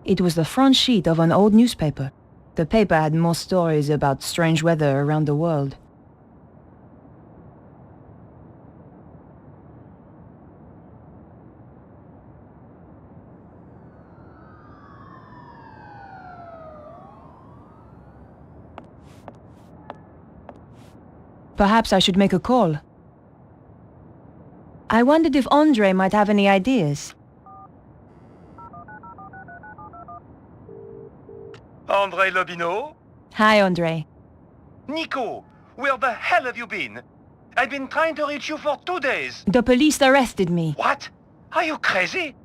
It was the front sheet of an old newspaper. The paper had more stories about strange weather around the world. Perhaps I should make a call. I wondered if Andre might have any ideas. Andre Lobineau? Hi, Andre. Nico, where the hell have you been? I've been trying to reach you for 2 days. The police arrested me. What? Are you crazy?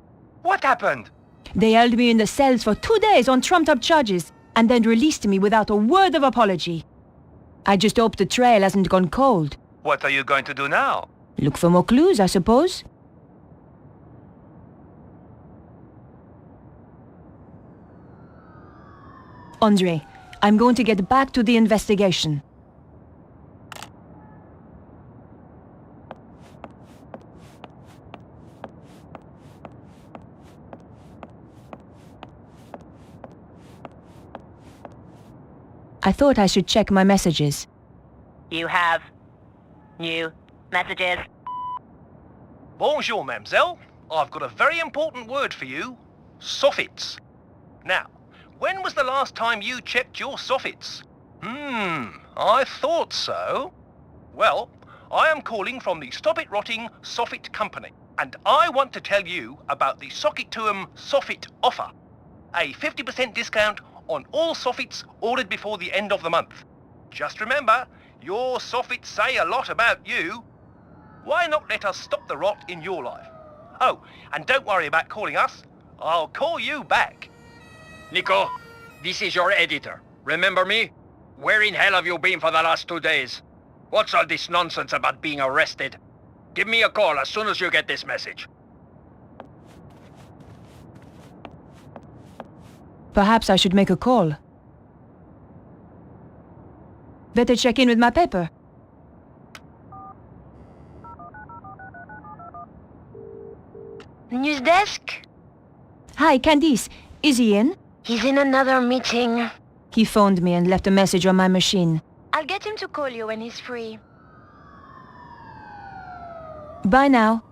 What happened? They held me in the cells for 2 days on trumped-up charges, and then released me without a word of apology. I just hope the trail hasn't gone cold. What are you going to do now? Look for more clues, I suppose. Andre, I'm going to get back to the investigation. I thought I should check my messages. You have new messages. Bonjour, mademoiselle. I've got a very important word for you. Soffits. Now, when was the last time you checked your soffits? I thought so. Well, I am calling from the Stop It Rotting Soffit Company, and I want to tell you about the Socket to 'em Soffit offer. A 50% discount on all soffits ordered before the end of the month. Just remember, your soffits say a lot about you. Why not let us stop the rot in your life? Oh, and don't worry about calling us. I'll call you back. Nico, this is your editor. Remember me? Where in hell have you been for the last 2 days? What's all this nonsense about being arrested? Give me a call as soon as you get this message. Perhaps I should make a call. Better check in with my paper. News desk? Hi, Candice. Is he in? He's in another meeting. He phoned me and left a message on my machine. I'll get him to call you when he's free. Bye now.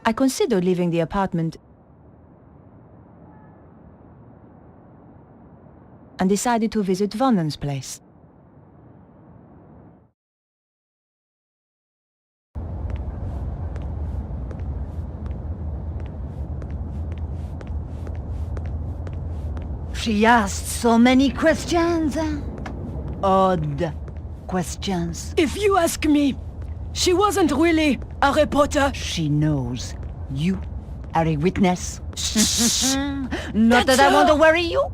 I considered leaving the apartment and decided to visit Vonnen's place. She asked so many questions. Odd questions. If you ask me, she wasn't really a reporter. She knows you are a witness. Not That's that I want to her. worry you.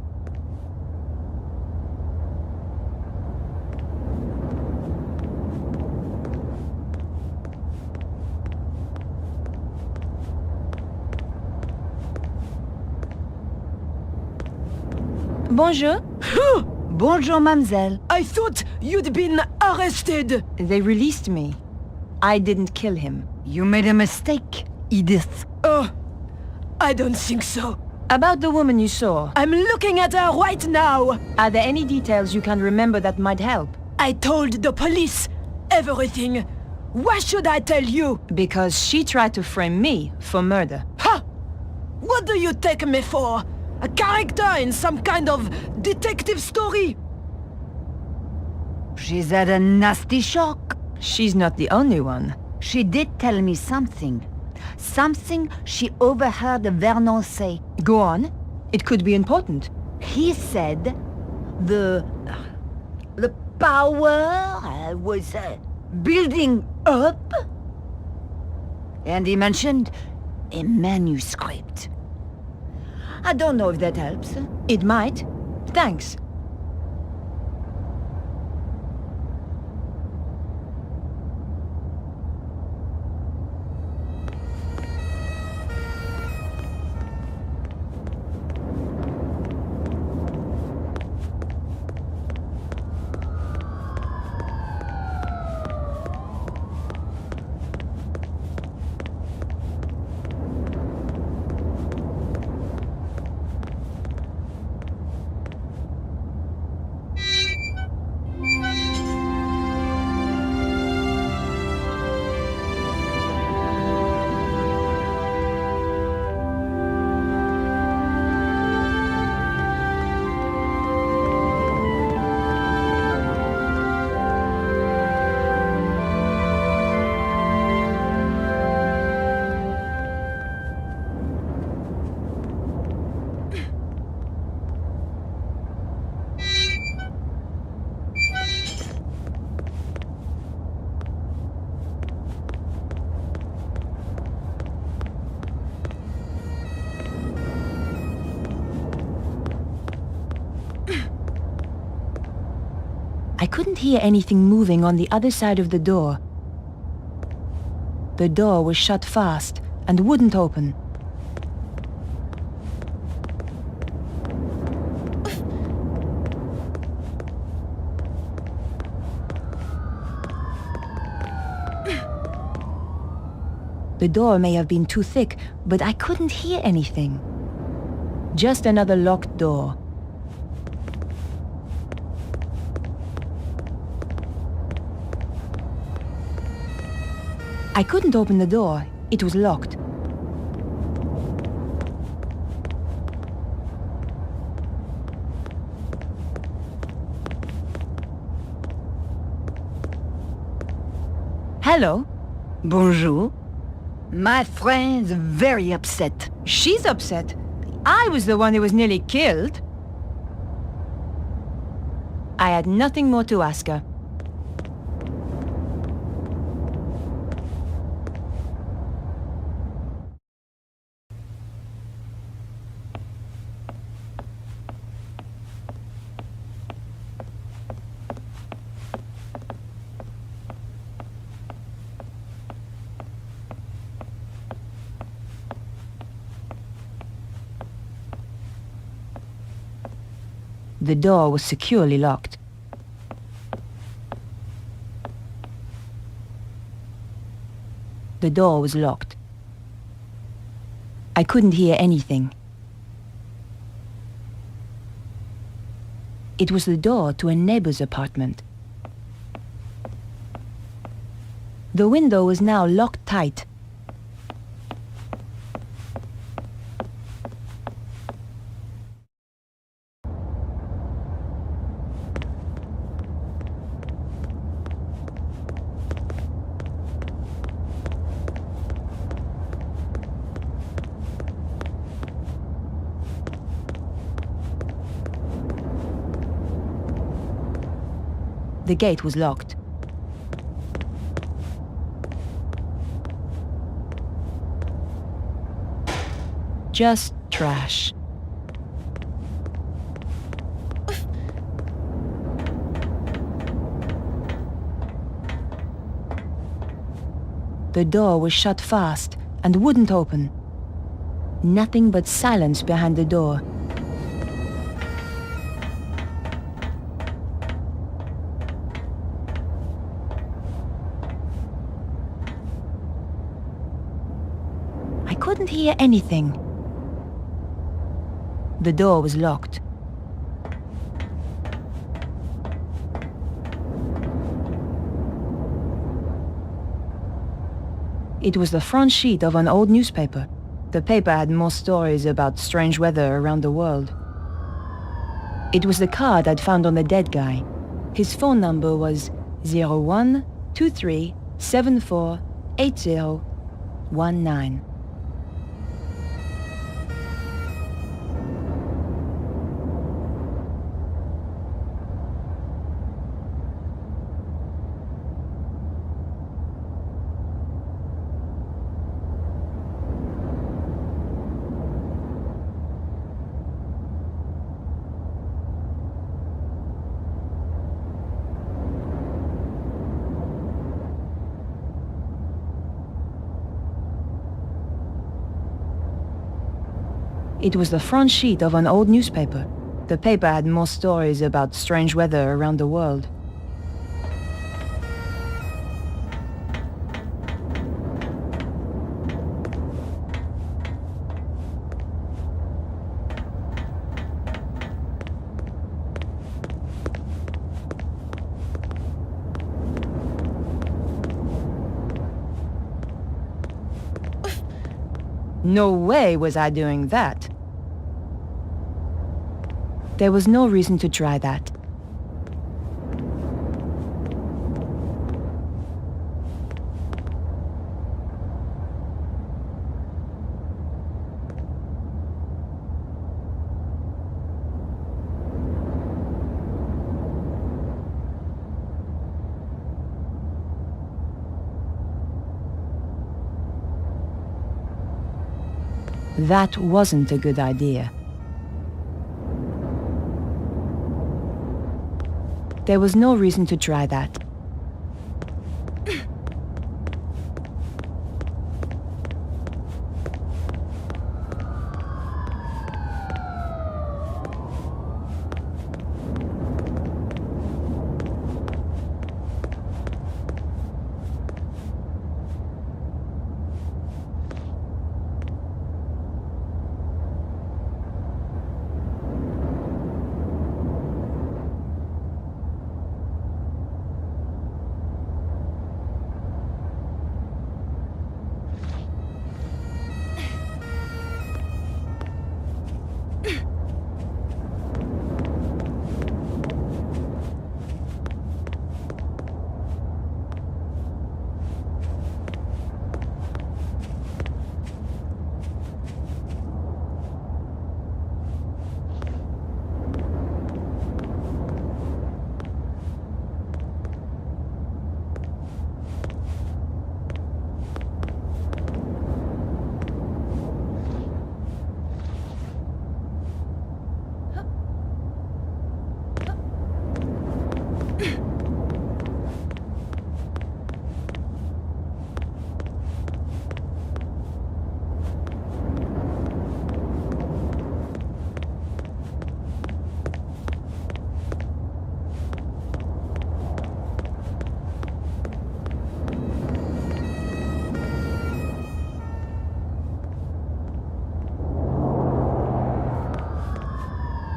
Bonjour. Bonjour, mademoiselle. I thought you'd been arrested. They released me. I didn't kill him. You made a mistake, Edith. Oh, I don't think so. About the woman you saw, I'm looking at her right now. are there any details you can remember that might help? I told the police everything. Why should I tell you? Because she tried to frame me for murder. Ha! What do you take me for? A character in some kind of detective story? She's had a nasty shock. She's not the only one. She did tell me something. Something she overheard Vernon say. Go on. It could be important. He said the power was building up. And he mentioned a manuscript. I don't know if that helps. It might. Thanks. couldn't hear anything moving on the other side of the door. The door was shut fast and wouldn't open. The door may have been too thick, but I couldn't hear anything. Just another locked door. I couldn't open the door. It was locked. Hello? Bonjour. My friend's very upset. She's upset. I was the one who was nearly killed. I had nothing more to ask her. The door was securely locked. The door was locked. I couldn't hear anything. It was the door to a neighbor's apartment. The window was now locked tight. The gate was locked. Just trash. The door was shut fast and wouldn't open. Nothing but silence behind the door. I couldn't hear anything. The door was locked. It was the front sheet of an old newspaper. The paper had more stories about strange weather around the world. It was the card I'd found on the dead guy. His phone number was 0123748019. It was the front sheet of an old newspaper. The paper had more stories about strange weather around the world. No way was I doing that. There was no reason to try that. That wasn't a good idea. There was no reason to try that.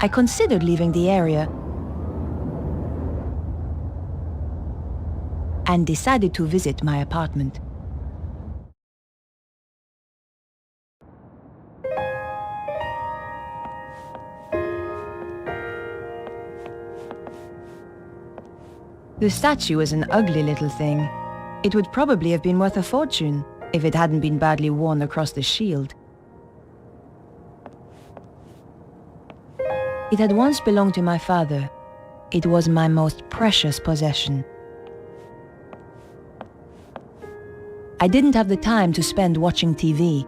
I considered leaving the area and decided to visit my apartment. The statue was an ugly little thing. It would probably have been worth a fortune if it hadn't been badly worn across the shield. It had once belonged to my father. It was my most precious possession. I didn't have the time to spend watching TV.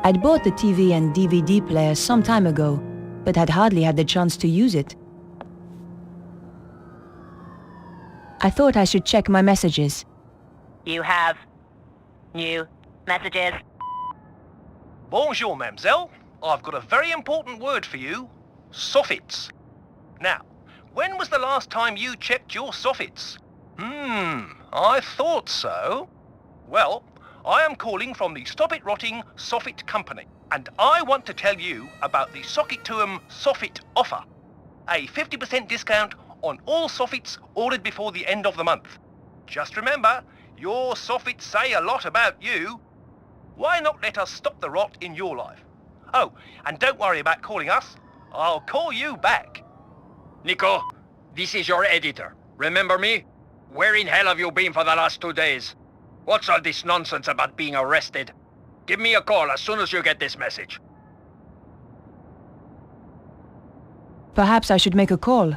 I'd bought the TV and DVD player some time ago, but had hardly had the chance to use it. I thought I should check my messages. You have new messages. Bonjour, mademoiselle. I've got a very important word for you. Soffits. Now, when was the last time you checked your soffits? I thought so. Well, I am calling from the Stop It Rotting Soffit Company, and I want to tell you about the Socket to 'em Soffit offer. A 50% discount on all soffits ordered before the end of the month. Just remember, your soffits say a lot about you. Why not let us stop the rot in your life? Oh, and don't worry about calling us. I'll call you back. Nico, this is your editor. Remember me? Where in hell have you been for the last 2 days? What's all this nonsense about being arrested? Give me a call as soon as you get this message. Perhaps I should make a call.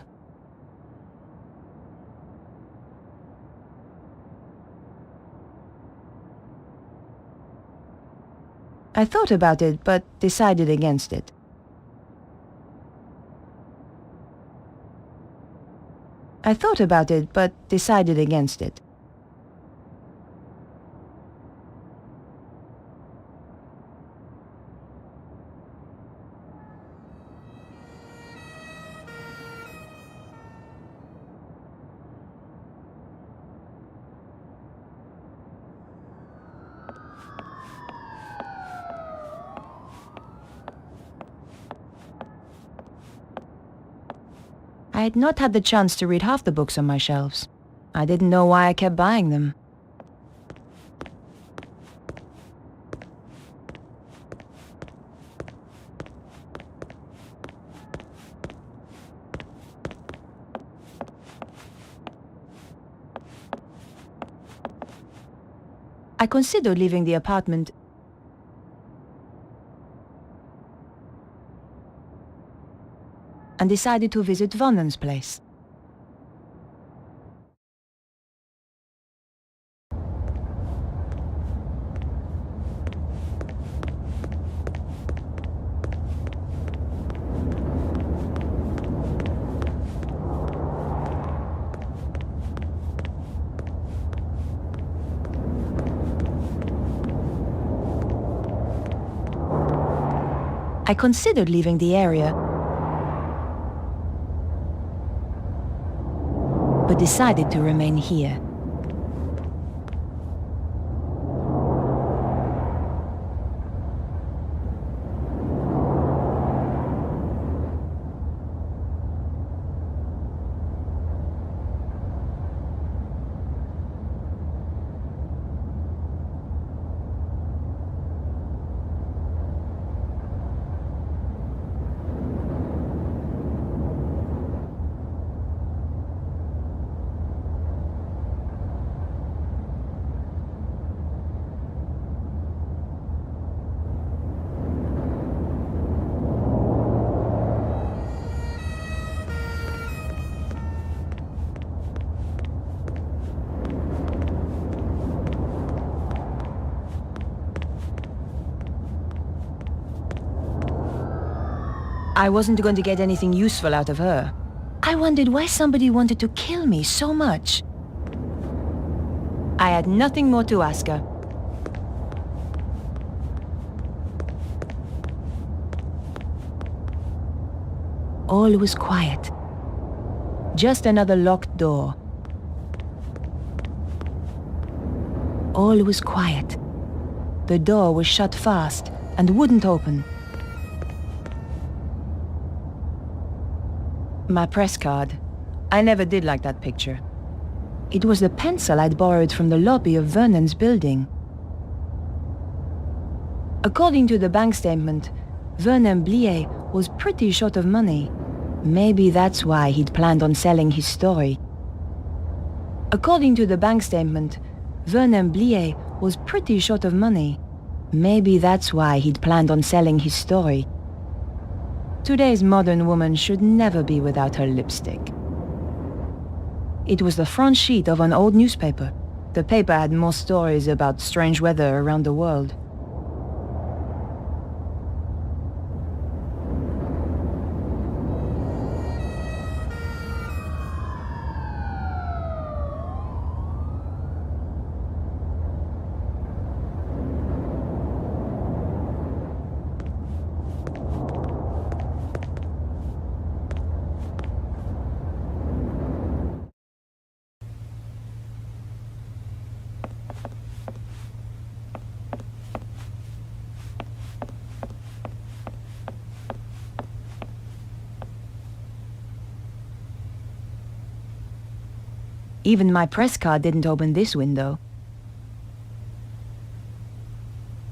I thought about it, but decided against it. I thought about it, but decided against it. I had not had the chance to read half the books on my shelves. I didn't know why I kept buying them. I considered leaving the apartment and decided to visit Vonnen's place. I considered leaving the area, but decided to remain here. I wasn't going to get anything useful out of her. I wondered why somebody wanted to kill me so much. I had nothing more to ask her. All was quiet. Just another locked door. All was quiet. The door was shut fast and wouldn't open. My press card. I never did like that picture. It was the pencil I'd borrowed from the lobby of Vernon's building. According to the bank statement, Vernon Blier was pretty short of money. Maybe that's why he'd planned on selling his story. According to the bank statement, Vernon Blier was pretty short of money. Maybe that's why he'd planned on selling his story. Today's modern woman should never be without her lipstick. It was the front sheet of an old newspaper. The paper had more stories about strange weather around the world. Even my press card didn't open this window.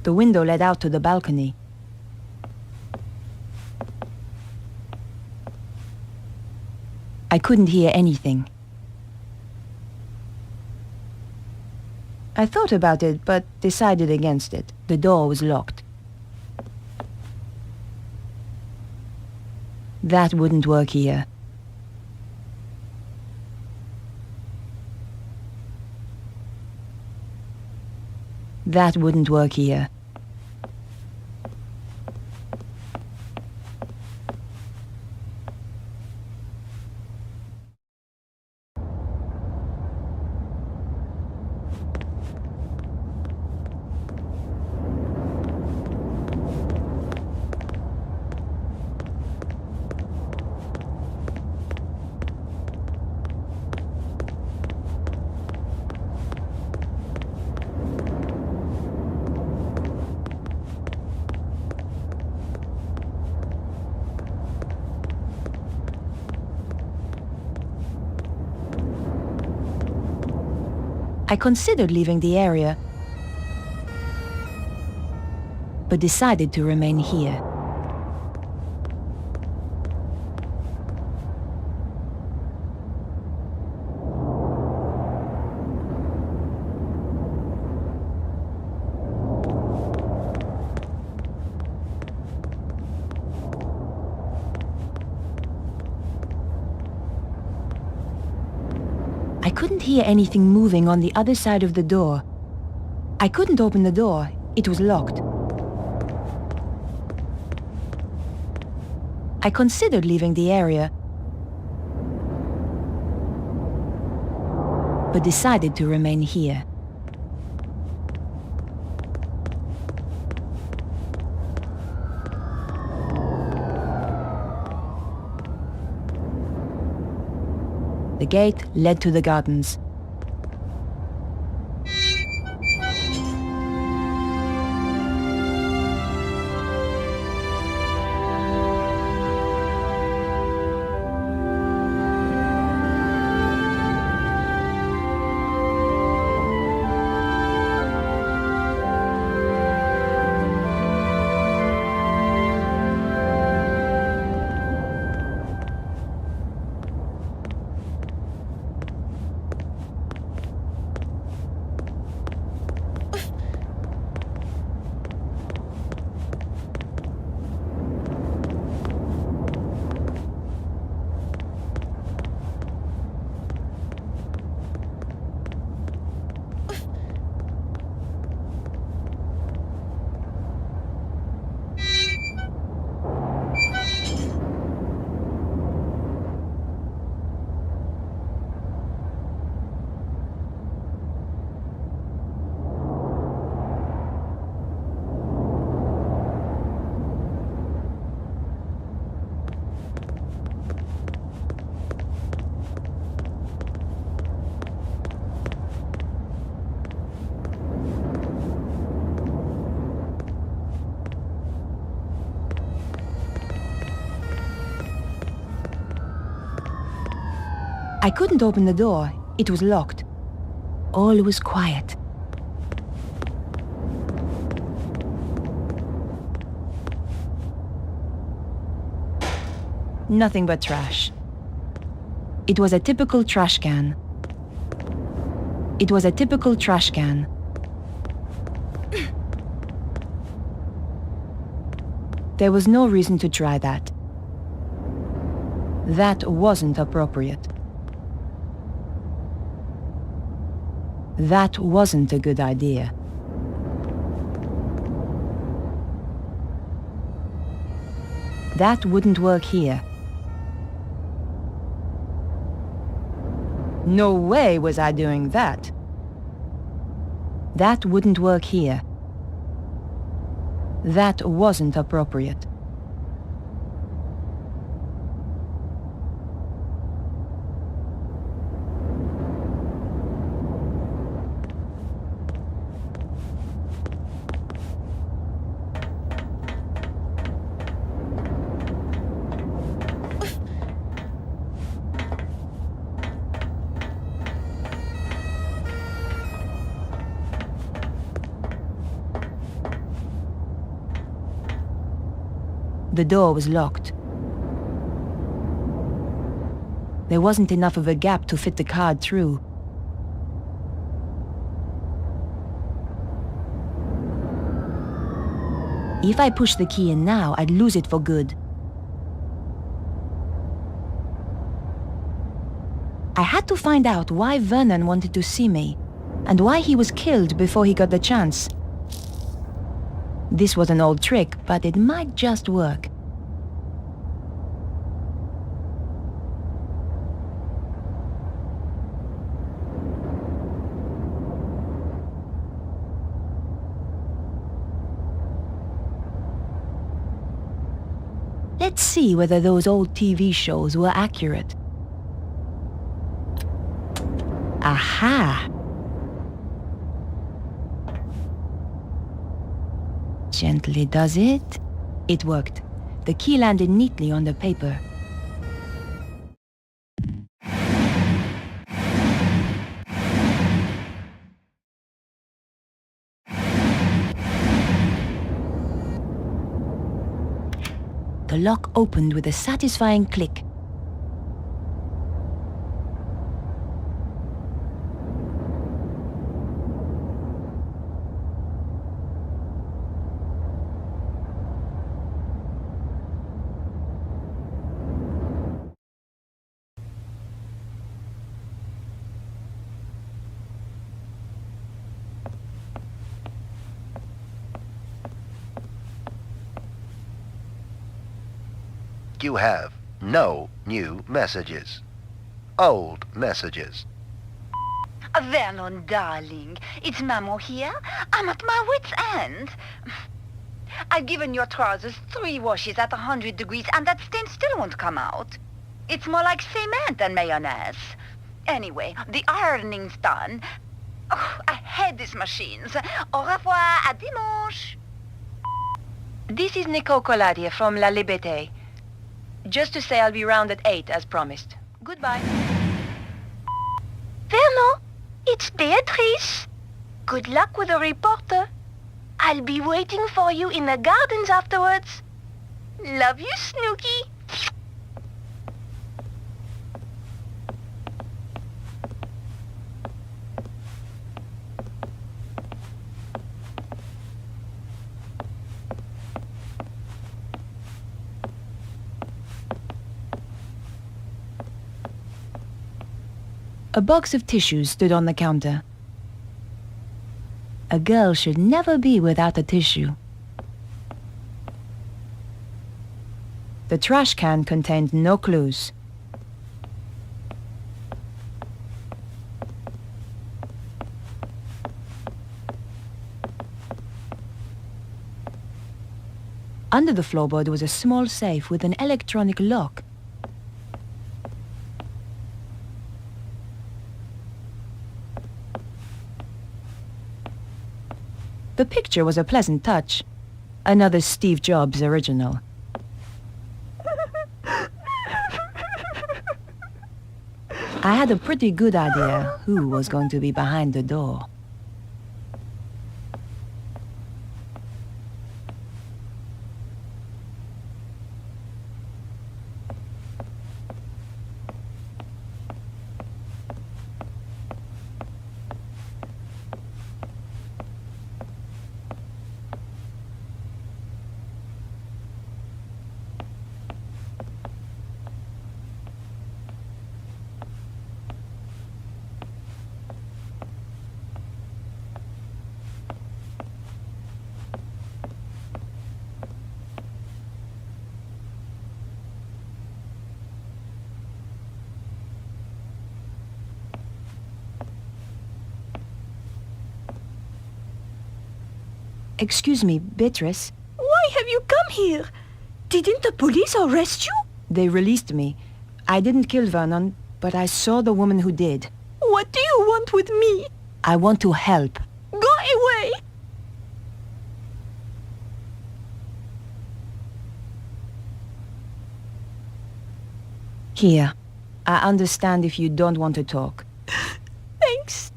The window led out to the balcony. I couldn't hear anything. I thought about it, but decided against it. The door was locked. That wouldn't work here. That wouldn't work here. I considered leaving the area, but decided to remain here. I couldn't hear anything moving on the other side of the door. I couldn't open the door. It was locked. I considered leaving the area, but decided to remain here. The gate led to the gardens. I couldn't open the door. It was locked. All was quiet. Nothing but trash. It was a typical trash can. It was a typical trash can. There was no reason to try that. That wasn't appropriate. That wasn't a good idea. That wouldn't work here. No way was I doing that. That wouldn't work here. That wasn't appropriate. The door was locked. There wasn't enough of a gap to fit the card through. If I pushed the key in now, I'd lose it for good. I had to find out why Vernon wanted to see me, and why he was killed before he got the chance. This was an old trick, but it might just work. Let's see whether those old TV shows were accurate. Aha! Gently does it. It worked. The key landed neatly on the paper. The lock opened with a satisfying click. You have no new messages. Old messages. Vernon, darling, it's Maman here. I'm at my wit's end. I've given your trousers 3 washes at 100 degrees and that stain still won't come out. It's more like cement than mayonnaise. Anyway, the ironing's done. Oh, I hate these machines. Au revoir, à dimanche. This is Nicole Colladier from La Liberté. Just to say I'll be round at 8 as promised. Goodbye. Vernon, it's Beatrice. Good luck with the reporter. I'll be waiting for you in the gardens afterwards. Love you, Snooky. A box of tissues stood on the counter. A girl should never be without a tissue. The trash can contained no clues. Under the floorboard was a small safe with an electronic lock. The picture was a pleasant touch. Another Steve Jobs original. I had a pretty good idea who was going to be behind the door. Excuse me, Beatrice. Why have you come here? Didn't the police arrest you? They released me. I didn't kill Vernon, but I saw the woman who did. What do you want with me? I want to help. Go away! Here. I understand if you don't want to talk. Thanks.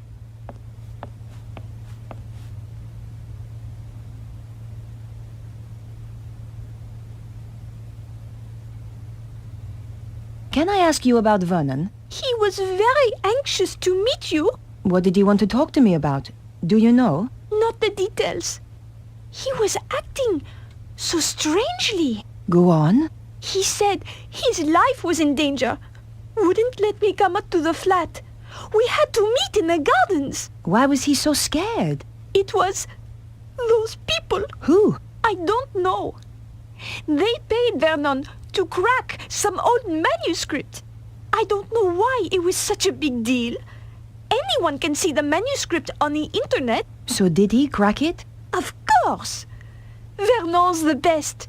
Can I ask you about Vernon? He was very anxious to meet you. What did he want to talk to me about? Do you know? Not the details. He was acting so strangely. Go on. He said his life was in danger. Wouldn't let me come up to the flat. We had to meet in the gardens. Why was he so scared? It was those people. Who? I don't know. They paid Vernon to crack some old manuscript. I don't know why it was such a big deal. Anyone can see the manuscript on the internet. So did he crack it? Of course. Vernon's the best.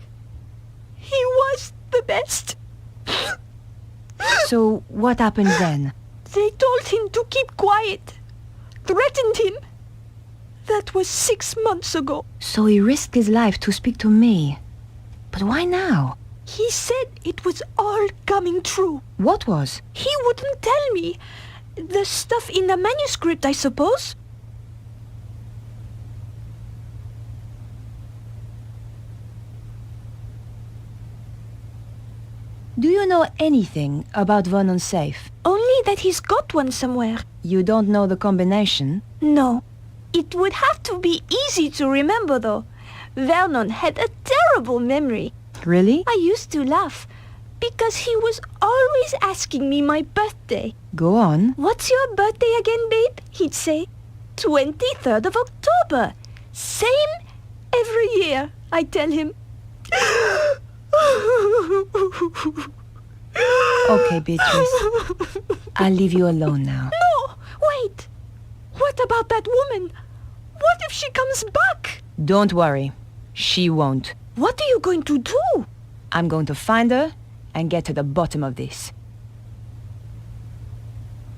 He was the best. So what happened then? They told him to keep quiet. Threatened him. That was 6 months ago. So he risked his life to speak to me. But why now? He said it was all coming true. What was? He wouldn't tell me. The stuff in the manuscript, I suppose. Do you know anything about Vernon's safe? Only that he's got one somewhere. You don't know the combination? No. It would have to be easy to remember, though. Vernon had a terrible memory. Really? I used to laugh, because he was always asking me my birthday. Go on. What's your birthday again, babe? He'd say. 23rd of October. Same every year, I tell him. Okay, Beatrice. I'll leave you alone now. No, wait. What about that woman? What if she comes back? Don't worry. She won't. What are you going to do? I'm going to find her and get to the bottom of this.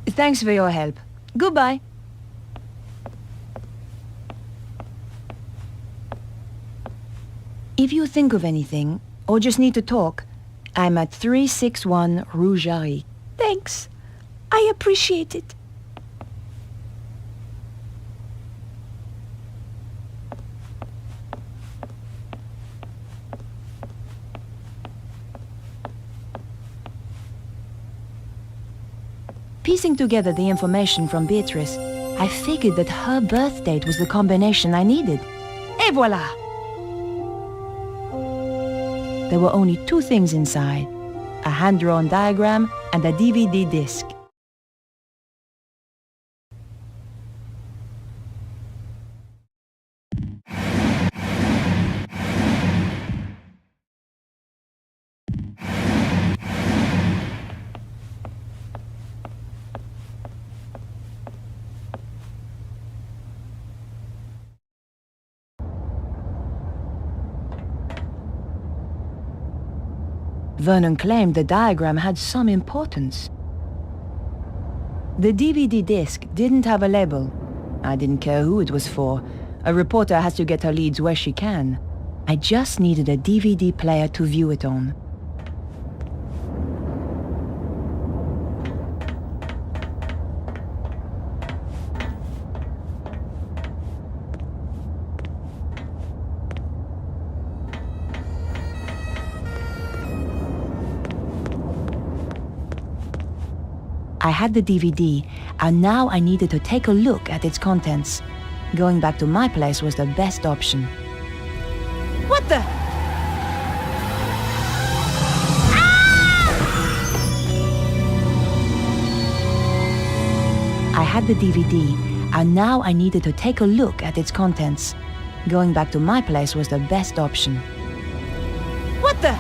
Thanks for your help. Goodbye. If you think of anything, or just need to talk, I'm at 361 Rue Jarry. Thanks. I appreciate it. Piecing together the information from Beatrice, I figured that her birth date was the combination I needed. Et voilà! There were only two things inside: a hand-drawn diagram and a DVD disc. Vernon claimed the diagram had some importance. The DVD disc didn't have a label. I didn't care who it was for. A reporter has to get her leads where she can. I just needed a DVD player to view it on. I had the DVD, and now I needed to take a look at its contents. Going back to my place was the best option. What the? I had the DVD, and now I needed to take a look at its contents. Going back to my place was the best option. What the?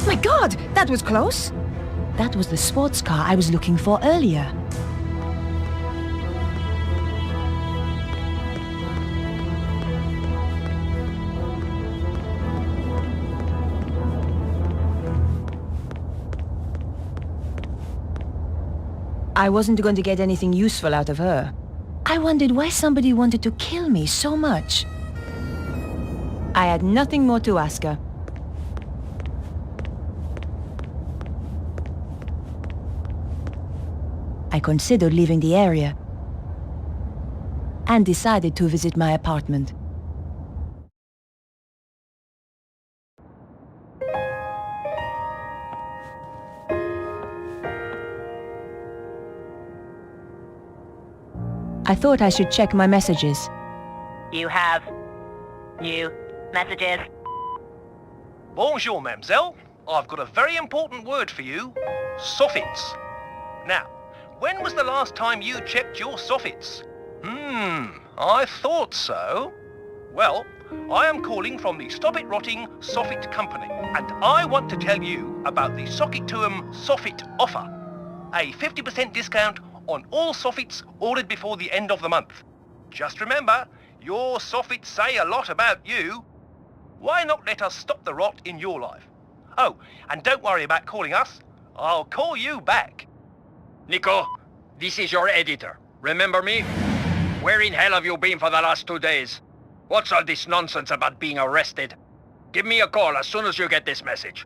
My God, that was close. That was the sports car I was looking for earlier. I wasn't going to get anything useful out of her. I wondered why somebody wanted to kill me so much. I had nothing more to ask her. I considered leaving the area and decided to visit my apartment. I thought I should check my messages. You have new messages. Bonjour, mademoiselle. I've got a very important word for you. Soffits. Now, when was the last time you checked your soffits? I thought so. Well, I am calling from the Stop It Rotting Soffit Company, and I want to tell you about the Socket Tuum Soffit offer. A 50% discount on all soffits ordered before the end of the month. Just remember, your soffits say a lot about you. Why not let us stop the rot in your life? Oh, and don't worry about calling us. I'll call you back. Nico, this is your editor. Remember me? Where in hell have you been for the last 2 days? What's all this nonsense about being arrested? Give me a call as soon as you get this message.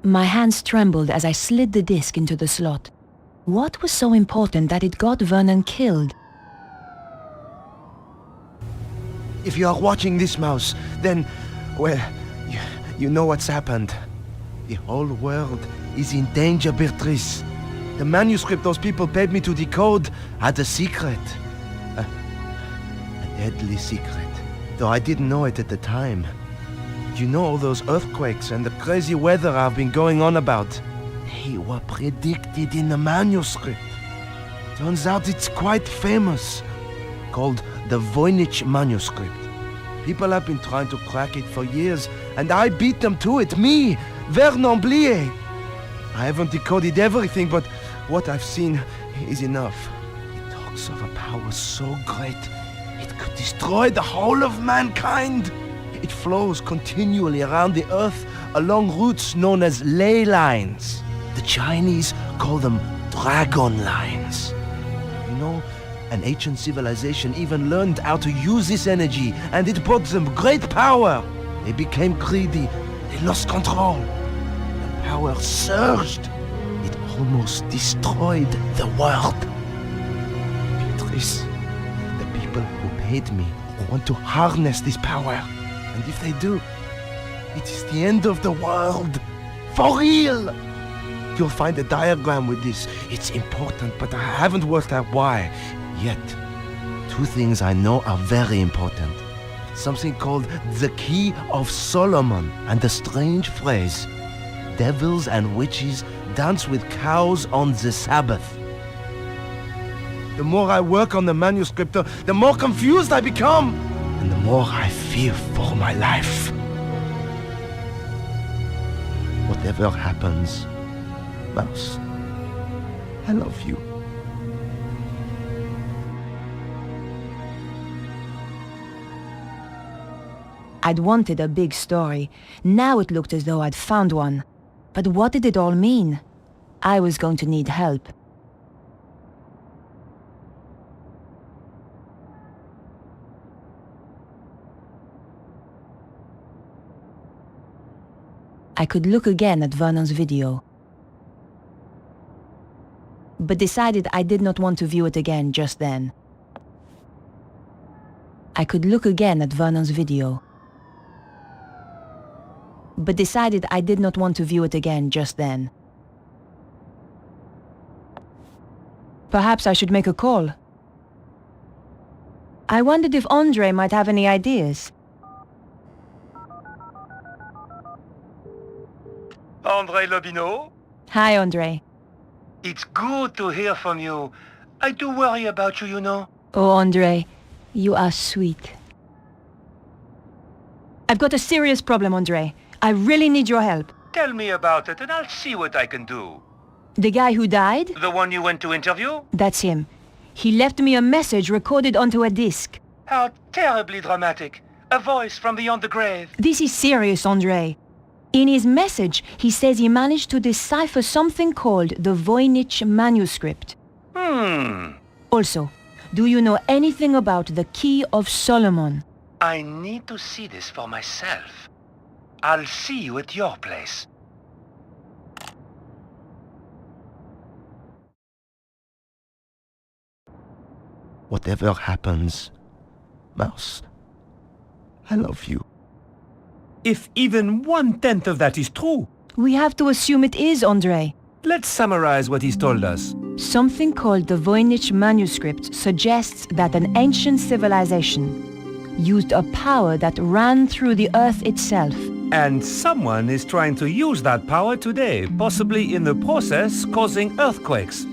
My hands trembled as I slid the disc into the slot. What was so important that it got Vernon killed? If you are watching this, Mouse, then, well, you know what's happened. The whole world is in danger, Beatrice. The manuscript those people paid me to decode had a secret. deadly secret, though I didn't know it at the time. You know all those earthquakes and the crazy weather I've been going on about? They were predicted in the manuscript. Turns out it's quite famous, called the Voynich manuscript. People have been trying to crack it for years, and I beat them to it, me, Vernon Blier. I haven't decoded everything, but what I've seen is enough. It talks of a power so great, it could destroy the whole of mankind. It flows continually around the earth along routes known as ley lines. The Chinese call them dragon lines. You know, an ancient civilization even learned how to use this energy, and it brought them great power. They became greedy. They lost control. The power surged. It almost destroyed the world. Beatrice, the people who paid me want to harness this power. And if they do, it is the end of the world. For real! You'll find a diagram with this. It's important, but I haven't worked out why yet. Two things I know are very important. Something called the Key of Solomon, and the strange phrase, devils and witches dance with cows on the Sabbath. The more I work on the manuscript, the more confused I become, and the more I fear for my life. Whatever happens, Mouse, I love you. I'd wanted a big story. Now it looked as though I'd found one. But what did it all mean? I was going to need help. I could look again at Vernon's video, but decided I did not want to view it again just then. I could look again at Vernon's video, but decided I did not want to view it again just then. Perhaps I should make a call. I wondered if Andre might have any ideas. Andre Lobineau? Hi, Andre. It's good to hear from you. I do worry about you, you know. Oh, Andre, you are sweet. I've got a serious problem, Andre. I really need your help. Tell me about it and I'll see what I can do. The guy who died? The one you went to interview? That's him. He left me a message recorded onto a disc. How terribly dramatic. A voice from beyond the grave. This is serious, Andre. In his message, he says he managed to decipher something called the Voynich manuscript. Also, do you know anything about the Key of Solomon? I need to see this for myself. I'll see you at your place. Whatever happens, Mouse, I love you. If even 1/10 of that is true, We have to assume it is, Andre. let's summarize what he's told us. Something called the Voynich manuscript suggests that an ancient civilization used a power that ran through the earth itself. And someone is trying to use that power today, possibly in the process causing earthquakes.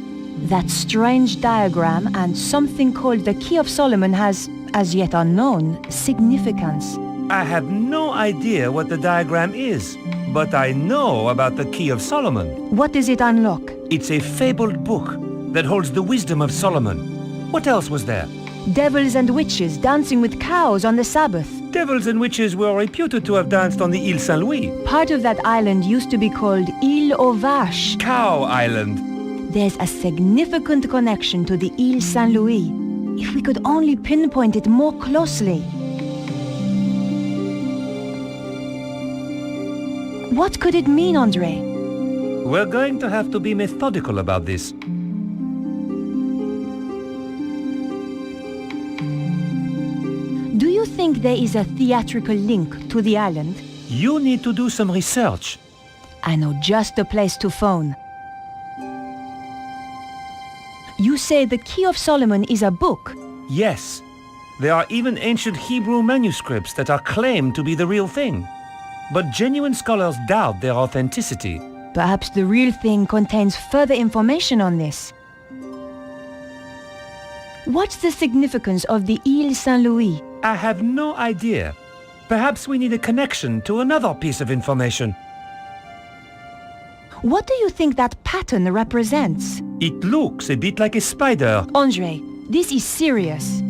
That strange diagram and something called the Key of Solomon has, as yet unknown, significance. I have no idea what the diagram is, but I know about the Key of Solomon. What does it unlock? It's a fabled book that holds the wisdom of Solomon. What else was there? Devils and witches dancing with cows on the Sabbath. Devils and witches were reputed to have danced on the Île Saint-Louis. Part of that island used to be called Île aux Vaches. Cow Island. There's a significant connection to the Île Saint-Louis. If we could only pinpoint it more closely. What could it mean, Andre? We're going to have to be methodical about this. Do you think there is a theatrical link to the island? You need to do some research. I know just the place to phone. You say the Key of Solomon is a book. Yes. There are even ancient Hebrew manuscripts that are claimed to be the real thing. But genuine scholars doubt their authenticity. Perhaps the real thing contains further information on this. What's the significance of the Île Saint-Louis? I have no idea. Perhaps we need a connection to another piece of information. What do you think that pattern represents? It looks a bit like a spider. Andre, this is serious.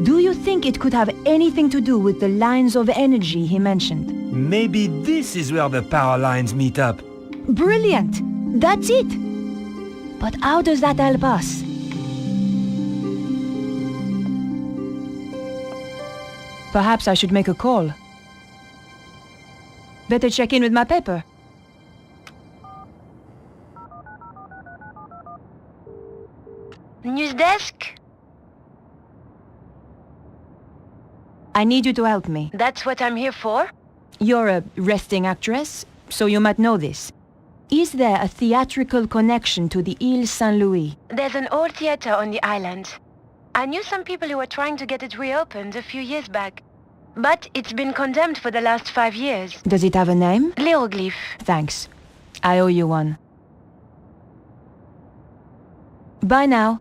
Do you think it could have anything to do with the lines of energy he mentioned? Maybe this is where the power lines meet up. Brilliant! That's it! But how does that help us? Perhaps I should make a call. Better check in with my paper. News desk? I need you to help me. That's what I'm here for. You're a resting actress, so you might know this. Is there a theatrical connection to the Île Saint-Louis? There's an old theater on the island. I knew some people who were trying to get it reopened a few years back. But it's been condemned for the last 5 years. Does it have a name? L'Hieroglyph. Thanks. I owe you one. Bye now.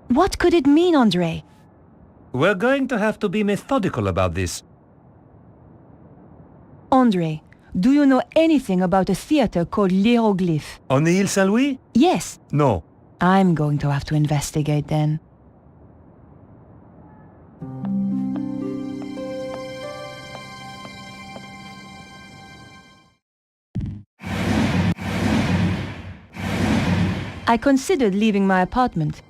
What could it mean, Andre? We're going to have to be methodical about this. Andre, do you know anything about a theater called L'Hieroglyph? On the Île Saint-Louis? Yes. No. I'm going to have to investigate then. I considered leaving my apartment.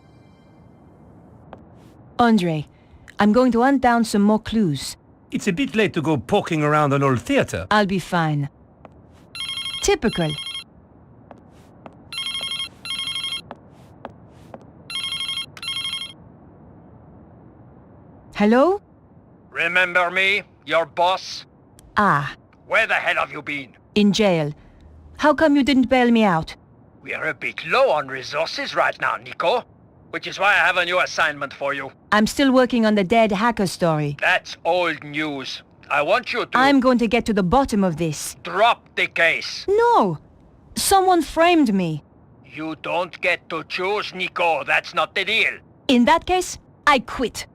Andre, I'm going to hunt down some more clues. It's a bit late to go poking around an old theater. I'll be fine. Typical. Hello? Remember me? Your boss? Ah, Where the hell have you been? in jail. How come you didn't bail me out? We are a bit low on resources right now, Nico. Which is why I have a new assignment for you. I'm still working on the dead hacker story. That's old news. I want you to... I'm going to get to the bottom of this. Drop the case. No! Someone framed me. You don't get to choose, Nico. That's not the deal. In that case, I quit.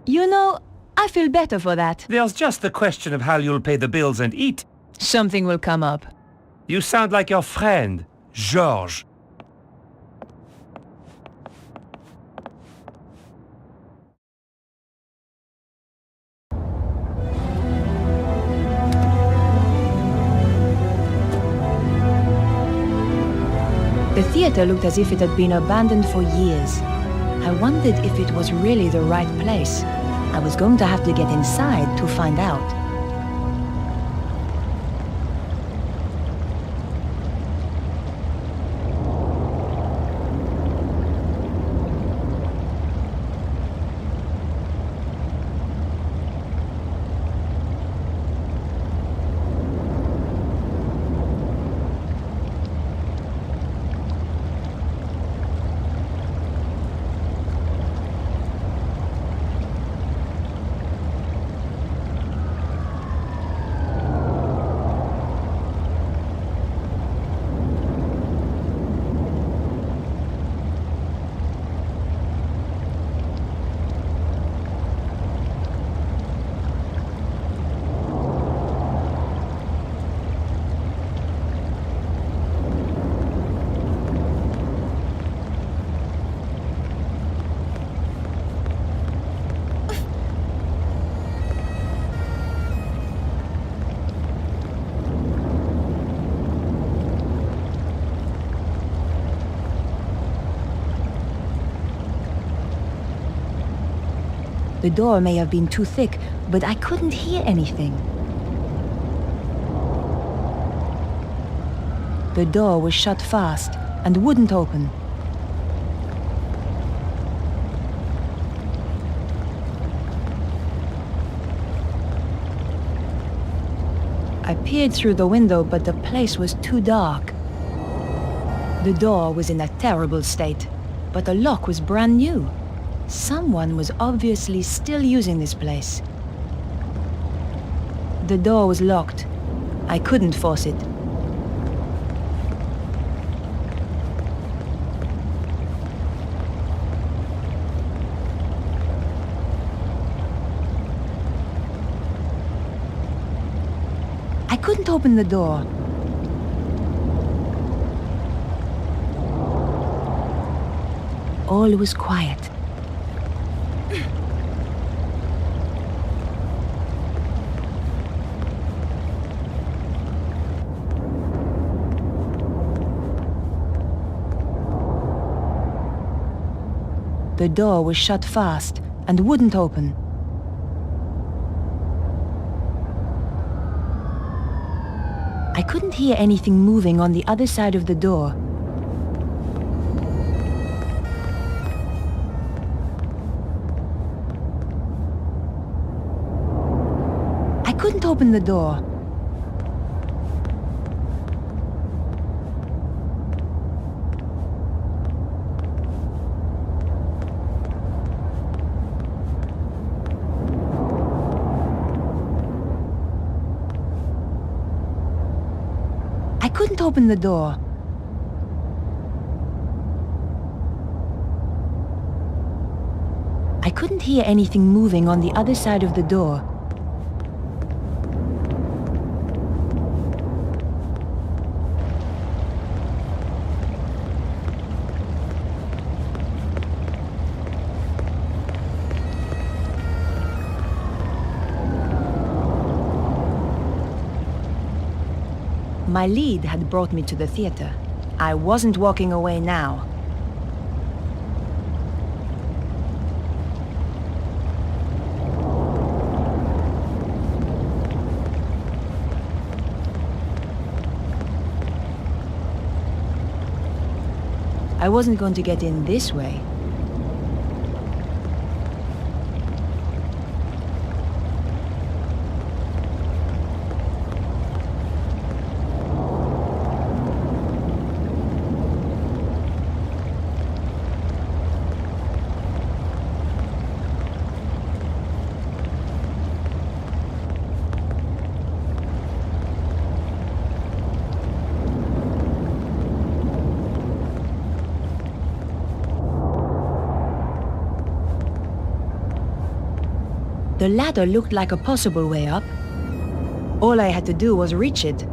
You know, I feel better for that. There's just the question of how you'll pay the bills and eat. Something will come up. You sound like your friend, Georges. The theater looked as if it had been abandoned for years. I wondered if it was really the right place. I was going to have to get inside to find out. The door may have been too thick, but I couldn't hear anything. The door was shut fast and wouldn't open. I peered through the window, but the place was too dark. The door was in a terrible state, but the lock was brand new. Someone was obviously still using this place. The door was locked. I couldn't force it. I couldn't open the door. All was quiet. The door was shut fast and wouldn't open. I couldn't hear anything moving on the other side of the door. I couldn't open the door. I couldn't open the door. I couldn't hear anything moving on the other side of the door. My lead had brought me to the theater. I wasn't walking away now. I wasn't going to get in this way. The ladder looked like a possible way up. All I had to do was reach it.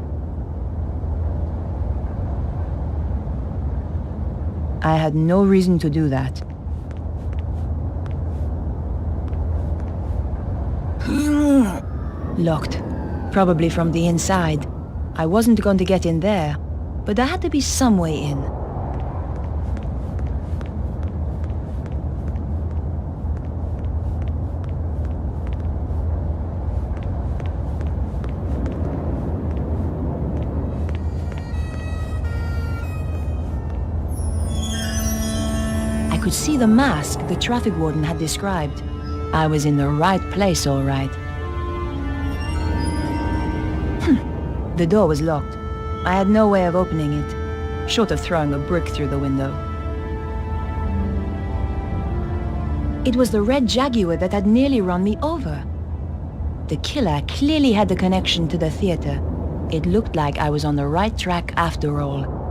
I had no reason to do that. Locked. Probably from the inside. I wasn't going to get in there, but there had to be some way in. I could see the mask the traffic warden had described. I was in the right place, all right. The door was locked. I had no way of opening it, short of throwing a brick through the window. It was the red Jaguar that had nearly run me over. The killer clearly had a connection to the theater. It looked like I was on the right track after all.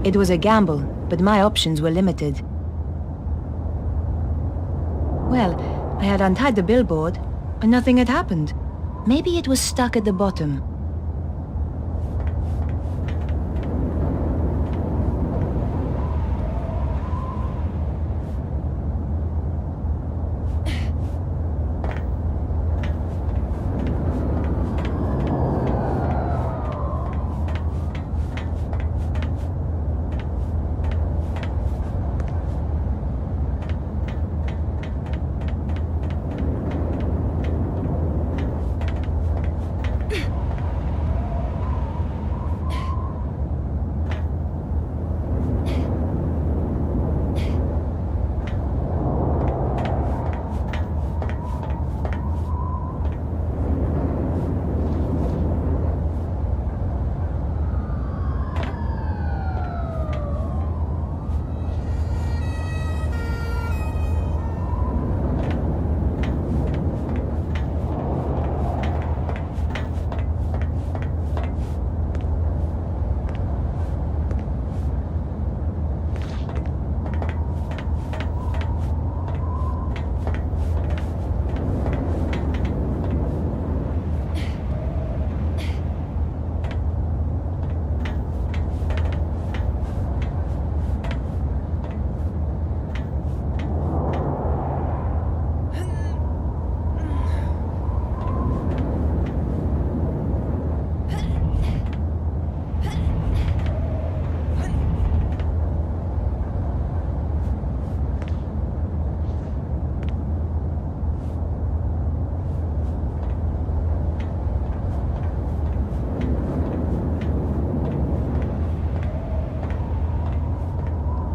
It was a gamble, but my options were limited. Well, I had untied the billboard, and nothing had happened. Maybe it was stuck at the bottom.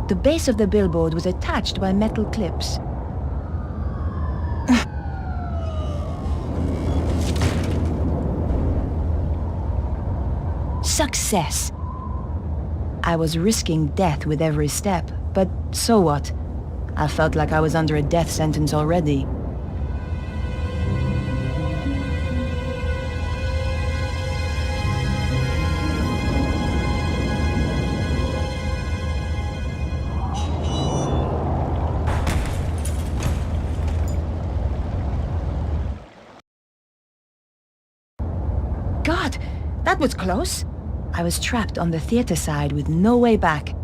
The base of the billboard was attached by metal clips. Success! I was risking death with every step, but so what? I felt like I was under a death sentence already. God, that was close. I was trapped on the theater side with no way back.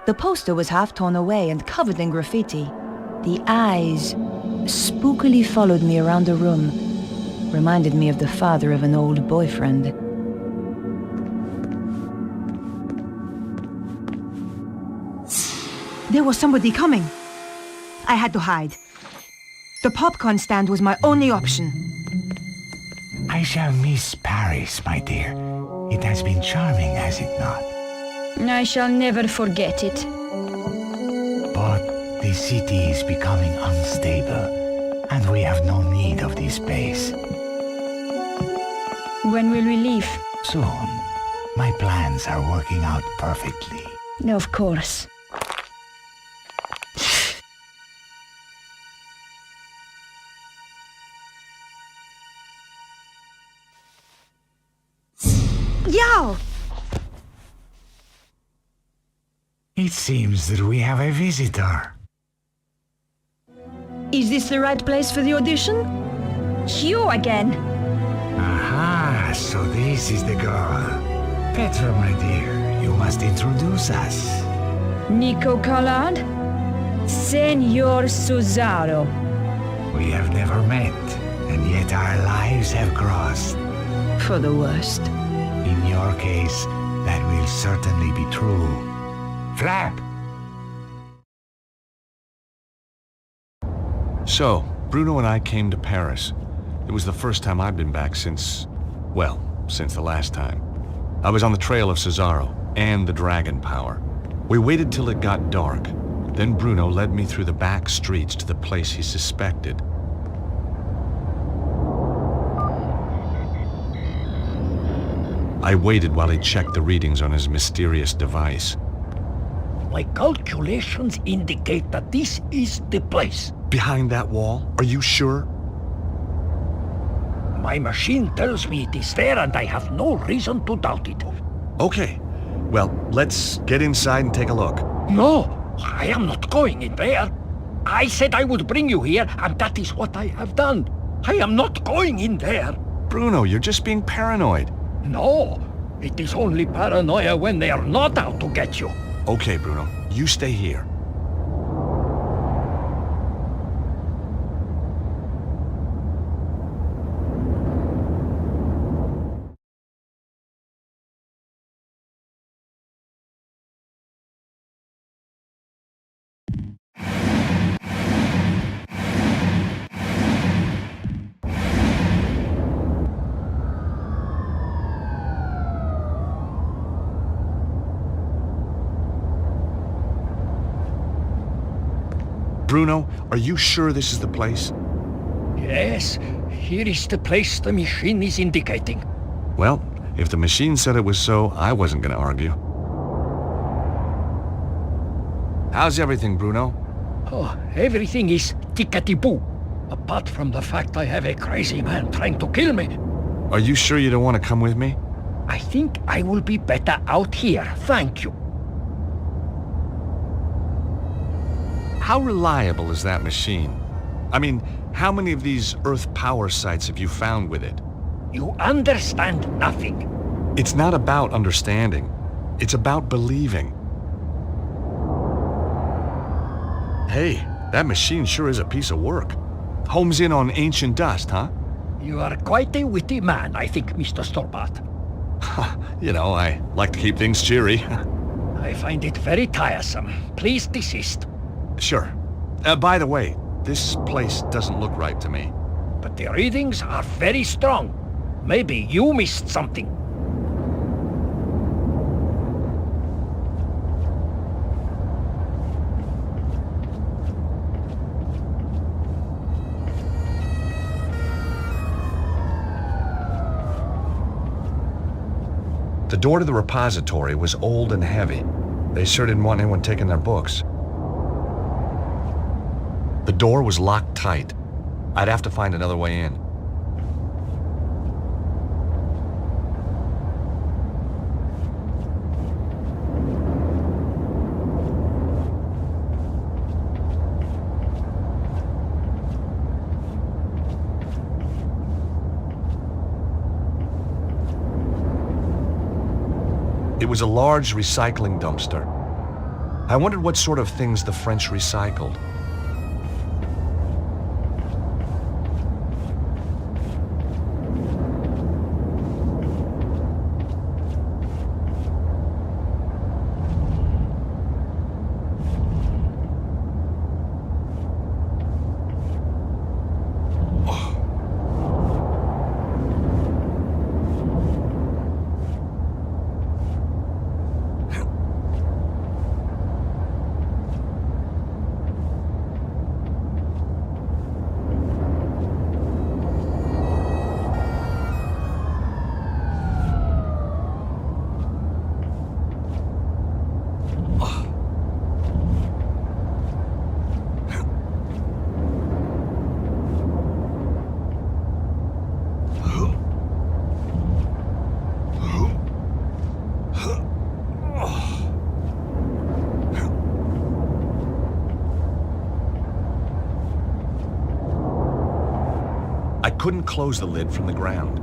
The poster was half torn away and covered in graffiti. The eyes spookily followed me around the room. Reminded me of the father of an old boyfriend. There was somebody coming. I had to hide. The popcorn stand was my only option. I shall miss Paris, my dear. It has been charming, has it not? I shall never forget it. But the city is becoming unstable, and we have no need of this space. When will we leave? Soon. My plans are working out perfectly. Of course. Yao! It seems that we have a visitor. Is this the right place for the audition? You again. Aha, so this is the girl. Petra, my dear, you must introduce us. Nico Collard? Senor Susaro. We have never met, and yet our lives have crossed. For the worst. In your case, that will certainly be true. Flap! So, Bruno and I came to Paris. It was the first time I'd been back since the last time. I was on the trail of Cesaro and the Dragon Power. We waited till it got dark. Then Bruno led me through the back streets to the place he suspected. I waited while he checked the readings on his mysterious device. My calculations indicate that this is the place. Behind that wall? Are you sure? My machine tells me it is there, and I have no reason to doubt it. Okay. Well, let's get inside and take a look. No, I am not going in there. I said I would bring you here, and that is what I have done. I am not going in there. Bruno, you're just being paranoid. No, it is only paranoia when they are not out to get you. Okay, Bruno, you stay here. Bruno, are you sure this is the place? Yes, here is the place the machine is indicating. Well, if the machine said it was so, I wasn't going to argue. How's everything, Bruno? Oh, everything is tickety-boo. Apart from the fact I have a crazy man trying to kill me. Are you sure you don't want to come with me? I think I will be better out here, thank you. How reliable is that machine? I mean, how many of these Earth power sites have you found with it? You understand nothing. It's not about understanding. It's about believing. Hey, that machine sure is a piece of work. Homes in on ancient dust, huh? You are quite a witty man, I think, Mr. Storbat. You know, I like to keep things cheery. I find it very tiresome. Please desist. Sure. By the way, this place doesn't look right to me. But the readings are very strong. Maybe you missed something. The door to the repository was old and heavy. They sure didn't want anyone taking their books. The door was locked tight. I'd have to find another way in. It was a large recycling dumpster. I wondered what sort of things the French recycled. couldn't close the lid from the ground.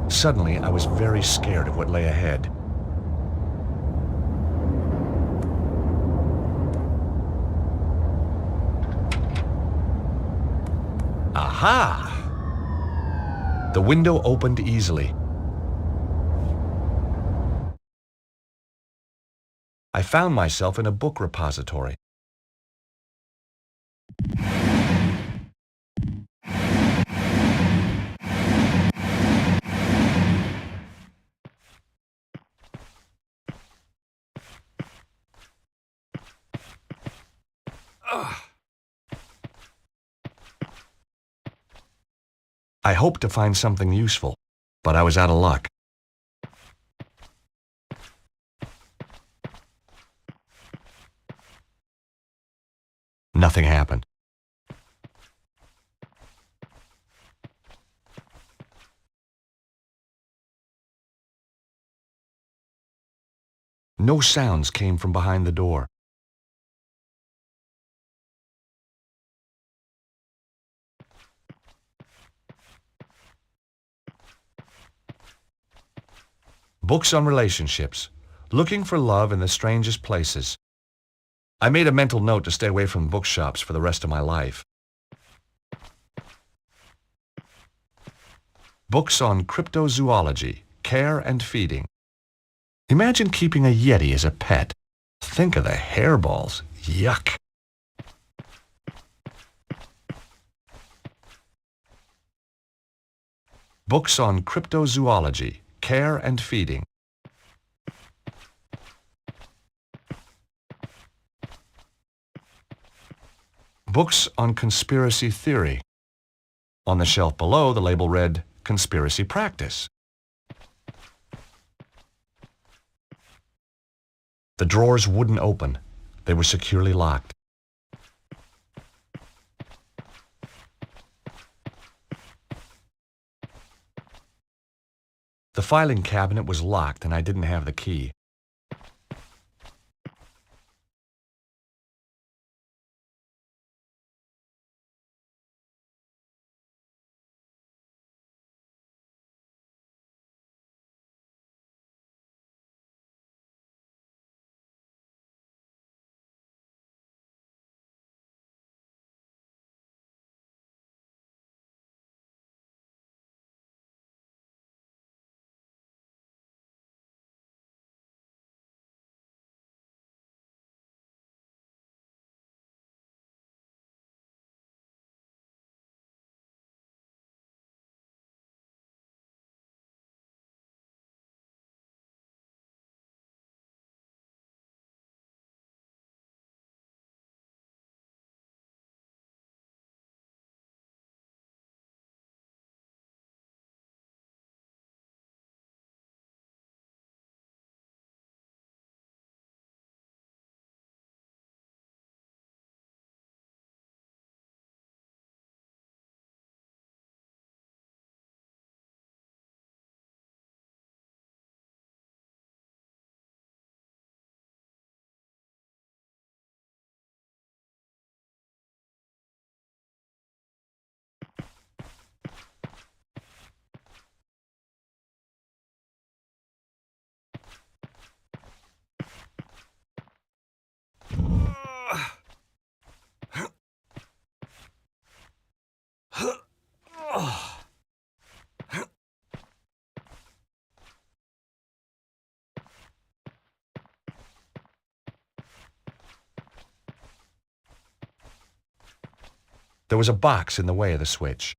Suddenly, I was very scared of what lay ahead. Aha! The window opened easily. I found myself in a book repository. I hoped to find something useful, but I was out of luck. Nothing happened. No sounds came from behind the door. Books on relationships, looking for love in the strangest places. I made a mental note to stay away from bookshops for the rest of my life. Books on cryptozoology, care and feeding. Imagine keeping a yeti as a pet. Think of the hairballs. Yuck. Books on cryptozoology, care and feeding. Books on conspiracy theory. On the shelf below, the label read, Conspiracy Practice. The drawers wouldn't open. They were securely locked. The filing cabinet was locked and I didn't have the key. There was a box in the way of the switch.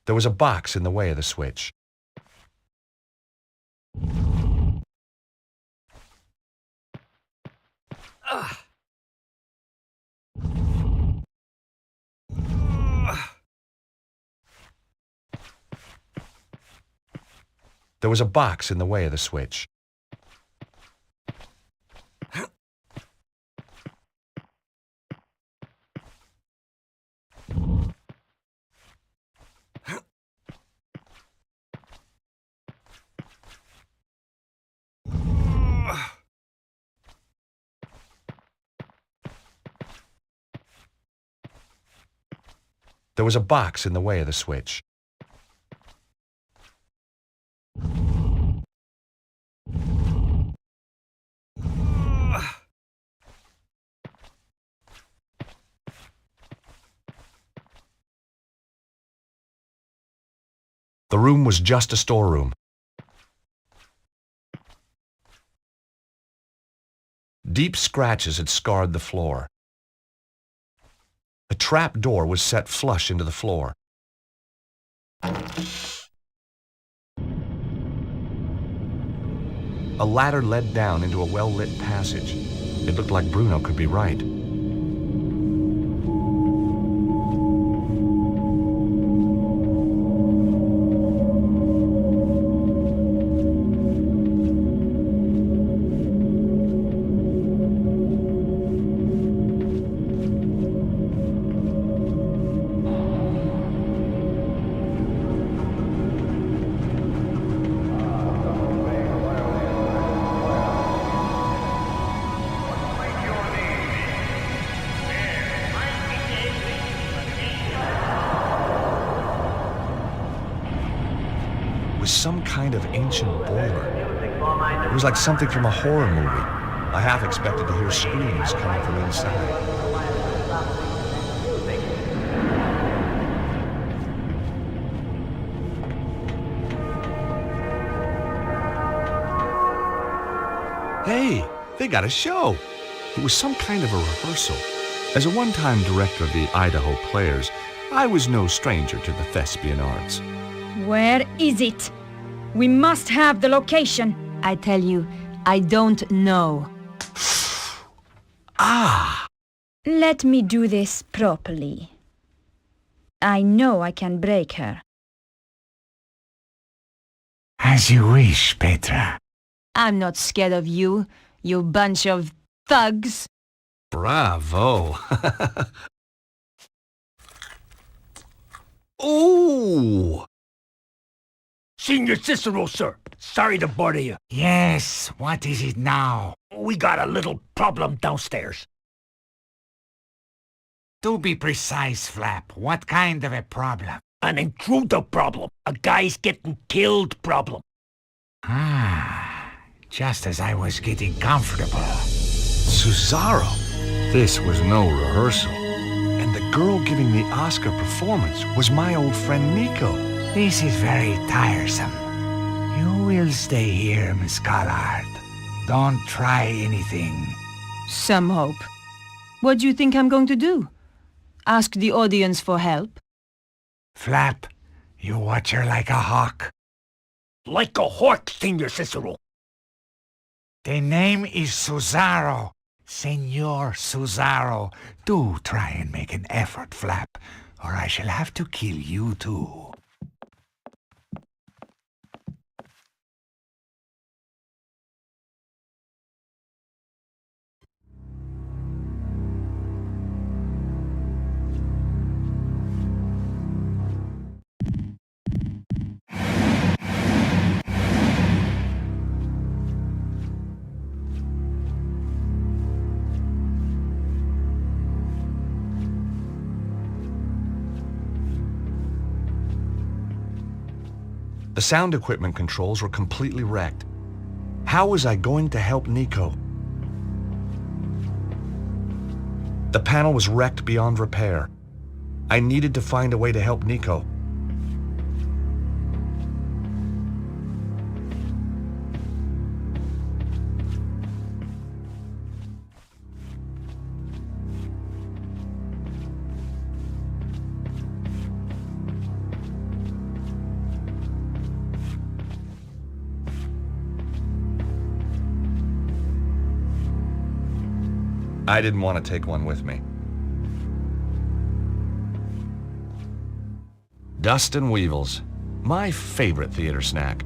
There was a box in the way of the switch. There was a box in the way of the switch. There was a box in the way of the switch. The room was just a storeroom. Deep scratches had scarred the floor. A trap door was set flush into the floor. A ladder led down into a well-lit passage. It looked like Bruno could be right. Was some kind of ancient boiler. It was like something from a horror movie. I half expected to hear screams coming from inside. Hey, they got a show. It was some kind of a rehearsal. As a one-time director of the Idaho Players, I was no stranger to the thespian arts. Where is it? We must have the location. I tell you, I don't know. Ah! Let me do this properly. I know I can break her. As you wish, Petra. I'm not scared of you, you bunch of thugs. Bravo! Ooh! Senior Cicero, sir. Sorry to bother you. Yes, what is it now? We got a little problem downstairs. Do be precise, Flap. What kind of a problem? An intruder problem. A guy's getting killed problem. Ah, just as I was getting comfortable. Cesaro! This was no rehearsal. And the girl giving the Oscar performance was my old friend Nico. This is very tiresome. You will stay here, Miss Collard. Don't try anything. Some hope. What do you think I'm going to do? Ask the audience for help? Flap, you watch her like a hawk. Like a hawk, Senor Cicero. The name is Suzaro. Senor Suzaro. Do try and make an effort, Flap, or I shall have to kill you too. The sound equipment controls were completely wrecked. How was I going to help Nico? The panel was wrecked beyond repair. I needed to find a way to help Nico. I didn't want to take one with me. Dust and Weevils, my favorite theater snack.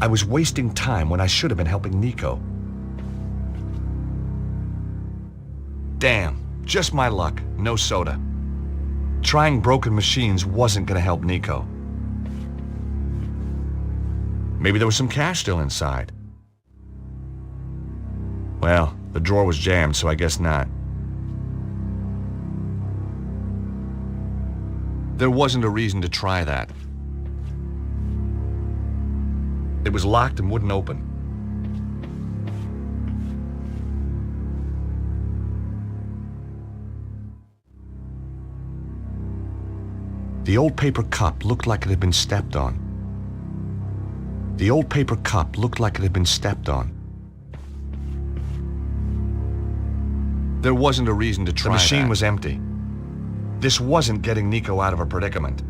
I was wasting time when I should have been helping Nico. Damn, just my luck, no soda. Trying broken machines wasn't gonna help Nico. Maybe there was some cash still inside. Well, the drawer was jammed, so I guess not. There wasn't a reason to try that. It was locked and wouldn't open. The old paper cup looked like it had been stepped on. The old paper cup looked like it had been stepped on. There wasn't a reason to try. The machine was empty. This wasn't getting Nico out of a predicament.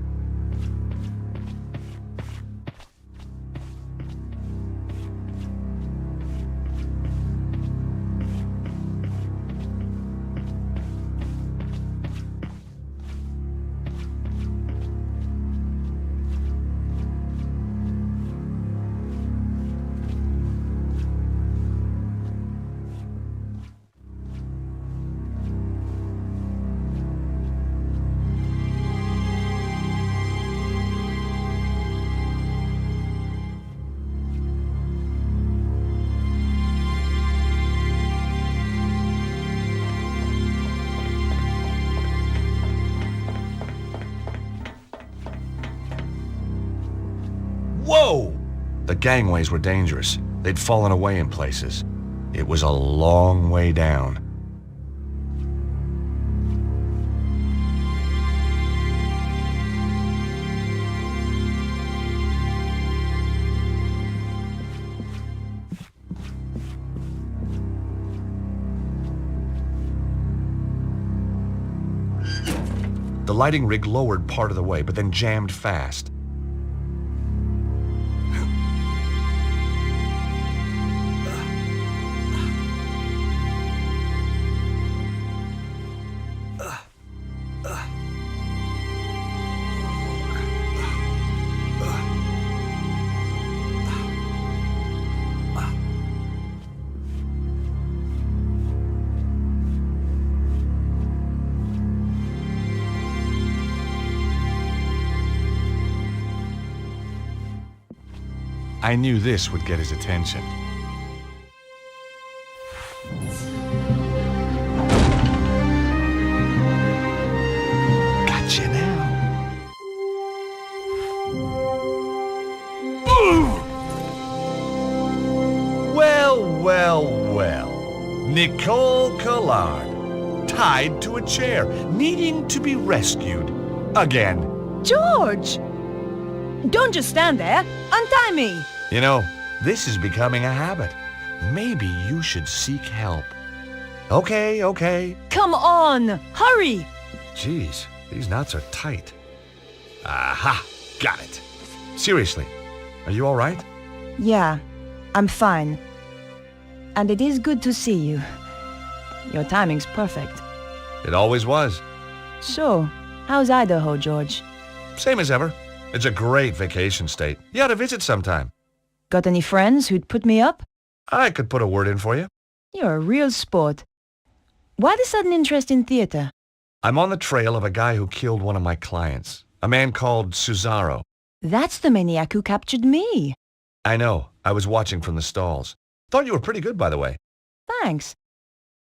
Whoa! The gangways were dangerous. They'd fallen away in places. It was a long way down. The lighting rig lowered part of the way, but then jammed fast. I knew this would get his attention. Gotcha now. Well. Nicole Collard, tied to a chair, needing to be rescued. Again. George! Don't just stand there. Untie me! You know, this is becoming a habit. Maybe you should seek help. Okay, okay. Come on! Hurry! Jeez, these knots are tight. Aha! Got it. Seriously, are you all right? Yeah, I'm fine. And it is good to see you. Your timing's perfect. It always was. So, how's Idaho, George? Same as ever. It's a great vacation state. You ought to visit sometime. Got any friends who'd put me up? I could put a word in for you. You're a real sport. Why the sudden interest in theater? I'm on the trail of a guy who killed one of my clients. A man called Cesaro. That's the maniac who captured me. I know. I was watching from the stalls. Thought you were pretty good, by the way. Thanks.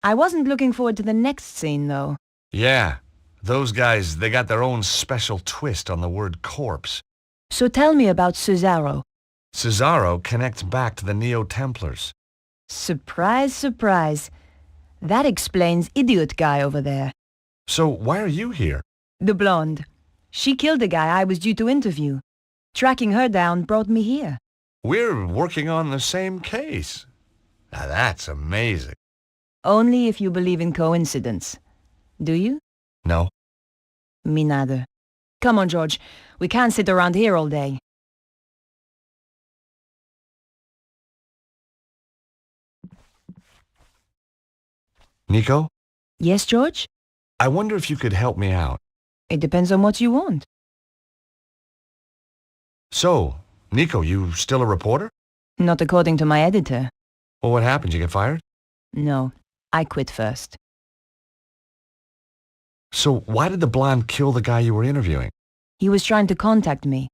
I wasn't looking forward to the next scene, though. Yeah. Those guys, they got their own special twist on the word corpse. So tell me about Cesaro. Cesaro connects back to the Neo-Templars. Surprise, surprise. That explains Idiot Guy over there. So why are you here? The blonde. She killed the guy I was due to interview. Tracking her down brought me here. We're working on the same case. Now that's amazing. Only if you believe in coincidence. Do you? No. Me neither. Come on, George. We can't sit around here all day. Nico? Yes, George? I wonder if you could help me out. It depends on what you want. So, Nico, you still a reporter? Not according to my editor. Well, what happened? You get fired? No, I quit first. So why did the blonde kill the guy you were interviewing? He was trying to contact me.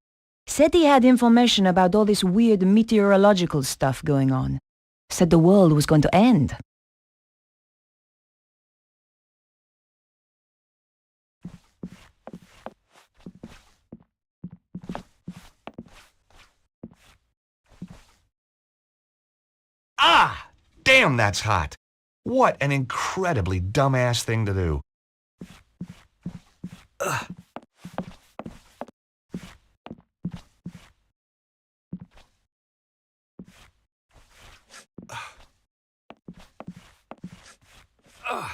Said he had information about all this weird meteorological stuff going on. Said the world was going to end. Ah! Damn, that's hot. What an incredibly dumbass thing to do. Ugh. Ugh.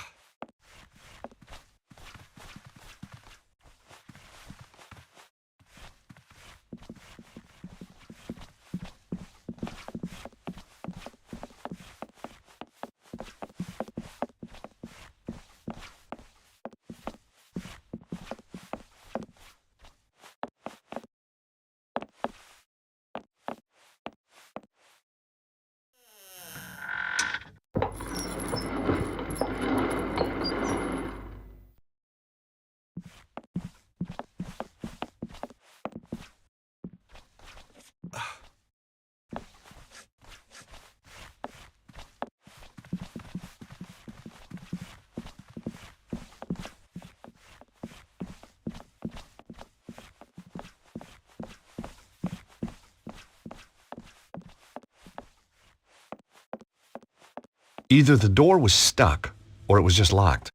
Either the door was stuck, or it was just locked.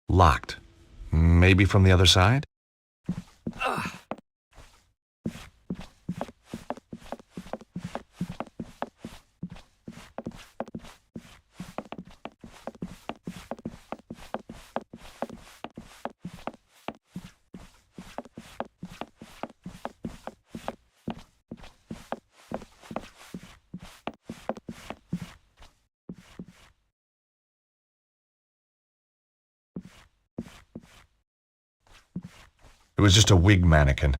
Locked. Maybe from the other side? Ugh. It was just a wig mannequin.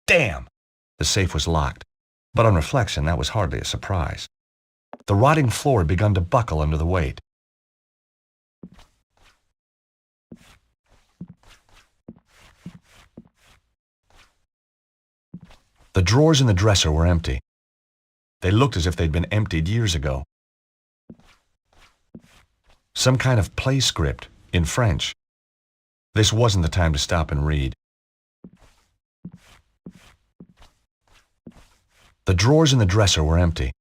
Damn! The safe was locked. But on reflection, that was hardly a surprise. The rotting floor had begun to buckle under the weight. The drawers in the dresser were empty. They looked as if they'd been emptied years ago. Some kind of play script in French. This wasn't the time to stop and read. The drawers in the dresser were empty.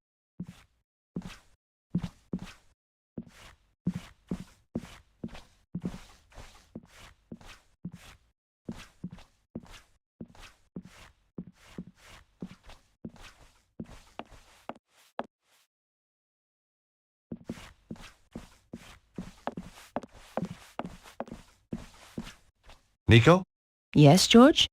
Nico? Yes, George?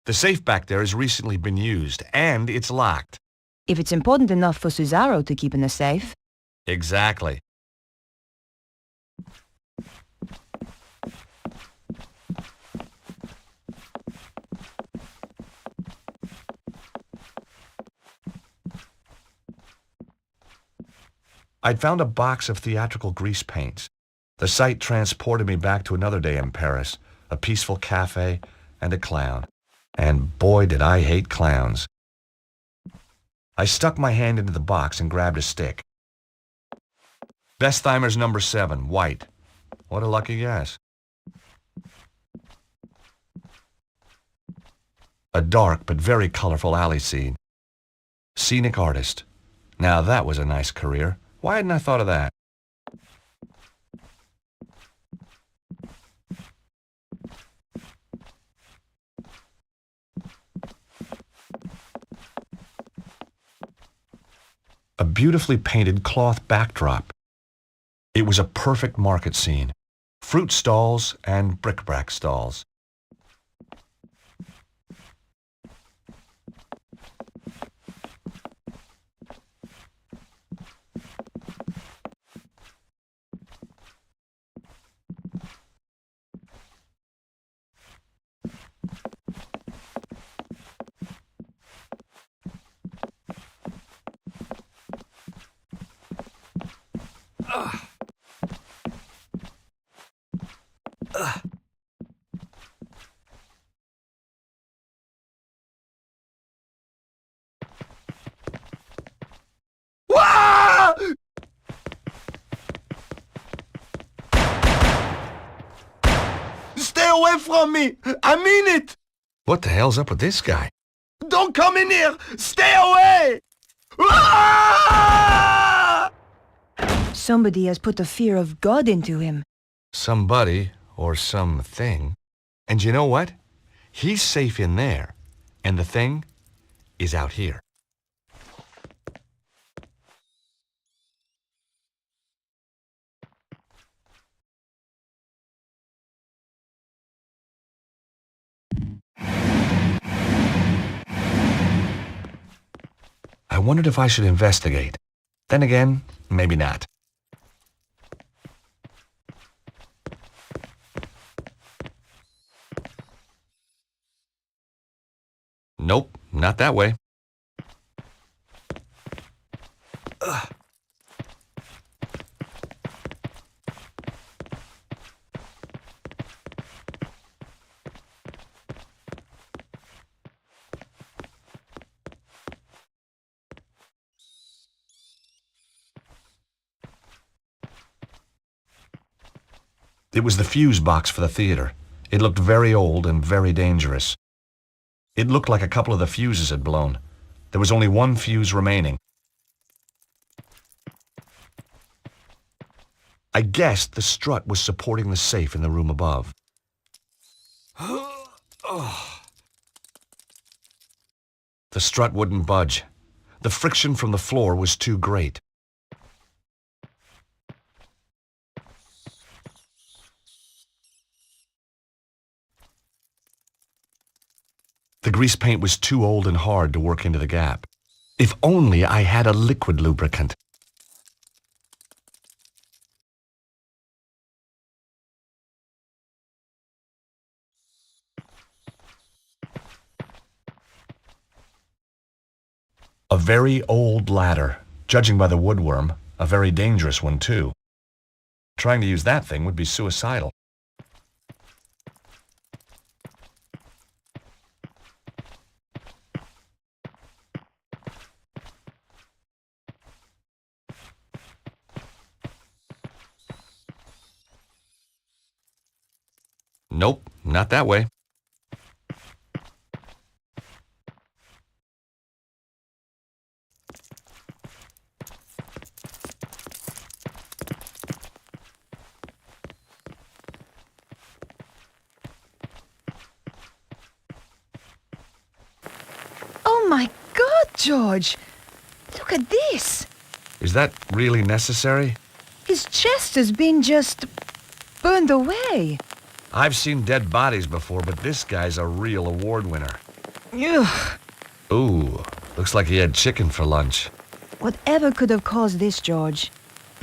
The safe back there has recently been used, and it's locked. If it's important enough for Cesaro to keep in the safe. Exactly. I'd found a box of theatrical grease paints. The sight transported me back to another day in Paris, a peaceful cafe, and a clown. And boy, did I hate clowns. I stuck my hand into the box and grabbed a stick. Bestheimer's number 7, white. What a lucky guess. A dark but very colorful alley scene. Scenic artist. Now that was a nice career. Why hadn't I thought of that? A beautifully painted cloth backdrop. It was a perfect market scene. Fruit stalls and bric-a-brac stalls. Stay away from me! I mean it! What the hell's up with this guy? Don't come in here! Stay away! Ah! Somebody has put the fear of God into him. Somebody or something. And you know what? He's safe in there, and the thing is out here. I wondered if I should investigate. Then again, maybe not. Nope, not that way. Ugh. It was the fuse box for the theater. It looked very old and very dangerous. It looked like a couple of the fuses had blown. There was only one fuse remaining. I guessed the strut was supporting the safe in the room above. The strut wouldn't budge. The friction from the floor was too great. The grease paint was too old and hard to work into the gap. If only I had a liquid lubricant. A very old ladder. Judging by the woodworm, a very dangerous one too. Trying to use that thing would be suicidal. Nope, not that way. George, look at this. Is that really necessary? His chest has been just burned away. I've seen dead bodies before, but this guy's a real award winner. Ugh. Ooh, looks like he had chicken for lunch. Whatever could have caused this, George?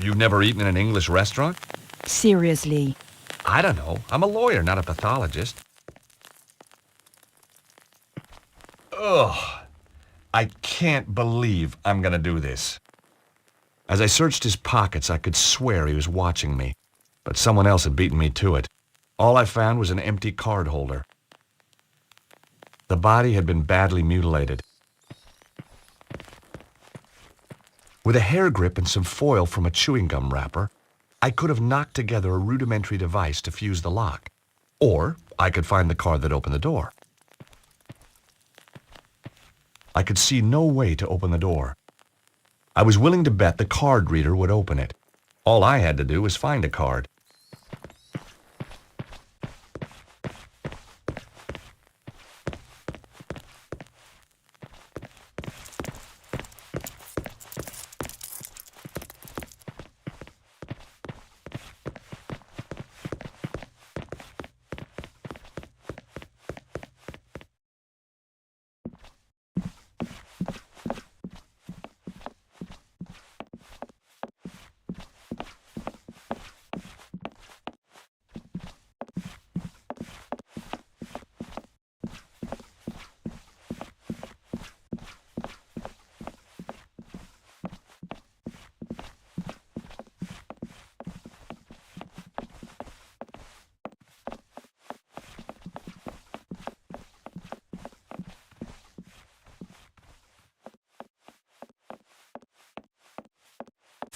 You've never eaten in an English restaurant? Seriously. I don't know. I'm a lawyer, not a pathologist. Ugh. I can't believe I'm gonna do this. As I searched his pockets, I could swear he was watching me, but someone else had beaten me to it. All I found was an empty card holder. The body had been badly mutilated. With a hair grip and some foil from a chewing gum wrapper, I could have knocked together a rudimentary device to fuse the lock. Or I could find the card that opened the door. I could see no way to open the door. I was willing to bet the card reader would open it. All I had to do was find a card.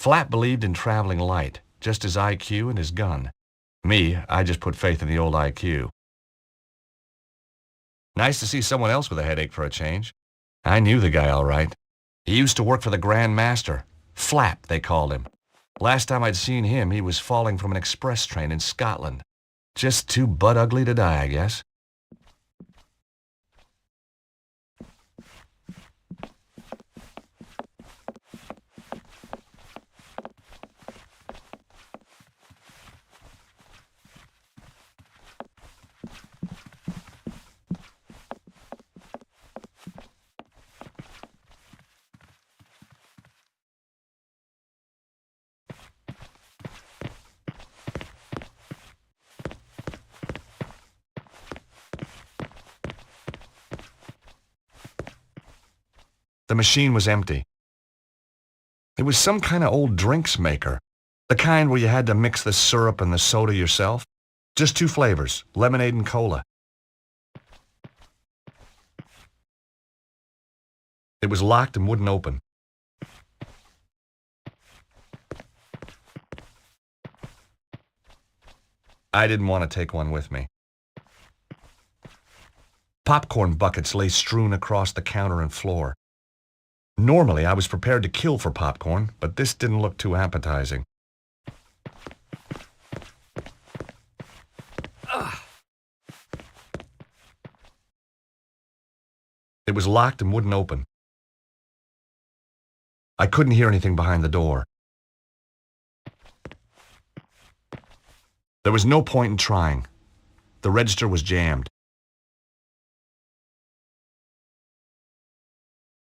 Flap believed in traveling light, just his IQ and his gun. Me, I just put faith in the old IQ. Nice to see someone else with a headache for a change. I knew the guy all right. He used to work for the Grand Master. Flap, they called him. Last time I'd seen him, he was falling from an express train in Scotland. Just too butt-ugly to die, I guess. The machine was empty. It was some kind of old drinks maker, the kind where you had to mix the syrup and the soda yourself. Just two flavors, lemonade and cola. It was locked and wouldn't open. I didn't want to take one with me. Popcorn buckets lay strewn across the counter and floor. Normally, I was prepared to kill for popcorn, but this didn't look too appetizing. It was locked and wouldn't open. I couldn't hear anything behind the door. There was no point in trying. The register was jammed.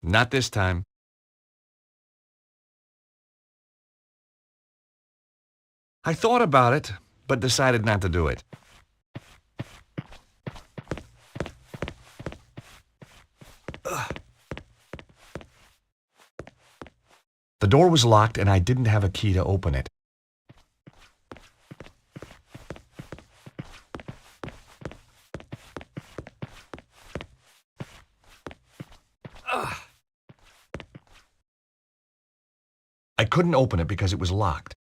Not this time. I thought about it, but decided not to do it. The door was locked and I didn't have a key to open it. I couldn't open it because it was locked.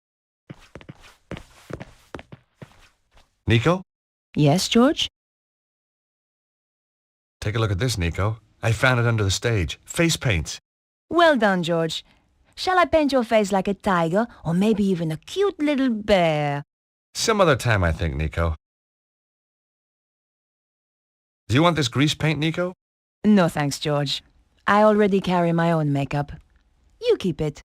Nico? Yes, George? Take a look at this, Nico. I found it under the stage. Face paints. Well done, George. Shall I paint your face like a tiger, or maybe even a cute little bear? Some other time, I think, Nico. Do you want this grease paint, Nico? No thanks, George. I already carry my own makeup. You keep it.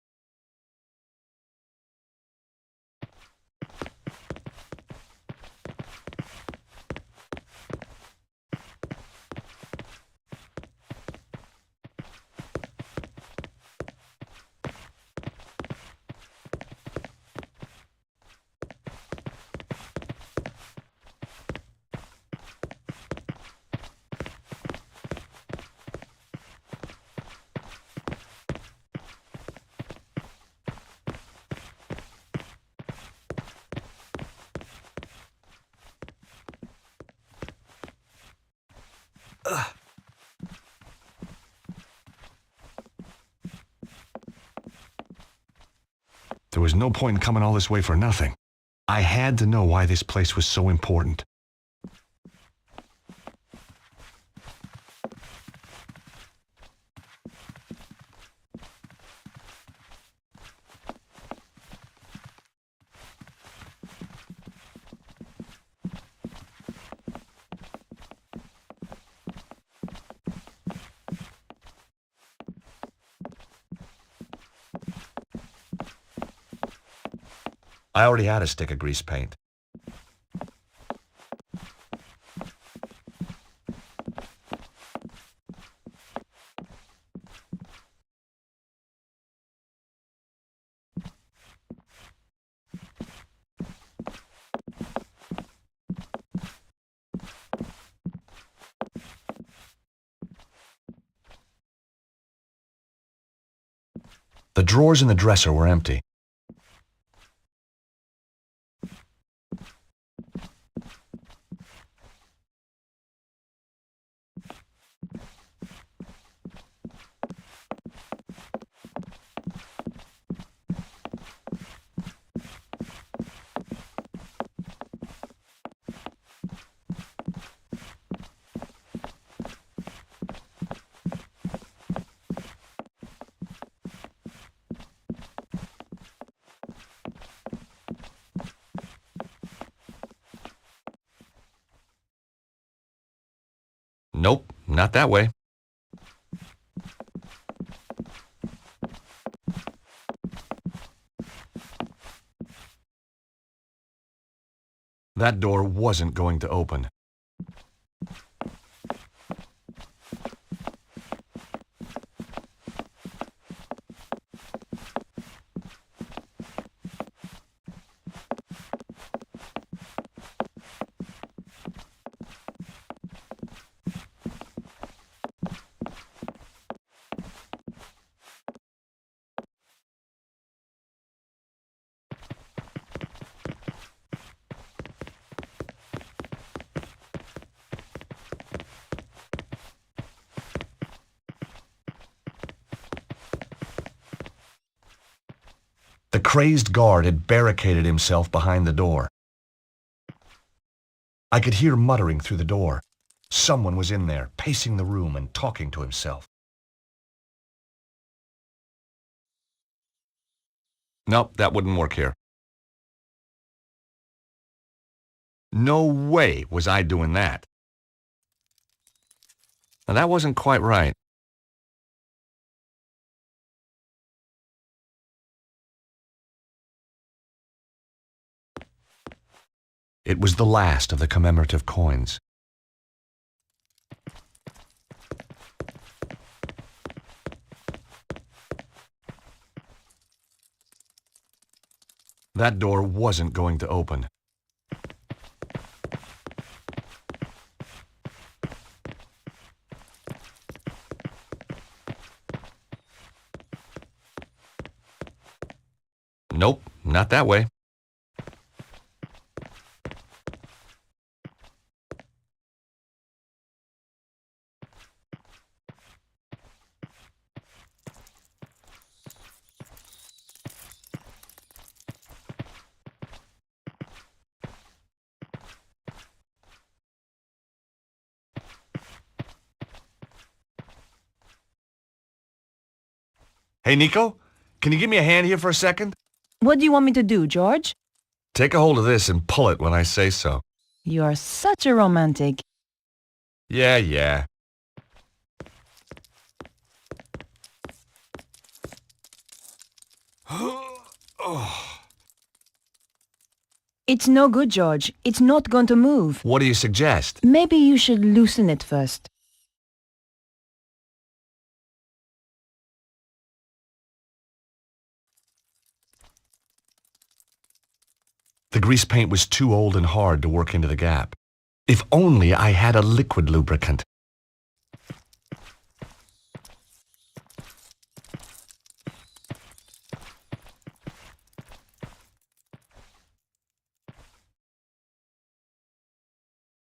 There was no point in coming all this way for nothing. I had to know why this place was so important. I already had a stick of grease paint. The drawers in the dresser were empty. Nope, not that way. That door wasn't going to open. The crazed guard had barricaded himself behind the door. I could hear muttering through the door. Someone was in there, pacing the room and talking to himself. Nope, that wouldn't work here. No way was I doing that. Now, that wasn't quite right. It was the last of the commemorative coins. That door wasn't going to open. Nope, not that way. Hey, Nico, can you give me a hand here for a second? What do you want me to do, George? Take a hold of this and pull it when I say so. You're such a romantic. Yeah. It's no good, George. It's not going to move. What do you suggest? Maybe you should loosen it first. The grease paint was too old and hard to work into the gap. If only I had a liquid lubricant.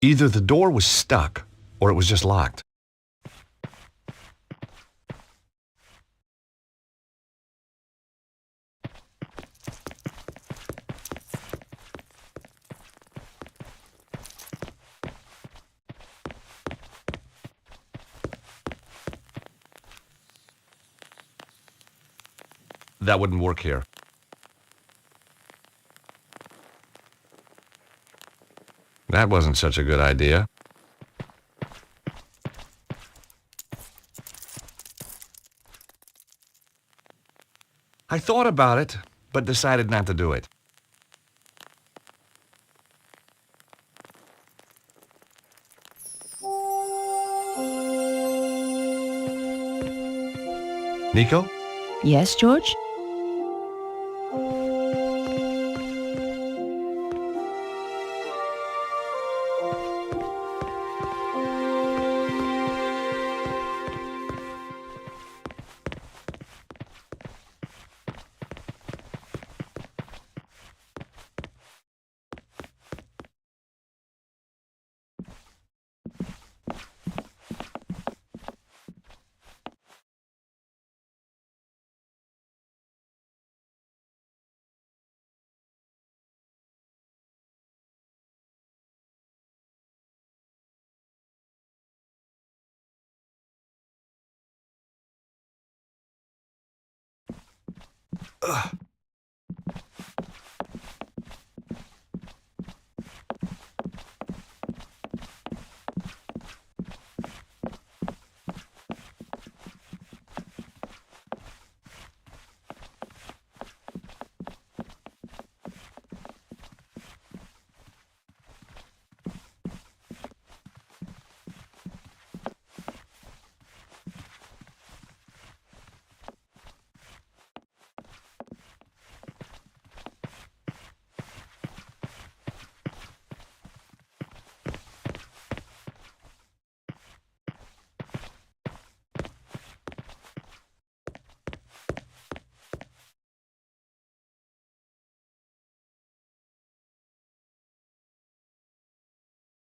Either the door was stuck, or it was just locked. That wouldn't work here. That wasn't such a good idea. I thought about it, but decided not to do it. Nico? Yes, George? Ugh.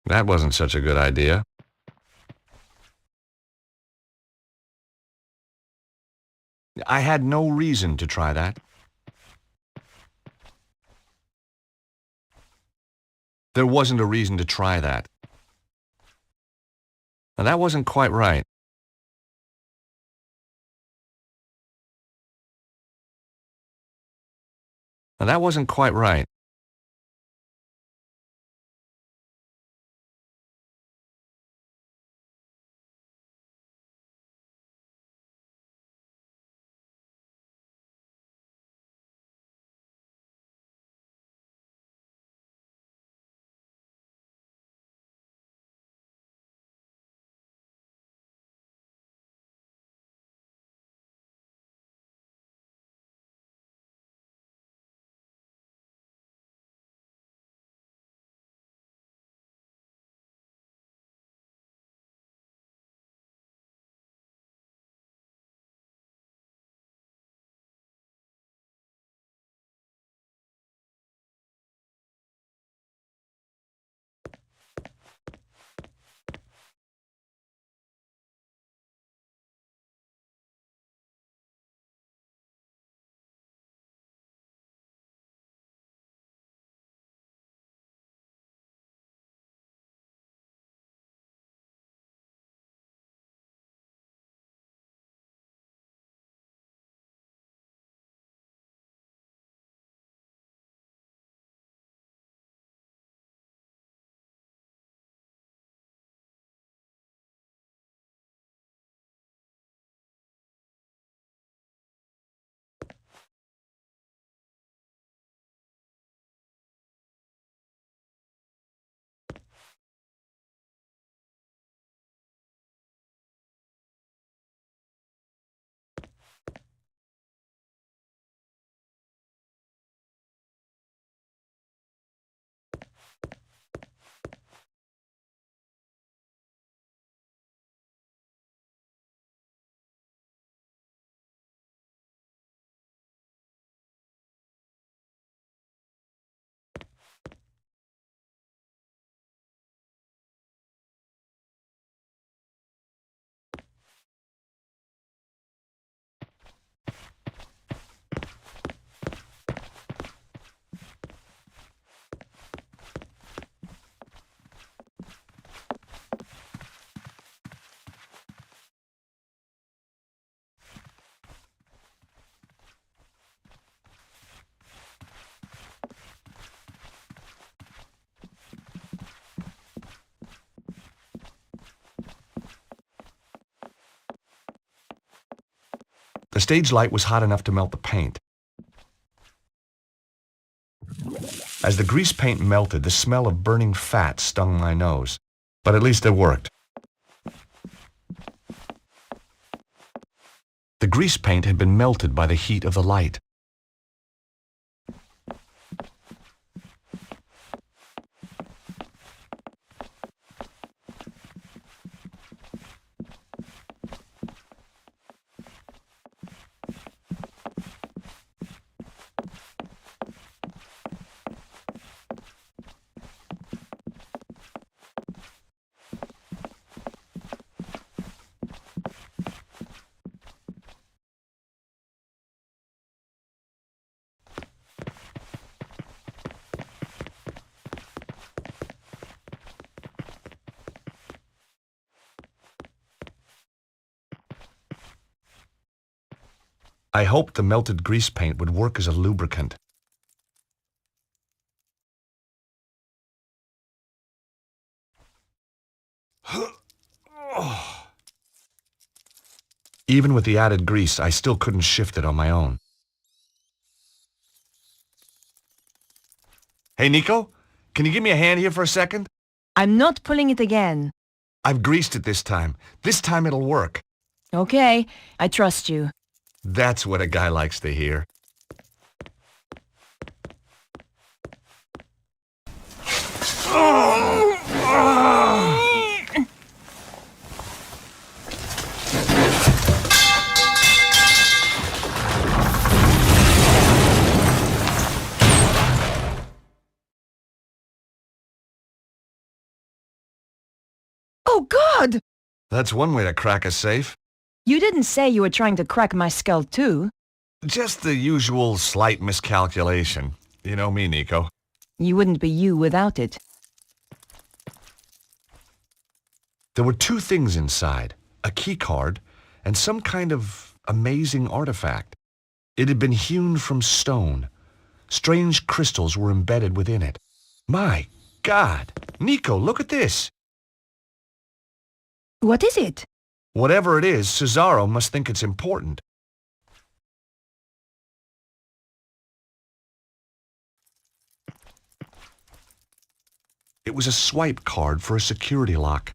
That wasn't such a good idea. I had no reason to try that. There wasn't a reason to try that. Now, that wasn't quite right. Now, that wasn't quite right. stage light was hot enough to melt the paint. As the grease paint melted, the smell of burning fat stung my nose. But at least it worked. The grease paint had been melted by the heat of the light. I hoped the melted grease paint would work as a lubricant. Even with the added grease, I still couldn't shift it on my own. Hey, Nico, can you give me a hand here for a second? I'm not pulling it again. I've greased it this time. This time it'll work. Okay, I trust you. That's what a guy likes to hear. Oh, God! That's one way to crack a safe. You didn't say you were trying to crack my skull, too. Just the usual slight miscalculation. You know me, Nico. You wouldn't be you without it. There were two things inside, a key card and some kind of amazing artifact. It had been hewn from stone. Strange crystals were embedded within it. My God! Nico, look at this! What is it? Whatever it is, Cesaro must think it's important. It was a swipe card for a security lock.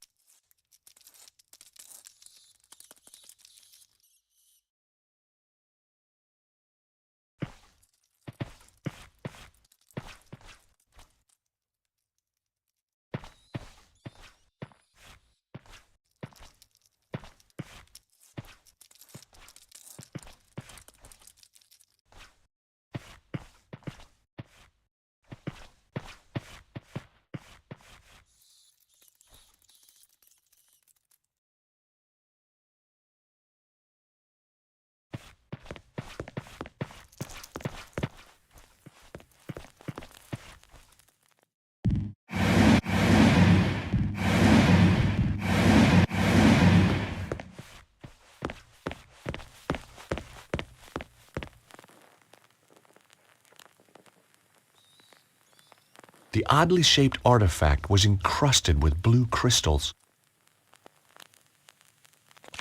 The oddly shaped artifact was encrusted with blue crystals.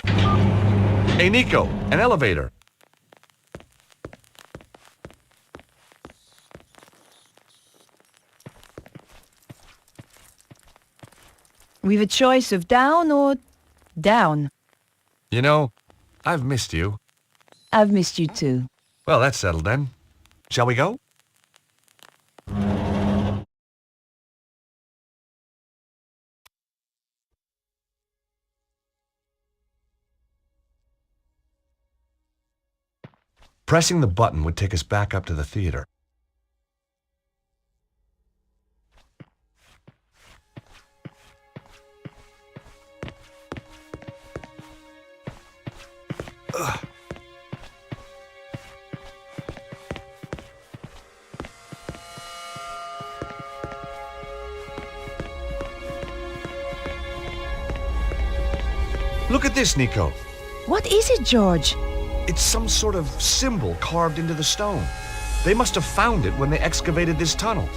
Hey, Nico, an elevator. We've a choice of down or down. You know, I've missed you. I've missed you too. Well, that's settled then. Shall we go? Pressing the button would take us back up to the theater. Ugh. Look at this, Nico. What is it, George? It's some sort of symbol carved into the stone. They must have found it when they excavated this tunnel.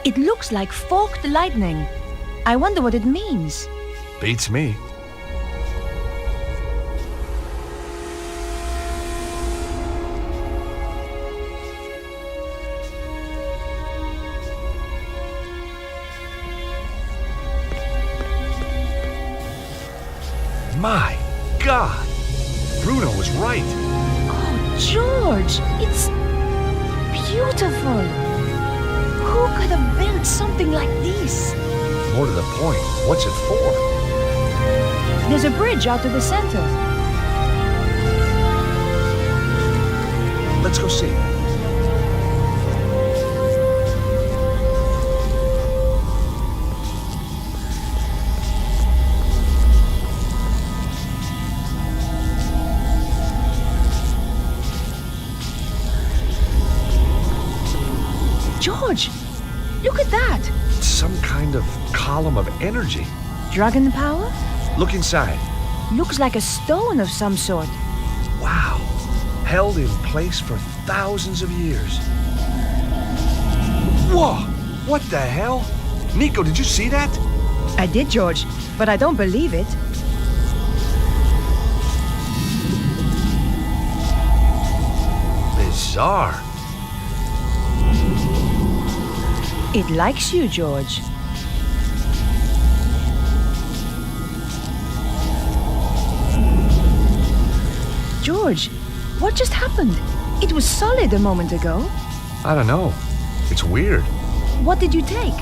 It looks like forked lightning. I wonder what it means. Beats me. My God! Bruno was right. Oh, George, it's beautiful. Who could have built something like this? More to the point, what's it for? There's a bridge out to the center. Let's go see. George, look at that. Some kind of column of energy. Dragon power? Look inside. Looks like a stone of some sort. Wow. Held in place for thousands of years. Whoa! What the hell? Nico, did you see that? I did, George, but I don't believe it. Bizarre. It likes you, George. George, what just happened? It was solid a moment ago. I don't know. It's weird. What did you take?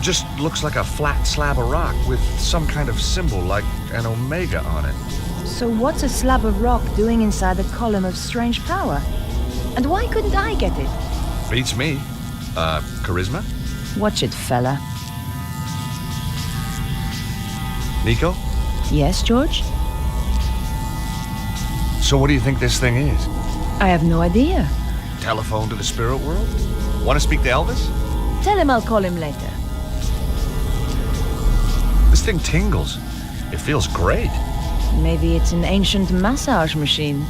Just looks like a flat slab of rock with some kind of symbol like an omega on it. So what's a slab of rock doing inside a column of strange power? And why couldn't I get it? Beats me. Charisma? Watch it, fella. Nico? Yes, George? So what do you think this thing is? I have no idea. Telephone to the spirit world? Want to speak to Elvis? Tell him I'll call him later. This thing tingles. It feels great. Maybe it's an ancient massage machine.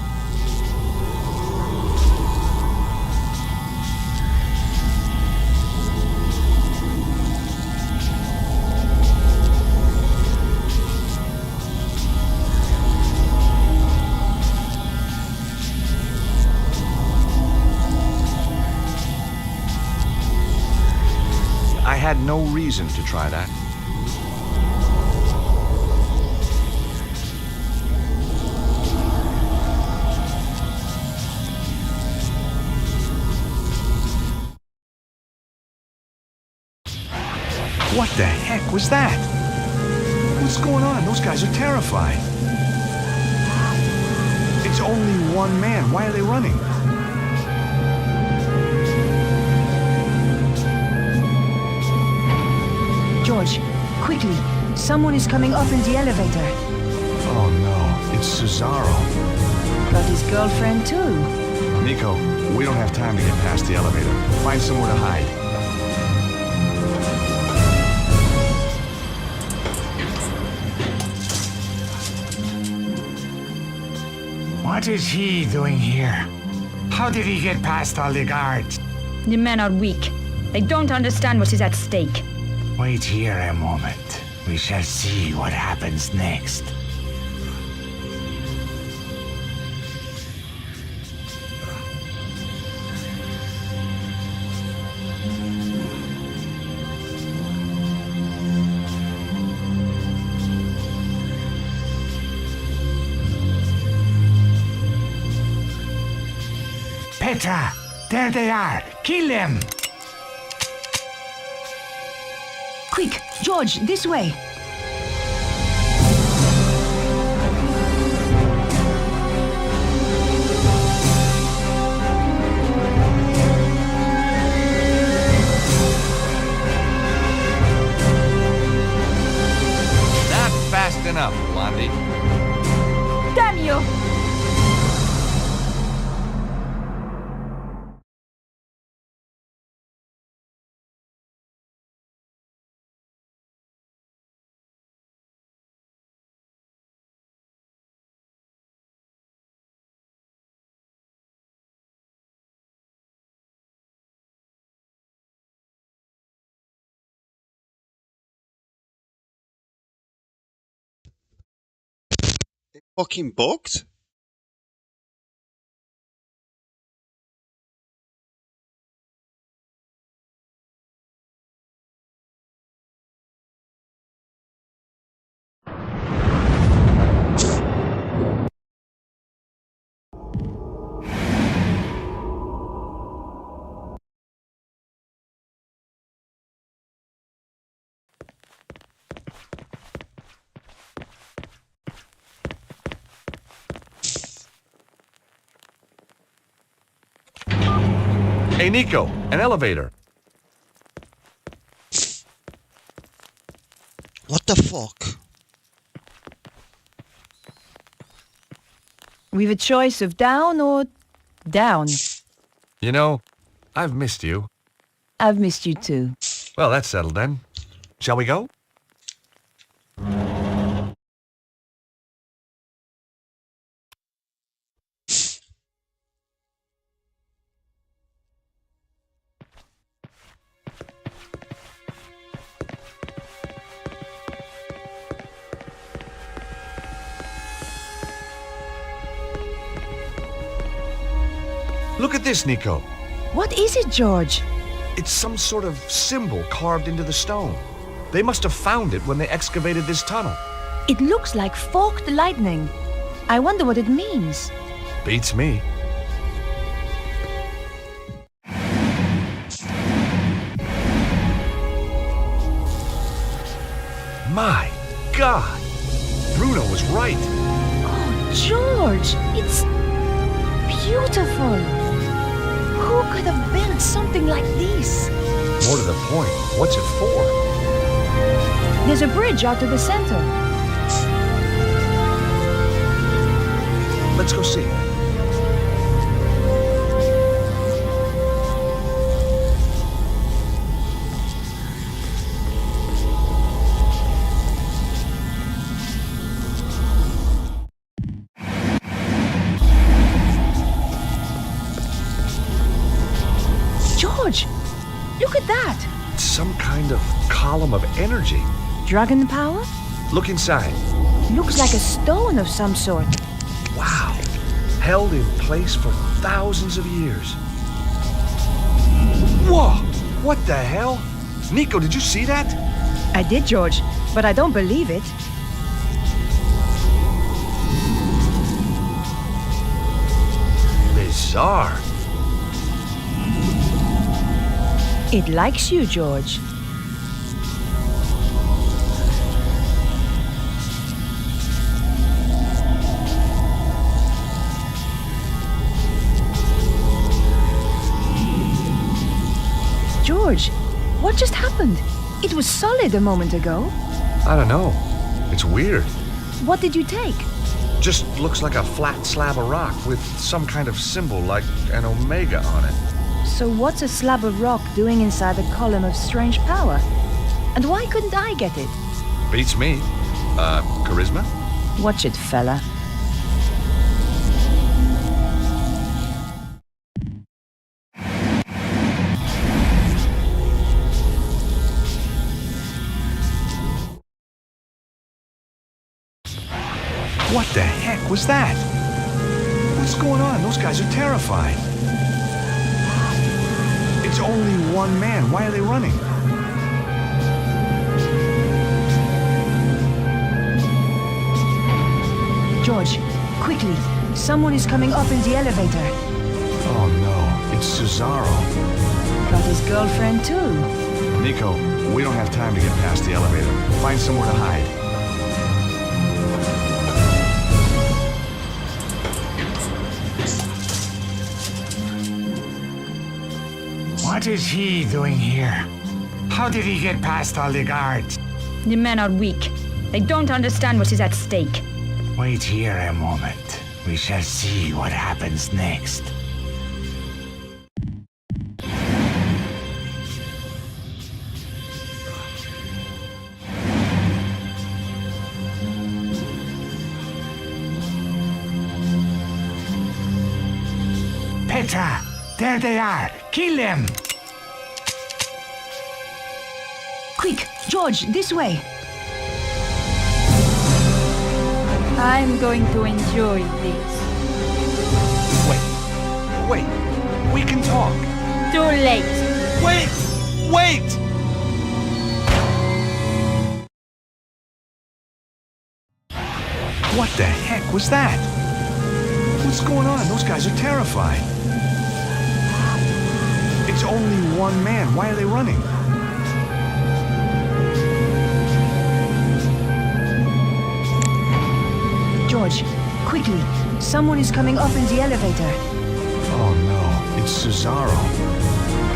I had no reason to try that. What the heck was that? What's going on? Those guys are terrified. It's only one man. Why are they running? George, quickly. Someone is coming up in the elevator. Oh no, it's Cesaro. But his girlfriend too. Nico, we don't have time to get past the elevator. Find somewhere to hide. What is he doing here? How did he get past all the guards? The men are weak. They don't understand what is at stake. Wait here a moment. We shall see what happens next. Petra! There they are! Kill them! Quick, George, this way. Not fast enough, Blondie. Damn you! Fucking booked? Hey, Nico, an elevator. What the fuck? We've a choice of down or down. You know, I've missed you. I've missed you too. Well, that's settled then. Shall we go? Look at this, Nico. What is it, George? It's some sort of symbol carved into the stone. They must have found it when they excavated this tunnel. It looks like forked lightning. I wonder what it means. Beats me. My God! Bruno was right. Oh, George, it's beautiful. Who could have built something like this? More to the point, what's it for? There's a bridge out to the center. Let's go see. George, look at that. It's some kind of column of energy. Dragon power? Look inside. Looks like a stone of some sort. Wow. Held in place for thousands of years. Whoa! What the hell? Nico, did you see that? I did, George, but I don't believe it. Bizarre. It likes you, George. George, what just happened? It was solid a moment ago. I don't know. It's weird. What did you take? Just looks like a flat slab of rock with some kind of symbol like an omega on it. So what's a slab of rock doing inside a column of strange power? And why couldn't I get it? Beats me. Charisma? Watch it, fella. What the heck was that? What's going on? Those guys are terrified. It's only one man. Why are they running? George, quickly. Someone is coming up in the elevator. Oh no, it's Cesaro. Got his girlfriend too. Nico, we don't have time to get past the elevator. Find somewhere to hide. What is he doing here? How did he get past all the guards? The men are weak. They don't understand what is at stake. Wait here a moment. We shall see what happens next. Petra! There they are! Kill them! Quick, George, this way. I'm going to enjoy this. Wait, we can talk. Too late. Wait! What the heck was that? What's going on? Those guys are terrified. It's only one man. Why are they running? George, quickly. Someone is coming up in the elevator. Oh no, it's Cesaro.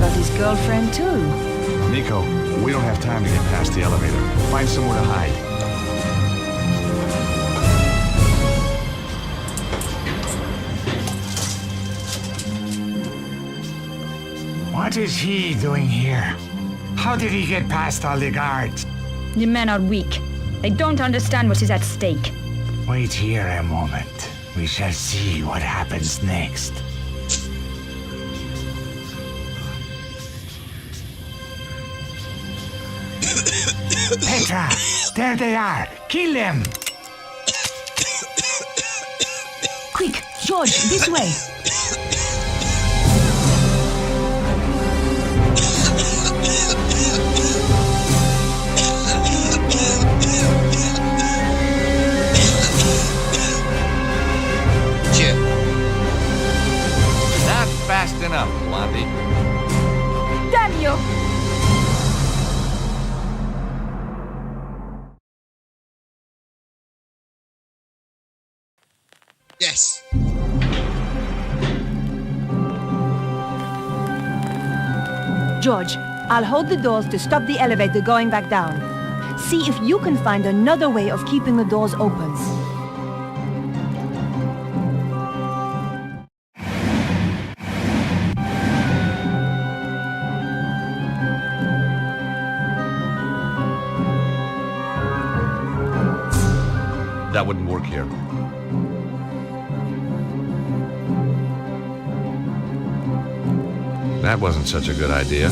got his girlfriend too. Nico, we don't have time to get past the elevator. Find somewhere to hide. What is he doing here? How did he get past all the guards? The men are weak. They don't understand what is at stake. Wait here a moment. We shall see what happens next. Petra! There they are! Kill them! Quick, George, this way. Not fast enough, Blondie. Damn you! Yes. George, I'll hold the doors to stop the elevator going back down. See if you can find another way of keeping the doors open. That wouldn't work here. That wasn't such a good idea.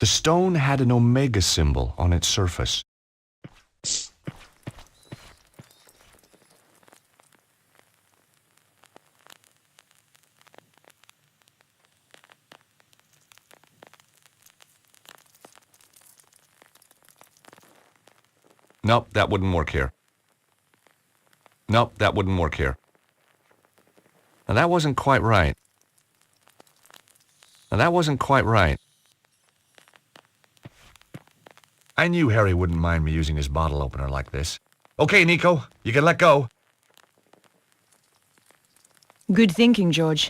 The stone had an omega symbol on its surface. Nope, that wouldn't work here. Nope, that wouldn't work here. Now that wasn't quite right. Now that wasn't quite right. I knew Harry wouldn't mind me using his bottle opener like this. Okay, Nico, you can let go. Good thinking, George.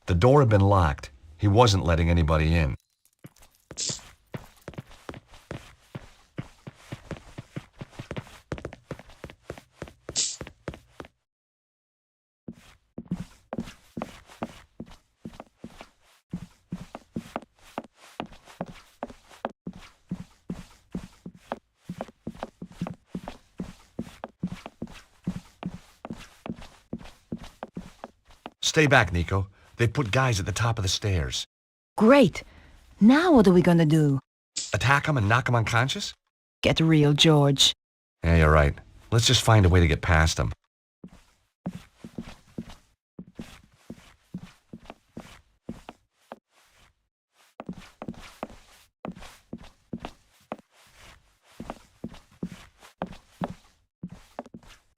The door had been locked. He wasn't letting anybody in. Stay back, Nico. They put guys at the top of the stairs. Great. Now what are we gonna do? Attack them and knock them unconscious? Get real, George. Yeah, you're right. Let's just find a way to get past them.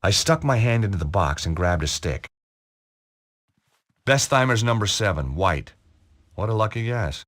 I stuck my hand into the box and grabbed a stick. Bestheimer's number 7, white. What a lucky guess.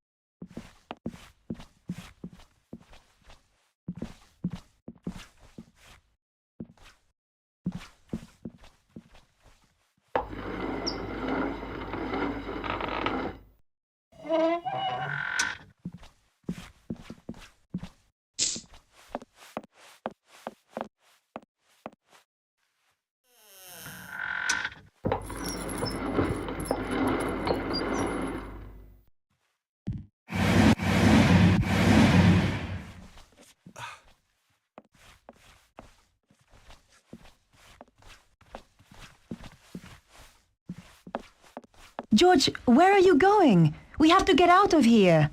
George, where are you going? We have to get out of here.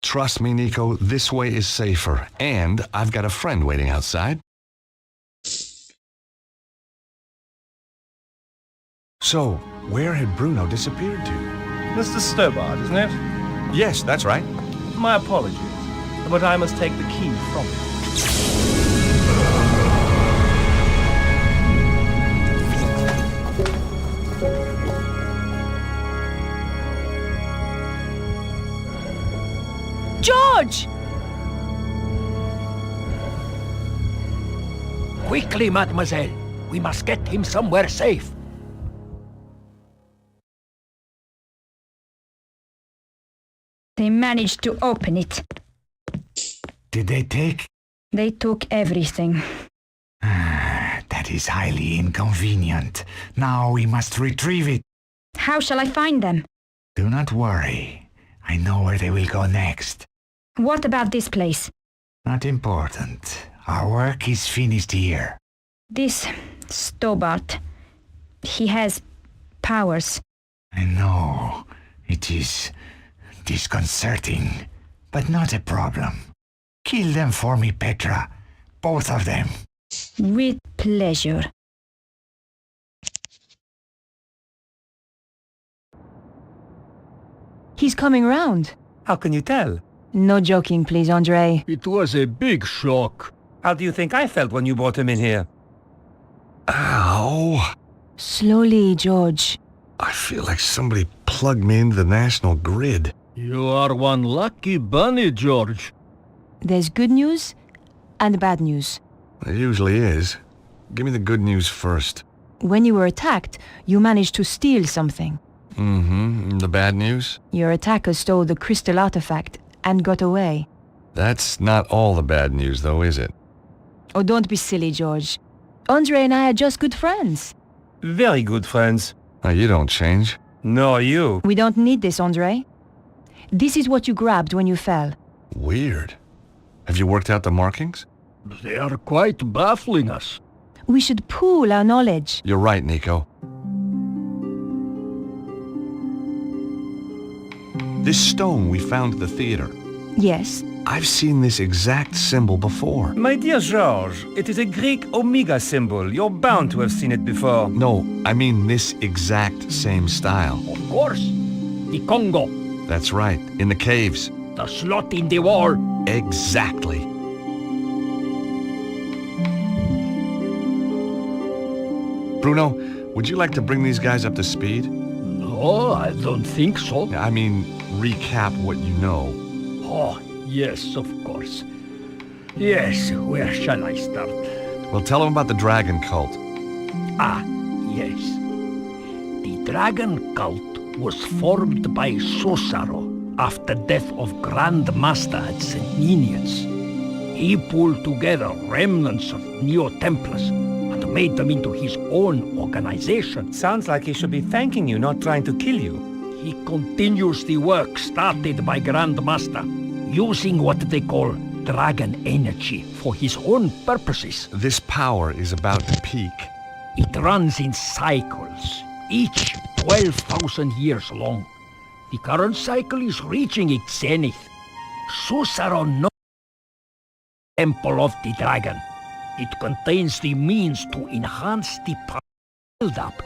Trust me, Nico, this way is safer. And I've got a friend waiting outside. So, where had Bruno disappeared to? Mr. Stobart, isn't it? Yes, that's right. My apologies, but I must take the key from you. George! Quickly, mademoiselle. We must get him somewhere safe. They managed to open it. Did they take? They took everything. That is highly inconvenient. Now we must retrieve it. How shall I find them? Do not worry. I know where they will go next. What about this place? Not important. Our work is finished here. This Stobart, he has powers. I know. It is disconcerting, but not a problem. Kill them for me, Petra. Both of them. With pleasure. He's coming round. How can you tell? No joking, please, Andre. It was a big shock. How do you think I felt when you brought him in here? Ow! Slowly, George. I feel like somebody plugged me into the national grid. You are one lucky bunny, George. There's good news and bad news. It usually is. Give me the good news first. When you were attacked, you managed to steal something. Mm-hmm. The bad news? Your attacker stole the crystal artifact and got away. That's not all the bad news, though, is it? Oh, don't be silly, George. Andre and I are just good friends. Very good friends. You don't change. Nor you. We don't need this, Andre. This is what you grabbed when you fell. Weird. Have you worked out the markings? They are quite baffling us. We should pool our knowledge. You're right, Nico. This stone we found at the theater. Yes. I've seen this exact symbol before. My dear George, it is a Greek omega symbol. You're bound to have seen it before. No, I mean this exact same style. Of course. The Congo. That's right, in the caves. The slot in the wall. Exactly. Bruno, would you like to bring these guys up to speed? No, I don't think so. I mean, recap what you know. Oh, yes, of course. Yes, where shall I start? Well, tell them about the dragon cult. Ah, yes. The dragon cult was formed by Susaro after death of Grand Master at St. Ninians. He pulled together remnants of Neo-Templars and made them into his own organization. Sounds like he should be thanking you, not trying to kill you. He continues the work started by Grand Master, using what they call dragon energy for his own purposes. This power is about to peak. It runs in cycles, each 12,000 years long. The current cycle is reaching its zenith. Susaro knows the Temple of the Dragon. It contains the means to enhance the power build-up,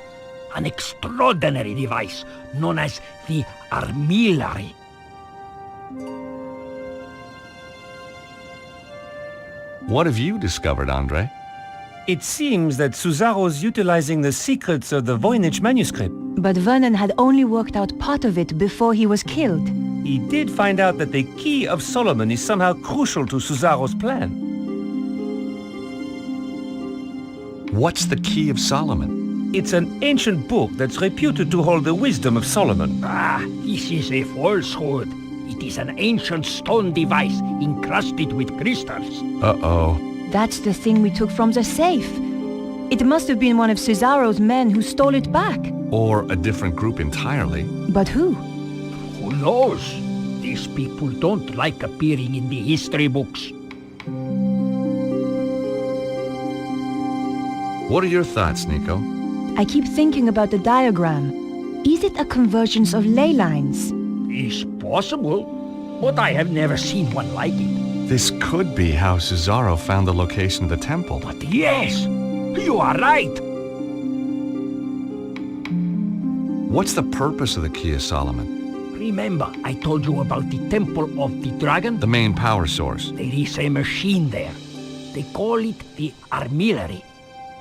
an extraordinary device known as the Armillary. What have you discovered, Andre? It seems that Suzaro's utilizing the secrets of the Voynich manuscript. But Vernon had only worked out part of it before he was killed. He did find out that the Key of Solomon is somehow crucial to Suzaro's plan. What's the Key of Solomon? It's an ancient book that's reputed to hold the wisdom of Solomon. Ah, this is a falsehood. It is an ancient stone device encrusted with crystals. Uh-oh. That's the thing we took from the safe. It must have been one of Cesaro's men who stole it back. Or a different group entirely. But who? Who knows? These people don't like appearing in the history books. What are your thoughts, Nico? I keep thinking about the diagram. Is it a convergence of ley lines? It's possible. but I have never seen one like it. This could be how Cesaro found the location of the temple. But yes, you are right. What's the purpose of the Key of Solomon? Remember, I told you about the Temple of the Dragon? The main power source. There is a machine there. They call it the armillary.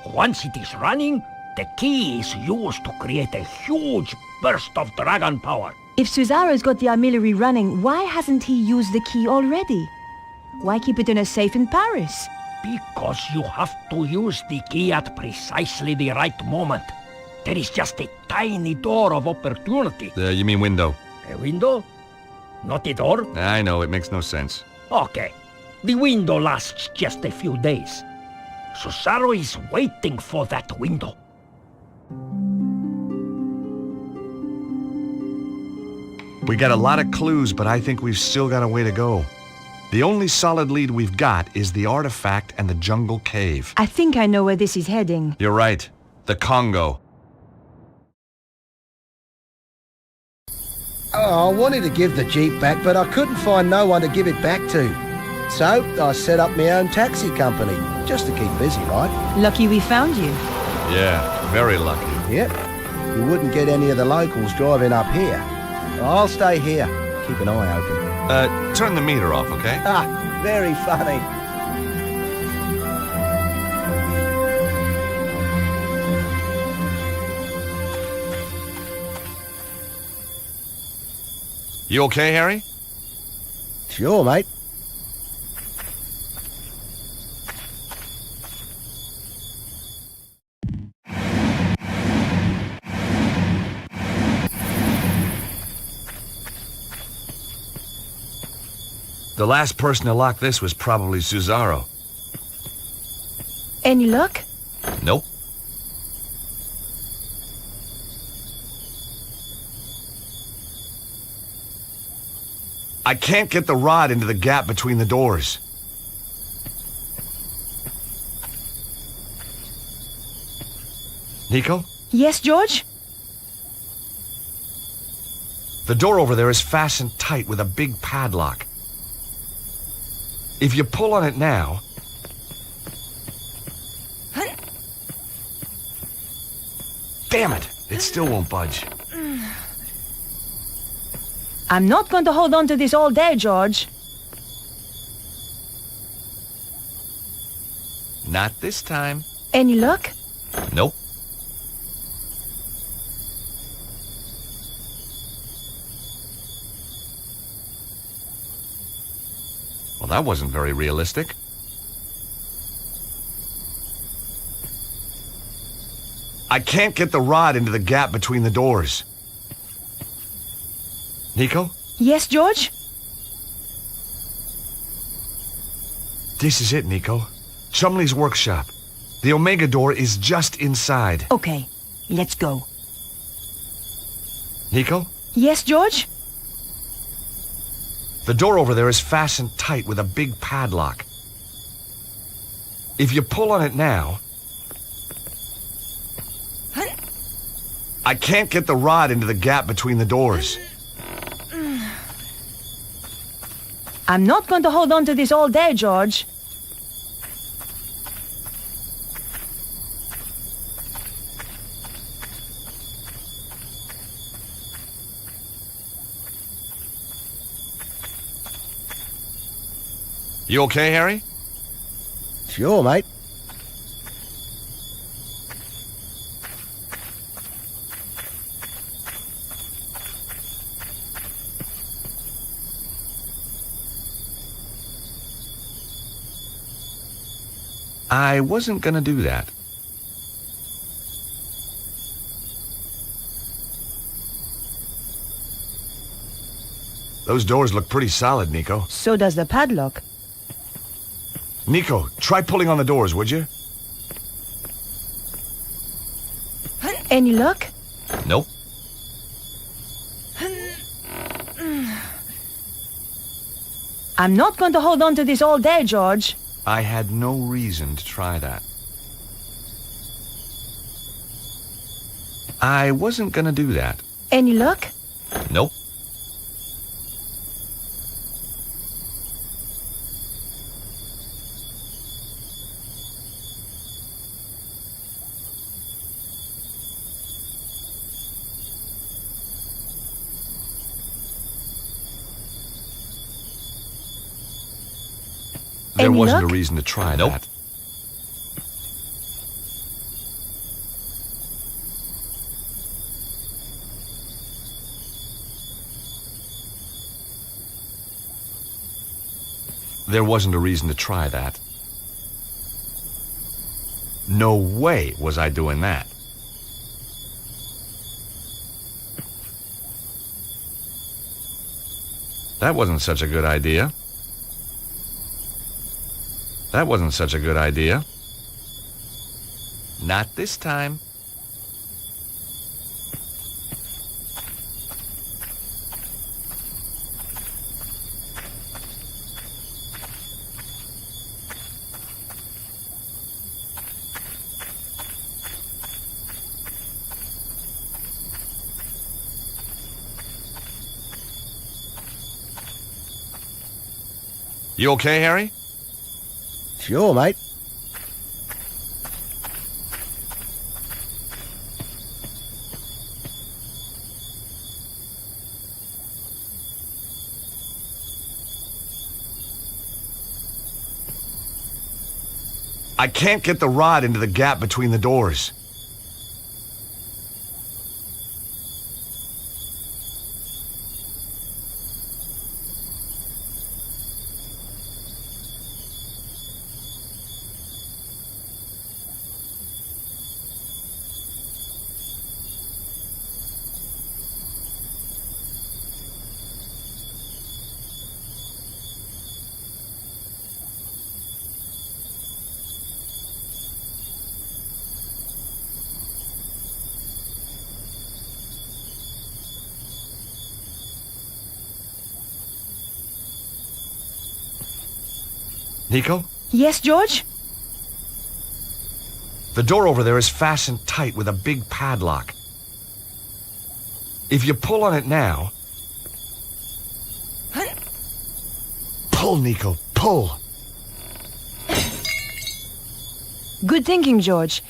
Once it is running, the key is used to create a huge burst of dragon power. If Suzaro's got the armillary running, why hasn't he used the key already? Why keep it in a safe in Paris? Because you have to use the key at precisely the right moment. There is just a tiny door of opportunity. You mean window? A window? Not a door? I know, it makes no sense. Okay. The window lasts just a few days. Cesaro is waiting for that window. We got a lot of clues, but I think we've still got a way to go. The only solid lead we've got is the artifact and the jungle cave. I think I know where this is heading. You're right. The Congo. Oh, I wanted to give the Jeep back, but I couldn't find no one to give it back to. So, I set up my own taxi company, just to keep busy, right? Lucky we found you. Yeah, very lucky. Yep. You wouldn't get any of the locals driving up here. I'll stay here. Keep an eye open. Turn the meter off, okay? Ah, very funny. You okay, Harry? Sure, mate. The last person to lock this was probably Cesaro. Any luck? Nope. I can't get the rod into the gap between the doors. Nico? Yes, George? The door over there is fastened tight with a big padlock. If you pull on it now... Damn it! It still won't budge. I'm not going to hold on to this all day, George. Not this time. Any luck? Nope. Well, that wasn't very realistic. I can't get the rod into the gap between the doors. Nico? Yes, George? This is it, Nico. Chumley's workshop. The Omega door is just inside. Okay, let's go. Nico? Yes, George? The door over there is fastened tight with a big padlock. If you pull on it now... I can't get the rod into the gap between the doors. I'm not going to hold on to this all day, George. You okay, Harry? Sure, mate. I wasn't gonna do that. Those doors look pretty solid, Nico. So does the padlock. Nico, try pulling on the doors, would you? Any luck? Nope. I'm not going to hold on to this all day, George. I had no reason to try that. I wasn't gonna do that. Any luck? Nope. There Any wasn't luck? a reason to try that. There wasn't a reason to try that. No way was I doing that. That wasn't such a good idea. That wasn't such a good idea. Not this time. You okay, Harry? Sure, mate. I can't get the rod into the gap between the doors. Nico? Yes, George? The door over there is fastened tight with a big padlock. If you pull on it now... Pull, Nico, pull! Good thinking, George.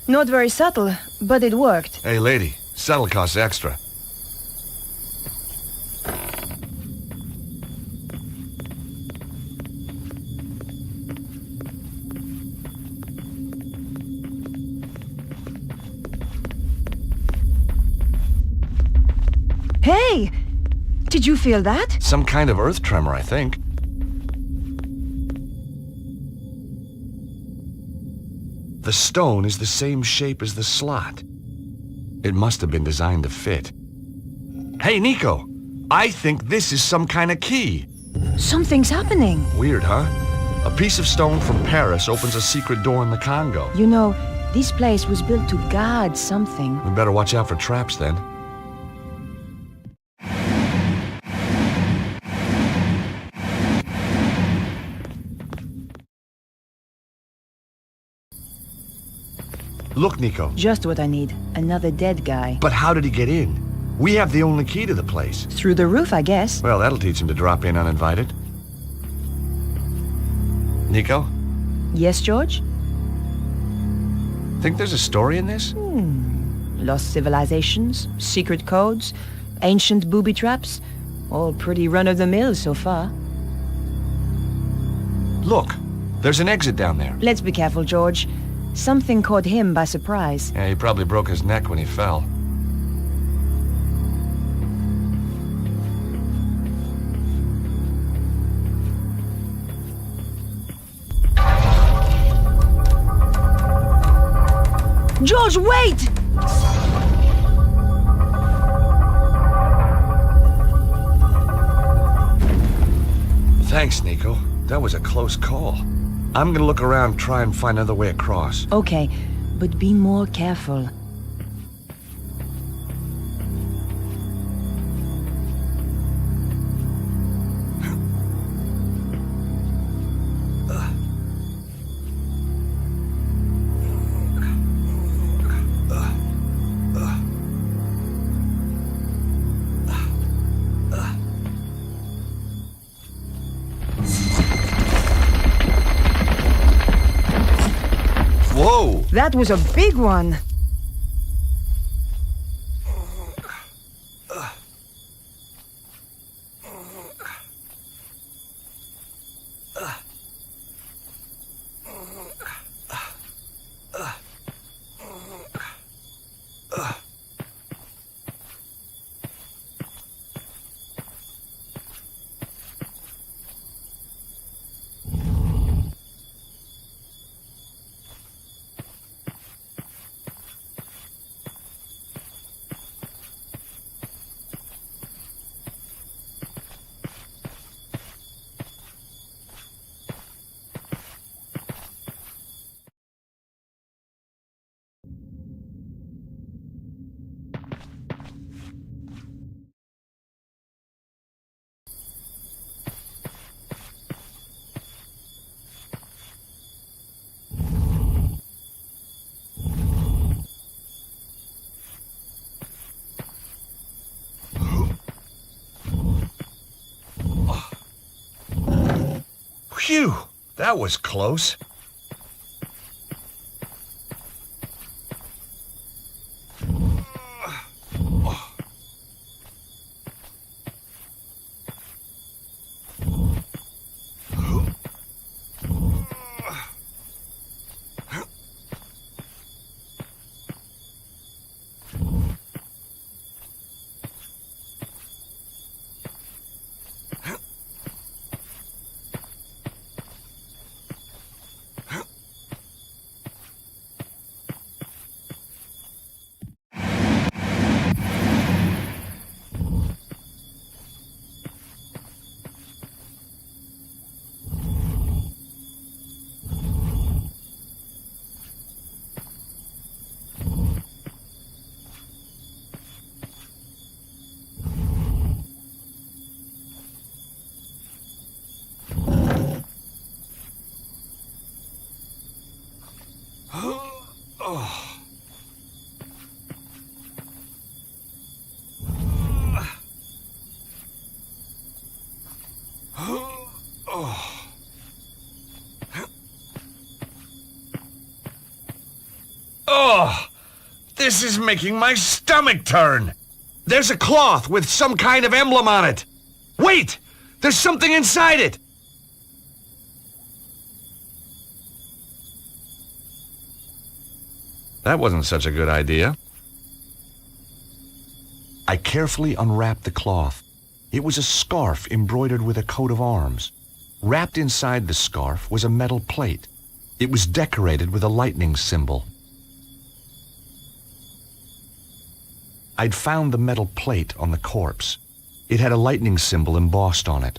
Not very subtle, but it worked. Hey, lady, saddle costs extra. Hey! Did you feel that? Some kind of earth tremor, I think. The stone is the same shape as the slot. It must have been designed to fit. Hey, Nico! I think this is some kind of key. Something's happening. Weird, huh? A piece of stone from Paris opens a secret door in the Congo. You know, this place was built to guard something. We better watch out for traps, then. Look, Nico. Just what I need. Another dead guy. But how did he get in? We have the only key to the place. Through the roof, I guess. Well, that'll teach him to drop in uninvited. Nico? Yes, George? Think there's a story in this? Lost civilizations, secret codes, ancient booby traps. All pretty run-of-the-mill so far. Look, there's an exit down there. Let's be careful, George. Something caught him by surprise. Yeah, he probably broke his neck when he fell. George, wait! Thanks, Nico. That was a close call. I'm gonna look around, try and find another way across. Okay, but be more careful. Whoa! That was a big one. Phew! That was close. Oh, this is making my stomach turn. There's a cloth with some kind of emblem on it. Wait! There's something inside it! That wasn't such a good idea. I carefully unwrapped the cloth. It was a scarf embroidered with a coat of arms. Wrapped inside the scarf was a metal plate. It was decorated with a lightning symbol. I'd found the metal plate on the corpse. It had a lightning symbol embossed on it.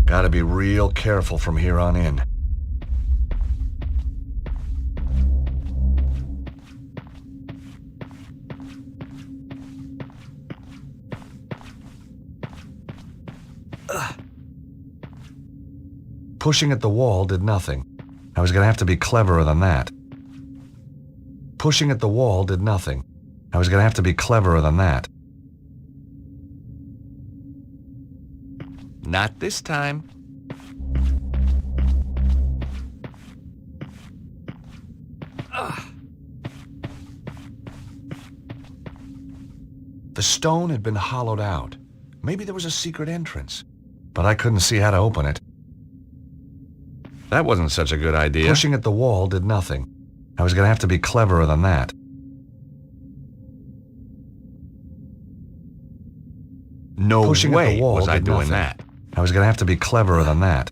Gotta be real careful from here on in. Pushing at the wall did nothing. I was gonna have to be cleverer than that. Pushing at the wall did nothing. I was gonna have to be cleverer than that. Not this time. The stone had been hollowed out. Maybe there was a secret entrance, but I couldn't see how to open it. That wasn't such a good idea. Pushing at the wall did nothing. I was gonna have to be cleverer than that. No Pushing way at the wall was I did doing nothing. that. I was gonna have to be cleverer than that.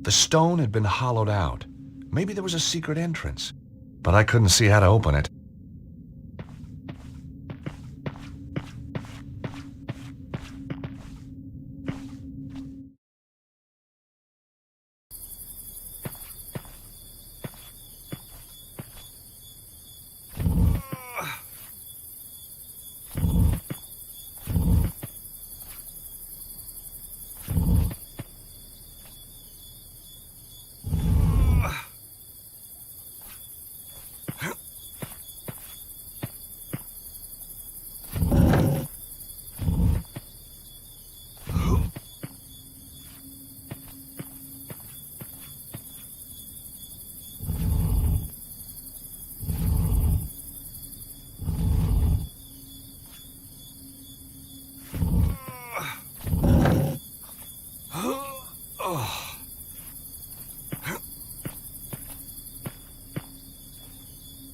The stone had been hollowed out. Maybe there was a secret entrance, but I couldn't see how to open it.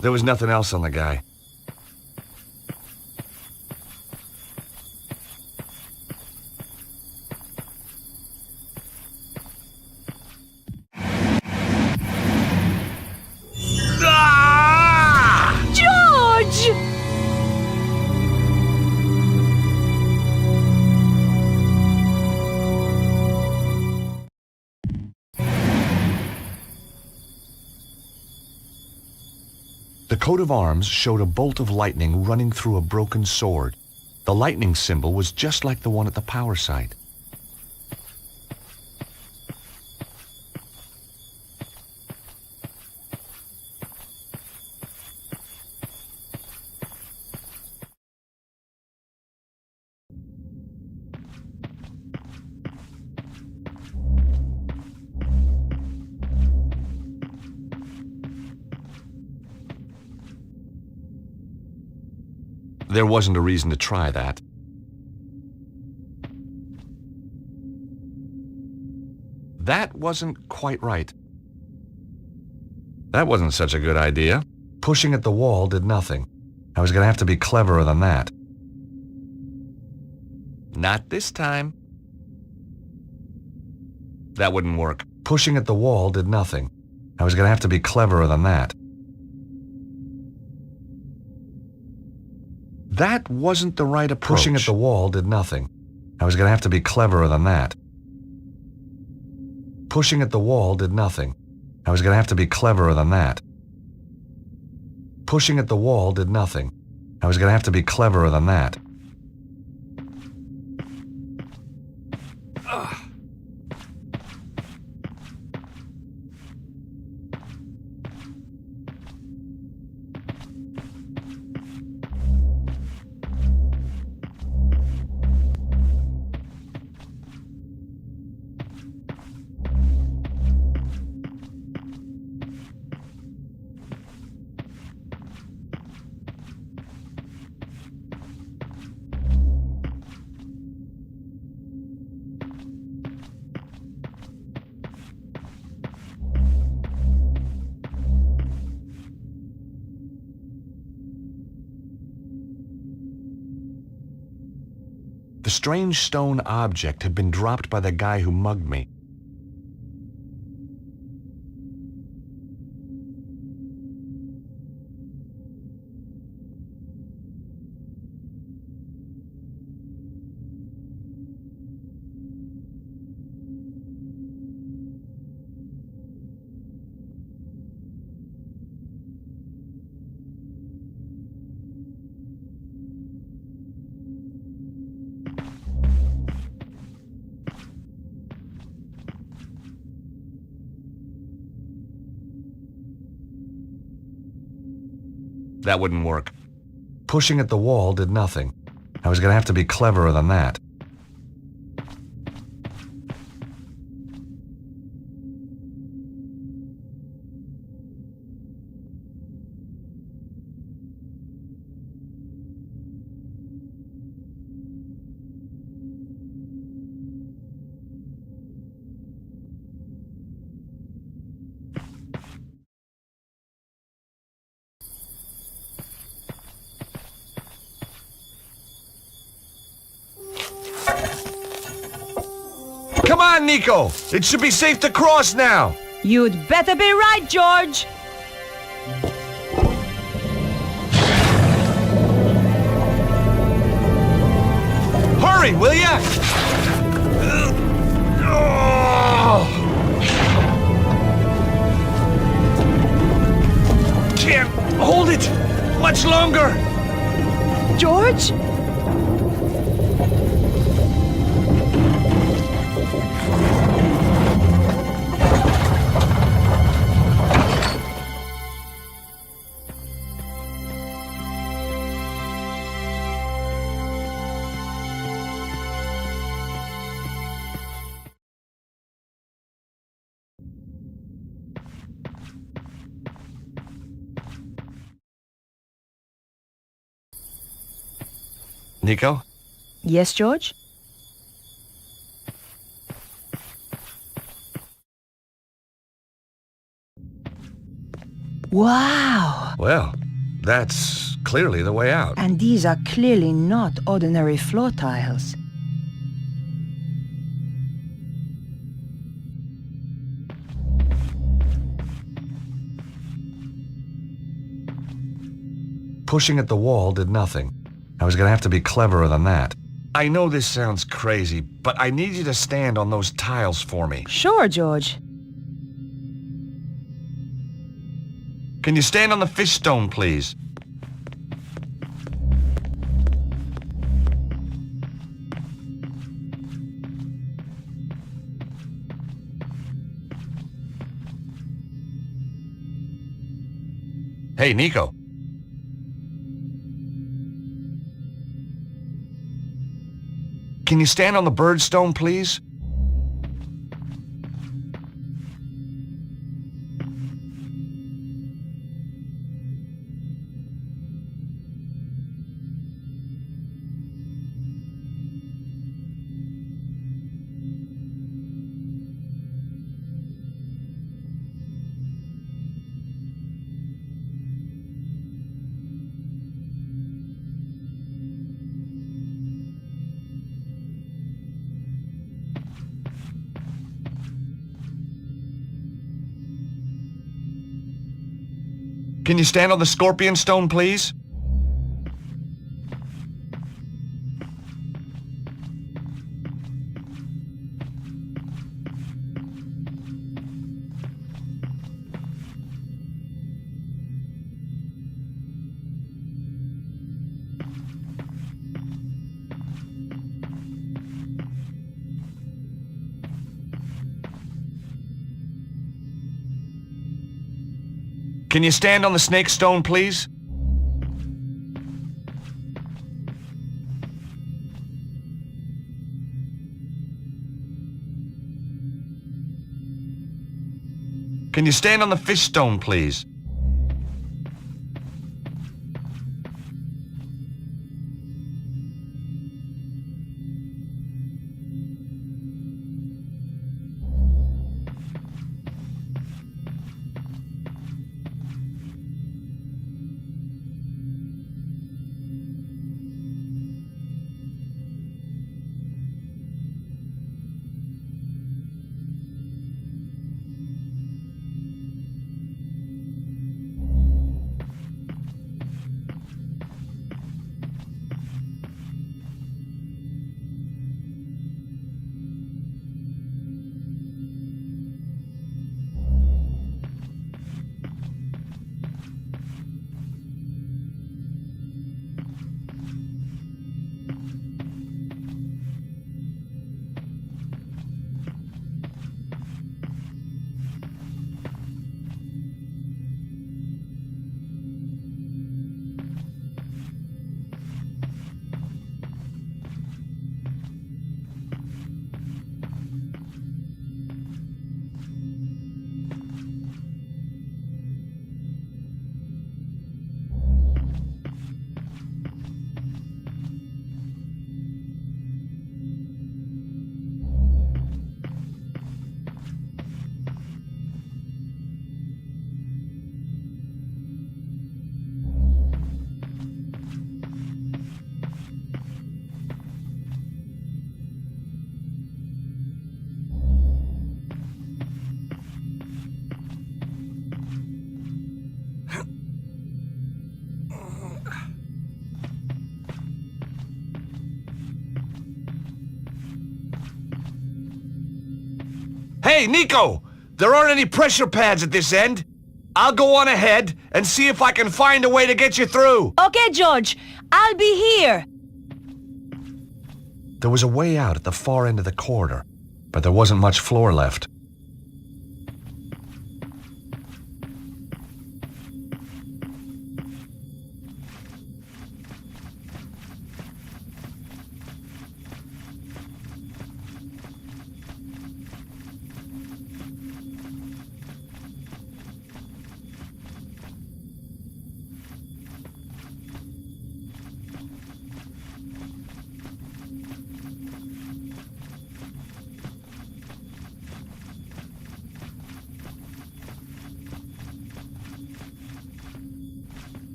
There was nothing else on the guy. George! The coat of arms showed a bolt of lightning running through a broken sword. The lightning symbol was just like the one at the power site. There wasn't a reason to try that. That wasn't quite right. That wasn't such a good idea. Pushing at the wall did nothing. I was going to have to be cleverer than that. Not this time. That wouldn't work. Pushing at the wall did nothing. I was going to have to be cleverer than that. That wasn't the right approach. Pushing at the wall did nothing. I was going to have to be cleverer than that. Pushing at the wall did nothing. I was going to have to be cleverer than that. Pushing at the wall did nothing. I was going to have to be cleverer than that. The strange stone object had been dropped by the guy who mugged me. That wouldn't work. Pushing at the wall did nothing. I was going to have to be cleverer than that. Come on, Nico! It should be safe to cross now! You'd better be right, George! Hurry, will ya? Can't hold it much longer! George? Nico? Yes, George? Wow! Well, that's clearly the way out. And these are clearly not ordinary floor tiles. Pushing at the wall did nothing. I was gonna have to be cleverer than that. I know this sounds crazy, but I need you to stand on those tiles for me. Sure, George. Can you stand on the fish stone, please? Hey, Nico. Can you stand on the birdstone, please? Can you stand on the scorpion stone, please? Can you stand on the snake stone, please? Can you stand on the fish stone, please? Hey, Nico! There aren't any pressure pads at this end. I'll go on ahead and see if I can find a way to get you through. Okay, George. I'll be here. There was a way out at the far end of the corridor, but there wasn't much floor left.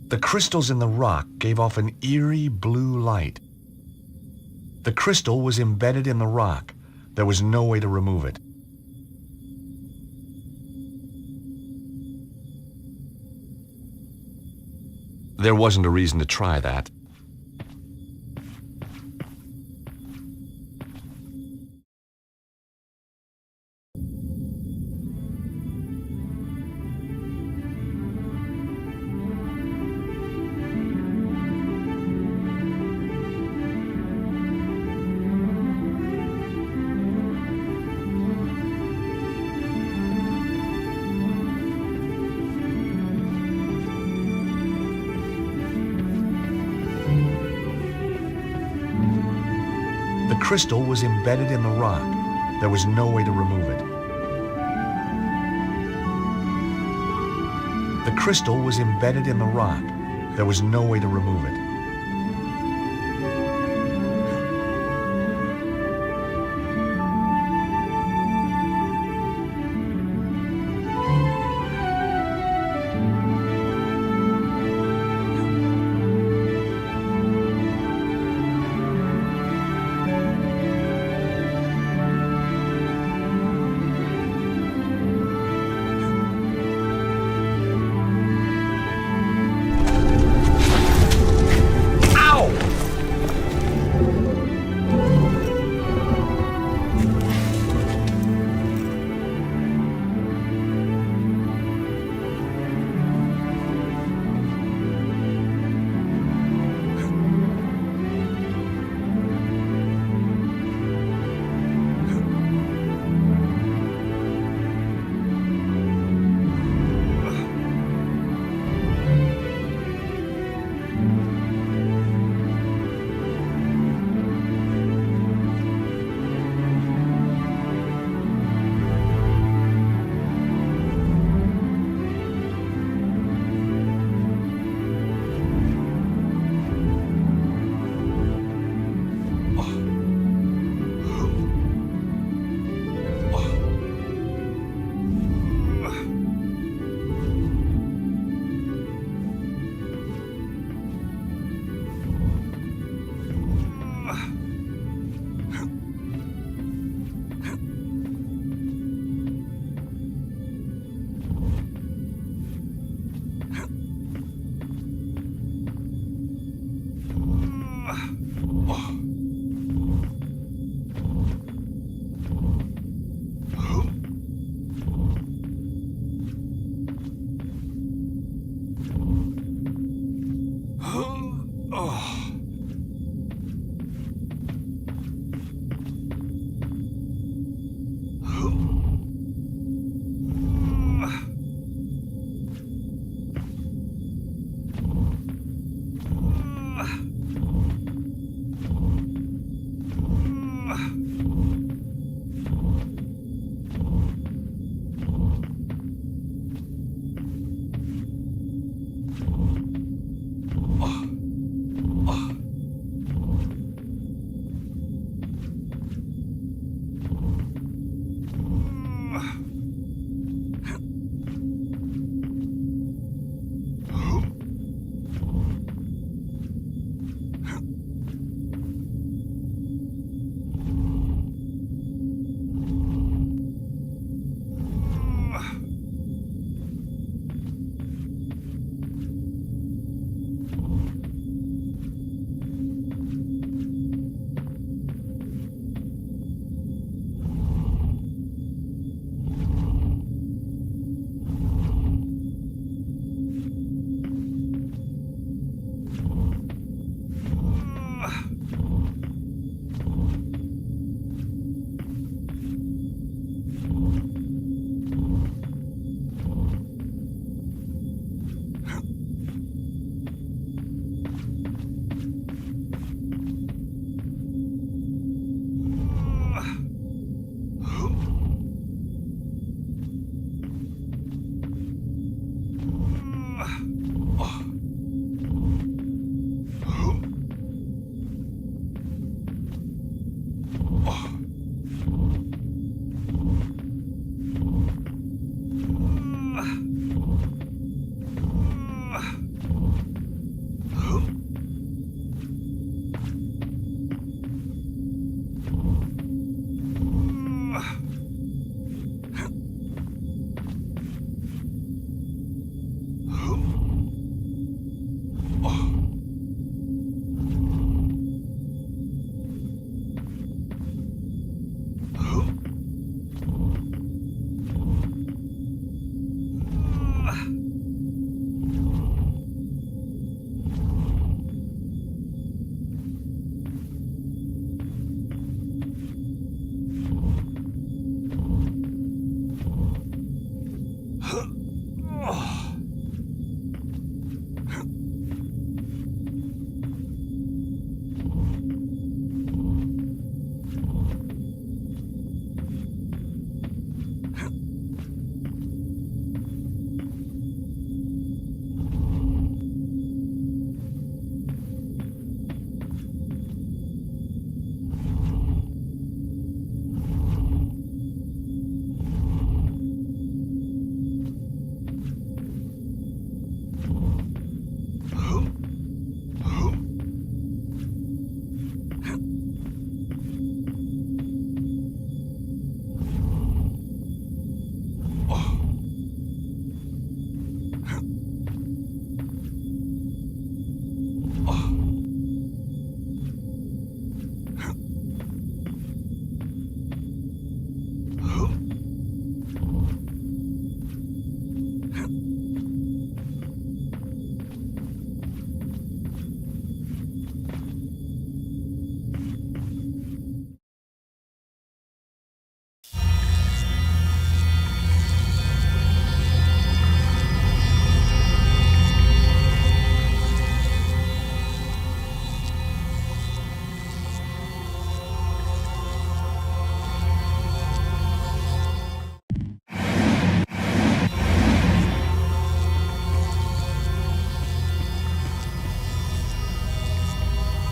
The crystals in the rock gave off an eerie blue light. The crystal was embedded in the rock. There was no way to remove it. There wasn't a reason to try that. The crystal was embedded in the rock. There was no way to remove it. The crystal was embedded in the rock. There was no way to remove it.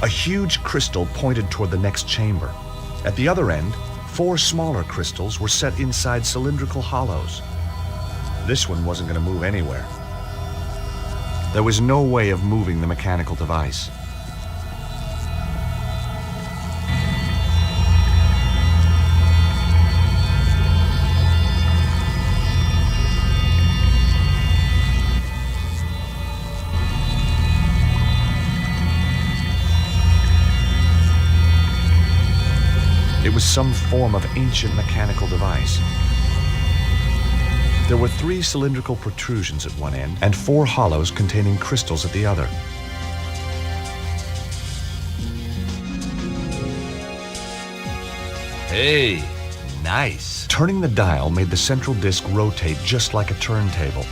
A huge crystal pointed toward the next chamber. At the other end, 4 smaller crystals were set inside cylindrical hollows. This one wasn't going to move anywhere. There was no way of moving the mechanical device. It was some form of ancient mechanical device. There were 3 cylindrical protrusions at one end and 4 hollows containing crystals at the other. Hey, nice. Turning the dial made the central disc rotate just like a turntable.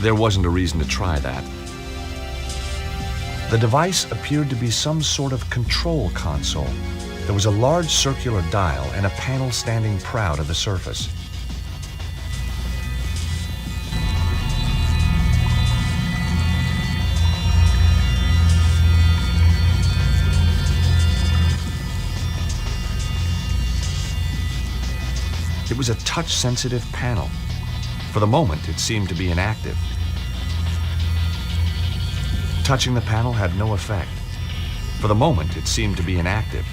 There wasn't a reason to try that. The device appeared to be some sort of control console. There was a large circular dial and a panel standing proud of the surface. It was a touch-sensitive panel. For the moment, it seemed to be inactive. Touching the panel had no effect. For the moment, it seemed to be inactive.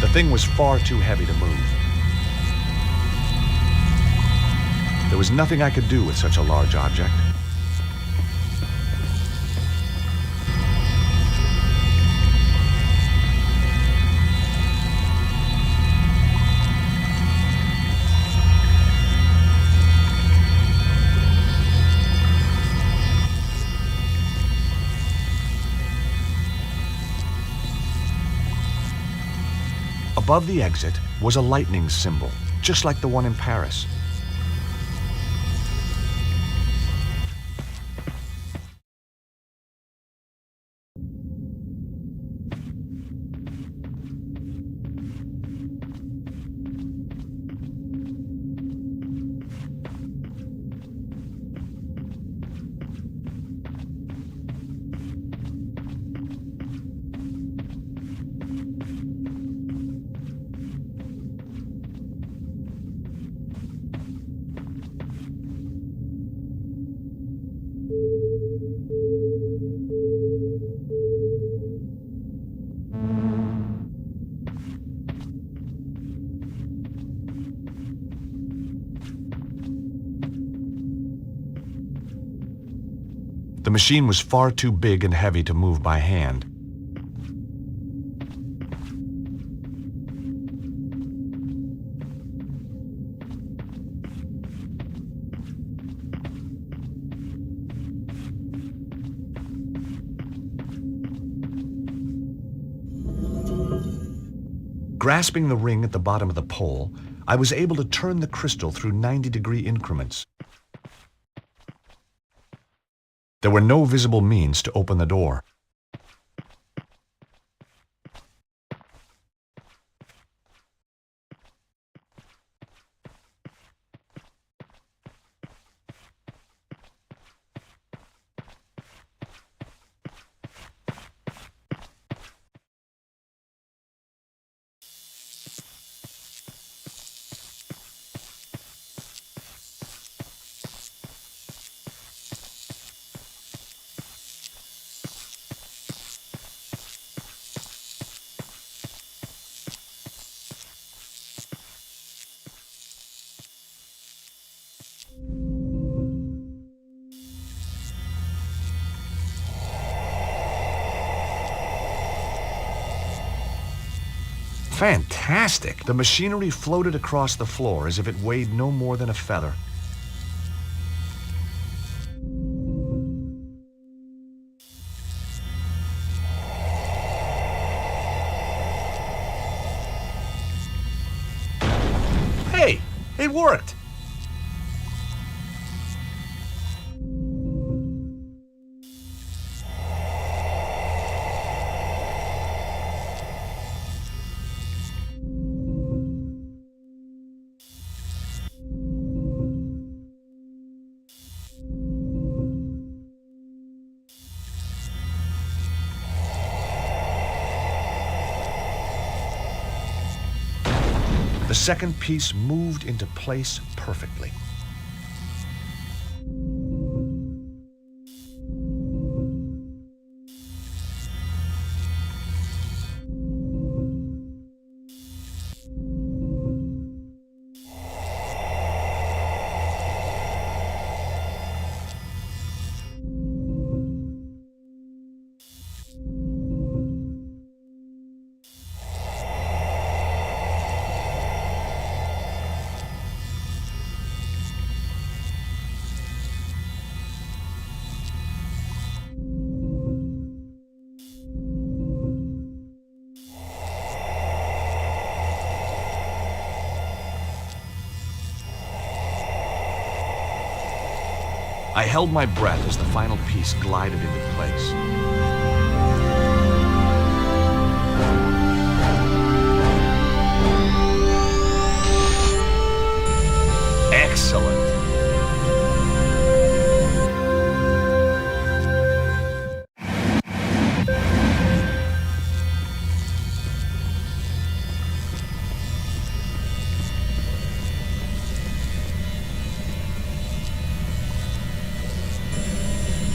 The thing was far too heavy to move. There was nothing I could do with such a large object. Above the exit was a lightning symbol, just like the one in Paris. The machine was far too big and heavy to move by hand. Grasping the ring at the bottom of the pole, I was able to turn the crystal through 90-degree increments. There were no visible means to open the door. fantastic. The machinery floated across the floor as if it weighed no more than a feather. Hey, it worked. The second piece moved into place perfectly. I held my breath as the final piece glided into place. Excellent.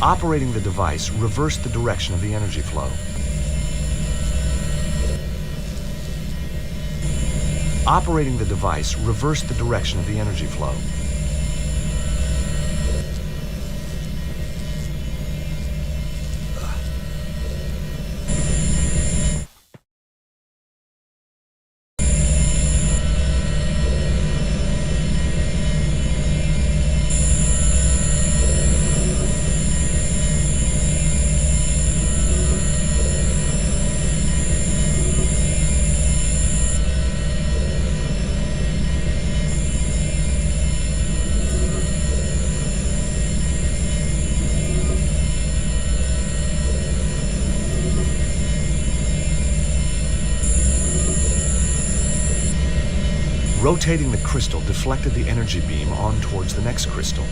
Operating the device reversed the direction of the energy flow. Operating the device reversed the direction of the energy flow. Rotating the crystal deflected the energy beam on towards the next crystal.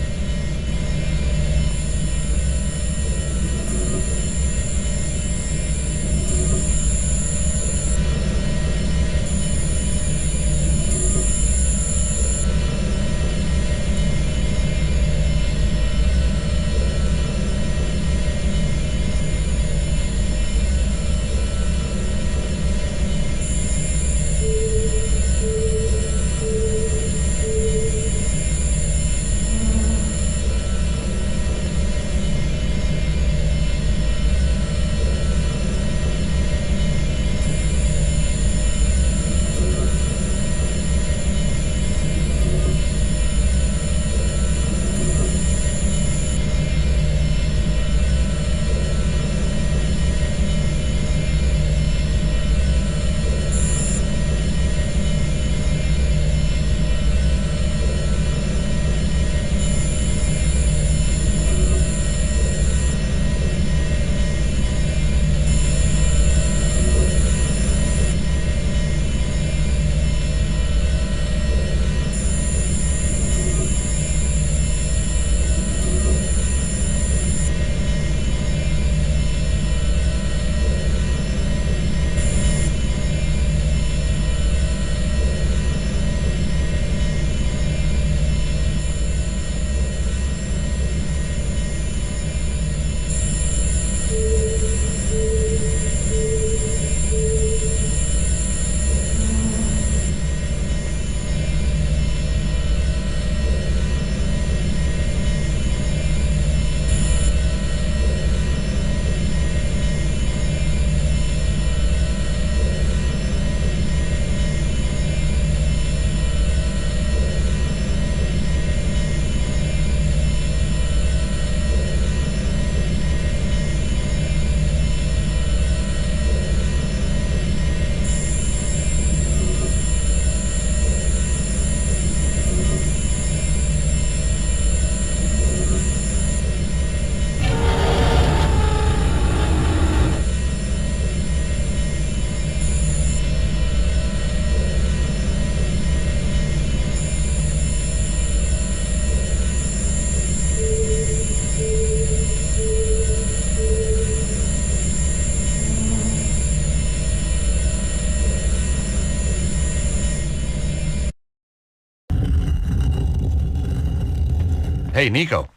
Hey, Nico.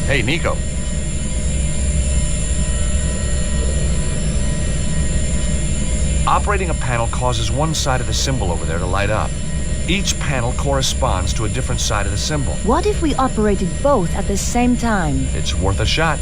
Hey, Nico. Operating a panel causes one side of the symbol over there to light up. Each panel corresponds to a different side of the symbol. What if we operated both at the same time? It's worth a shot.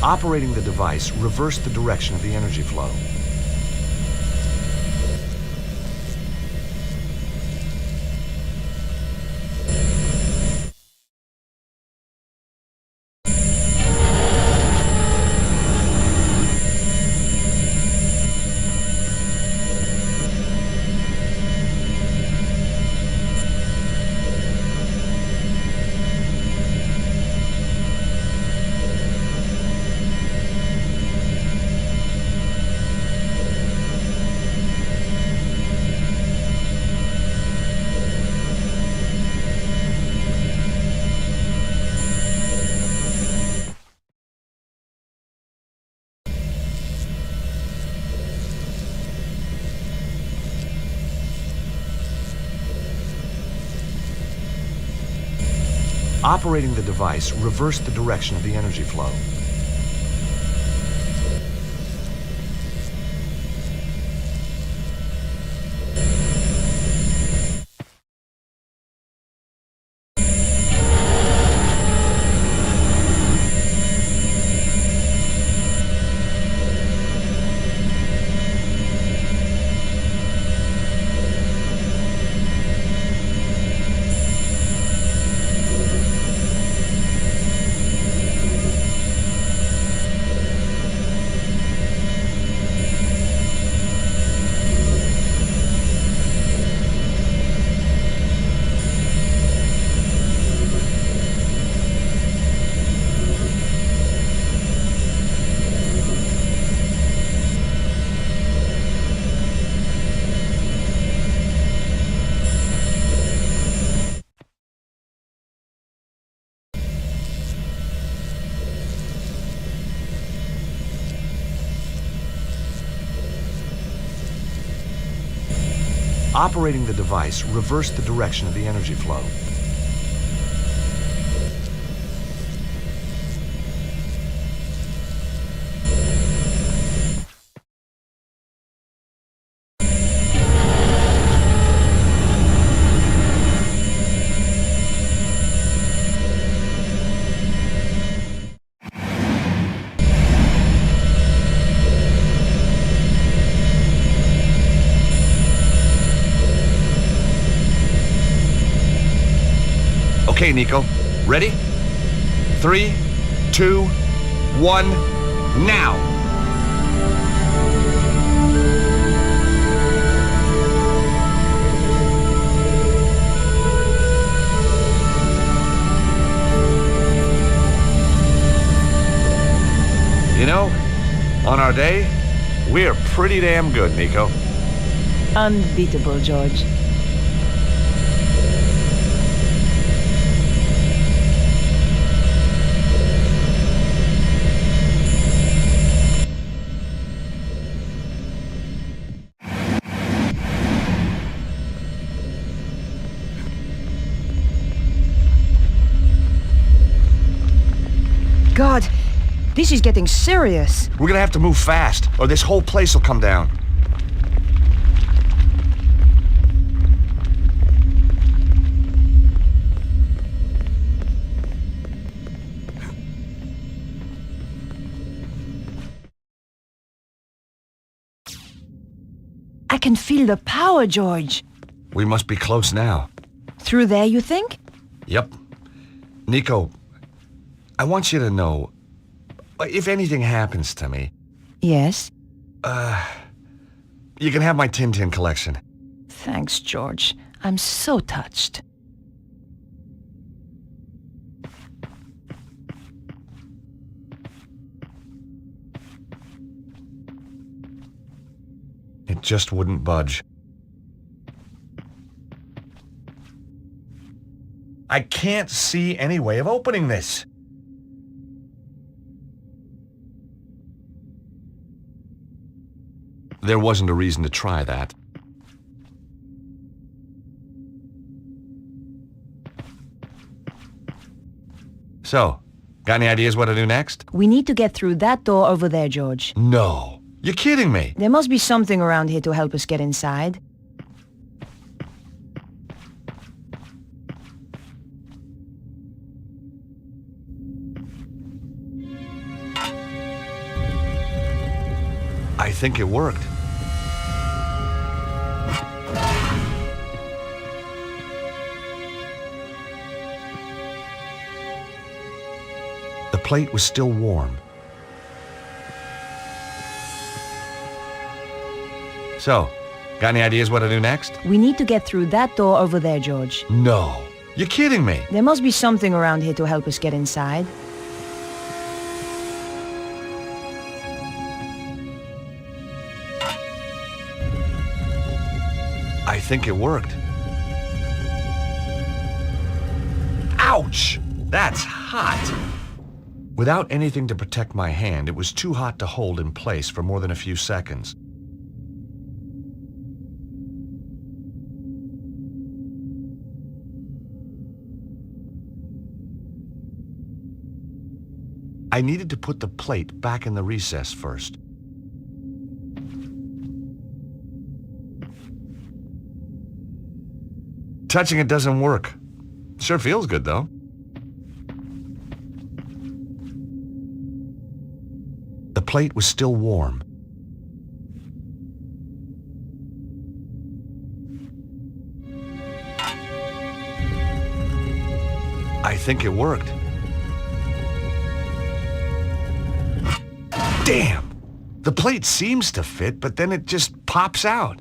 Operating the device reversed the direction of the energy flow. Operating the device reversed the direction of the energy flow. Operating the device reversed the direction of the energy flow. Okay, Nico. Ready? 3, 2, 1, now! You know, on our day, we're pretty damn good, Nico. Unbeatable, George. God, this is getting serious. We're gonna have to move fast, or this whole place will come down. I can feel the power, George. We must be close now. Through there, you think? Yep. Nico, I want you to know, if anything happens to me... Yes? You can have my Tintin collection. Thanks, George. I'm so touched. It just wouldn't budge. I can't see any way of opening this. There wasn't a reason to try that. So, got any ideas what to do next? We need to get through that door over there, George. No. You're kidding me. There must be something around here to help us get inside. I think it worked. The plate was still warm. So, got any ideas what to do next? We need to get through that door over there, George. No. You're kidding me. There must be something around here to help us get inside. I think it worked. Ouch! That's hot! Without anything to protect my hand, it was too hot to hold in place for more than a few seconds. I needed to put the plate back in the recess first. Touching it doesn't work. Sure feels good, though. The plate was still warm. I think it worked. Damn! The plate seems to fit, but then it just pops out.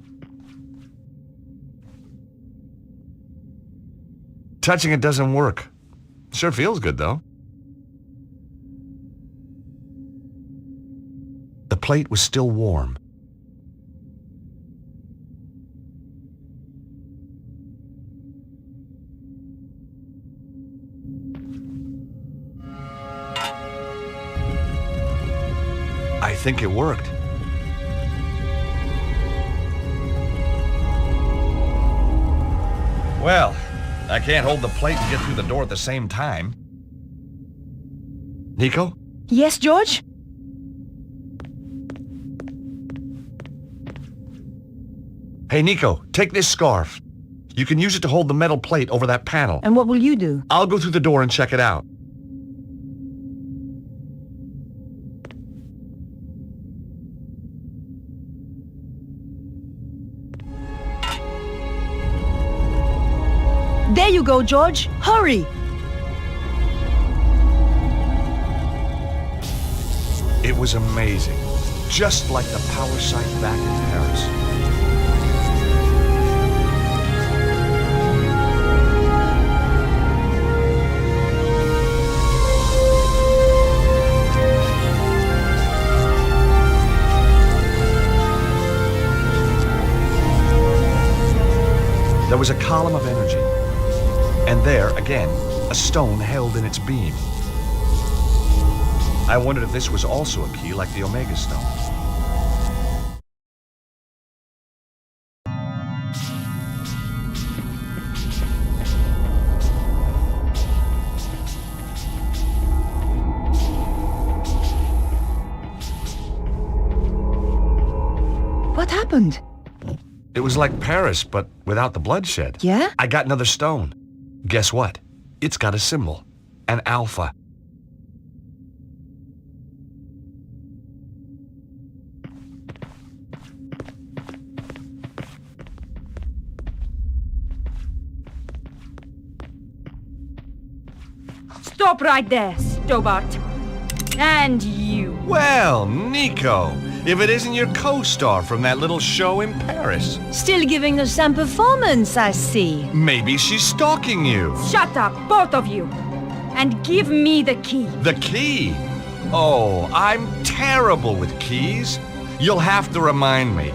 Touching it doesn't work. Sure feels good, though. The plate was still warm. I think it worked. Well, I can't hold the plate and get through the door at the same time. Nico? Yes, George? Hey, Nico, take this scarf. You can use it to hold the metal plate over that panel. And what will you do? I'll go through the door and check it out. There you go, George. Hurry! It was amazing. Just like the power site back in Paris. There was a column of energy. And there, again, a stone held in its beam. I wondered if this was also a key like the Omega Stone. What happened? It was like Paris, but without the bloodshed. Yeah? I got another stone. Guess what? It's got a symbol. An alpha. Stop right there, Stobart. And you. Well, Nico, if it isn't your co-star from that little show in Paris? Still giving us some performance, I see. Maybe she's stalking you. Shut up, both of you! And give me the key. The key? Oh, I'm terrible with keys. You'll have to remind me.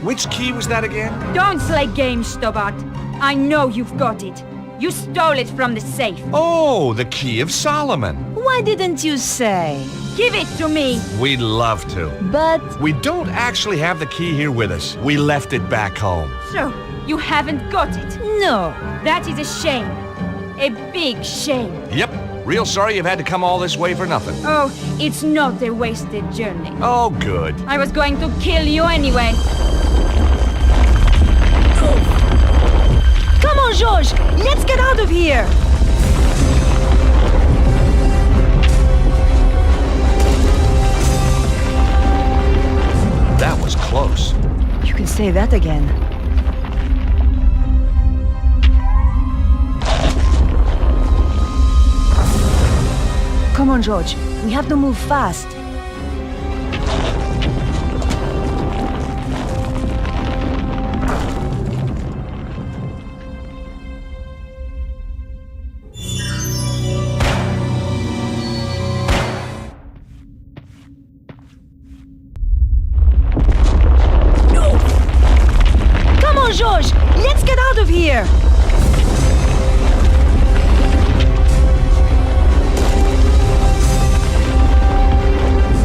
Which key was that again? Don't play games, Stobart. I know you've got it. You stole it from the safe. Oh, the Key of Solomon. Why didn't you say? Give it to me. We'd love to. But... We don't actually have the key here with us. We left it back home. So, you haven't got it? No. That is a shame. A big shame. Yep. Real sorry you've had to come all this way for nothing. Oh, it's not a wasted journey. Oh, good. I was going to kill you anyway. Come on, George! Let's get out of here! That was close. You can say that again. Come on, George. We have to move fast. George, let's get out of here!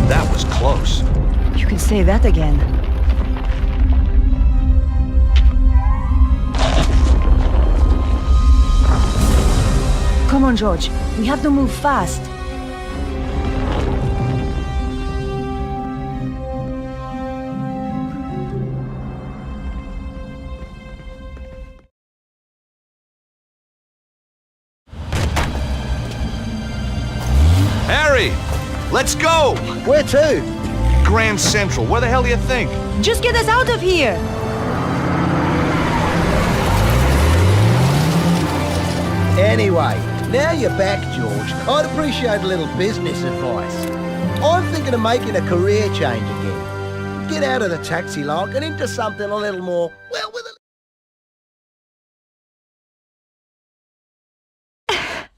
That was close. You can say that again. Come on, George. We have to move fast. Harry! Let's go! Where to? Grand Central. Where the hell do you think? Just get us out of here! Anyway, now you're back, George. I'd appreciate a little business advice. I'm thinking of making a career change again. Get out of the taxi lark and into something a little more, well, with a...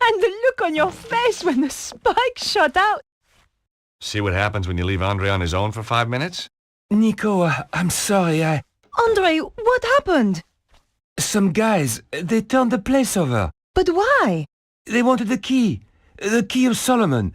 And the look on your face when the spike shot out. See what happens when you leave Andre on his own for 5 minutes? Nico, I'm sorry, Andre, what happened? Some guys, they turned the place over. But why? They wanted the Key of Solomon.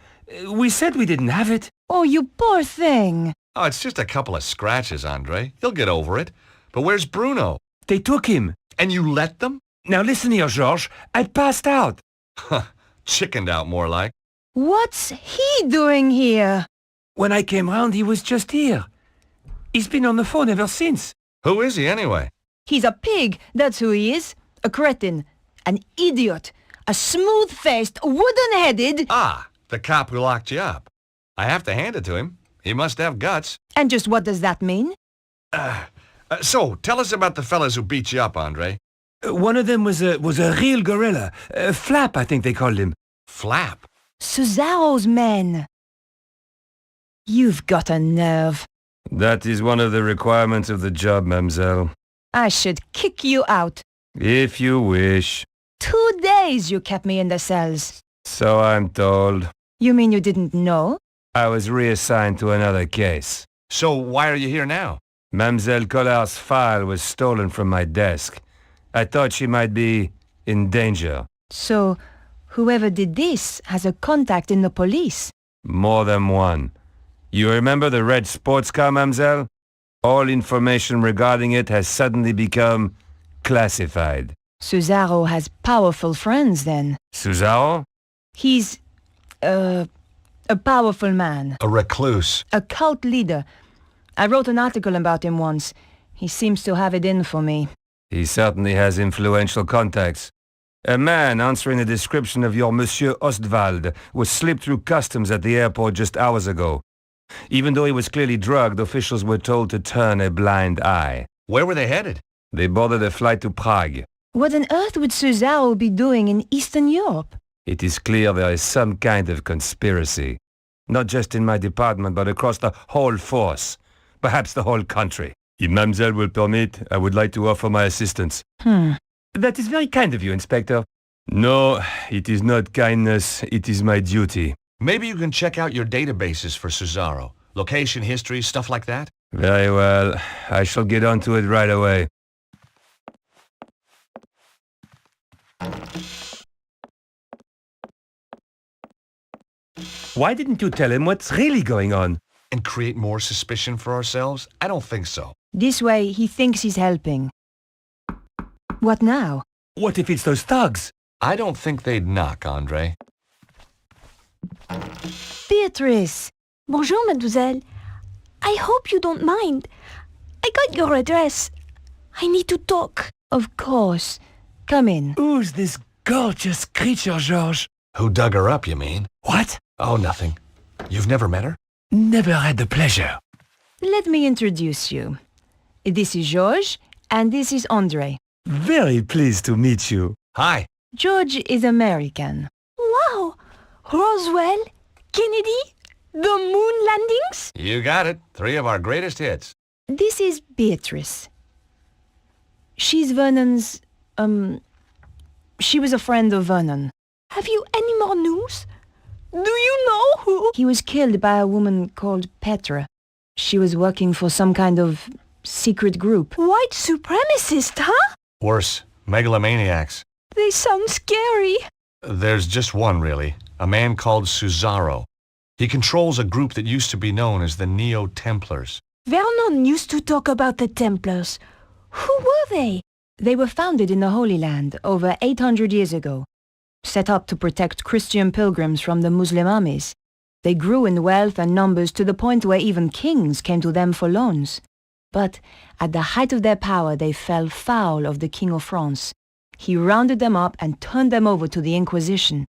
We said we didn't have it. Oh, you poor thing. Oh, it's just a couple of scratches, Andre. He'll get over it. But where's Bruno? They took him. And you let them? Now listen here, Georges. I passed out. Huh. Chickened out, more like. What's he doing here? When I came round, he was just here. He's been on the phone ever since. Who is he, anyway? He's a pig, that's who he is. A cretin. An idiot. A smooth-faced, wooden-headed... Ah, the cop who locked you up. I have to hand it to him. He must have guts. And just what does that mean? So, tell us about the fellas who beat you up, Andre. One of them was a real gorilla. Flap, I think they called him. Flap? Cesaro's men. You've got a nerve. That is one of the requirements of the job, mademoiselle. I should kick you out. If you wish. 2 days you kept me in the cells. So I'm told. You mean you didn't know? I was reassigned to another case. So why are you here now? Mademoiselle Collard's file was stolen from my desk. I thought she might be in danger. So, whoever did this has a contact in the police? More than one. You remember the red sports car, mademoiselle? All information regarding it has suddenly become classified. Cesaro has powerful friends, then. Cesaro? He's... a powerful man. A recluse. A cult leader. I wrote an article about him once. He seems to have it in for me. He certainly has influential contacts. A man answering the description of your Monsieur Ostwald was slipped through customs at the airport just hours ago. Even though he was clearly drugged, officials were told to turn a blind eye. Where were they headed? They boarded a flight to Prague. What on earth would Cesaro be doing in Eastern Europe? It is clear there is some kind of conspiracy. Not just in my department, but across the whole force. Perhaps the whole country. If Mademoiselle will permit, I would like to offer my assistance. That is very kind of you, Inspector. No, it is not kindness, it is my duty. Maybe you can check out your databases for Cesaro. Location, history, stuff like that? Very well. I shall get onto it right away. Why didn't you tell him what's really going on? And create more suspicion for ourselves? I don't think so. This way, he thinks he's helping. What now? What if it's those thugs? I don't think they'd knock, Andre. Beatrice! Bonjour, mademoiselle. I hope you don't mind. I got your address. I need to talk. Of course. Come in. Who's this gorgeous creature, Georges? Who dug her up, you mean? What? Oh, nothing. You've never met her? Never had the pleasure. Let me introduce you. This is Georges, and this is Andre. Very pleased to meet you. Hi. George is American. Wow! Roswell? Kennedy? The moon landings? You got it. 3 of our greatest hits. This is Beatrice. She's Vernon's, she was a friend of Vernon. Have you any more news? Do you know who? He was killed by a woman called Petra. She was working for some kind of secret group. White supremacist, huh? Worse, megalomaniacs. They sound scary. There's just one, really. A man called Cesaro. He controls a group that used to be known as the Neo-Templars. Vernon used to talk about the Templars. Who were they? They were founded in the Holy Land over 800 years ago, set up to protect Christian pilgrims from the Muslim armies. They grew in wealth and numbers to the point where even kings came to them for loans. But at the height of their power, they fell foul of the King of France. He rounded them up and turned them over to the Inquisition.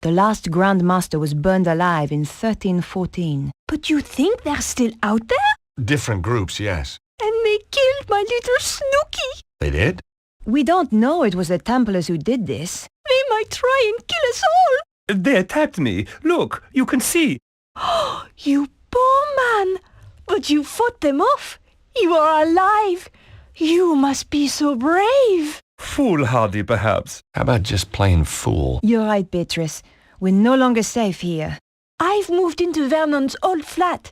The last Grand Master was burned alive in 1314. But you think they're still out there? Different groups, yes. And they killed my little Snooky. They did? We don't know it was the Templars who did this. They might try and kill us all. They attacked me. Look, you can see. Oh, you poor man. But you fought them off. You are alive. You must be so brave. Foolhardy, perhaps. How about just plain fool? You're right, Beatrice. We're no longer safe here. I've moved into Vernon's old flat.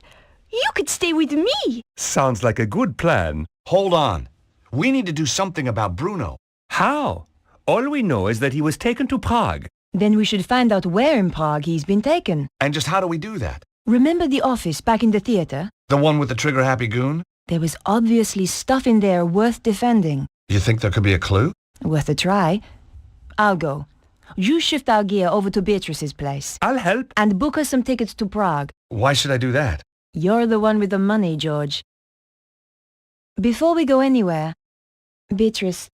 You could stay with me. Sounds like a good plan. Hold on. We need to do something about Bruno. How? All we know is that he was taken to Prague. Then we should find out where in Prague he's been taken. And just how do we do that? Remember the office back in the theater? The one with the trigger-happy goon? There was obviously stuff in there worth defending. You think there could be a clue? Worth a try. I'll go. You shift our gear over to Beatrice's place. I'll help. And book us some tickets to Prague. Why should I do that? You're the one with the money, George. Before we go anywhere, Beatrice,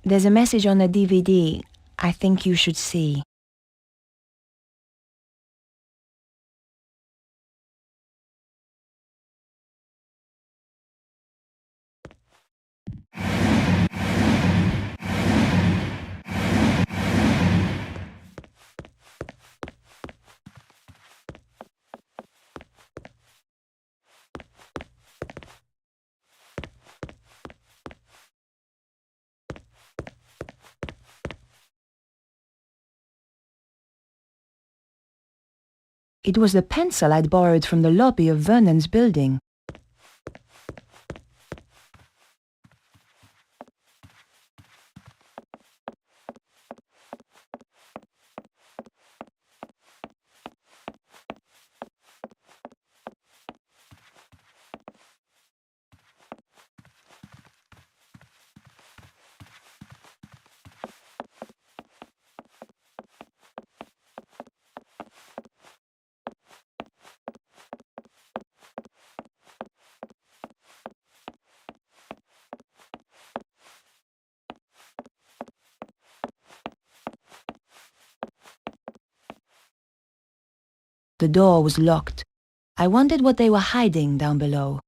there's a message on the DVD I think you should see. It was the pencil I'd borrowed from the lobby of Vernon's building. The door was locked. I wondered what they were hiding down below.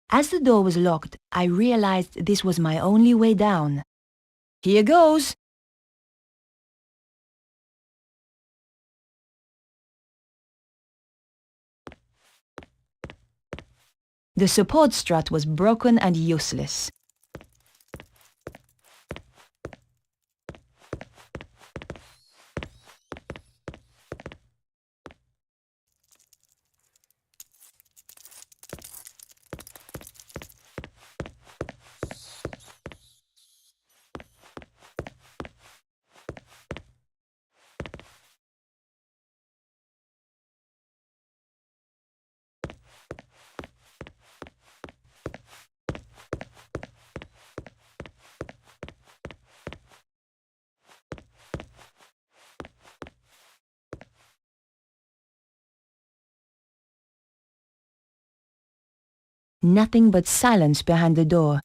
As the door was locked, I realized this was my only way down. Here goes! The support strut was broken and useless. Nothing but silence behind the door.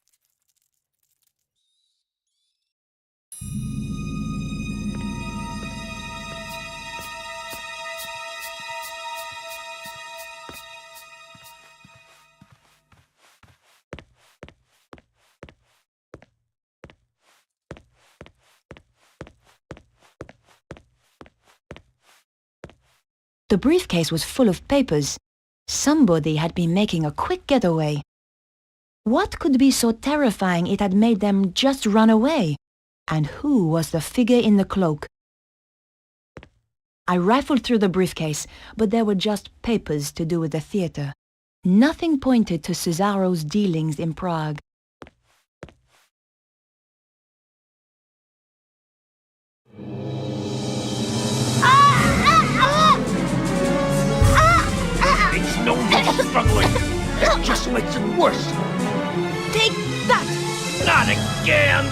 The briefcase was full of papers. Somebody had been making a quick getaway. What could be so terrifying it had made them just run away? And who was the figure in the cloak? I rifled through the briefcase, but there were just papers to do with the theater. Nothing pointed to Cesaro's dealings in Prague. It's no use struggling. That just makes it worse. Take that! Not again!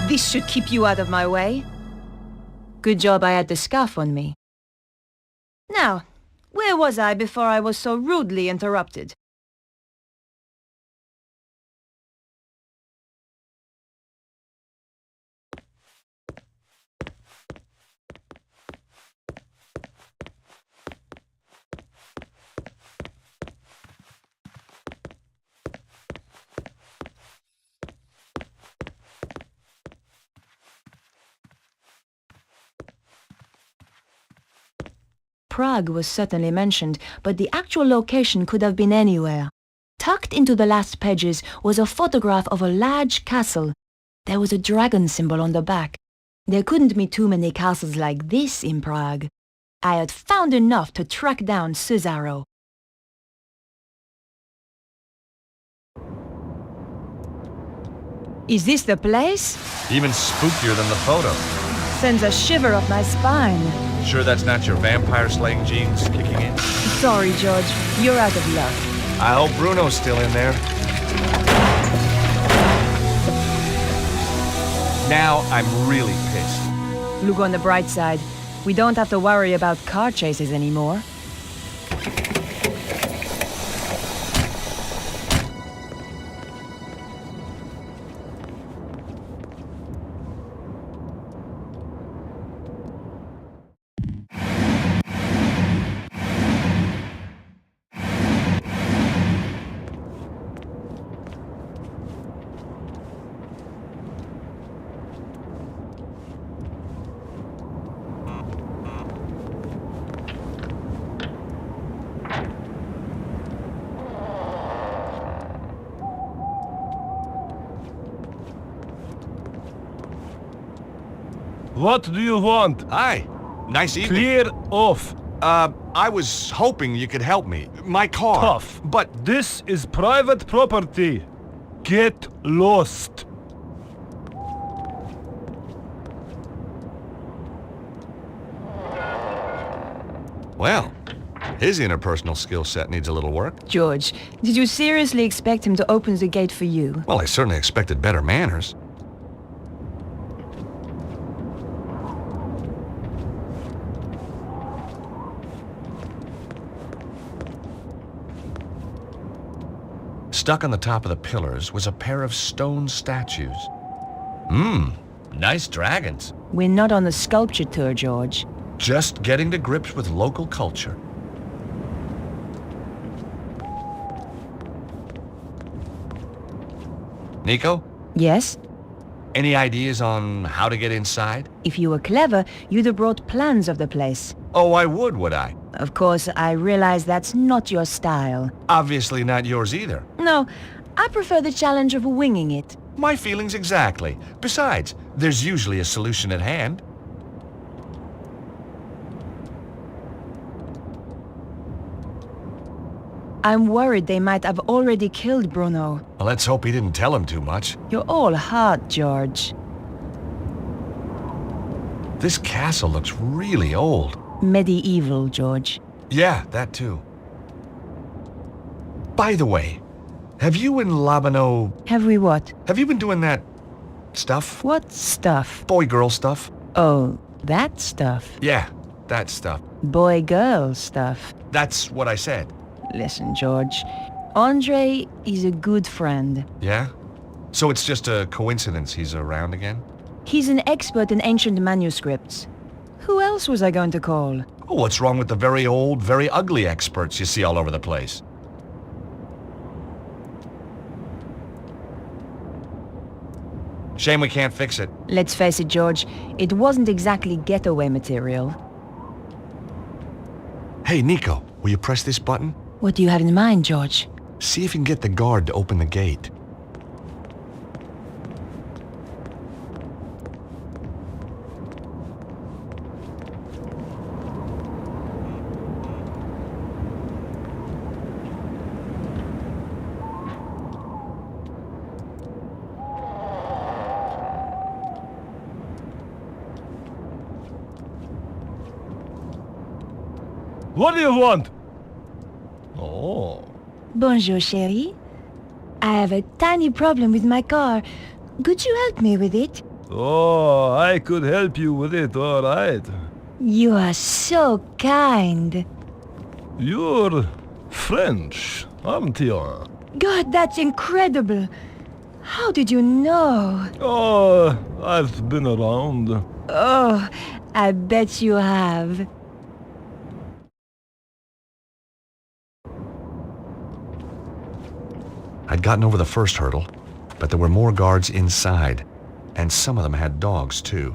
This should keep you out of my way. Good job I had the scarf on me. Now, where was I before I was so rudely interrupted? Prague was certainly mentioned, but the actual location could have been anywhere. Tucked into the last pages was a photograph of a large castle. There was a dragon symbol on the back. There couldn't be too many castles like this in Prague. I had found enough to track down Cesaro. Is this the place? Even spookier than the photo. Sends a shiver up my spine. Sure that's not your vampire-slaying genes kicking in? Sorry, George. You're out of luck. I hope Bruno's still in there. Now I'm really pissed. Look on the bright side. We don't have to worry about car chases anymore. What do you want? Hi. Nice evening. Clear off. I was hoping you could help me. My car. Tough. But This is private property. Get lost. well, his interpersonal skill set needs a little work. George, did you seriously expect him to open the gate for you? Well, I certainly expected better manners. Stuck on the top of the pillars was a pair of stone statues. Nice dragons. We're not on a sculpture tour, George. Just getting to grips with local culture. Nico? Yes? Any ideas on how to get inside? If you were clever, you'd have brought plans of the place. Oh, I would I? Of course, I realize that's not your style. Obviously not yours either. No, I prefer the challenge of winging it. My feelings exactly. Besides, there's usually a solution at hand. I'm worried they might have already killed Bruno. Well, let's hope he didn't tell him too much. You're all heart, George. This castle looks really old. Medieval, George. Yeah, that too. By the way, have you and Labano... Have we what? Have you been doing that stuff? What stuff? Boy-girl stuff. Oh, that stuff. Yeah, that stuff. Boy-girl stuff. That's what I said. Listen, George. Andre is a good friend. Yeah? So it's just a coincidence he's around again? He's an expert in ancient manuscripts. Who else was I going to call? Oh, what's wrong with the very old, very ugly experts you see all over the place? Shame we can't fix it. Let's face it, George. It wasn't exactly getaway material. Hey, Nico, will you press this button? What do you have in mind, George? See if you can get the guard to open the gate. What do you want? Oh. Bonjour, chérie. I have a tiny problem with my car. Could you help me with it? Oh, I could help you with it, all right. You are so kind. You're French, aren't you? God, that's incredible. How did you know? Oh, I've been around. Oh, I bet you have. I'd gotten over the first hurdle, but there were more guards inside, and some of them had dogs, too.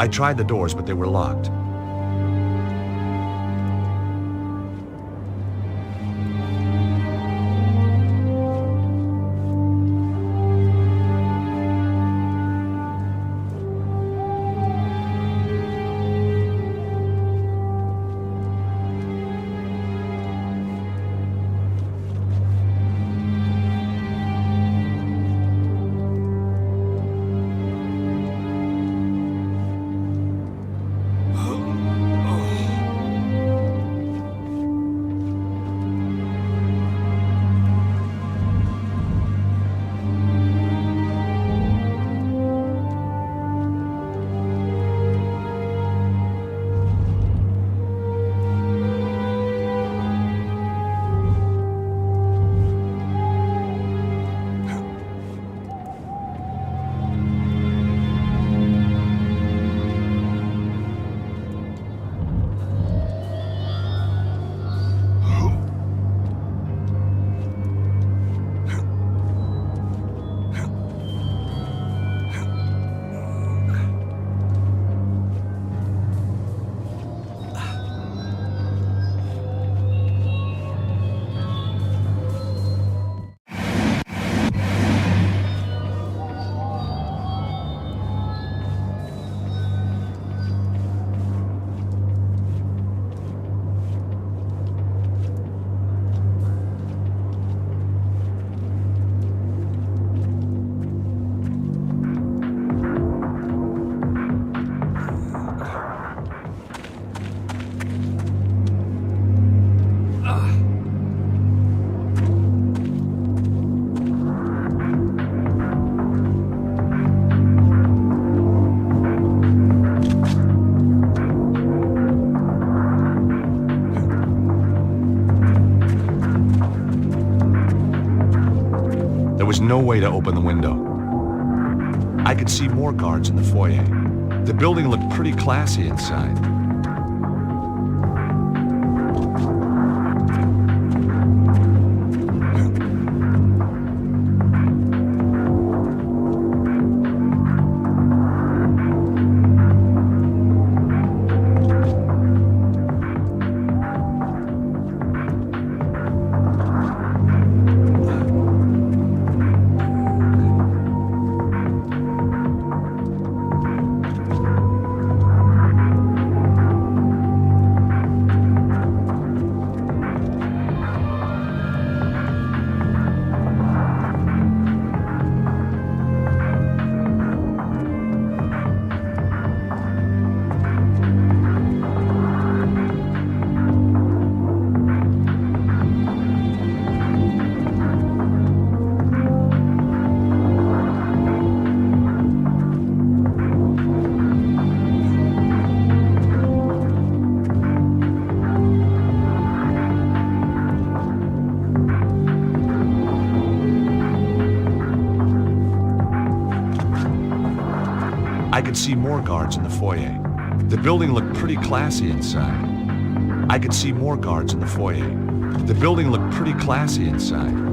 I tried the doors, but they were locked. There was no way to open the window. I could see more guards in the foyer. The building looked pretty classy inside. I could see more guards in the foyer. The building looked pretty classy inside. I could see more guards in the foyer. The building looked pretty classy inside.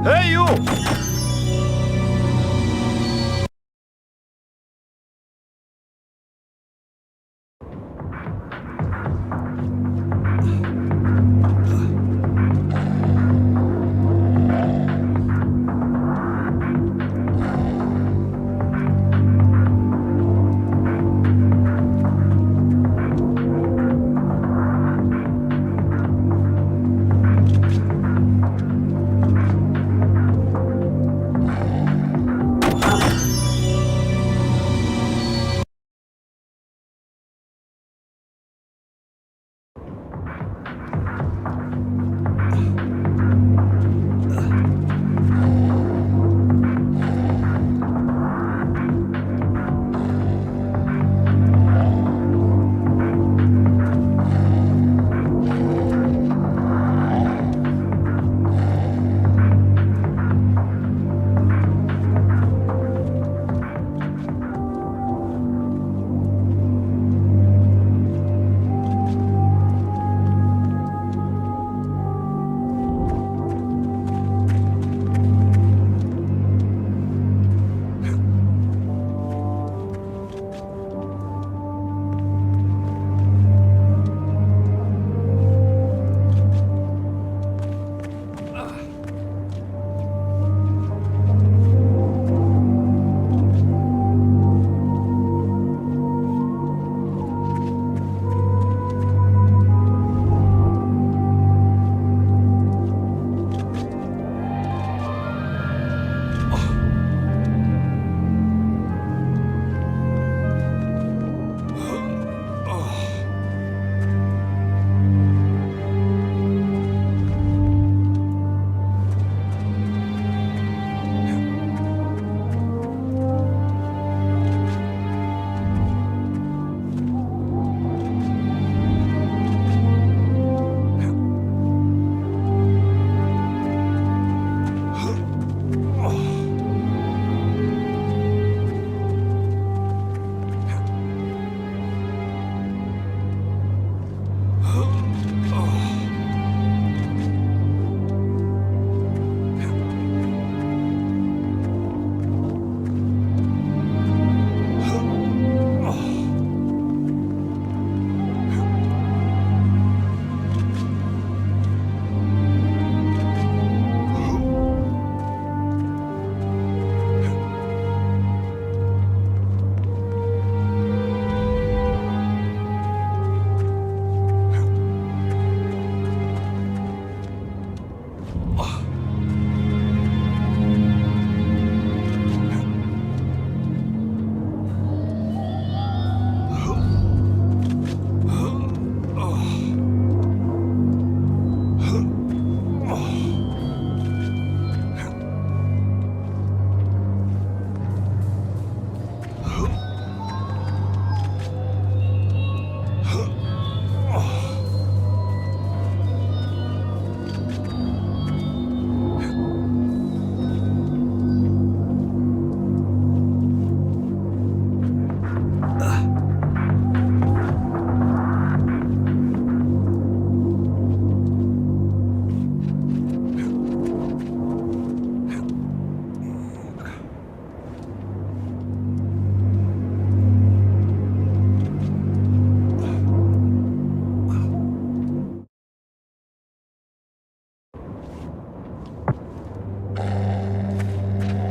Hey, you!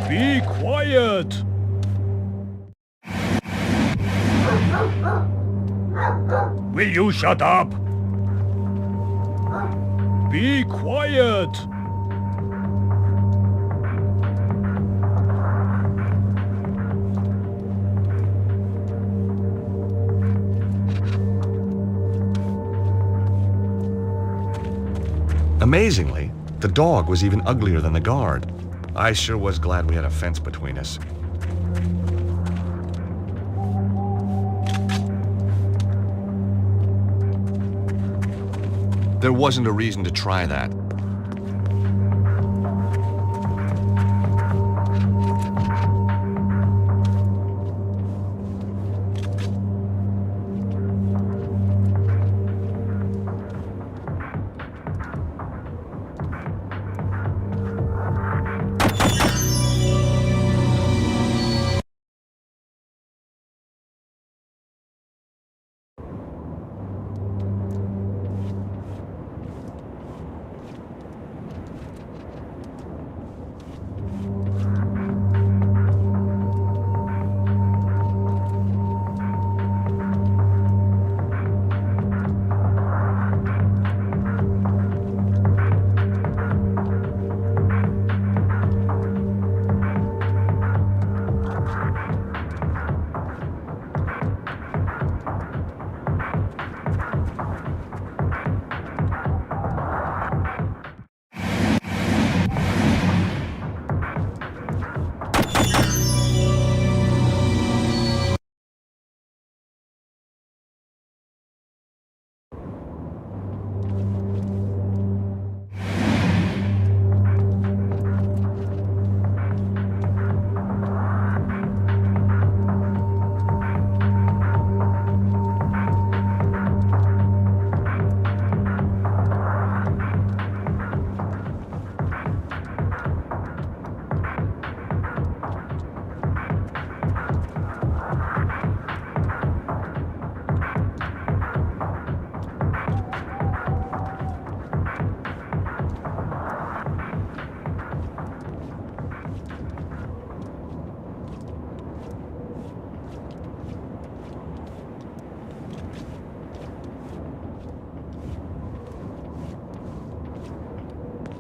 Be quiet! Will you shut up? Be quiet! Amazingly, the dog was even uglier than the guard. I sure was glad we had a fence between us. There wasn't a reason to try that.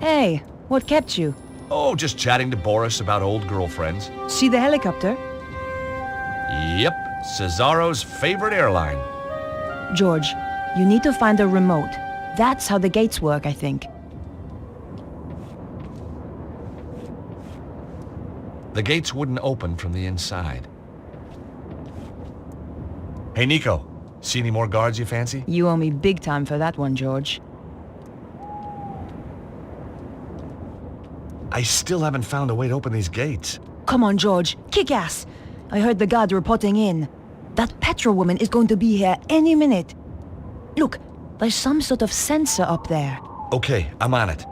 Hey, what kept you? Oh, just chatting to Boris about old girlfriends. See the helicopter? Yep, Cesaro's favorite airline. George, you need to find a remote. That's how the gates work, I think. The gates wouldn't open from the inside. Hey, Nico. See any more guards you fancy? You owe me big time for that one, George. I still haven't found a way to open these gates. Come on, George. Kick ass. I heard the guard reporting in. That Petra woman is going to be here any minute. Look, there's some sort of sensor up there. Okay, I'm on it.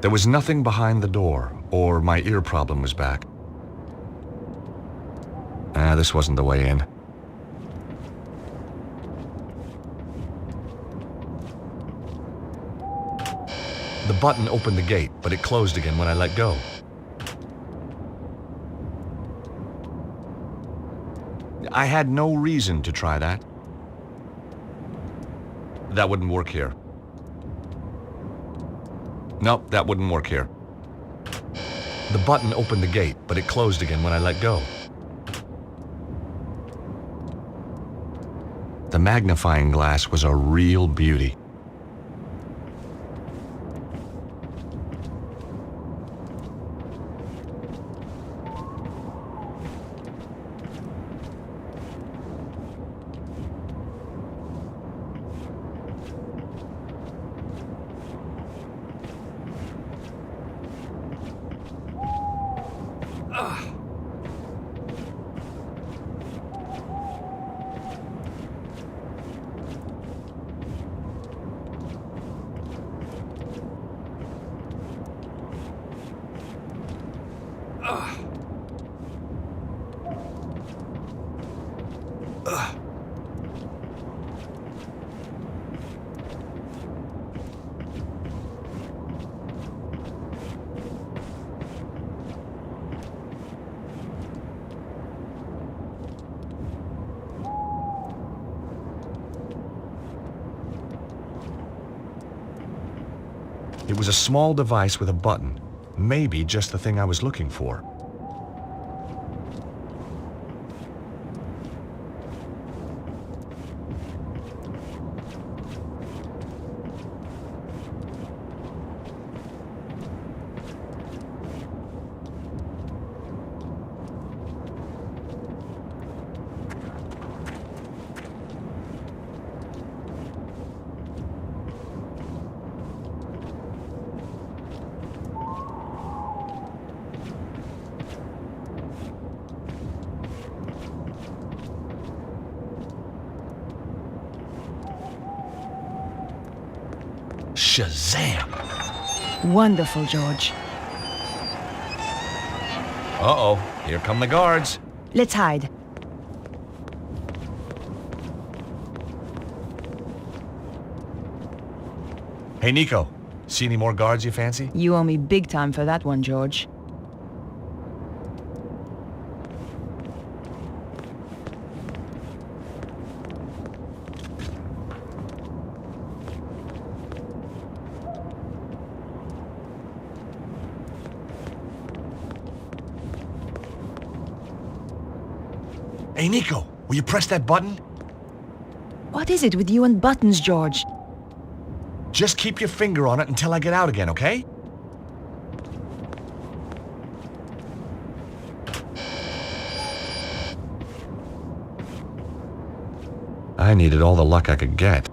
There was nothing behind the door, or my ear problem was back. This wasn't the way in. The button opened the gate, but it closed again when I let go. I had no reason to try that. That wouldn't work here. Nope, that wouldn't work here. The button opened the gate, but it closed again when I let go. The magnifying glass was a real beauty. It was a small device with a button. Maybe just the thing I was looking for. Shazam! Wonderful, George. Uh-oh, here come the guards. Let's hide. Hey, Nico. See any more guards you fancy? You owe me big time for that one, George. Hey, Nico, will you press that button? What is it with you and buttons, George? Just keep your finger on it until I get out again, okay? I needed all the luck I could get.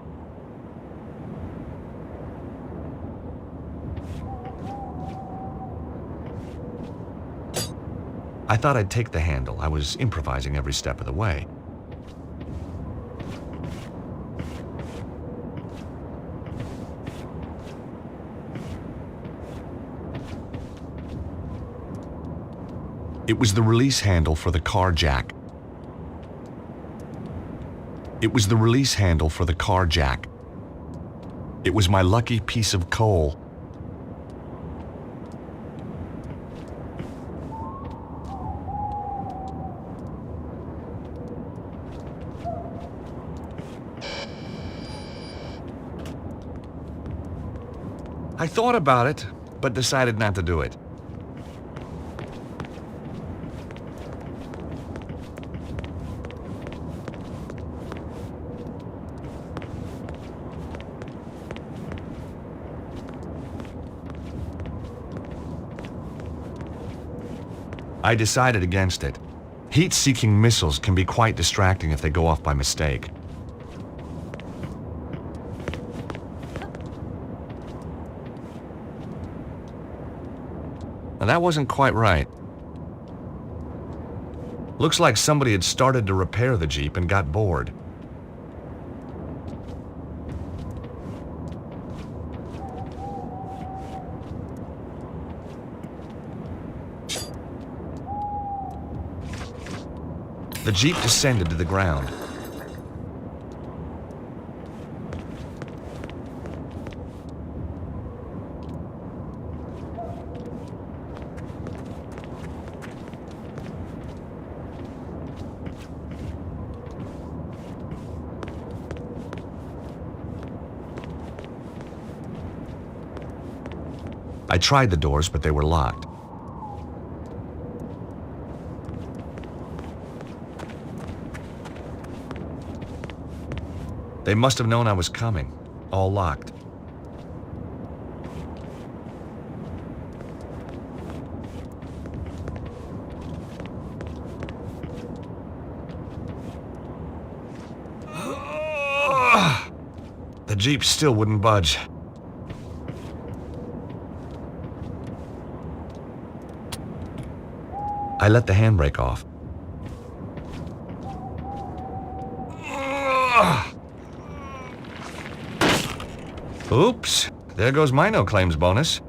I thought I'd take the handle. I was improvising every step of the way. It was the release handle for the car jack. It was the release handle for the car jack. It was my lucky piece of coal. I thought about it, but decided not to do it. I decided against it. Heat-seeking missiles can be quite distracting if they go off by mistake. Now that wasn't quite right. Looks like somebody had started to repair the Jeep and got bored. The Jeep descended to the ground. I tried the doors, but they were locked. They must have known I was coming. All locked. The Jeep still wouldn't budge. I let the handbrake off. Oops, there goes my no-claims bonus.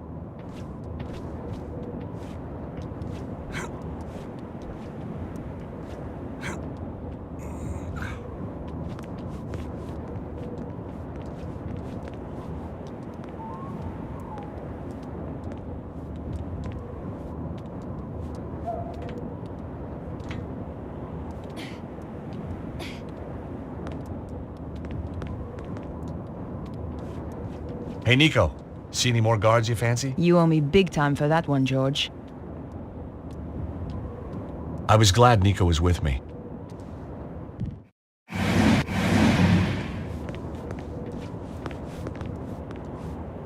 Hey, Nico. See any more guards you fancy? You owe me big time for that one, George. I was glad Nico was with me.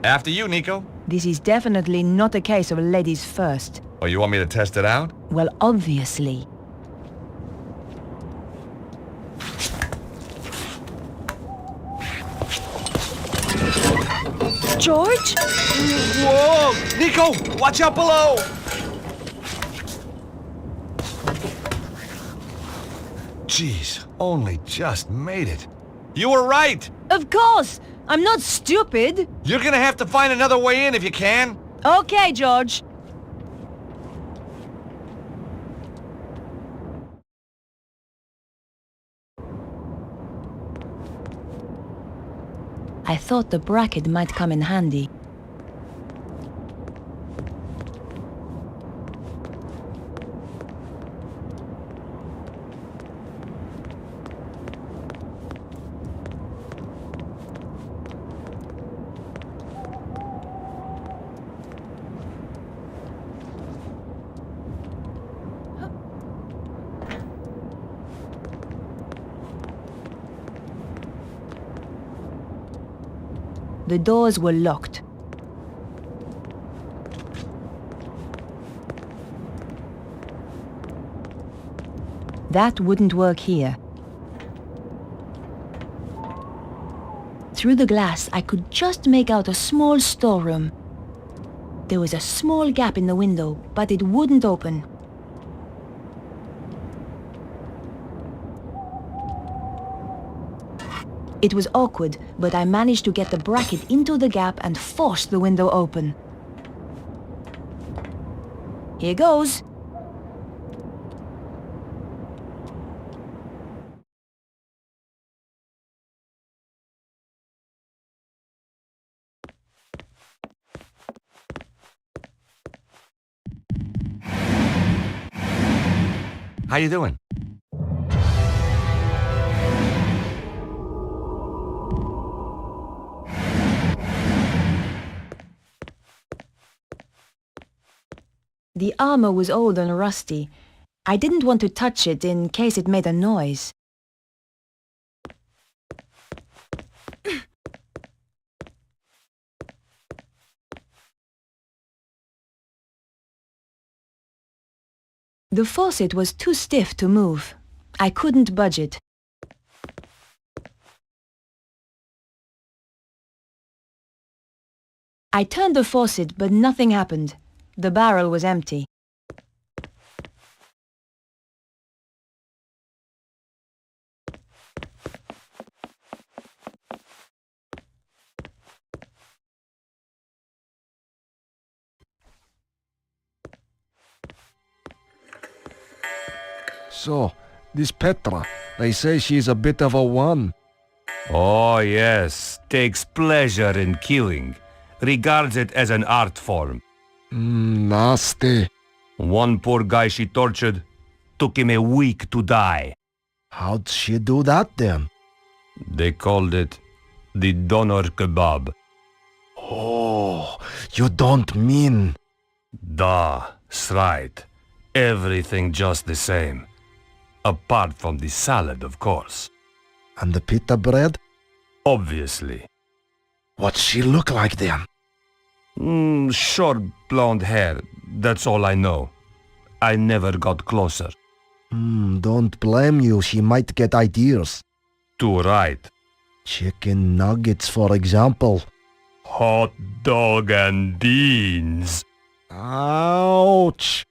After you, Nico. This is definitely not a case of ladies first. Oh, you want me to test it out? Well, obviously. George? Whoa! Nico! Watch out below! Jeez, only just made it. You were right! Of course! I'm not stupid! You're gonna have to find another way in if you can. Okay, George. I thought the bracket might come in handy. The doors were locked. That wouldn't work here. Through the glass, I could just make out a small storeroom. There was a small gap in the window, but it wouldn't open. It was awkward, but I managed to get the bracket into the gap and force the window open. Here goes. How you doing? The armor was old and rusty. I didn't want to touch it in case it made a noise. The faucet was too stiff to move. I couldn't budge it. I turned the faucet, but nothing happened. The barrel was empty. So, this Petra, they say she's a bit of a one. Oh yes, takes pleasure in killing. Regards it as an art form. Nasty. One poor guy she tortured, took him a week to die. How'd she do that then? They called it the doner kebab. Oh, you don't mean... That's right. Everything just the same. Apart from the salad, of course. And the pita bread? Obviously. What's she look like then? Short blonde hair, that's all I know. I never got closer. Don't blame you, she might get ideas. Too right. Chicken nuggets, for example. Hot dog and beans. Ouch!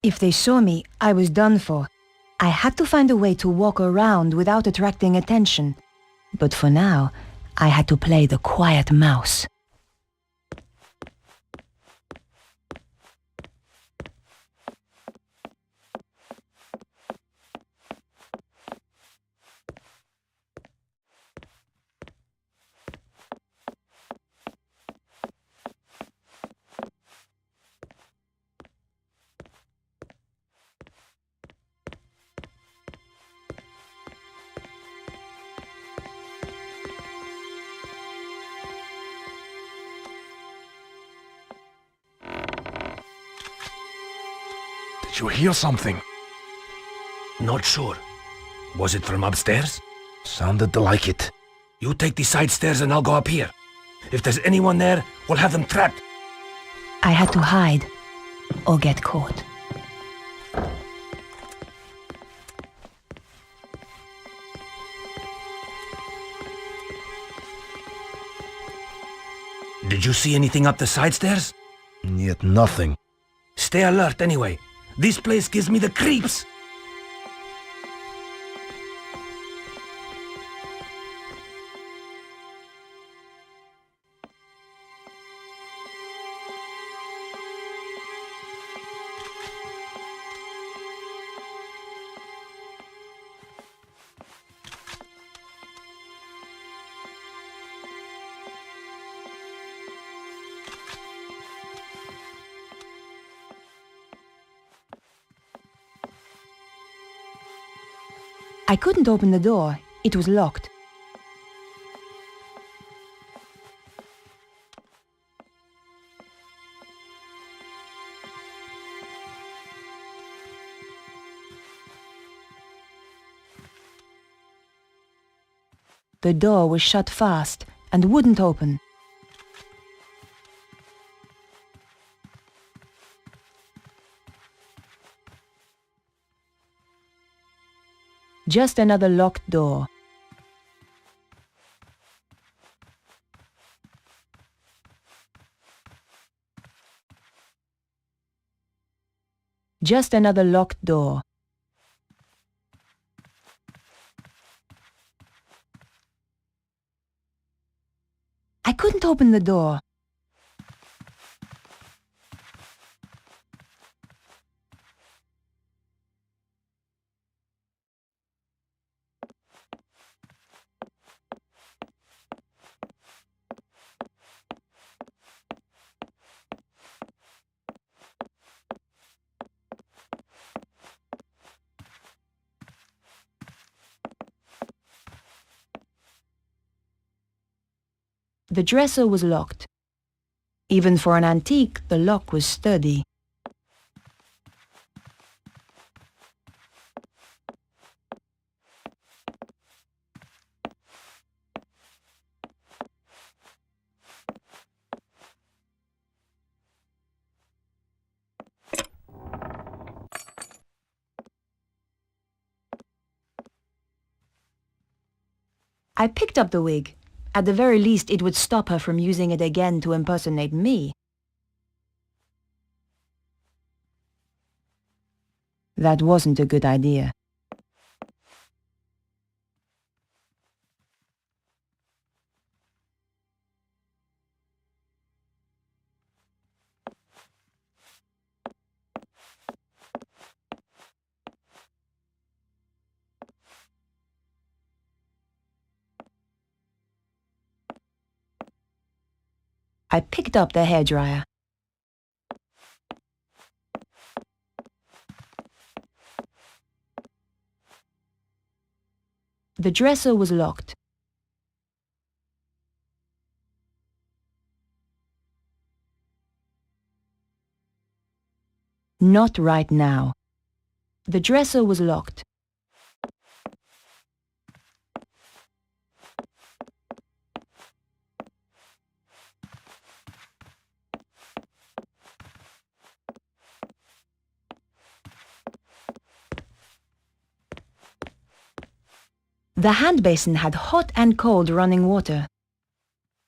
If they saw me, I was done for. I had to find a way to walk around without attracting attention. But for now, I had to play the quiet mouse. Did you hear something? Not sure. Was it from upstairs? Sounded like it. You take the side stairs and I'll go up here. If there's anyone there, we'll have them trapped. I had to hide or get caught. Did you see anything up the side stairs? Yet nothing. Stay alert anyway. This place gives me the creeps. I couldn't open the door. It was locked. The door was shut fast and wouldn't open. Just another locked door. Just another locked door. I couldn't open the door. The dresser was locked. Even for an antique, the lock was sturdy. I picked up the wig. At the very least, it would stop her from using it again to impersonate me. That wasn't a good idea. I picked up the hairdryer. The dresser was locked. Not right now. The dresser was locked. The hand basin had hot and cold running water.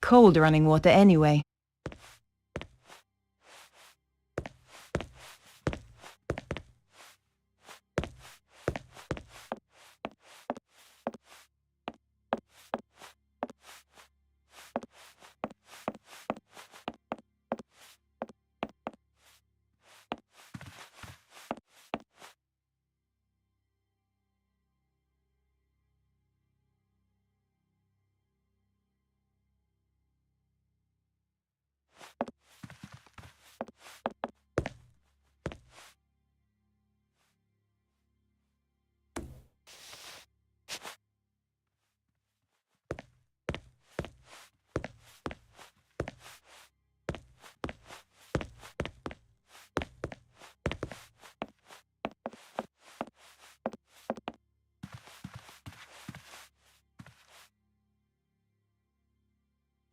Cold running water anyway.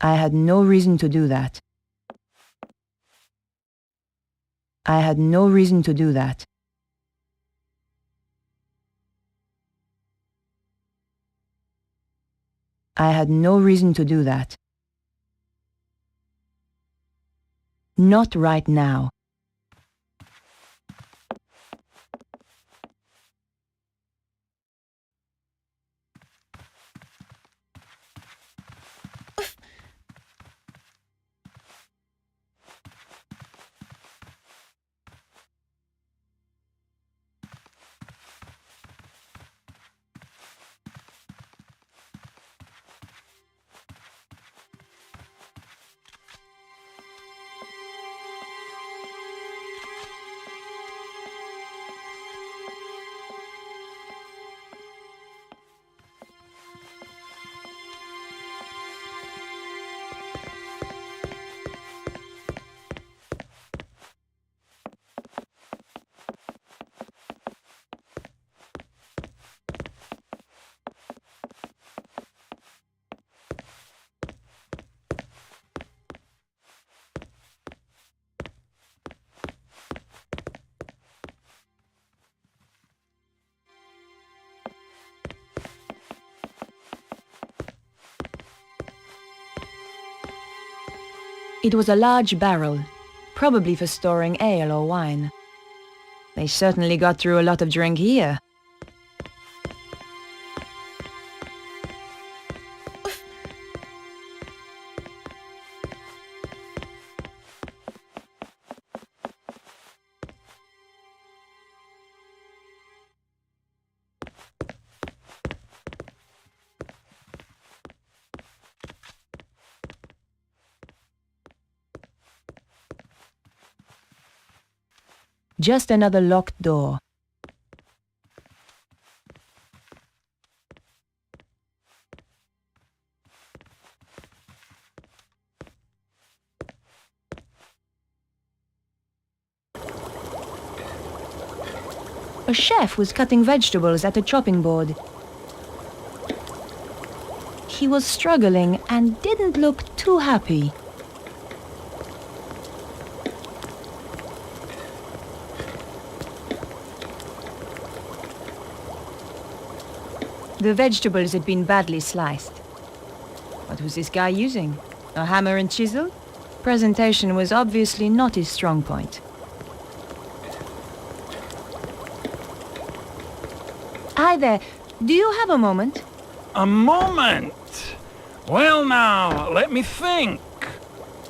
I had no reason to do that. I had no reason to do that. I had no reason to do that. Not right now. It was a large barrel, probably for storing ale or wine. They certainly got through a lot of drink here. Just another locked door. A chef was cutting vegetables at a chopping board. He was struggling and didn't look too happy. The vegetables had been badly sliced. What was this guy using? A hammer and chisel? Presentation was obviously not his strong point. Hi there. Do you have a moment? A moment? Well now, let me think.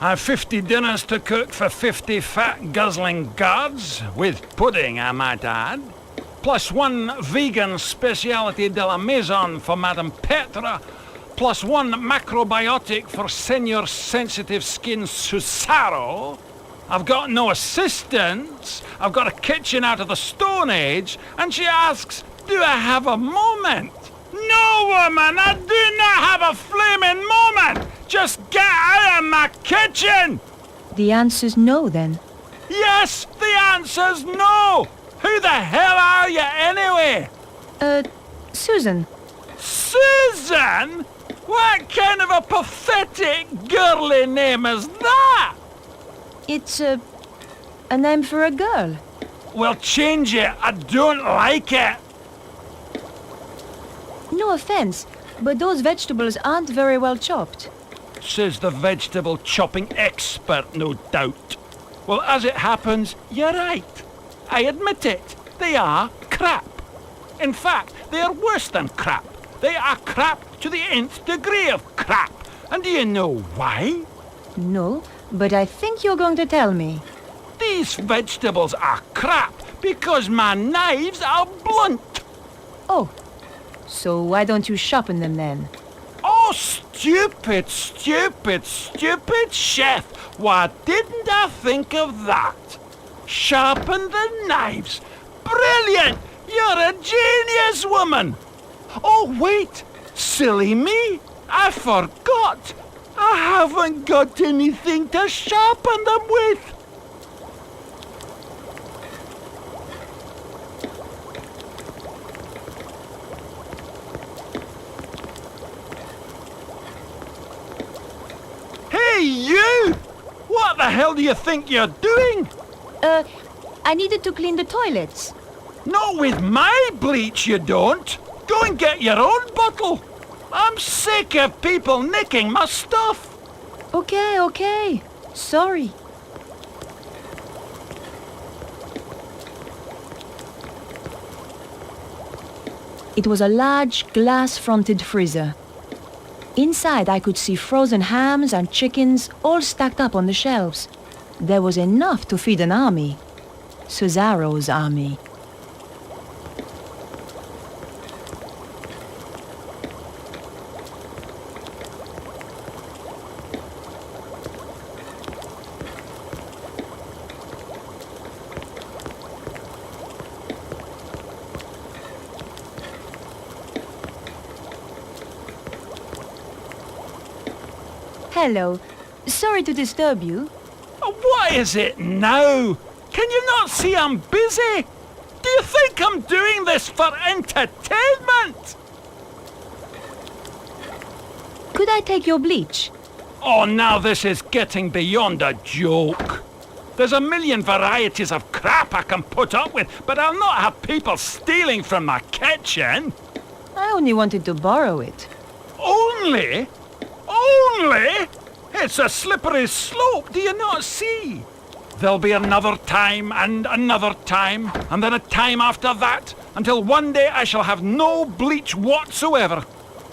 I've 50 dinners to cook for 50 fat guzzling guards, with pudding I might add. Plus one vegan speciality de la maison for Madame Petra, plus one macrobiotic for senior sensitive skin Susaro. I've got no assistants, I've got a kitchen out of the Stone Age, and she asks, do I have a moment? No, woman, I do not have a flaming moment! Just get out of my kitchen! The answer's no, then. Yes, the answer's no! Who the hell are you, anyway? Susan. Susan? What kind of a pathetic, girly name is that? It's a name for a girl. Well, change it. I don't like it. No offense, but those vegetables aren't very well chopped. Says the vegetable chopping expert, no doubt. Well, as it happens, you're right. I admit it, they are crap. In fact, they are worse than crap. They are crap to the nth degree of crap. And do you know why? No, but I think you're going to tell me. These vegetables are crap because my knives are blunt. Oh, so why don't you sharpen them then? Oh, stupid, stupid, stupid chef. Why didn't I think of that? Sharpen the knives. Brilliant! You're a genius, woman! Oh, wait! Silly me! I forgot! I haven't got anything to sharpen them with! Hey, you! What the hell do you think you're doing? I needed to clean the toilets. Not with my bleach, you don't. Go and get your own bottle. I'm sick of people nicking my stuff. Okay. Sorry. It was a large glass-fronted freezer. Inside I could see frozen hams and chickens all stacked up on the shelves. There was enough to feed an army. Suzaro's army. Hello. Sorry to disturb you. What is it now? Can you not see I'm busy? Do you think I'm doing this for entertainment? Could I take your bleach? Oh, now this is getting beyond a joke. There's a million varieties of crap I can put up with, but I'll not have people stealing from my kitchen. I only wanted to borrow it. Only? Only? It's a slippery slope, do you not see? There'll be another time, and another time, and then a time after that, until one day I shall have no bleach whatsoever.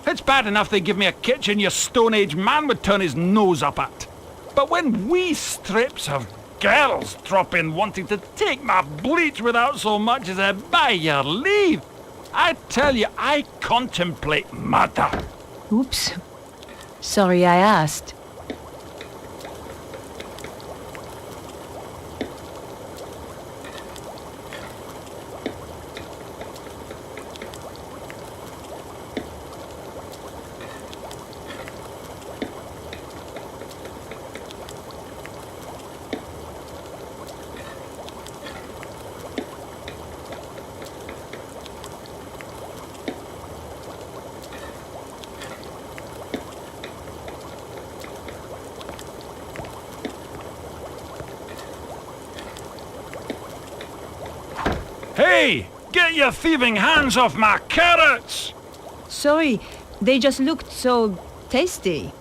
It's bad enough they give me a kitchen your Stone Age man would turn his nose up at. But when wee strips of girls drop in wanting to take my bleach without so much as a by your leave, I tell you, I contemplate murder. Oops. Sorry I asked. Hey! Get your thieving hands off my carrots! Sorry, they just looked so tasty.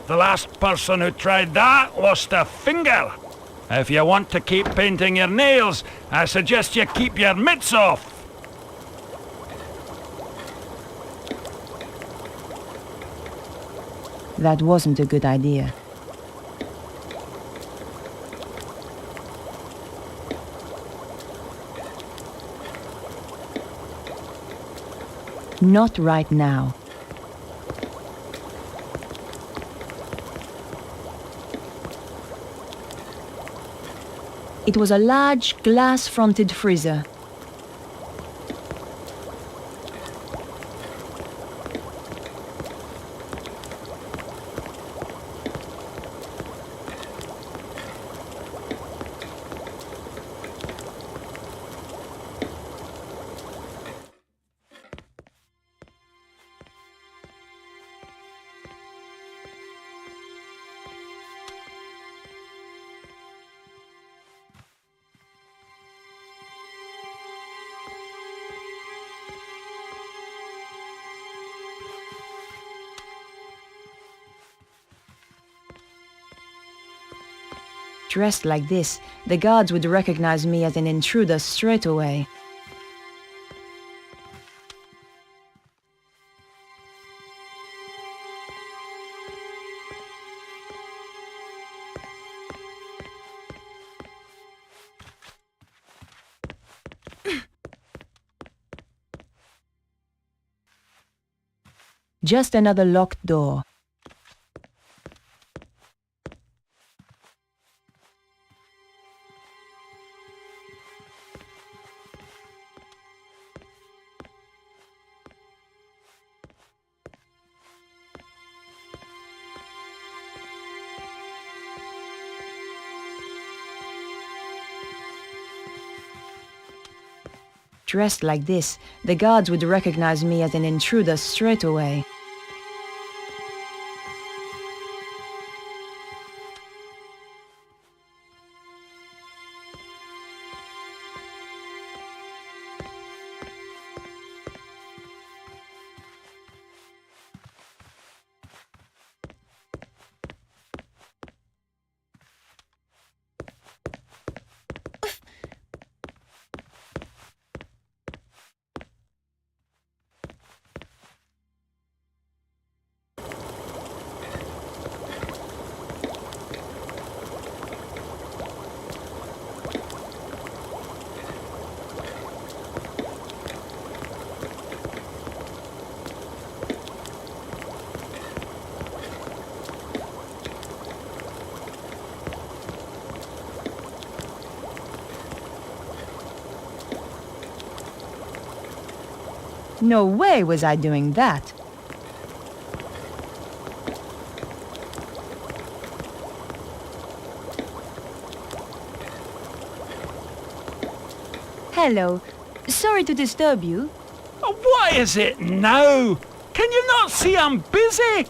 The last person who tried that lost a finger. If you want to keep painting your nails, I suggest you keep your mitts off. That wasn't a good idea. Not right now. It was a large glass-fronted freezer. Dressed like this, the guards would recognize me as an intruder straight away. Just another locked door. Dressed like this, the guards would recognize me as an intruder straight away. No way was I doing that. Hello. Sorry to disturb you. What is it now? Can you not see I'm busy?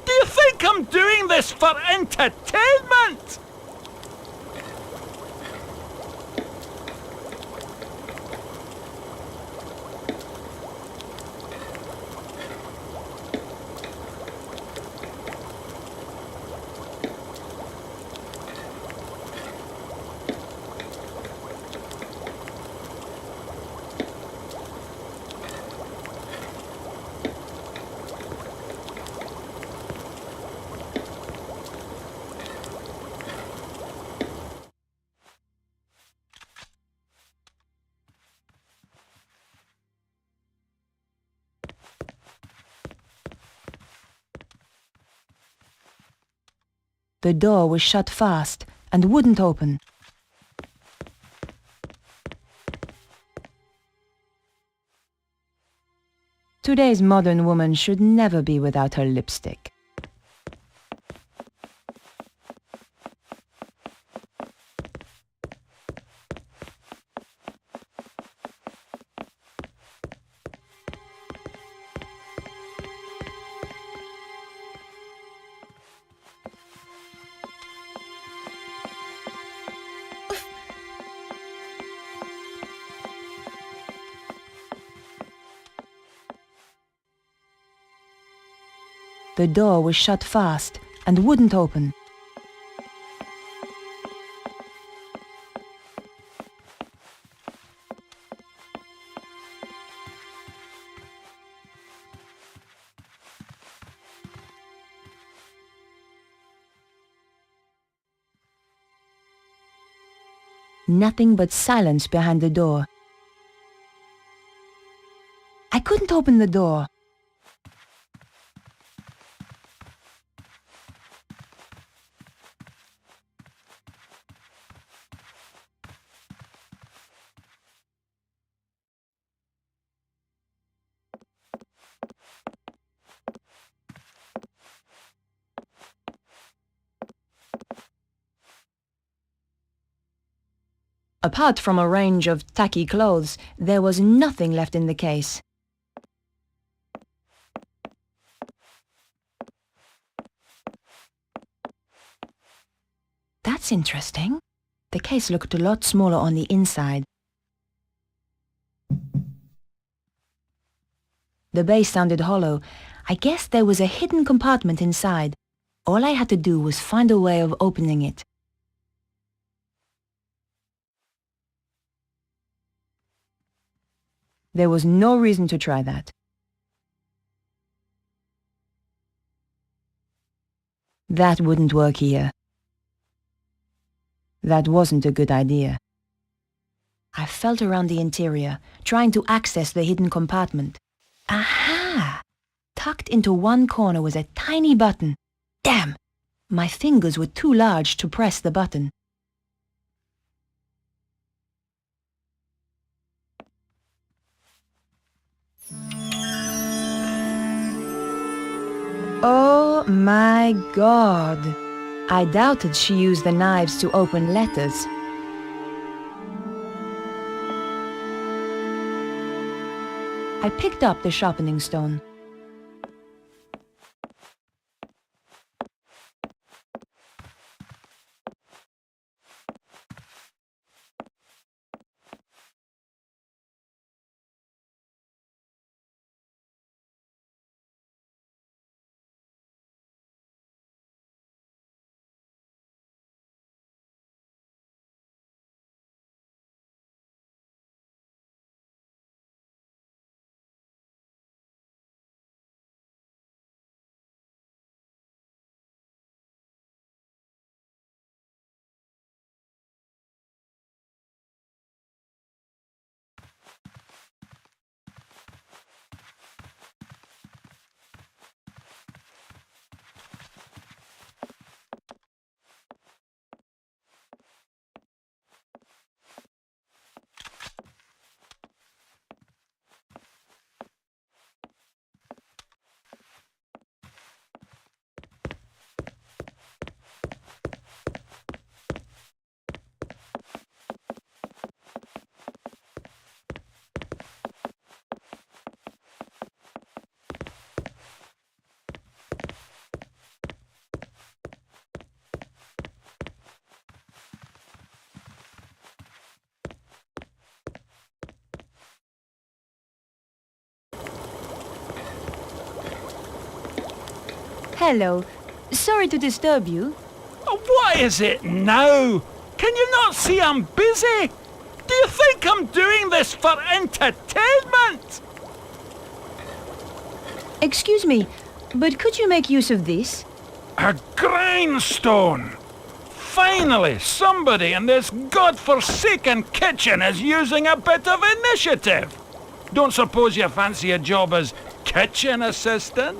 Do you think I'm doing this for entertainment? The door was shut fast and wouldn't open. Today's modern woman should never be without her lipstick. The door was shut fast and wouldn't open. Nothing but silence behind the door. I couldn't open the door. Apart from a range of tacky clothes, there was nothing left in the case. That's interesting. The case looked a lot smaller on the inside. The base sounded hollow. I guess there was a hidden compartment inside. All I had to do was find a way of opening it. There was no reason to try that. That wouldn't work here. That wasn't a good idea. I felt around the interior, trying to access the hidden compartment. Aha! Tucked into one corner was a tiny button. Damn! My fingers were too large to press the button. Oh my God! I doubted she used the knives to open letters. I picked up the sharpening stone. Hello. Sorry to disturb you. What is it now? Can you not see I'm busy? Do you think I'm doing this for entertainment? Excuse me, but could you make use of this? A grindstone! Finally, somebody in this godforsaken kitchen is using a bit of initiative. Don't suppose you fancy a job as kitchen assistant?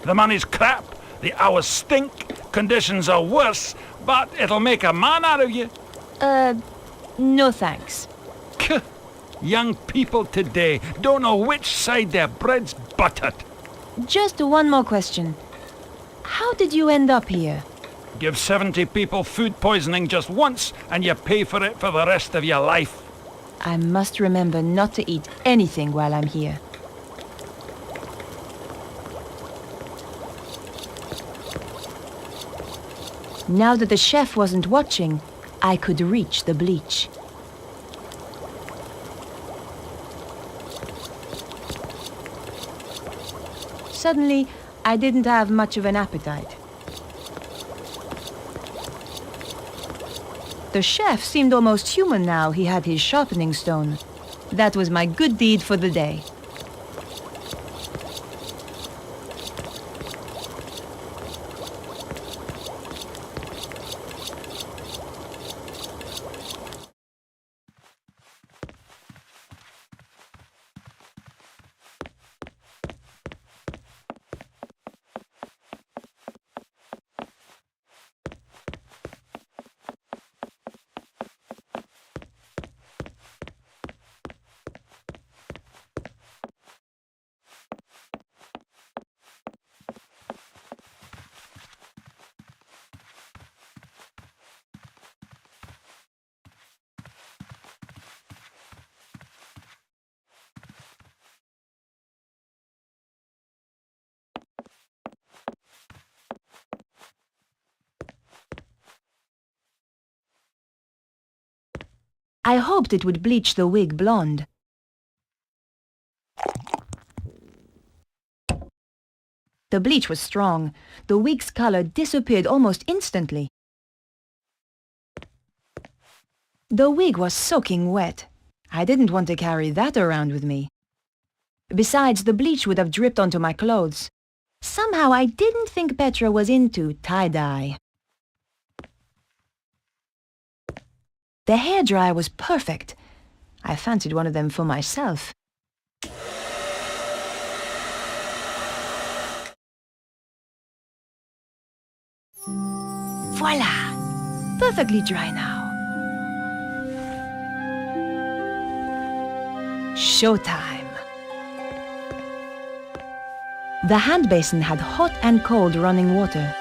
The money's crap, the hours stink, conditions are worse, but it'll make a man out of you. No thanks. Young people today don't know which side their bread's buttered. Just one more question. How did you end up here? Give 70 people food poisoning just once, and you pay for it for the rest of your life. I must remember not to eat anything while I'm here. Now that the chef wasn't watching, I could reach the bleach. Suddenly, I didn't have much of an appetite. The chef seemed almost human now he had his sharpening stone. That was my good deed for the day. I hoped it would bleach the wig blonde. The bleach was strong. The wig's color disappeared almost instantly. The wig was soaking wet. I didn't want to carry that around with me. Besides, the bleach would have dripped onto my clothes. Somehow I didn't think Petra was into tie-dye. The hairdryer was perfect. I fancied one of them for myself. Voila! Perfectly dry now. Showtime! The hand basin had hot and cold running water.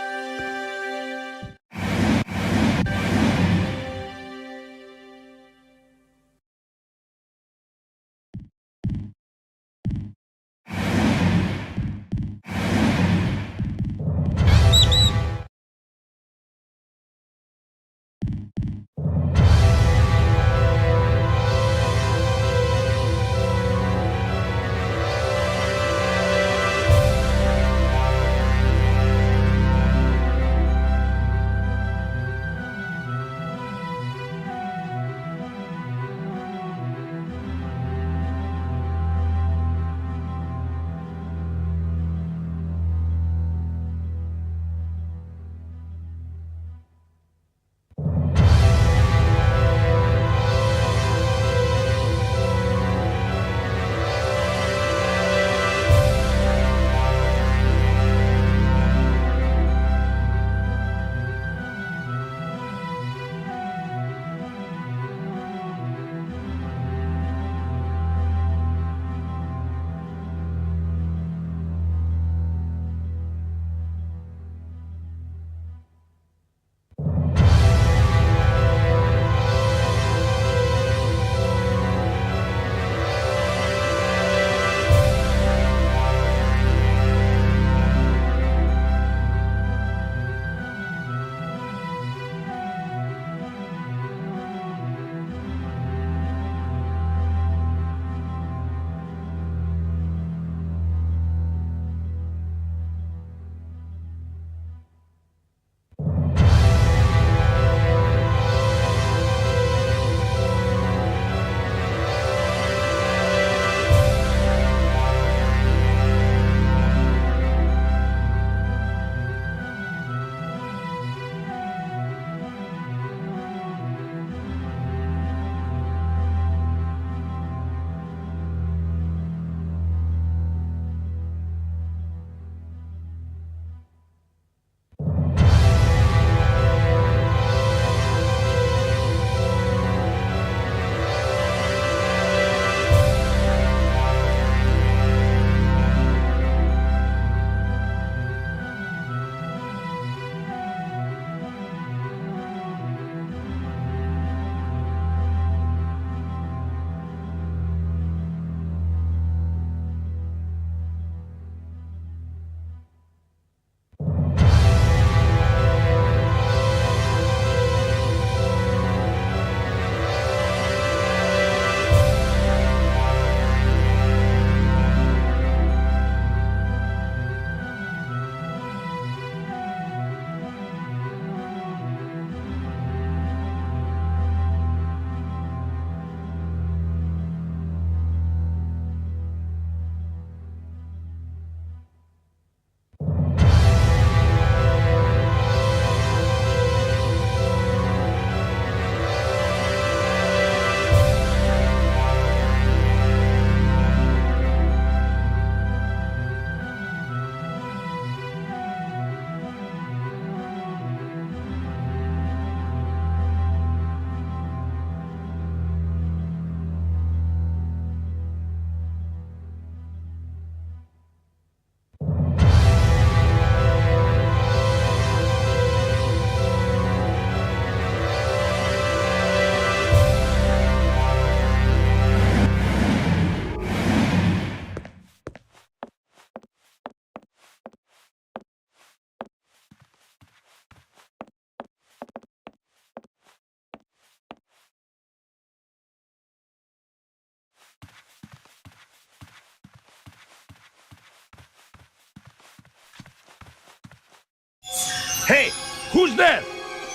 Hey, who's there?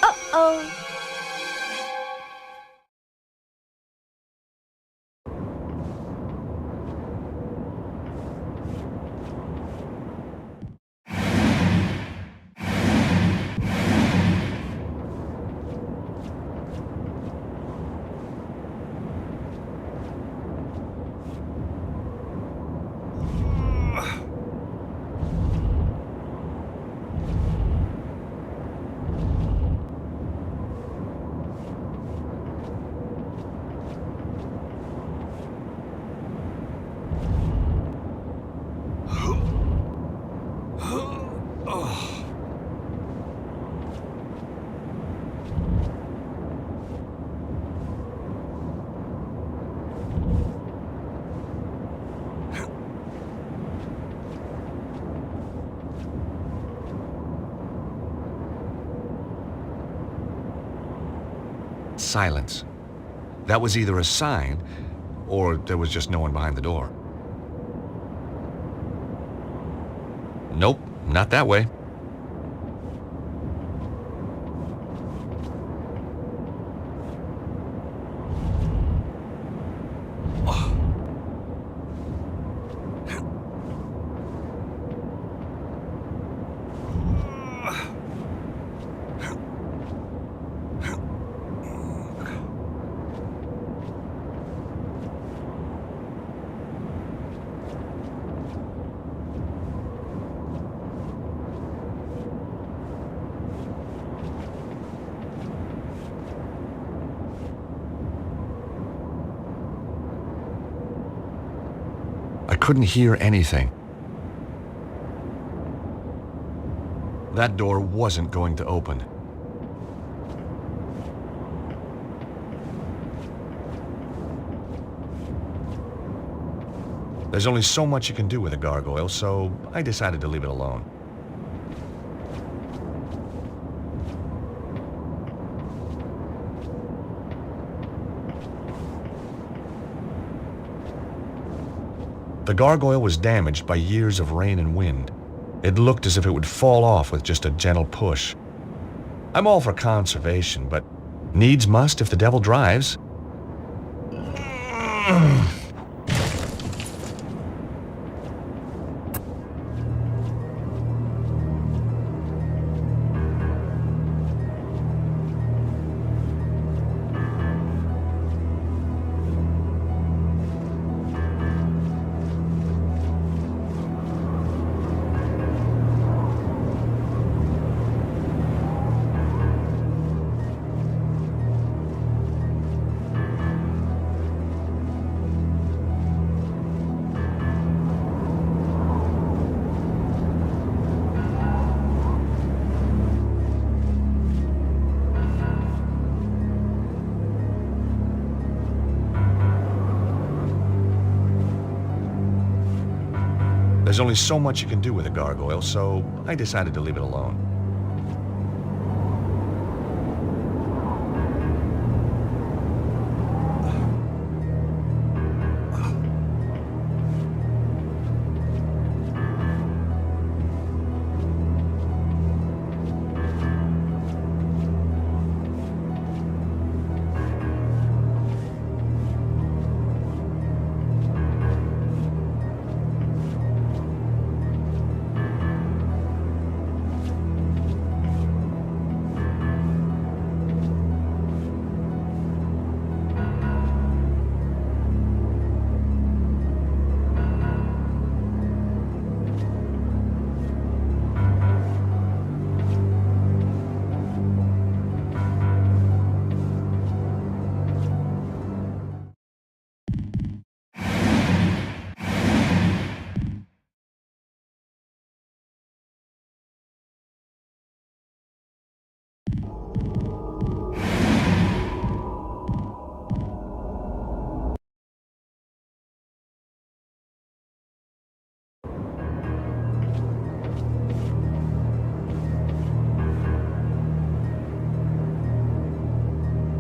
Uh-oh. Silence. That was either a sign, or there was just no one behind the door. Nope, not that way. I couldn't hear anything. That door wasn't going to open. There's only so much you can do with a gargoyle, so I decided to leave it alone. The gargoyle was damaged by years of rain and wind. It looked as if it would fall off with just a gentle push. I'm all for conservation, but needs must if the devil drives. There's only so much you can do with a gargoyle, so I decided to leave it alone.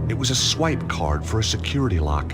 It was a swipe card for a security lock.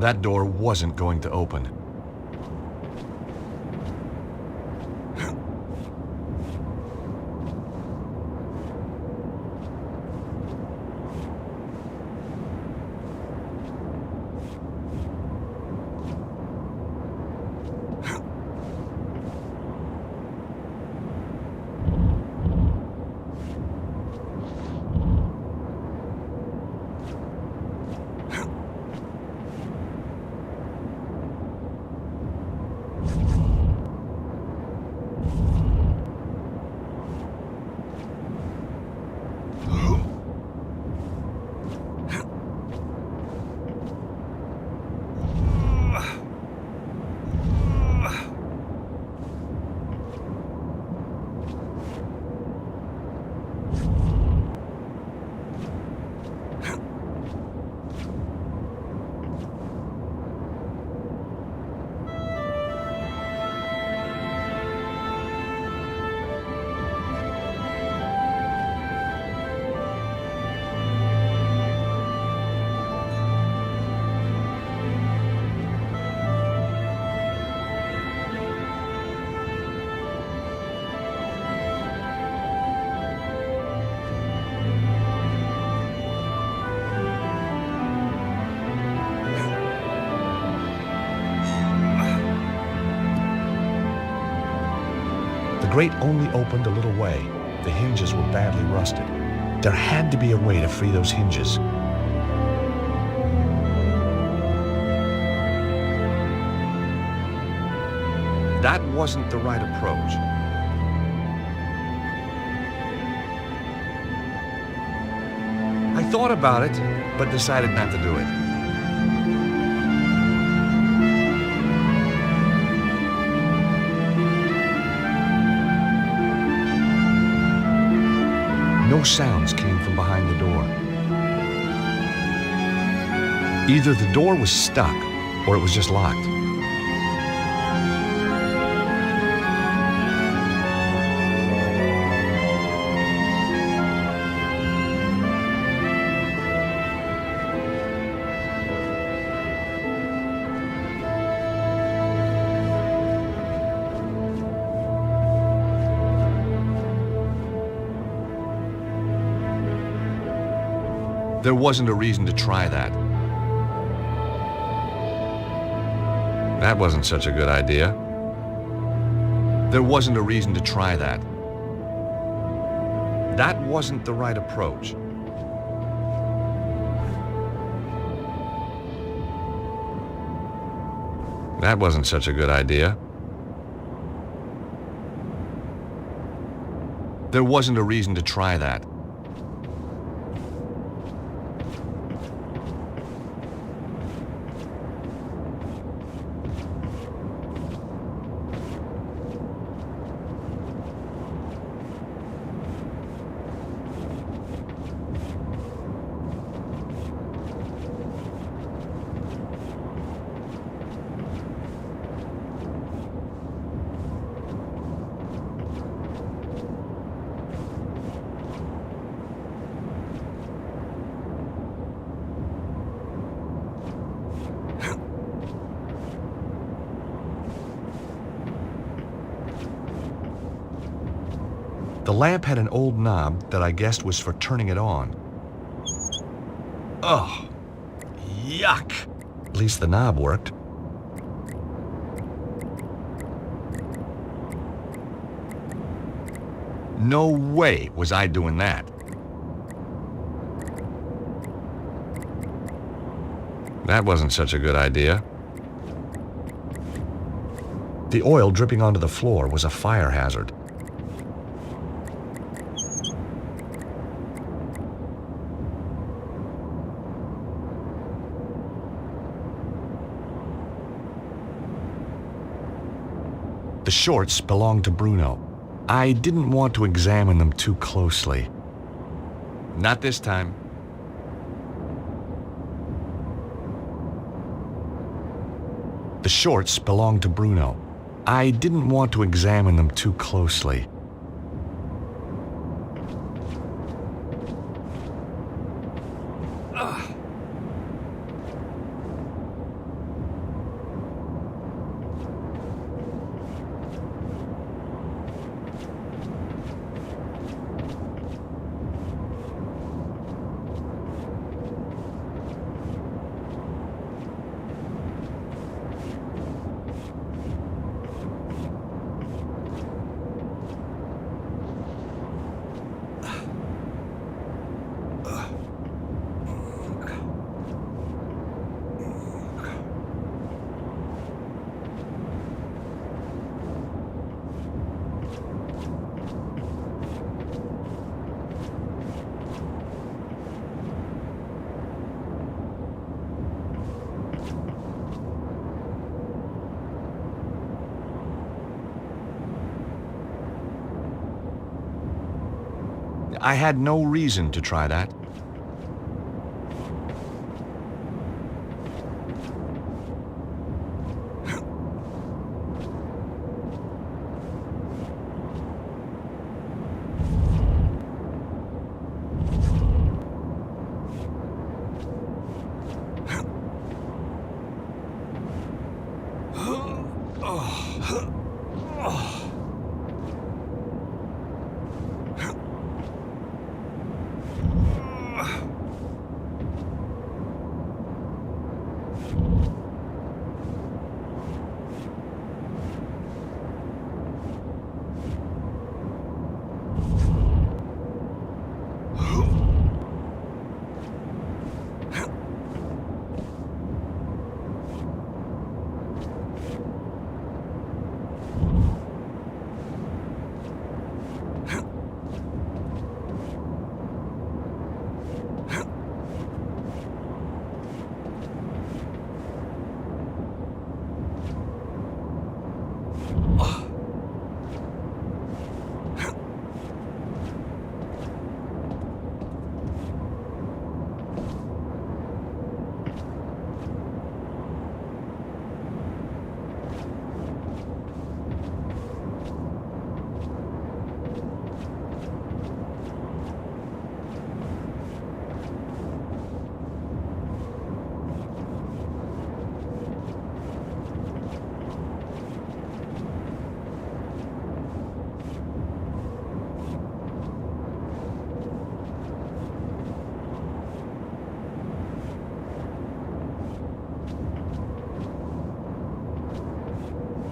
That door wasn't going to open. The grate only opened a little way. The hinges were badly rusted. There had to be a way to free those hinges. That wasn't the right approach. I thought about it, but decided not to do it. No sounds came from behind the door. Either the door was stuck, or it was just locked. There wasn't a reason to try that. That wasn't such a good idea. There wasn't a reason to try that. That wasn't the right approach. That wasn't such a good idea. There wasn't a reason to try that. The lamp had an old knob that I guessed was for turning it on. Ugh, yuck. At least the knob worked. No way was I doing that. That wasn't such a good idea. The oil dripping onto the floor was a fire hazard. The shorts belonged to Bruno. I didn't want to examine them too closely. Not this time. The shorts belonged to Bruno. I didn't want to examine them too closely. I had no reason to try that.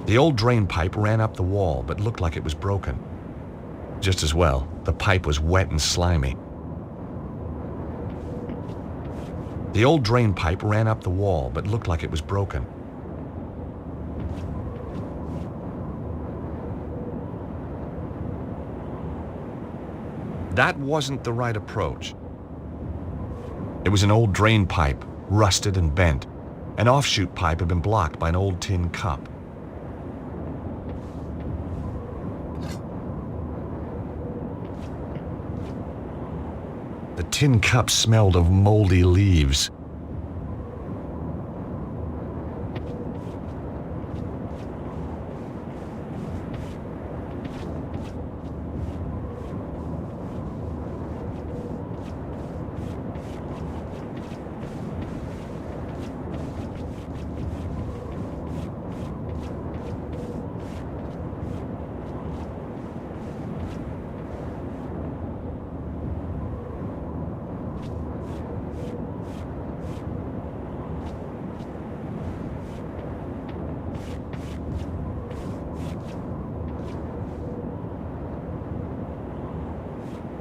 The old drain pipe ran up the wall, but looked like it was broken. Just as well, the pipe was wet and slimy. The old drain pipe ran up the wall, but looked like it was broken. That wasn't the right approach. It was an old drain pipe, rusted and bent. An offshoot pipe had been blocked by an old tin cup. The tin cup smelled of moldy leaves.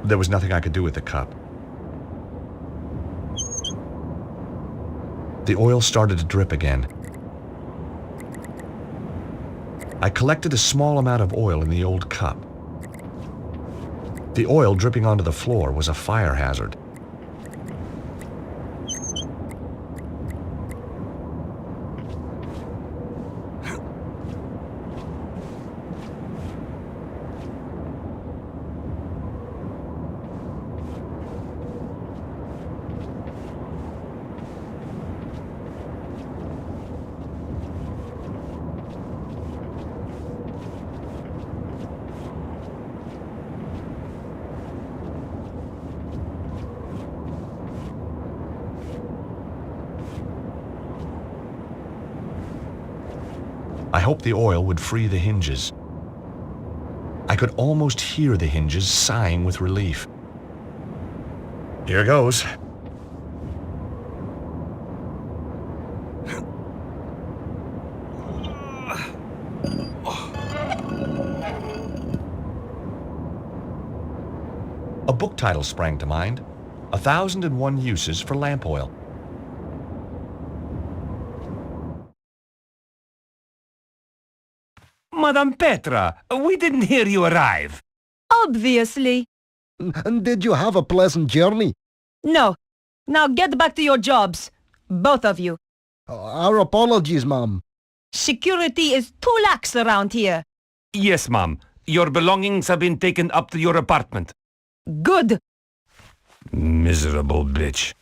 There was nothing I could do with the cup. The oil started to drip again. I collected a small amount of oil in the old cup. The oil dripping onto the floor was a fire hazard. I hoped the oil would free the hinges. I could almost hear the hinges sighing with relief. Here goes. A book title sprang to mind, 1001 Uses for Lamp Oil. Madame Petra, we didn't hear you arrive. Obviously. And did you have a pleasant journey? No. Now get back to your jobs. Both of you. Our apologies, Ma'am. Security is too lax around here. Yes, ma'am. Your belongings have been taken up to your apartment. Good! Miserable bitch.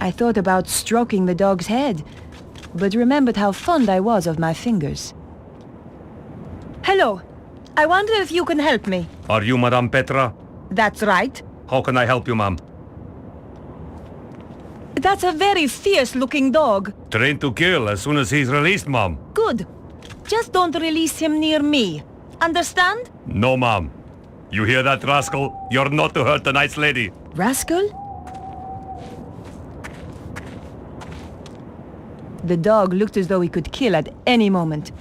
I thought about stroking the dog's head, but remembered how fond I was of my fingers. Hello. I wonder if you can help me. Are you Madame Petra? That's right. How can I help you, ma'am? That's a very fierce-looking dog. Trained to kill as soon as he's released, ma'am. Good. Just don't release him near me. Understand? No, ma'am. You hear that, rascal? You're not to hurt the nice lady. Rascal? The dog looked as though he could kill at any moment.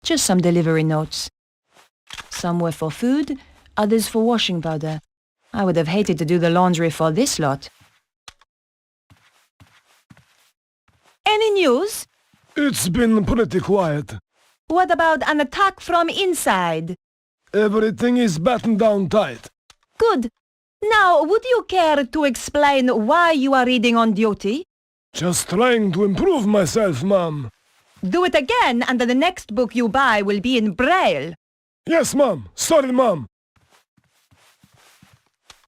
Just some delivery notes. Some were for food, others for washing powder. I would have hated to do the laundry for this lot. Any news? It's been pretty quiet. What about an attack from inside? Everything is battened down tight. Good. Now, would you care to explain why you are reading on duty? Just trying to improve myself, ma'am. Do it again, and the next book you buy will be in Braille. Yes, ma'am. Sorry, ma'am.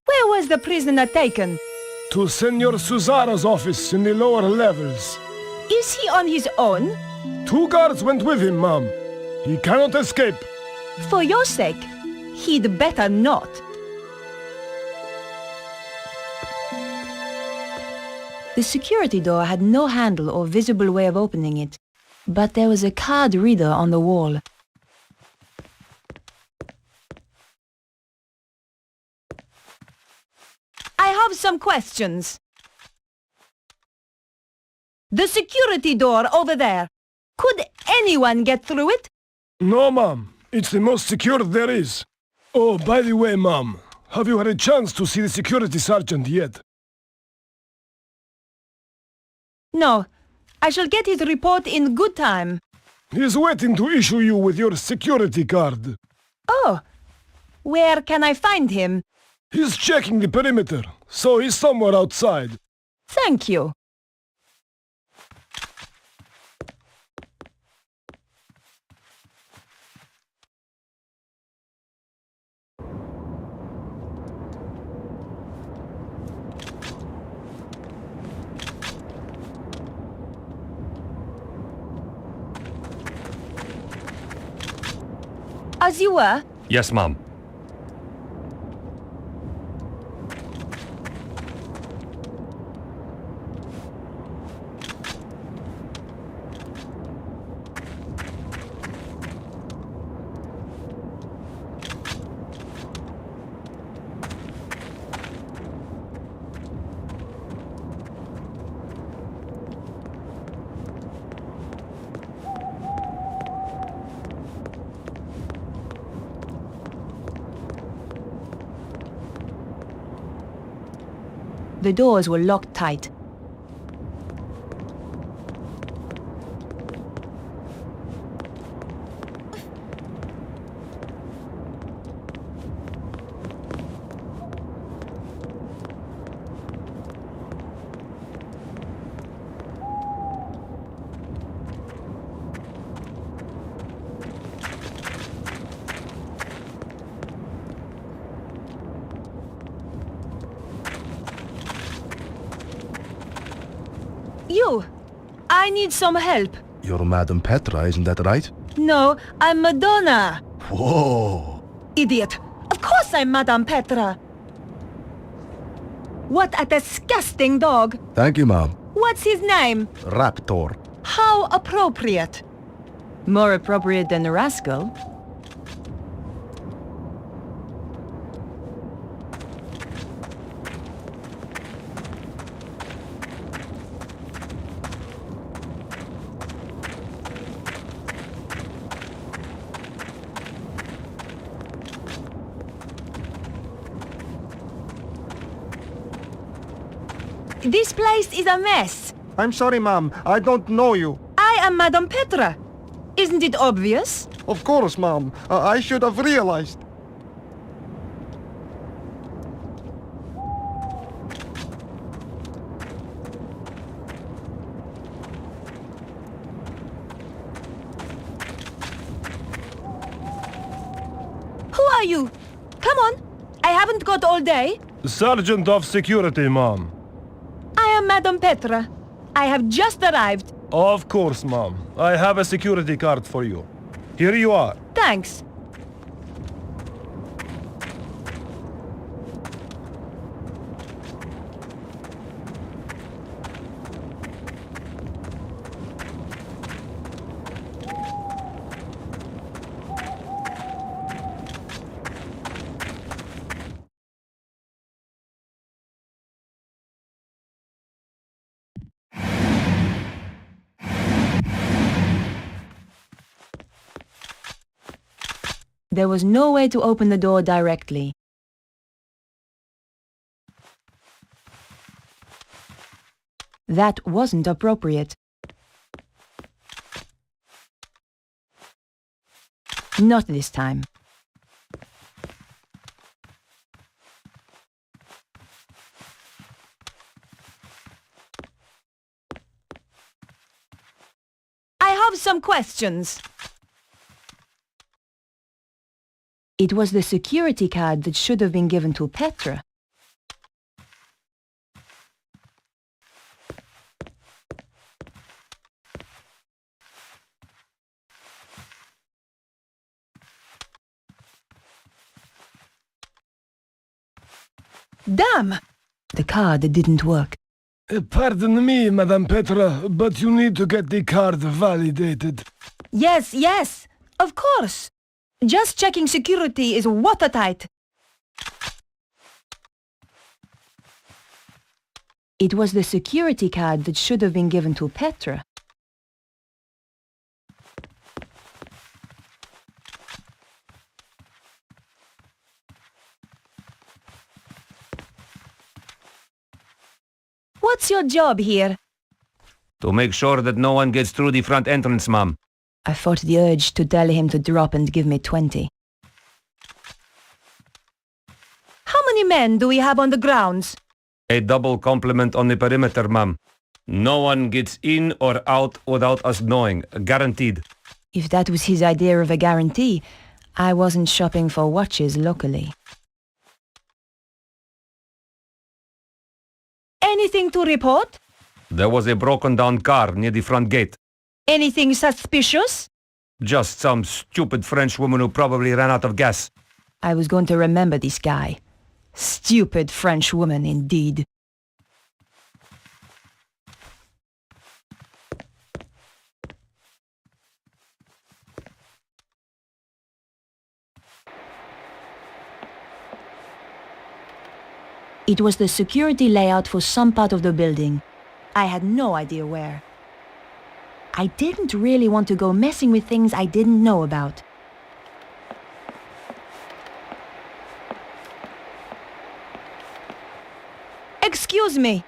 Where was the prisoner taken? To Senor Suzaro's office in the lower levels. Is he on his own? 2 guards went with him, ma'am. He cannot escape. For your sake, he'd better not. The security door had no handle or visible way of opening it, but there was a card reader on the wall. I have some questions. The security door over there. Could anyone get through it? No, ma'am. It's the most secure there is. Oh, by the way, ma'am, have you had a chance to see the security sergeant yet? No. I shall get his report in good time. He's waiting to issue you with your security card. Oh. Where can I find him? He's checking the perimeter, so he's somewhere outside. Thank you. As you were? Yes, ma'am. The doors were locked tight. You! I need some help. You're Madame Petra, isn't that right? No, I'm Madonna. Whoa! Idiot! Of course I'm Madame Petra. What a disgusting dog. Thank you, ma'am. What's his name? Raptor. How appropriate. More appropriate than a rascal. This place is a mess. I'm sorry, Mom. I don't know you. I am Madame Petra. Isn't it obvious? Of course, Mom. I should have realized. Who are you? Come on. I haven't got all day. Sergeant of Security, Mom. I am Madame Petra. I have just arrived. Of course, Mom. I have a security card for you. Here you are. Thanks. There was no way to open the door directly. That wasn't appropriate. Not this time. I have some questions. It was the security card that should have been given to Petra. Damn! The card didn't work. Pardon me, Madame Petra, but you need to get the card validated. Yes, of course. Just checking security is watertight. It was the security card that should have been given to Petra. What's your job here? To make sure that no one gets through the front entrance, Mom. I fought the urge to tell him to drop and give me 20. How many men do we have on the grounds? A double complement on the perimeter, Mom. No one gets in or out without us knowing. Guaranteed. If that was his idea of a guarantee, I wasn't shopping for watches locally. Anything to report? There was a broken down car near the front gate. Anything suspicious? Just some stupid French woman who probably ran out of gas. I was going to remember this guy. Stupid French woman, indeed. It was the security layout for some part of the building. I had no idea where. I didn't really want to go messing with things I didn't know about. Excuse me.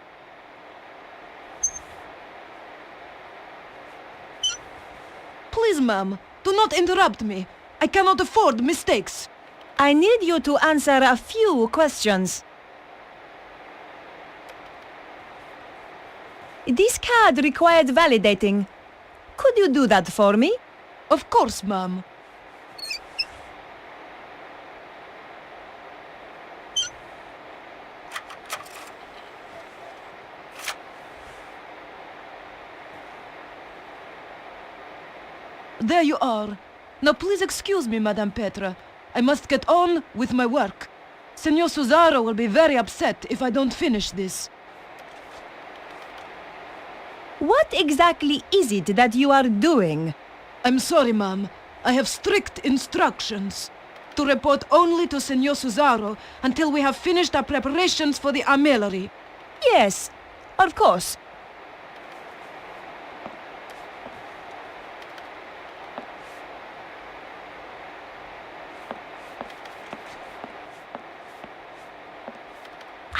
Please, ma'am, do not interrupt me. I cannot afford mistakes. I need you to answer a few questions. This card required validating. Could you do that for me? Of course, ma'am. There you are. Now please excuse me, Madame Petra. I must get on with my work. Senor Suzaro will be very upset if I don't finish this. What exactly is it that you are doing? I'm sorry, ma'am. I have strict instructions to report only to Senor Suzaro until we have finished our preparations for the armillery. Yes, of course.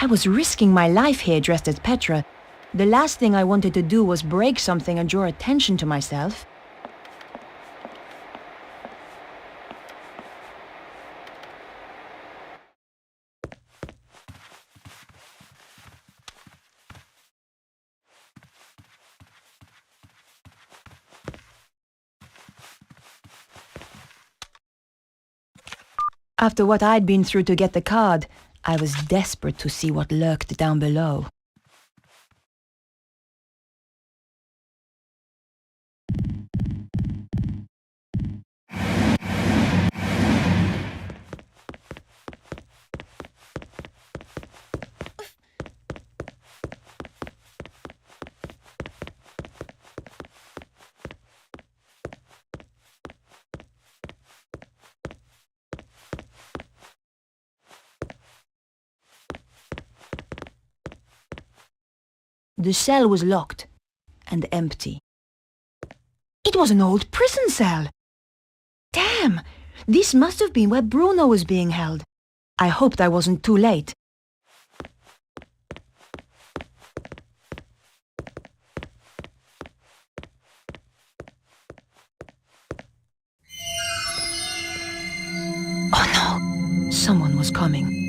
I was risking my life here dressed as Petra. The last thing I wanted to do was break something and draw attention to myself. After what I'd been through to get the card, I was desperate to see what lurked down below. The cell was locked and empty. It was an old prison cell! Damn! This must have been where Bruno was being held. I hoped I wasn't too late. Oh no! Someone was coming.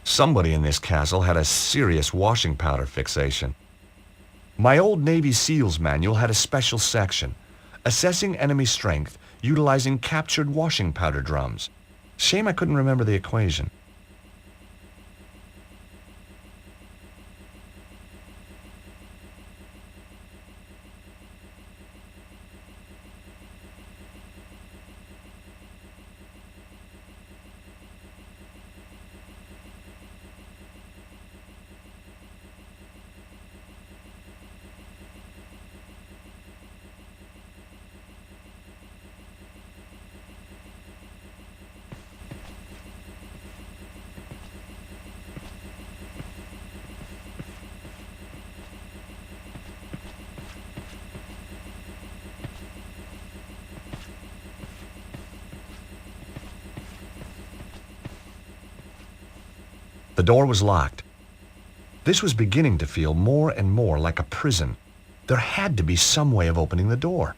Somebody in this castle had a serious washing powder fixation. My old Navy SEALs manual had a special section, assessing enemy strength utilizing captured washing powder drums. Shame I couldn't remember the equation. The door was locked. This was beginning to feel more and more like a prison. There had to be some way of opening the door.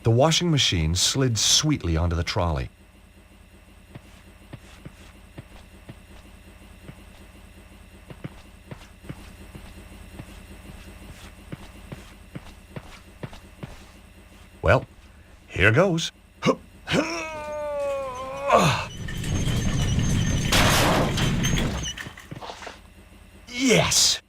The washing machine slid sweetly onto the trolley. Well, here goes. Yes!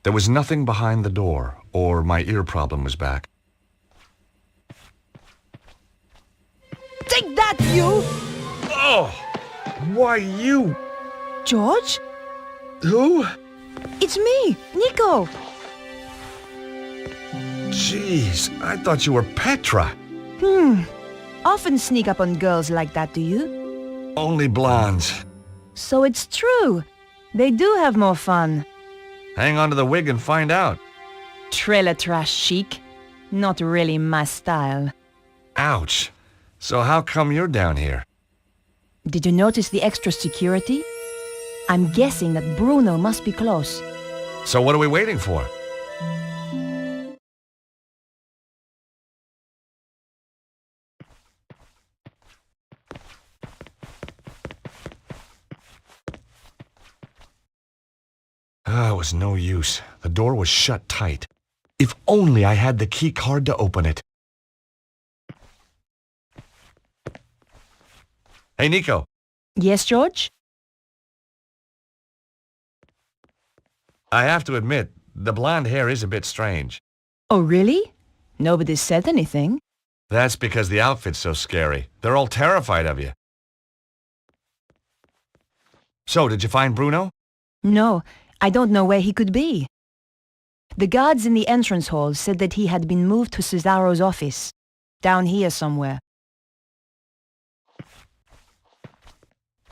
There was nothing behind the door, or my ear problem was back. Take that, you! Oh! Why you? George? Who? It's me, Nico. Jeez, I thought you were Petra. Often sneak up on girls like that, do you? Only blondes. So it's true. They do have more fun. Hang on to the wig and find out. Trailer trash chic. Not really my style. Ouch. So how come you're down here? Did you notice the extra security? I'm guessing that Bruno must be close. So what are we waiting for? It was no use. The door was shut tight. If only I had the key card to open it. Hey, Nico. Yes, George? I have to admit, the blonde hair is a bit strange. Oh, really? Nobody said anything. That's because the outfit's so scary. They're all terrified of you. So, did you find Bruno? No, I don't know where he could be. The guards in the entrance hall said that he had been moved to Cesaro's office. Down here somewhere.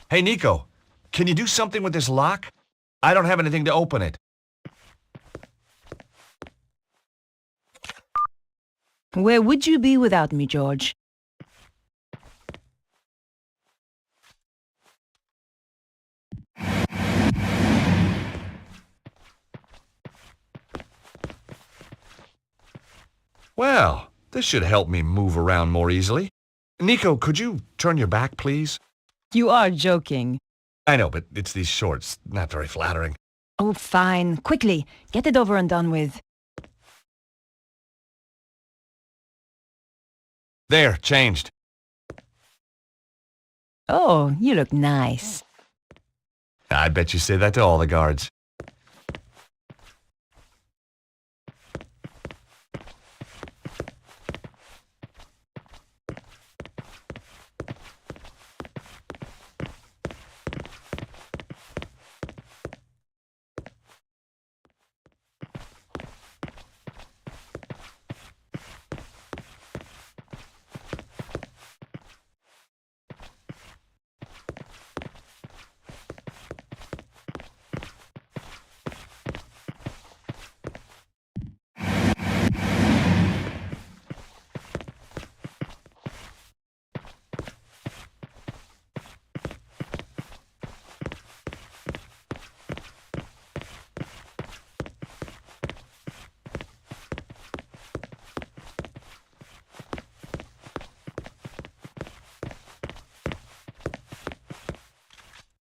Hey, Nico. Can you do something with this lock? I don't have anything to open it. Where would you be without me, George? Well, this should help me move around more easily. Nico, could you turn your back, please? You are joking. I know, but it's these shorts. Not very flattering. Oh, fine. Quickly, get it over and done with. There, changed. Oh, you look nice. I bet you say that to all the guards.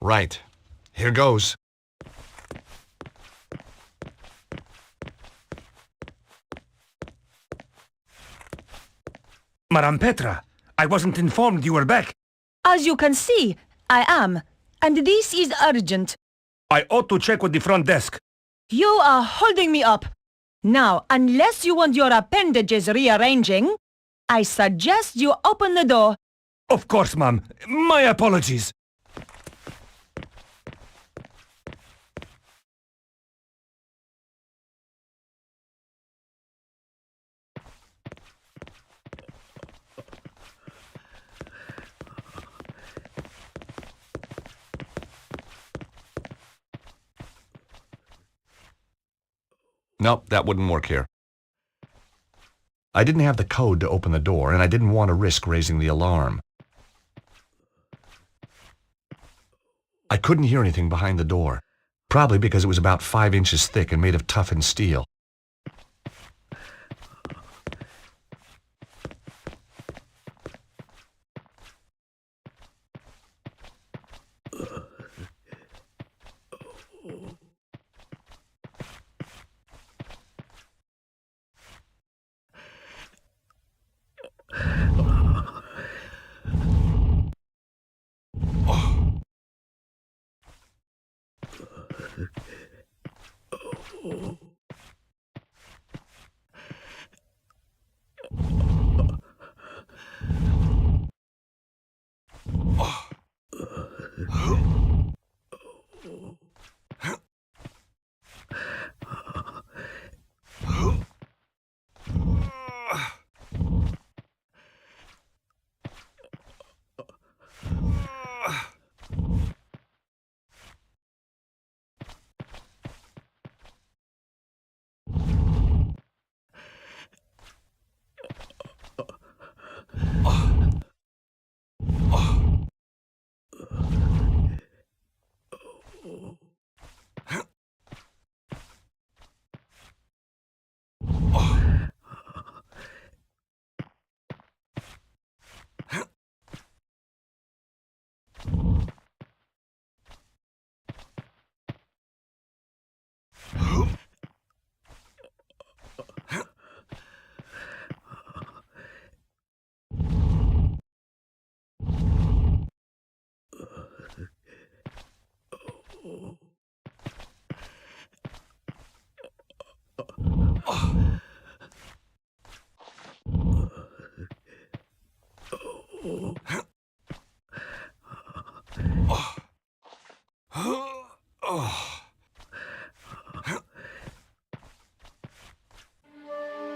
Right. Here goes. Madame Petra, I wasn't informed you were back. As you can see, I am. And this is urgent. I ought to check with the front desk. You are holding me up. Now, unless you want your appendages rearranging, I suggest you open the door. Of course, ma'am. My apologies. Nope, that wouldn't work here. I didn't have the code to open the door, and I didn't want to risk raising the alarm. I couldn't hear anything behind the door, probably because it was about 5 inches thick and made of toughened steel.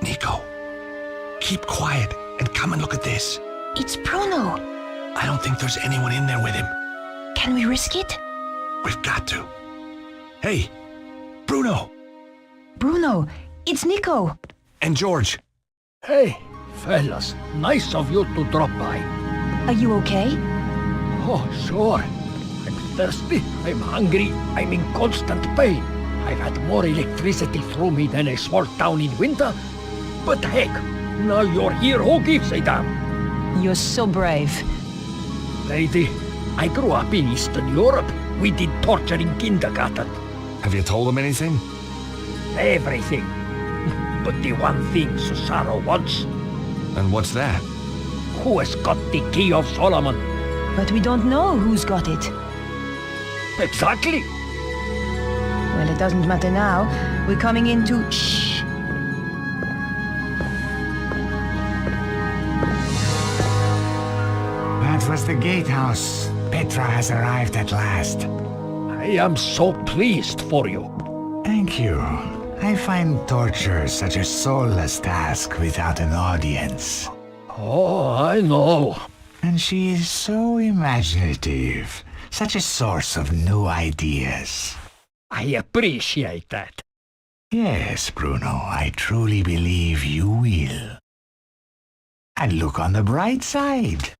Nico, keep quiet and come and look at this. It's Bruno. I don't think there's anyone in there with him. Can we risk it? We've got to. Hey, Bruno. Bruno, it's Nico. And George. Hey, fellas. Nice of you to drop by. Are you okay? Oh, sure. I'm thirsty, I'm hungry, I'm in constant pain. I've had more electricity through me than a small town in winter. But heck, now you're here, who gives a damn? You're so brave. Lady, I grew up in Eastern Europe. We did torture in kindergarten. Have you told them anything? Everything. But the one thing Cesaro wants... And what's that? Who has got the Key of Solomon? But we don't know who's got it. Exactly. Well, it doesn't matter now. We're coming into... Shh. That was the gatehouse. Petra has arrived at last. I am so pleased for you. Thank you. I find torture such a soulless task without an audience. Oh, I know. And she is so imaginative. Such a source of new ideas. I appreciate that. Yes, Bruno, I truly believe you will. And look on the bright side.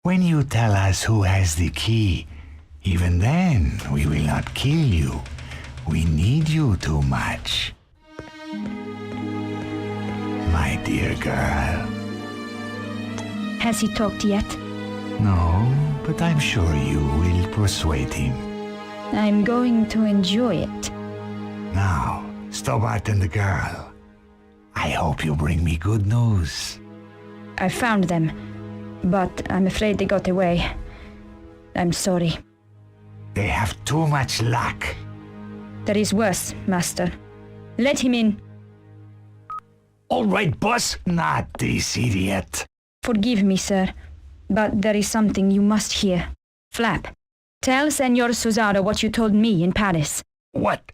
When you tell us who has the key, even then we will not kill you. We need you too much. My dear girl. Has he talked yet? No, but I'm sure you will persuade him. I'm going to enjoy it. Now, Stobart and the girl. I hope you bring me good news. I found them, but I'm afraid they got away. I'm sorry. They have too much luck. There is worse, Master. Let him in. All right, boss. Not this idiot. Forgive me, sir, but there is something you must hear. Flap, tell Senor Cesaro what you told me in Paris. What?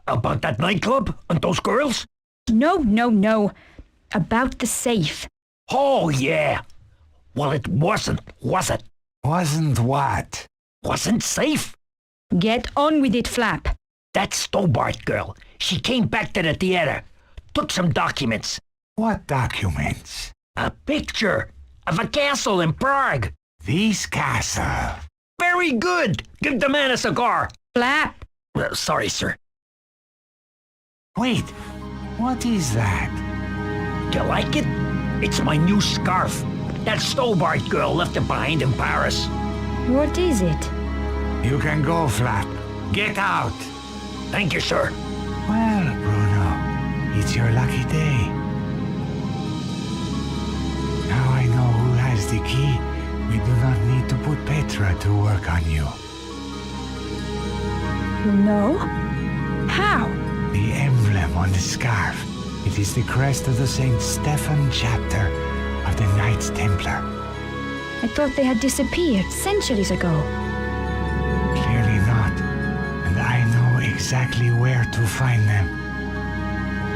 About that nightclub and those girls? No. About the safe. Oh, yeah. Well, it wasn't, was it? Wasn't what? Wasn't safe. Get on with it, Flap. That Stobart girl, she came back to the theater, took some documents. What documents? A picture of a castle in Prague. This castle? Very good. Give the man a cigar. Flap. Sorry, sir. Wait, what is that? Do you like it? It's my new scarf. That Stobart girl left it behind in Paris. What is it? You can go, Flap. Get out. Thank you, sir. Well, Bruno, it's your lucky day. Now I know who has the key. We do not need to put Petra to work on you. No? How? The emblem on the scarf. It is the crest of the St. Stephen chapter of the Knights Templar. I thought they had disappeared centuries ago. Clearly not. And I know exactly where to find them.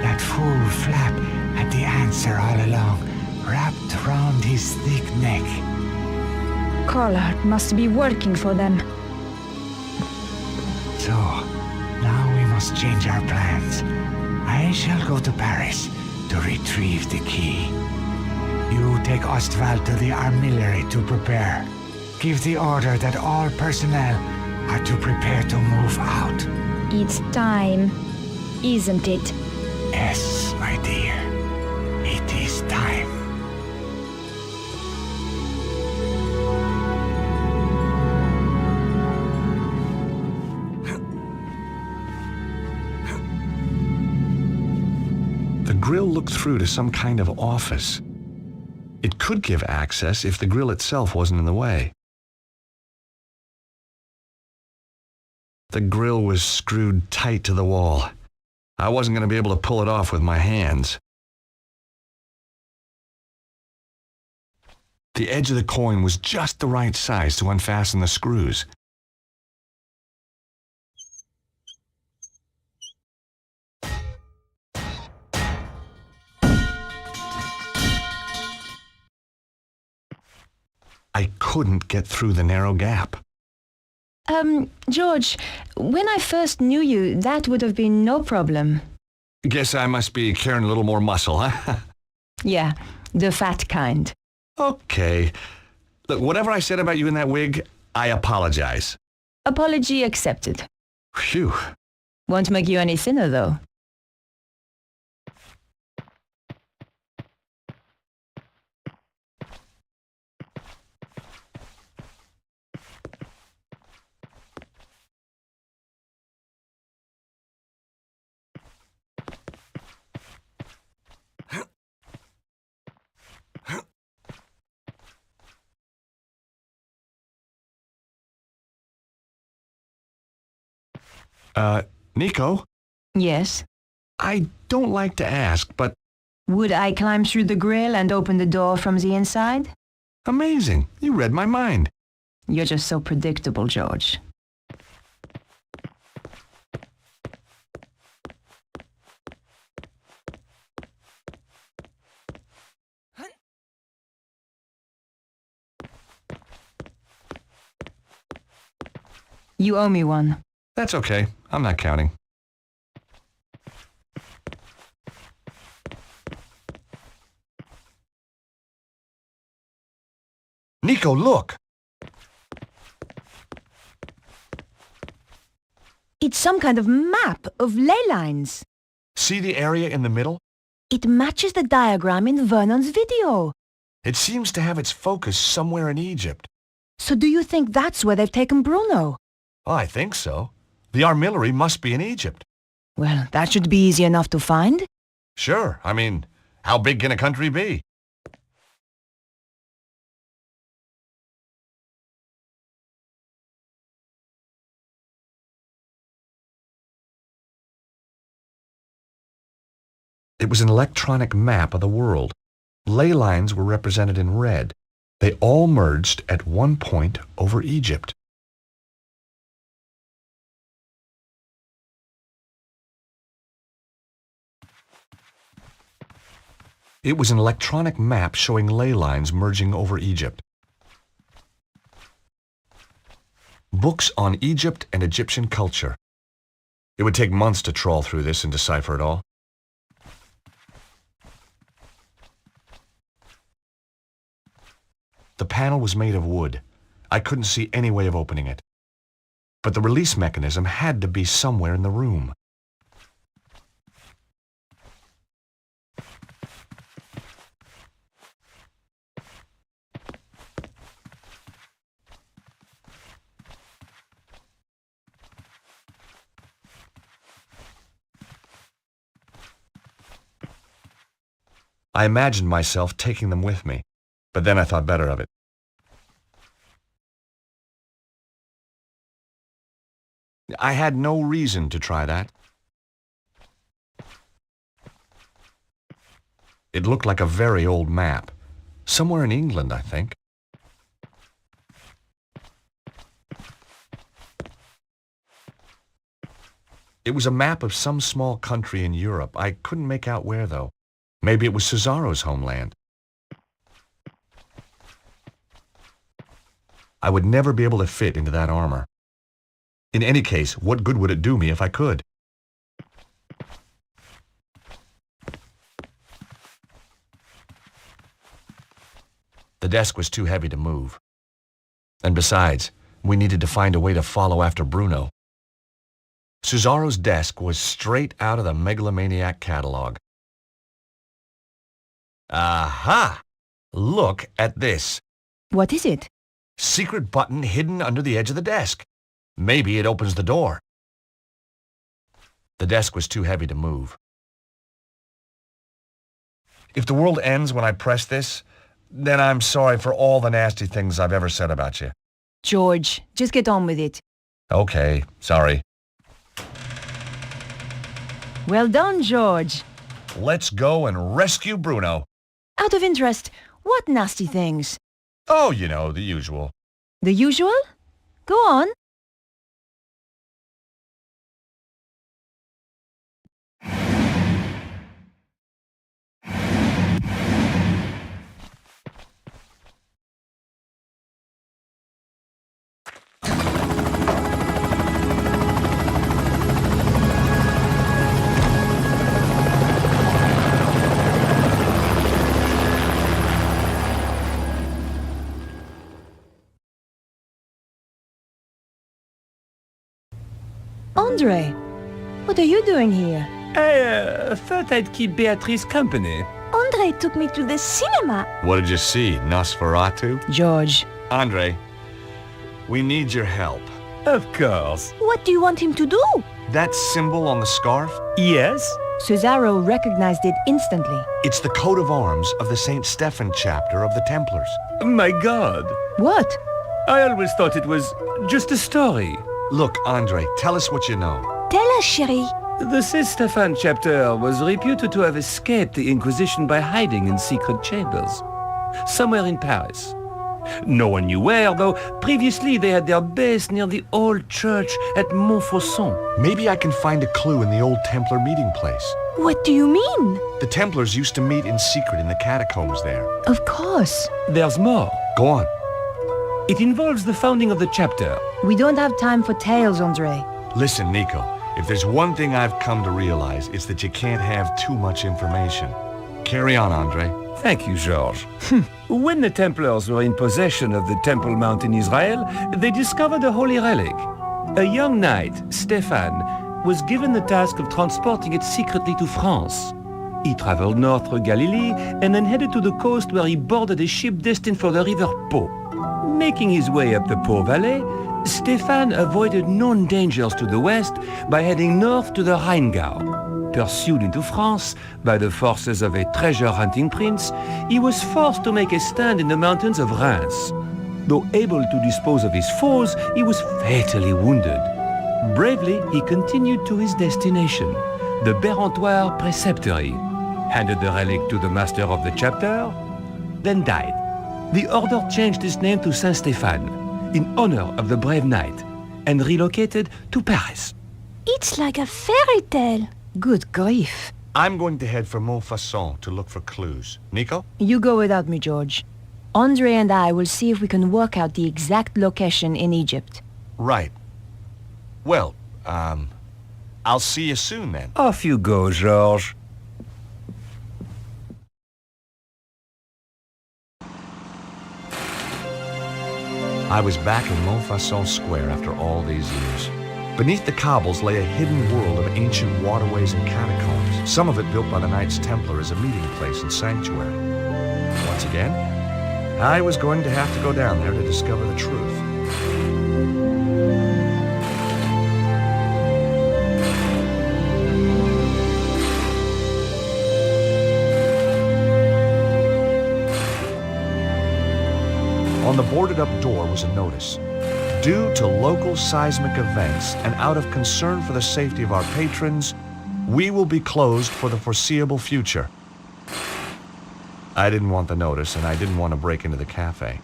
That fool Flap had the answer all along, wrapped round his thick neck. Collard must be working for them. So, now we must change our plans. I shall go to Paris to retrieve the key. You take Ostwald to the armillery to prepare. Give the order that all personnel are to prepare to move out. It's time, isn't it? Yes, my dear. It is time. The grill looked through to some kind of office. It could give access if the grill itself wasn't in the way. The grill was screwed tight to the wall. I wasn't going to be able to pull it off with my hands. The edge of the coin was just the right size to unfasten the screws. I couldn't get through the narrow gap. George, when I first knew you, that would have been no problem. Guess I must be carrying a little more muscle, huh? Yeah, the fat kind. Okay. Look, whatever I said about you in that wig, I apologize. Apology accepted. Phew. Won't make you any thinner, though. Nico? Yes? I don't like to ask, but... Would I climb through the grill and open the door from the inside? Amazing. You read my mind. You're just so predictable, George. You owe me one. That's okay. I'm not counting. Nico, look! It's some kind of map of ley lines. See the area in the middle? It matches the diagram in Vernon's video. It seems to have its focus somewhere in Egypt. So do you think that's where they've taken Bruno? I think so. The armillery must be in Egypt. Well, that should be easy enough to find. Sure. I mean, how big can a country be? It was an electronic map of the world. Ley lines were represented in red. They all merged at one point over Egypt. It was an electronic map showing ley lines merging over Egypt. Books on Egypt and Egyptian culture. It would take months to trawl through this and decipher it all. The panel was made of wood. I couldn't see any way of opening it. But the release mechanism had to be somewhere in the room. I imagined myself taking them with me, but then I thought better of it. I had no reason to try that. It looked like a very old map. Somewhere in England, I think. It was a map of some small country in Europe. I couldn't make out where, though. Maybe it was Cesaro's homeland. I would never be able to fit into that armor. In any case, what good would it do me if I could? The desk was too heavy to move. And besides, we needed to find a way to follow after Bruno. Cesaro's desk was straight out of the Megalomaniac catalog. Aha! Look at this. What is it? Secret button hidden under the edge of the desk. Maybe it opens the door. The desk was too heavy to move. If the world ends when I press this, then I'm sorry for all the nasty things I've ever said about you. George, just get on with it. Okay, sorry. Well done, George. Let's go and rescue Bruno. Out of interest, what nasty things? Oh, you know, the usual. The usual? Go on. Andre, what are you doing here? I thought I'd keep Beatrice company. Andre took me to the cinema. What did you see, Nosferatu? George. Andre, we need your help. Of course. What do you want him to do? That symbol on the scarf? Yes? Cesaro recognized it instantly. It's the coat of arms of the St. Stephen chapter of the Templars. My God. What? I always thought it was just a story. Look, Andre, tell us what you know. Tell us, chérie. The St. Stephen chapter was reputed to have escaped the Inquisition by hiding in secret chambers, somewhere in Paris. No one knew where, though previously they had their base near the old church at Montfaucon. Maybe I can find a clue in the old Templar meeting place. What do you mean? The Templars used to meet in secret in the catacombs there. Of course. There's more. Go on. It involves the founding of the chapter. We don't have time for tales, Andre. Listen, Nico, if there's one thing I've come to realize, it's that you can't have too much information. Carry on, Andre. Thank you, Georges. When the Templars were in possession of the Temple Mount in Israel, they discovered a holy relic. A young knight, Stefan, was given the task of transporting it secretly to France. He traveled north through Galilee and then headed to the coast where he boarded a ship destined for the river Po. Making his way up the Po Valley, Stefan avoided known dangers to the west by heading north to the Rheingau. Pursued into France by the forces of a treasure-hunting prince, he was forced to make a stand in the mountains of Reims. Though able to dispose of his foes, he was fatally wounded. Bravely, he continued to his destination, the Bérentoire Preceptory, handed the relic to the master of the chapter, then died. The order changed its name to Saint Stéphane, in honor of the brave knight, and relocated to Paris. It's like a fairy tale. Good grief. I'm going to head for Montfaucon to look for clues. Nico? You go without me, George. Andre and I will see if we can work out the exact location in Egypt. Right. Well, I'll see you soon then. Off you go, Georges. I was back in Montfaucon Square after all these years. Beneath the cobbles lay a hidden world of ancient waterways and catacombs, some of it built by the Knights Templar as a meeting place and sanctuary. Once again, I was going to have to go down there to discover the truth. On the boarded-up door was a notice. Due to local seismic events and out of concern for the safety of our patrons, we will be closed for the foreseeable future. I didn't want the notice, and I didn't want to break into the cafe.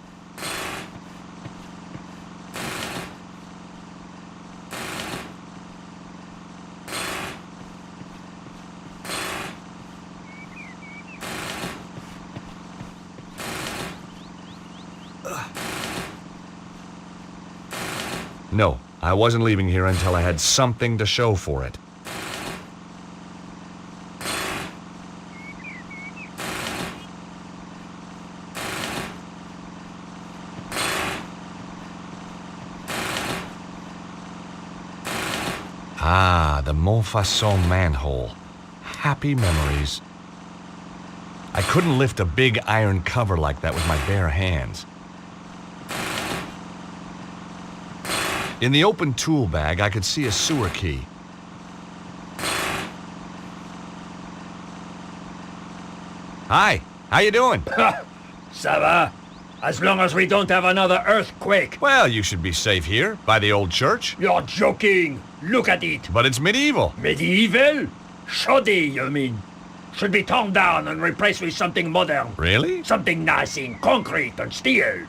No, I wasn't leaving here until I had something to show for it. Ah, the Montfaucon manhole. Happy memories. I couldn't lift a big iron cover like that with my bare hands. In the open tool bag, I could see a sewer key. Hi, how you doing? Ça va? As long as we don't have another earthquake. Well, you should be safe here, by the old church. You're joking. Look at it. But it's medieval. Medieval? Shoddy, you mean? Should be torn down and replaced with something modern. Really? Something nice in concrete and steel.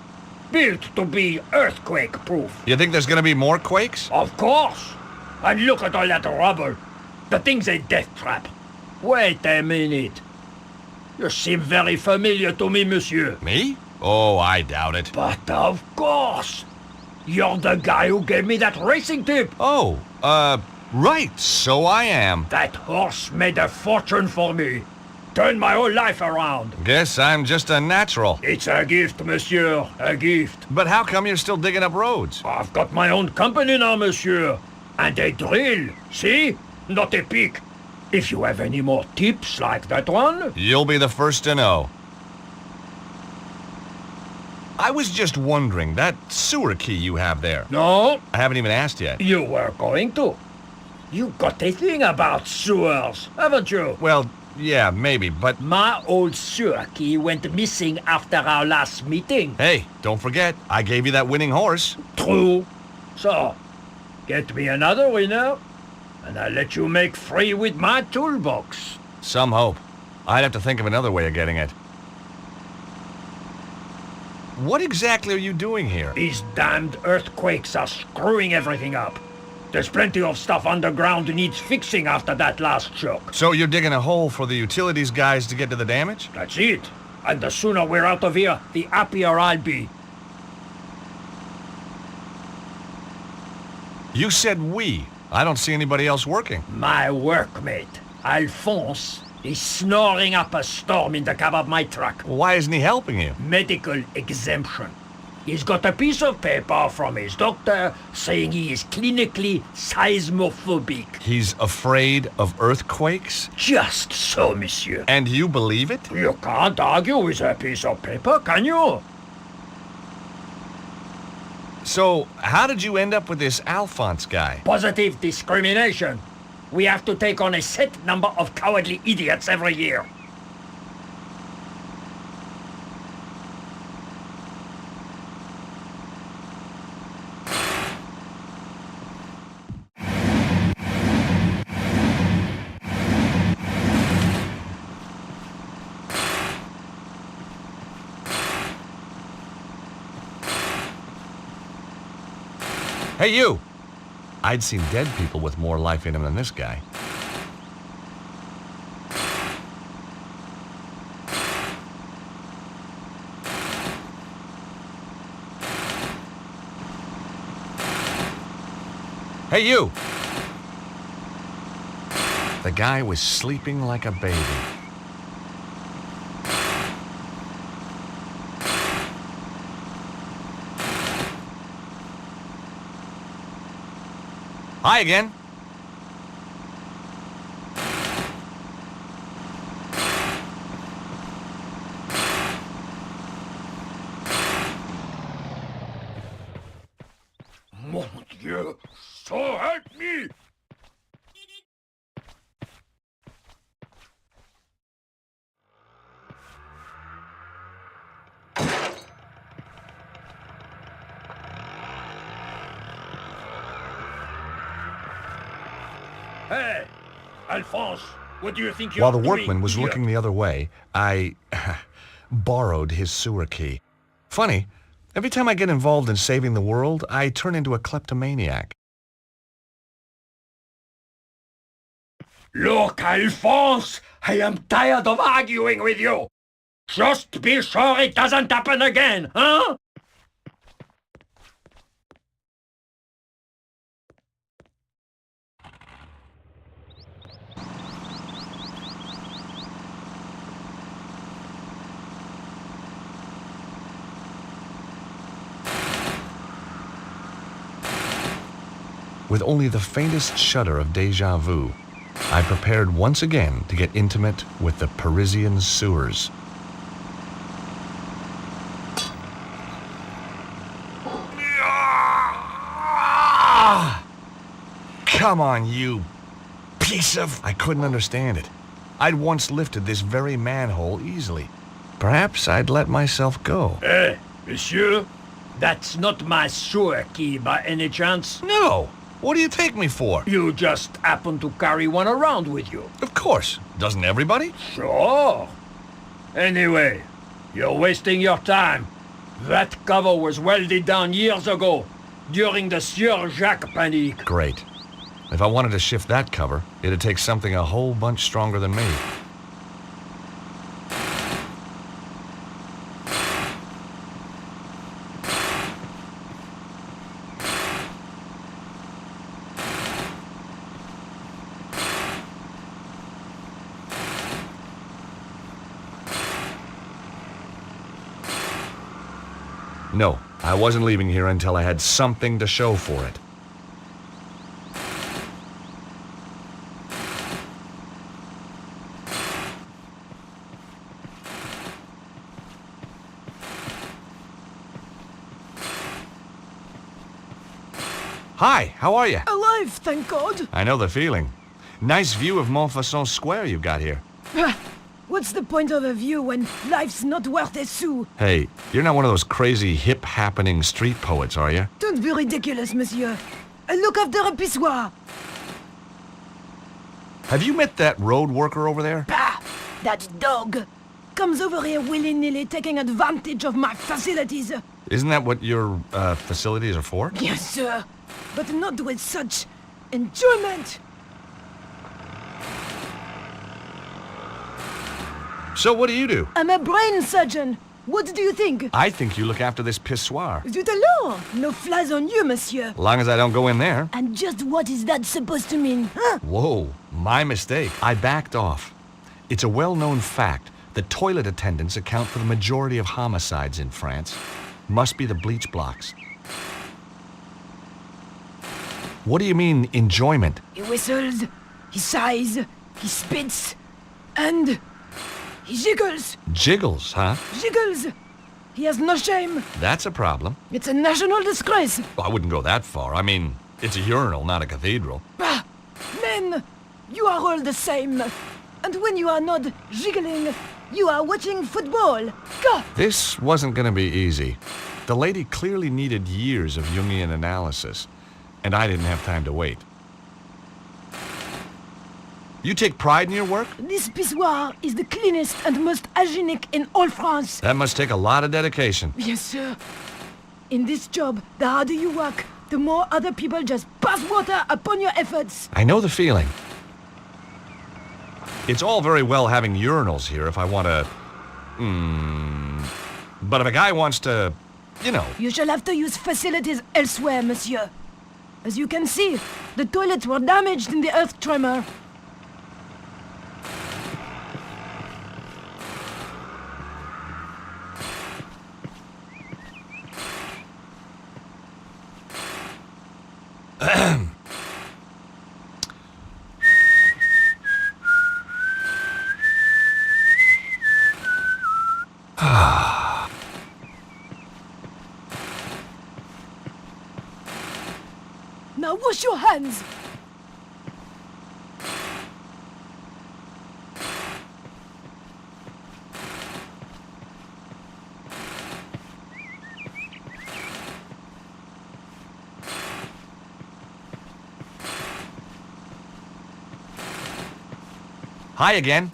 Built to be earthquake-proof. You think there's gonna be more quakes? Of course. And look at all that rubble. The thing's a death trap. Wait a minute. You seem very familiar to me, monsieur. Me? Oh, I doubt it. But of course. You're the guy who gave me that racing tip. Oh, right, so I am. That horse made a fortune for me. Turned my whole life around. Guess I'm just a natural. It's a gift, monsieur. A gift. But how come you're still digging up roads? I've got my own company now, monsieur. And a drill. See? Not a pick. If you have any more tips like that one... You'll be the first to know. I was just wondering, that sewer key you have there. No. I haven't even asked yet. You were going to. You got a thing about sewers, haven't you? Well, yeah, maybe, but... My old sewer key went missing after our last meeting. Hey, don't forget, I gave you that winning horse. True. So, get me another winner, and I'll let you make free with my toolbox. Some hope. I'd have to think of another way of getting it. What exactly are you doing here? These damned earthquakes are screwing everything up. There's plenty of stuff underground needs fixing after that last shock. So you're digging a hole for the utilities guys to get to the damage? That's it. And the sooner we're out of here, the happier I'll be. You said we. I don't see anybody else working. My workmate, Alphonse, is snoring up a storm in the cab of my truck. Why isn't he helping you? Medical exemption. He's got a piece of paper from his doctor saying he is clinically seismophobic. He's afraid of earthquakes? Just so, monsieur. And you believe it? You can't argue with a piece of paper, can you? So, how did you end up with this Alphonse guy? Positive discrimination. We have to take on a set number of cowardly idiots every year. Hey, you! I'd seen dead people with more life in them than this guy. Hey, you! The guy was sleeping like a baby. Hi again. Mon Dieu, so help me! Hey, Alphonse, what do you think you're While the doing workman was here? looking the other way, I borrowed his sewer key. Funny, every time I get involved in saving the world, I turn into a kleptomaniac. Look, Alphonse, I am tired of arguing with you. Just be sure it doesn't happen again, huh? With only the faintest shudder of déjà vu, I prepared once again to get intimate with the Parisian sewers. Come on, you piece of... I couldn't understand it. I'd once lifted this very manhole easily. Perhaps I'd let myself go. Hey, monsieur, that's not my sewer key by any chance? No! What do you take me for? You just happen to carry one around with you. Of course. Doesn't everybody? Sure. Anyway, you're wasting your time. That cover was welded down years ago, during the Sieur Jacques Panique. Great. If I wanted to shift that cover, it'd take something a whole bunch stronger than me. No, I wasn't leaving here until I had something to show for it. Hi, how are you? Alive, thank God. I know the feeling. Nice view of Montfaucon Square you've got here. What's the point of a view when life's not worth a sou? Hey, you're not one of those crazy hip-happening street poets, are you? Don't be ridiculous, monsieur. I look after a pissoir. Have you met that road worker over there? Bah! That dog comes over here willy-nilly taking advantage of my facilities. Isn't that what your facilities are for? Yes, sir. But not with such enjoyment. So what do you do? I'm a brain surgeon. What do you think? I think you look after this pissoir. Zut alors! No flies on you, monsieur. As long as I don't go in there. And just what is that supposed to mean, huh? Whoa, my mistake. I backed off. It's a well-known fact that toilet attendants account for the majority of homicides in France. Must be the bleach blocks. What do you mean, enjoyment? He whistles, he sighs, he spits, and he jiggles. Jiggles, huh? Jiggles. He has no shame. That's a problem. It's a national disgrace. I wouldn't go that far. I mean, it's a urinal, not a cathedral. Ah, men, you are all the same. And when you are not jiggling, you are watching football. Go! This wasn't going to be easy. The lady clearly needed years of Jungian analysis, and I didn't have time to wait. You take pride in your work? This pissoir is the cleanest and most hygienic in all France. That must take a lot of dedication. Yes, sir. In this job, the harder you work, the more other people just pass water upon your efforts. I know the feeling. It's all very well having urinals here if I want to... But if a guy wants to, you know... You shall have to use facilities elsewhere, monsieur. As you can see, the toilets were damaged in the earth tremor. Now wash your hands! Hi again.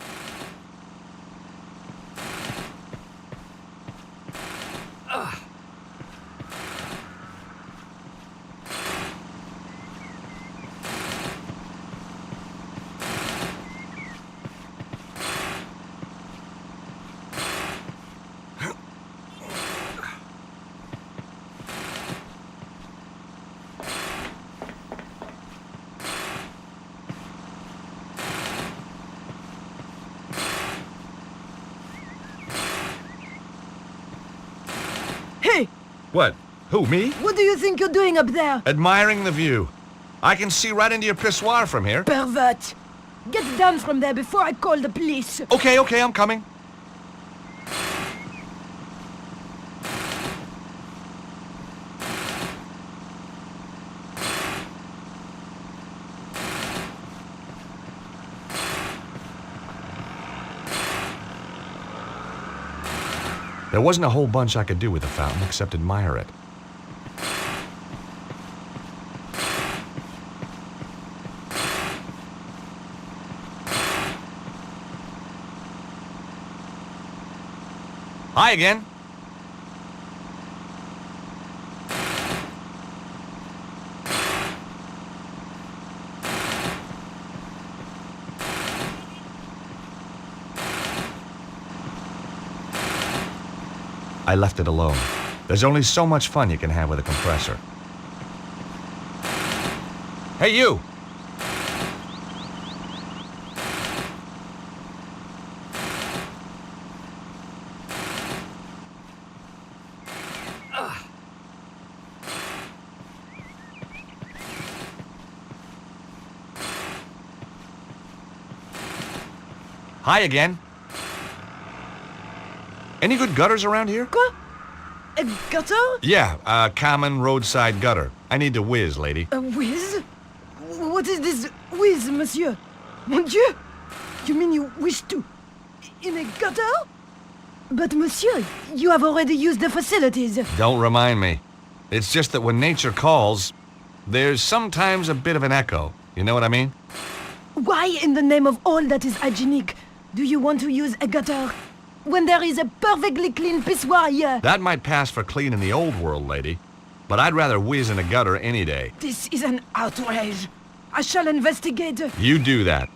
Hey! What? Who, me? What do you think you're doing up there? Admiring the view. I can see right into your pissoir from here. Pervert! Get down from there before I call the police. Okay, I'm coming. There wasn't a whole bunch I could do with the fountain except admire it. Hi again. I left it alone. There's only so much fun you can have with a compressor. Hey, you! Hi again. Any good gutters around here? Quoi? A gutter? Yeah, a common roadside gutter. I need to whiz, lady. A whiz? What is this whiz, monsieur? Mon Dieu! You mean you wish to... in a gutter? But monsieur, you have already used the facilities. Don't remind me. It's just that when nature calls, there's sometimes a bit of an echo. You know what I mean? Why, in the name of all that is hygienic, do you want to use a gutter when there is a perfectly clean pissoir here? That might pass for clean in the old world, lady. But I'd rather whiz in a gutter any day. This is an outrage. I shall investigate. You do that.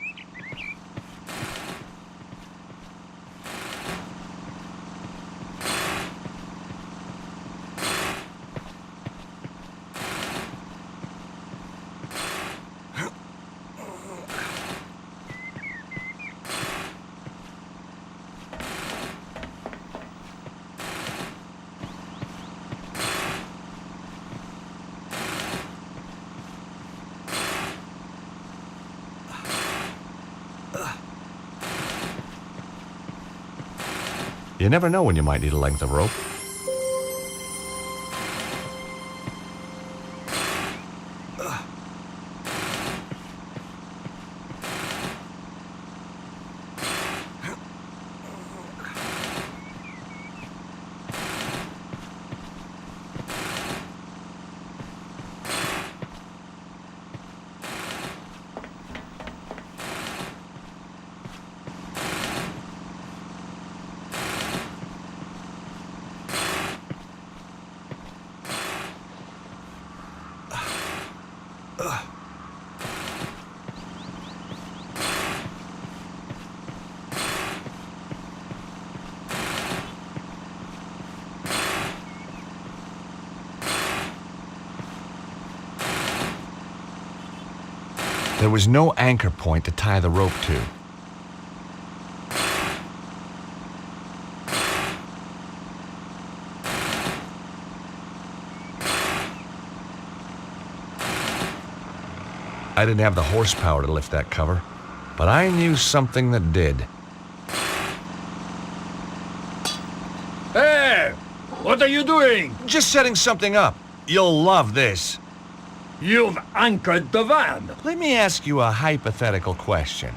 You never know when you might need a length of rope. There was no anchor point to tie the rope to. I didn't have the horsepower to lift that cover, but I knew something that did. Hey! What are you doing? Just setting something up. You'll love this. You've anchored the van. Let me ask you a hypothetical question.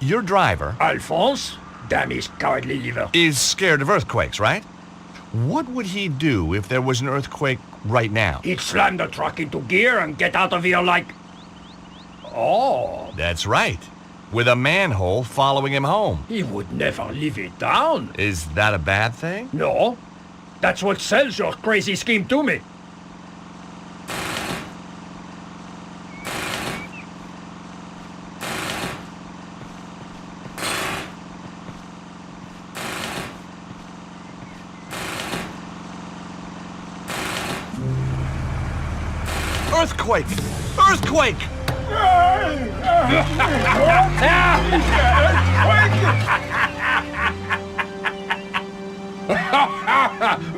Your driver, Alphonse, damn his cowardly liver, is scared of earthquakes, right? What would he do if there was an earthquake right now? he'd slam the truck into gear and get out of here like... Oh. That's right. With a manhole following him home. He would never leave it down. Is that a bad thing? No. That's what sells your crazy scheme to me. Earthquake! Earthquake!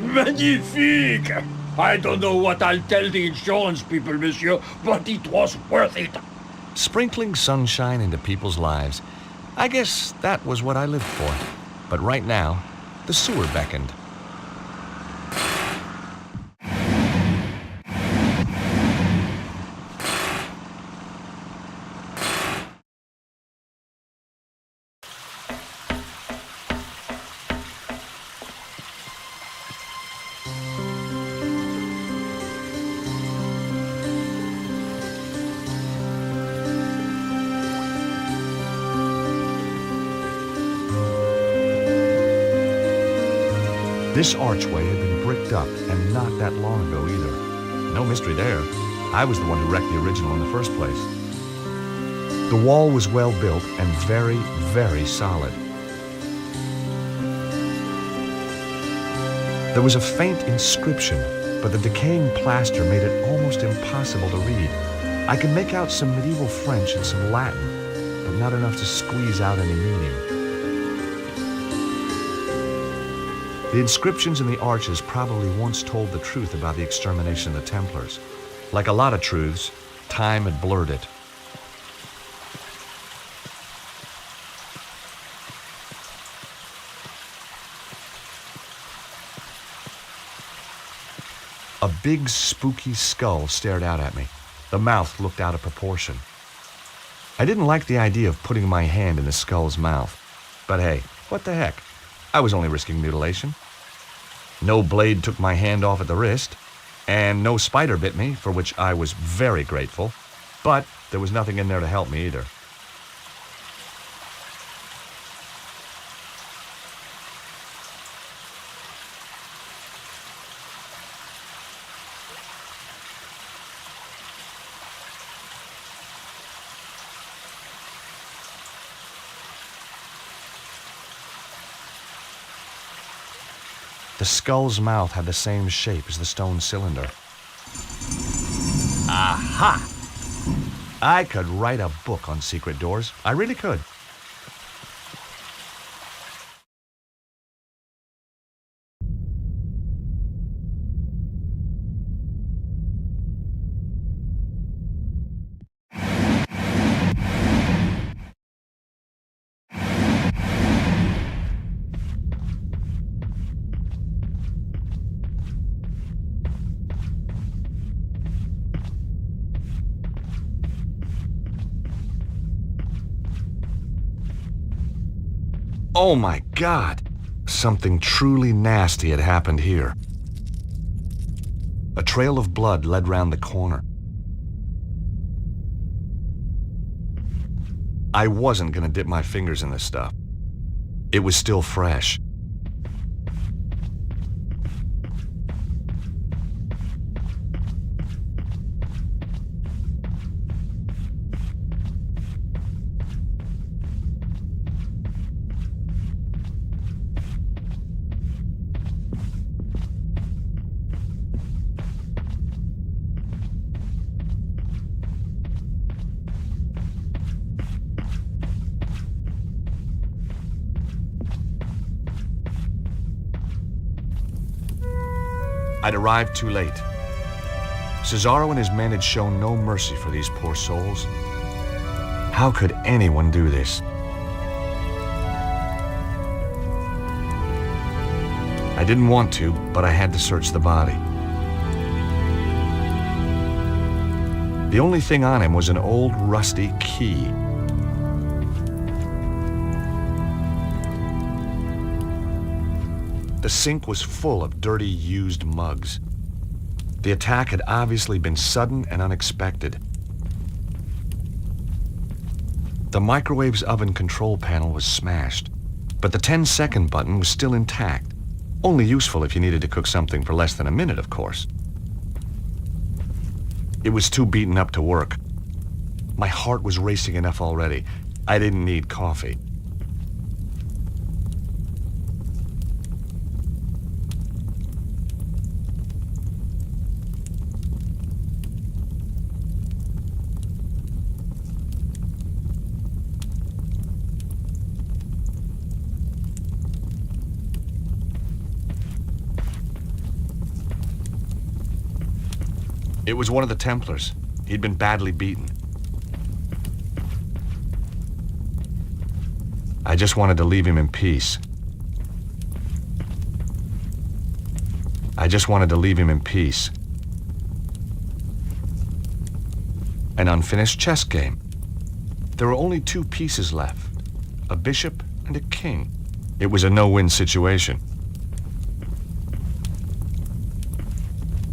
Magnifique! I don't know what I'll tell the insurance people, monsieur, but it was worth it. Sprinkling sunshine into people's lives. I guess that was what I lived for. But right now, the sewer beckoned. This archway had been bricked up, and not that long ago either. No mystery there. I was the one who wrecked the original in the first place. The wall was well built and very, very solid. There was a faint inscription, but the decaying plaster made it almost impossible to read. I could make out some medieval French and some Latin, but not enough to squeeze out any meaning. The inscriptions in the arches probably once told the truth about the extermination of the Templars. Like a lot of truths, time had blurred it. A big, spooky skull stared out at me. The mouth looked out of proportion. I didn't like the idea of putting my hand in the skull's mouth. But hey, what the heck? I was only risking mutilation. No blade took my hand off at the wrist, and no spider bit me, for which I was very grateful. But there was nothing in there to help me either. The skull's mouth had the same shape as the stone cylinder. Aha! I could write a book on secret doors. I really could. Oh my God! Something truly nasty had happened here. A trail of blood led round the corner. I wasn't gonna dip my fingers in this stuff. It was still fresh. I'd arrived too late. Cesaro and his men had shown no mercy for these poor souls. How could anyone do this? I didn't want to, but I had to search the body. The only thing on him was an old rusty key. The sink was full of dirty, used mugs. The attack had obviously been sudden and unexpected. The microwave's oven control panel was smashed, but the 10-second button was still intact. Only useful if you needed to cook something for less than a minute, of course. It was too beaten up to work. My heart was racing enough already. I didn't need coffee. It was one of the Templars. He'd been badly beaten. I just wanted to leave him in peace. I just wanted to leave him in peace. An unfinished chess game. There were only 2 pieces left, a bishop and a king. It was a no-win situation.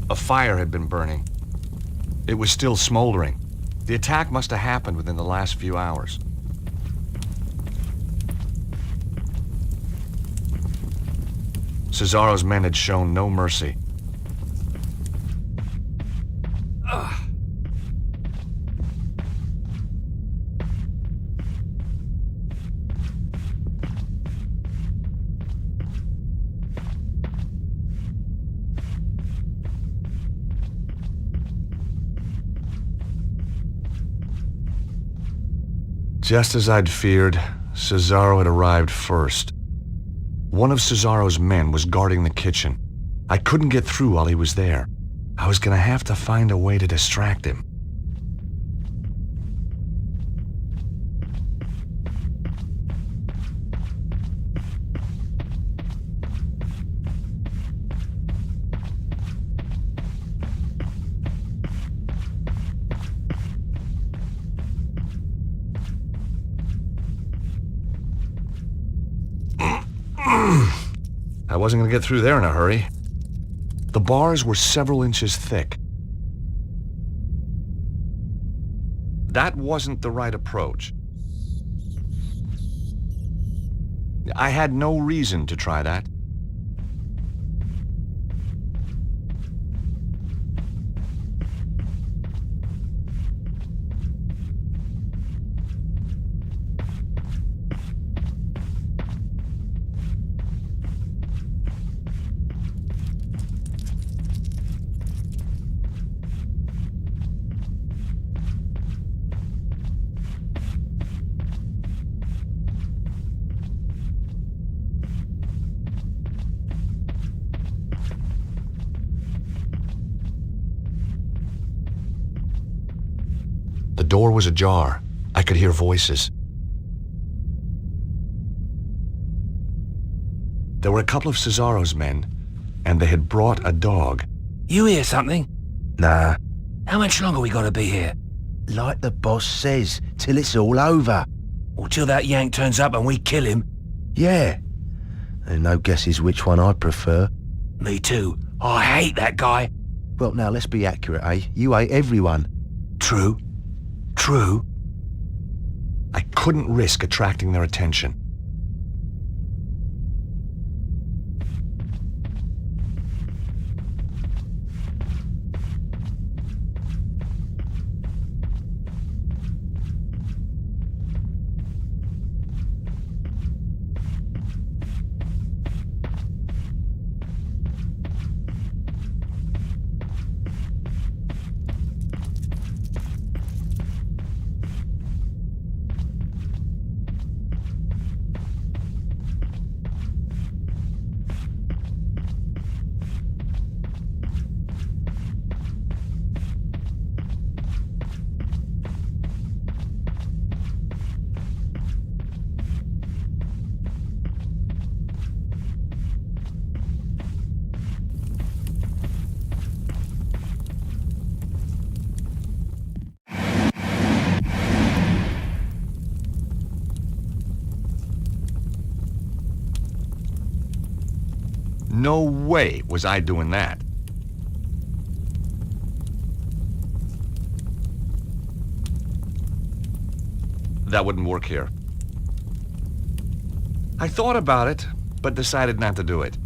A fire had been burning. It was still smoldering. The attack must have happened within the last few hours. Cesaro's men had shown no mercy. Just as I'd feared, Cesaro had arrived first. One of Cesaro's men was guarding the kitchen. I couldn't get through while he was there. I was gonna have to find a way to distract him. I wasn't going to get through there in a hurry. The bars were several inches thick. That wasn't the right approach. I had no reason to try that. The door was ajar. I could hear voices. There were a couple of Cesaro's men, and they had brought a dog. You hear something? Nah. How much longer we gotta be here? Like the boss says, till it's all over. Or till that yank turns up and we kill him? Yeah. And no guesses which one I'd prefer. Me too. I hate that guy. Well, now, let's be accurate, eh? You hate everyone. True. True. I couldn't risk attracting their attention. No way was I doing that. That wouldn't work here. I thought about it, but decided not to do it.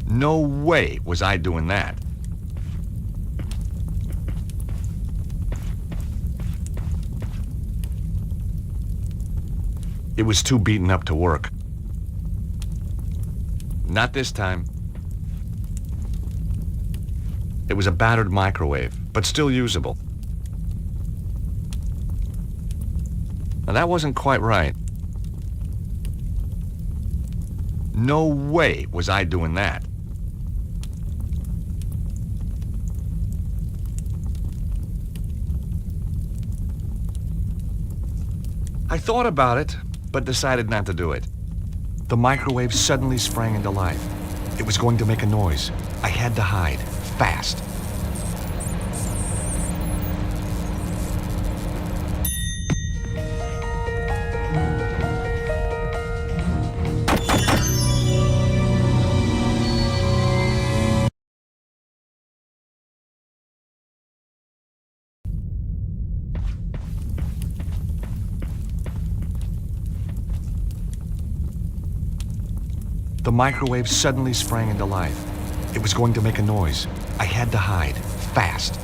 No way was I doing that. It was too beaten up to work. Not this time. It was a battered microwave, but still usable. Now that wasn't quite right. No way was I doing that. I thought about it, but decided not to do it. The microwave suddenly sprang into life. It was going to make a noise. I had to hide, fast. The microwave suddenly sprang into life. It was going to make a noise. I had to hide, fast.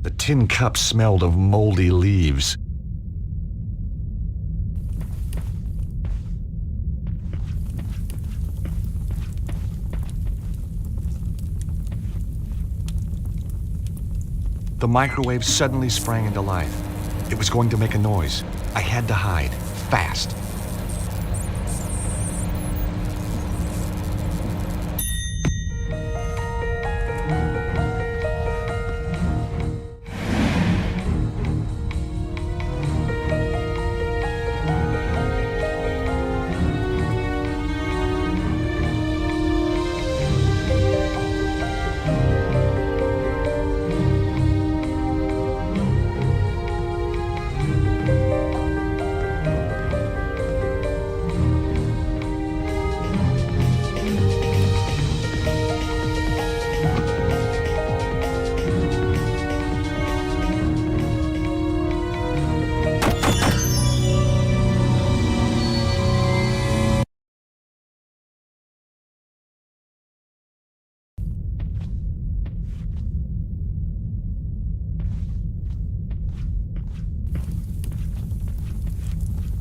The tin cup smelled of moldy leaves. The microwave suddenly sprang into life. It was going to make a noise. I had to hide, fast.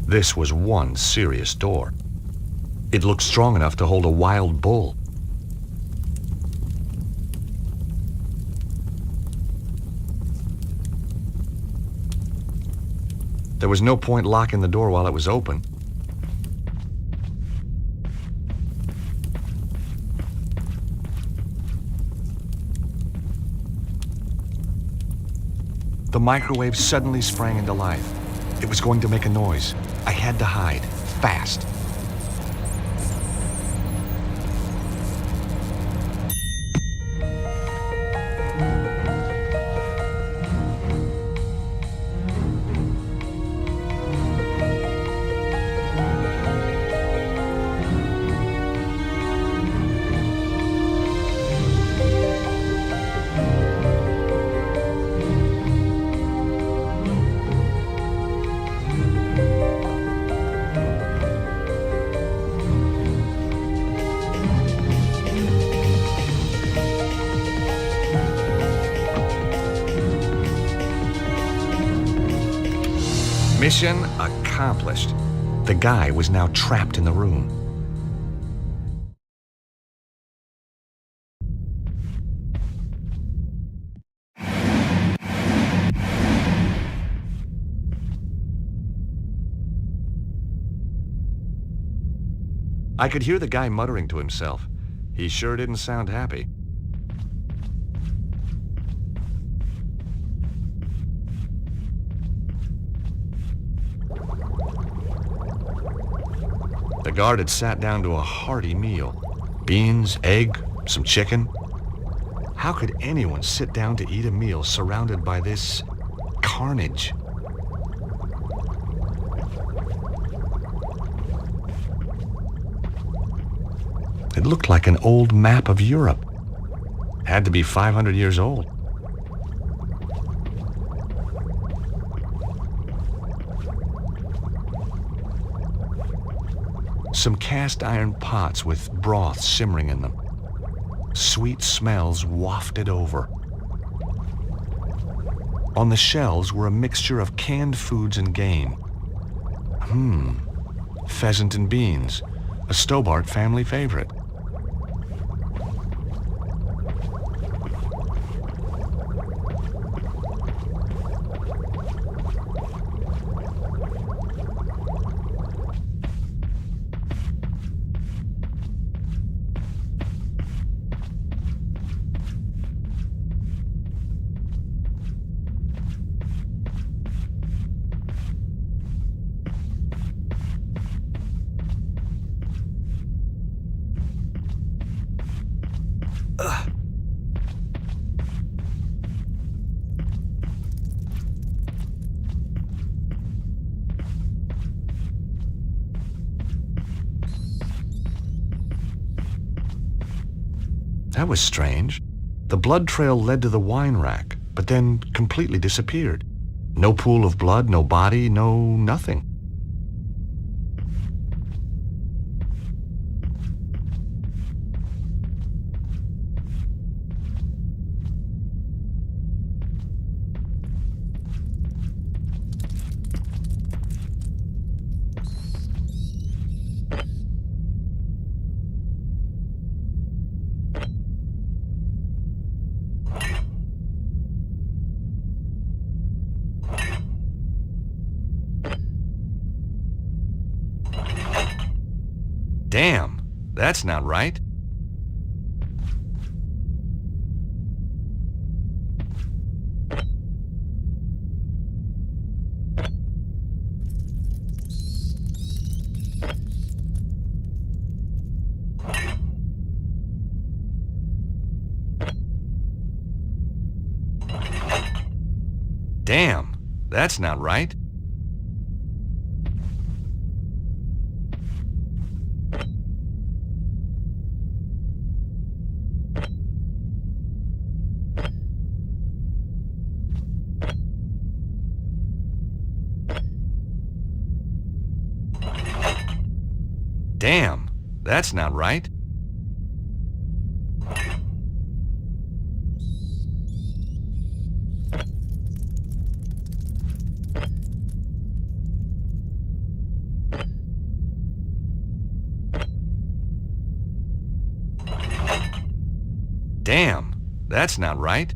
This was one serious door. It looked strong enough to hold a wild bull. There was no point locking the door while it was open. The microwave suddenly sprang into life. It was going to make a noise. I had to hide, fast. Mission accomplished. The guy was now trapped in the room. I could hear the guy muttering to himself. He sure didn't sound happy. The guard had sat down to a hearty meal. Beans, egg, some chicken. How could anyone sit down to eat a meal surrounded by this carnage? It looked like an old map of Europe. Had to be 500 years old. Some cast iron pots with broth simmering in them. Sweet smells wafted over. On the shelves were a mixture of canned foods and game. Pheasant and beans, a Stobart family favorite. That was strange. The blood trail led to the wine rack, but then completely disappeared. No pool of blood, no body, no nothing. Damn, that's not right. Damn, that's not right. Damn, that's not right. Damn, that's not right.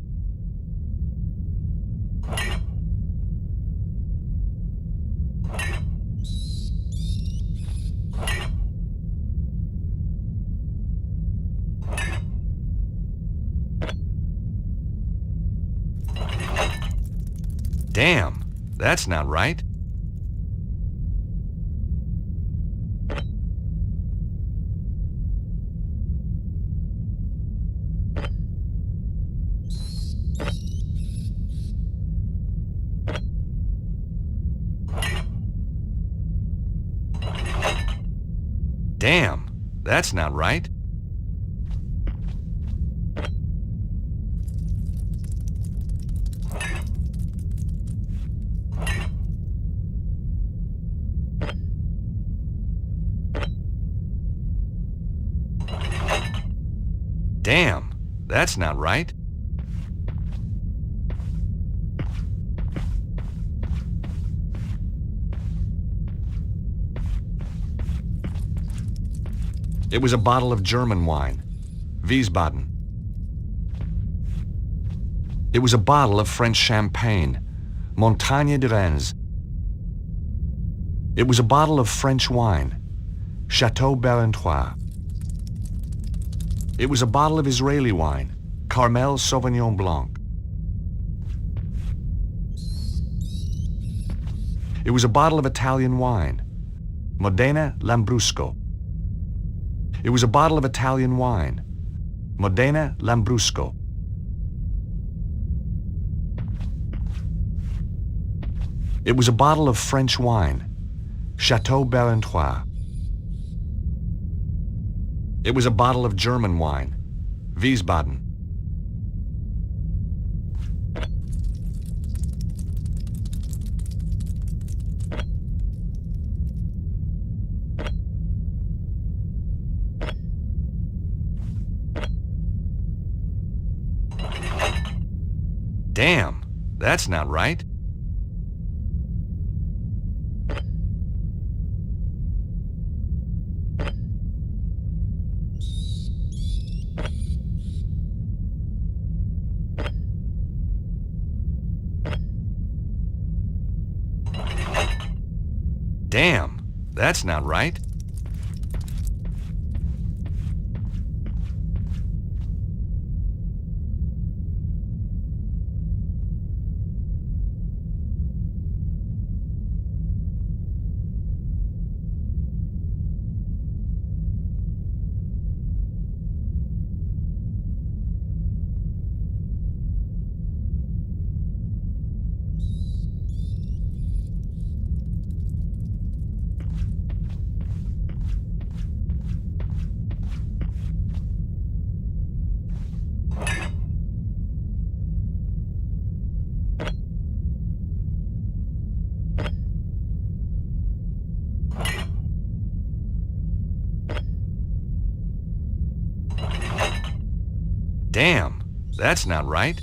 Damn, that's not right. Damn, that's not right. Damn, that's not right. It was a bottle of German wine, Wiesbaden. It was a bottle of French champagne, Montagne de Reims. It was a bottle of French wine, Chateau Barentois. It was a bottle of Israeli wine, Carmel Sauvignon Blanc. It was a bottle of Italian wine, Modena Lambrusco. It was a bottle of Italian wine, Modena Lambrusco. It was a bottle of French wine, Chateau Barentois. It was a bottle of German wine, Wiesbaden. Damn, that's not right. Damn, that's not right. Damn, that's not right.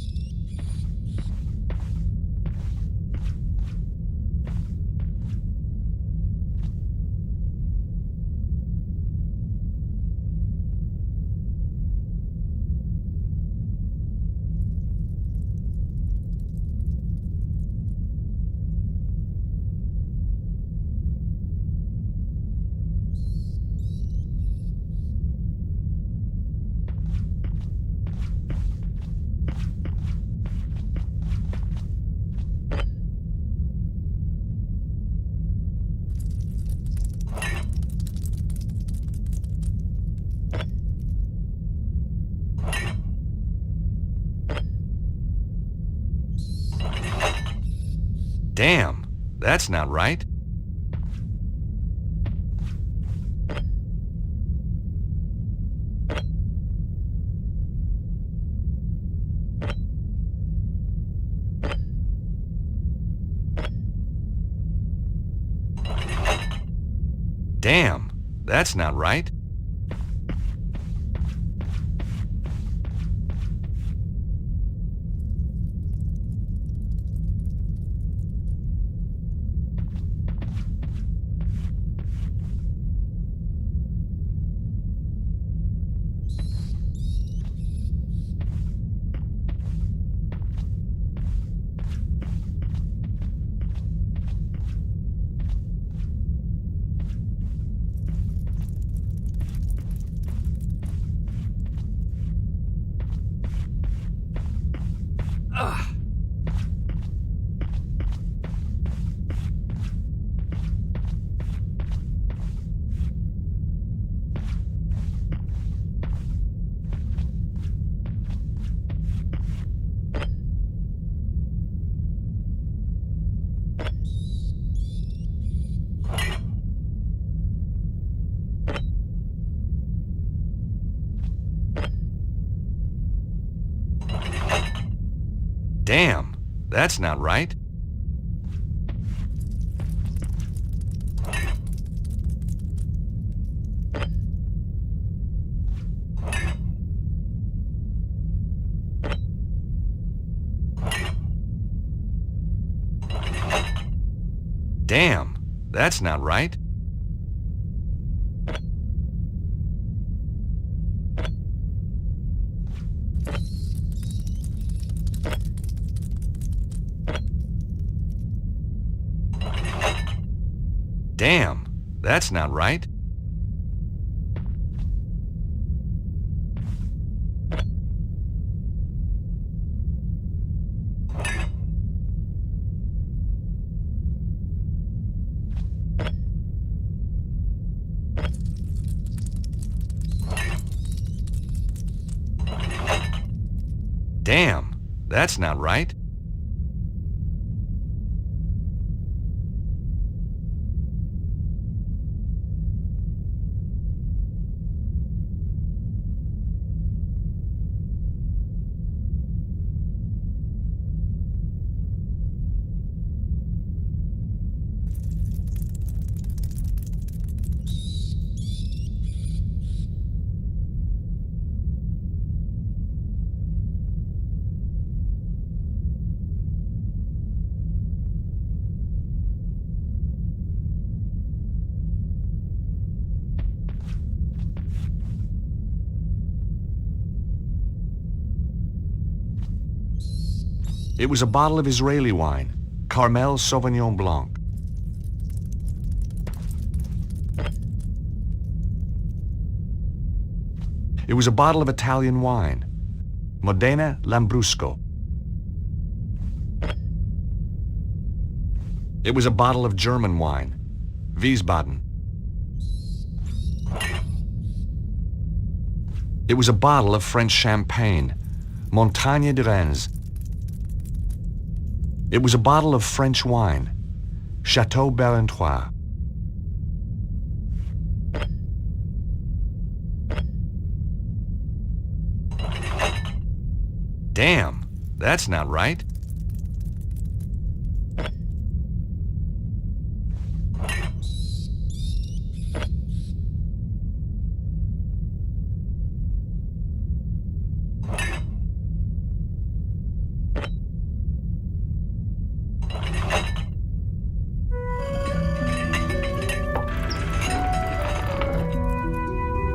Damn, that's not right. Damn, that's not right. Damn, that's not right. Damn, that's not right. Damn, that's not right. Damn, that's not right. It was a bottle of Israeli wine, Carmel Sauvignon Blanc. It was a bottle of Italian wine, Modena Lambrusco. It was a bottle of German wine, Wiesbaden. It was a bottle of French champagne, Montagne de Reims. It was a bottle of French wine, Chateau Berentrois. Damn, that's not right.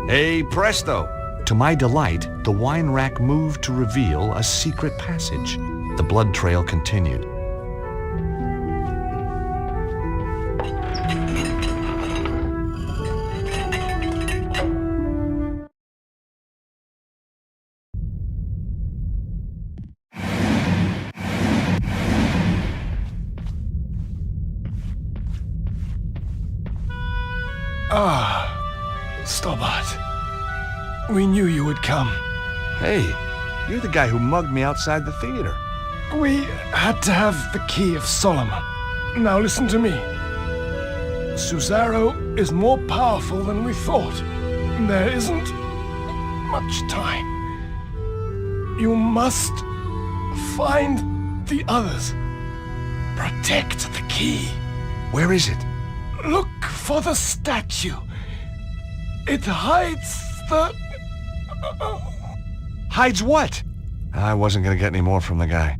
Hey, presto! To my delight, the wine rack moved to reveal a secret passage. The blood trail continued. Stobart. We knew you would come. Hey, you're the guy who mugged me outside the theater. We had to have the Key of Solomon. Now listen to me. Susaro is more powerful than we thought. There isn't much time. You must find the others. Protect the key. Where is it? Look for the statue. It hides the... Hides what? I wasn't gonna get any more from the guy.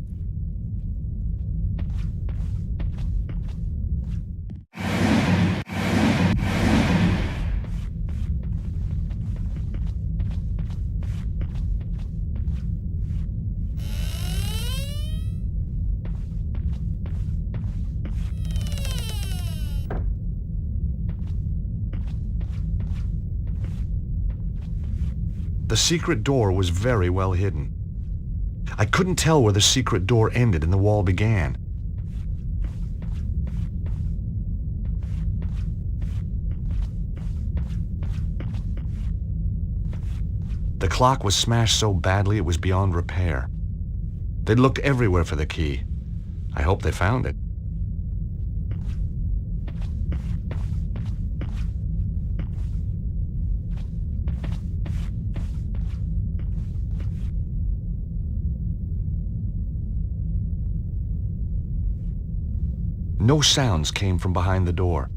The secret door was very well hidden. I couldn't tell where the secret door ended and the wall began. The clock was smashed so badly it was beyond repair. They'd looked everywhere for the key. I hope they found it. No sounds came from behind the door.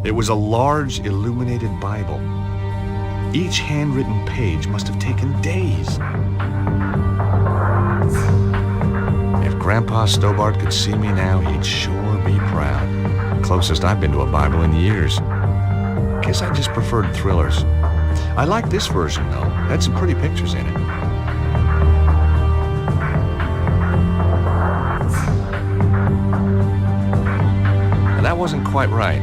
It was a large, illuminated Bible. Each handwritten page must have taken days. If Grandpa Stobart could see me now, he'd sure be proud. Closest I've been to a Bible in years. Guess I just preferred thrillers. I like this version, though. It had some pretty pictures in it. And that wasn't quite right.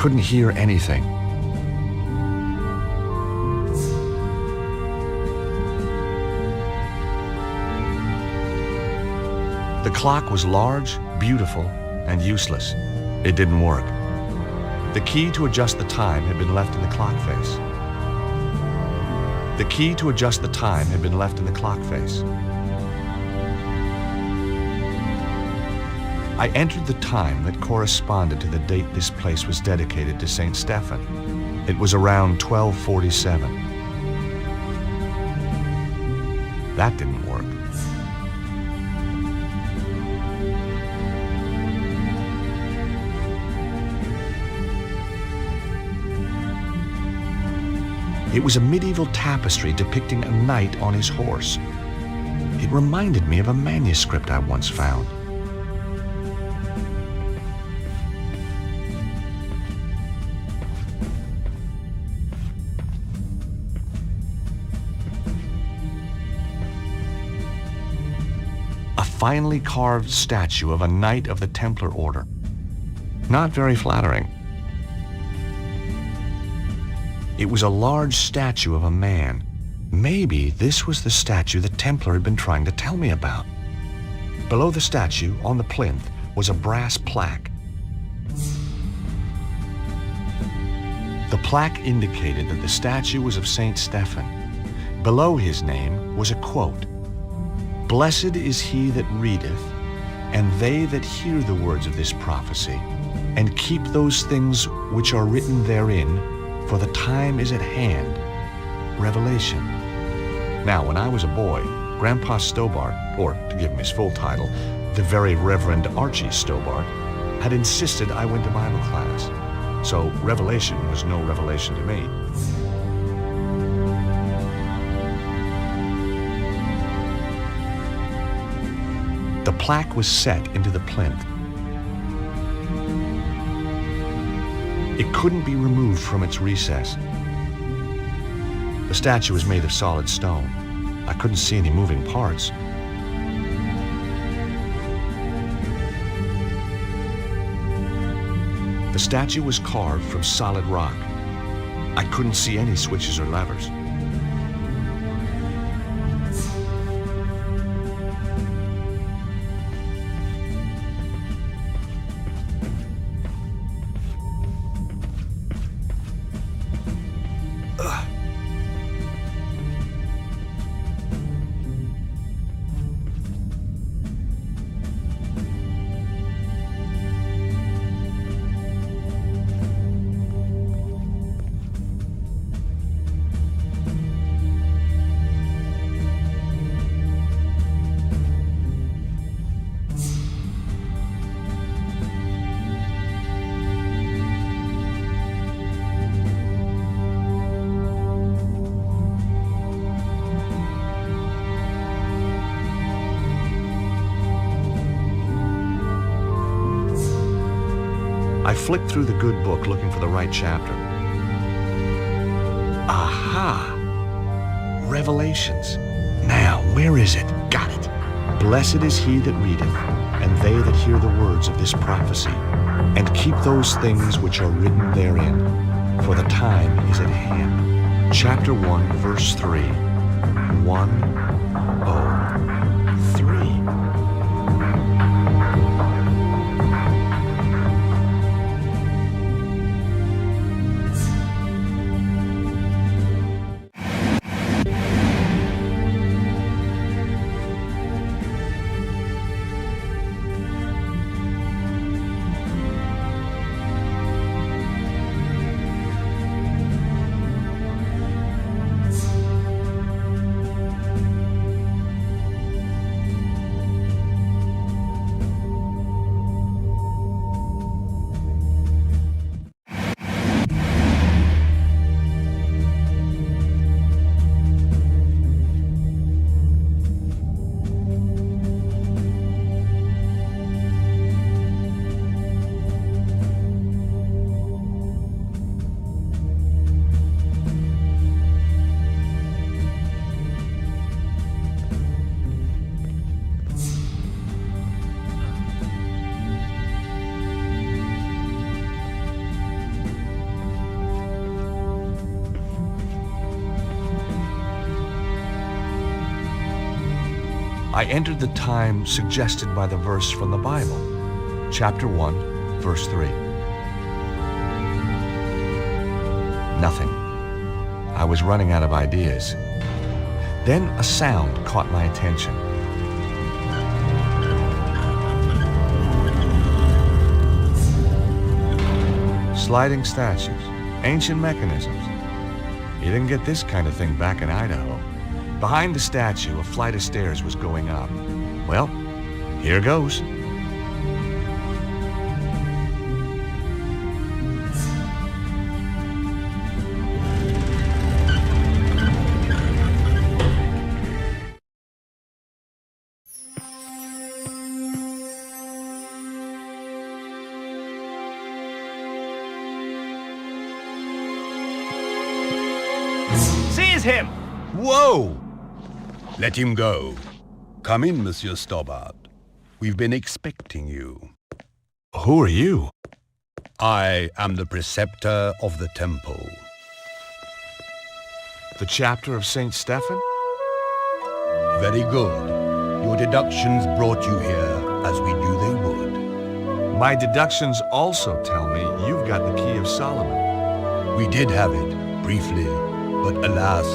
couldn't hear anything. The clock was large, beautiful, and useless. It didn't work. The key to adjust the time had been left in the clock face. The key to adjust the time had been left in the clock face. I entered the time that corresponded to the date this place was dedicated to St. Stephen. It was around 1247. That didn't work. It was a medieval tapestry depicting a knight on his horse. It reminded me of a manuscript I once found. A finely carved statue of a knight of the Templar Order. Not very flattering. It was a large statue of a man. Maybe this was the statue the Templar had been trying to tell me about. Below the statue, on the plinth, was a brass plaque. The plaque indicated that the statue was of Saint Stephen. Below his name was a quote, "Blessed is he that readeth, and they that hear the words of this prophecy, and keep those things which are written therein, for the time is at hand." Revelation. Now, when I was a boy, Grandpa Stobart, or to give him his full title, the Very Reverend Archie Stobart, had insisted I went to Bible class. So Revelation was no revelation to me. The plaque was set into the plinth. It couldn't be removed from its recess. The statue was made of solid stone. I couldn't see any moving parts. The statue was carved from solid rock. I couldn't see any switches or levers. I flicked through the good book looking for the right chapter. Aha! Revelations. Now, where is it? Got it. Blessed is he that readeth, and they that hear the words of this prophecy, and keep those things which are written therein, for the time is at hand. Chapter 1, verse 3. 1:03. I entered the time suggested by the verse from the Bible, chapter 1, verse 3. Nothing. I was running out of ideas. Then a sound caught my attention. Sliding statues, ancient mechanisms. You didn't get this kind of thing back in Idaho. Behind the statue, a flight of stairs was going up. Well, here goes. Whoa! Let him go. Come in, Monsieur Stobbart. We've been expecting you. Who are you? I am the preceptor of the temple. The chapter of St. Stephen? Very good. Your deductions brought you here, as we knew they would. My deductions also tell me you've got the Key of Solomon. We did have it, briefly, but alas,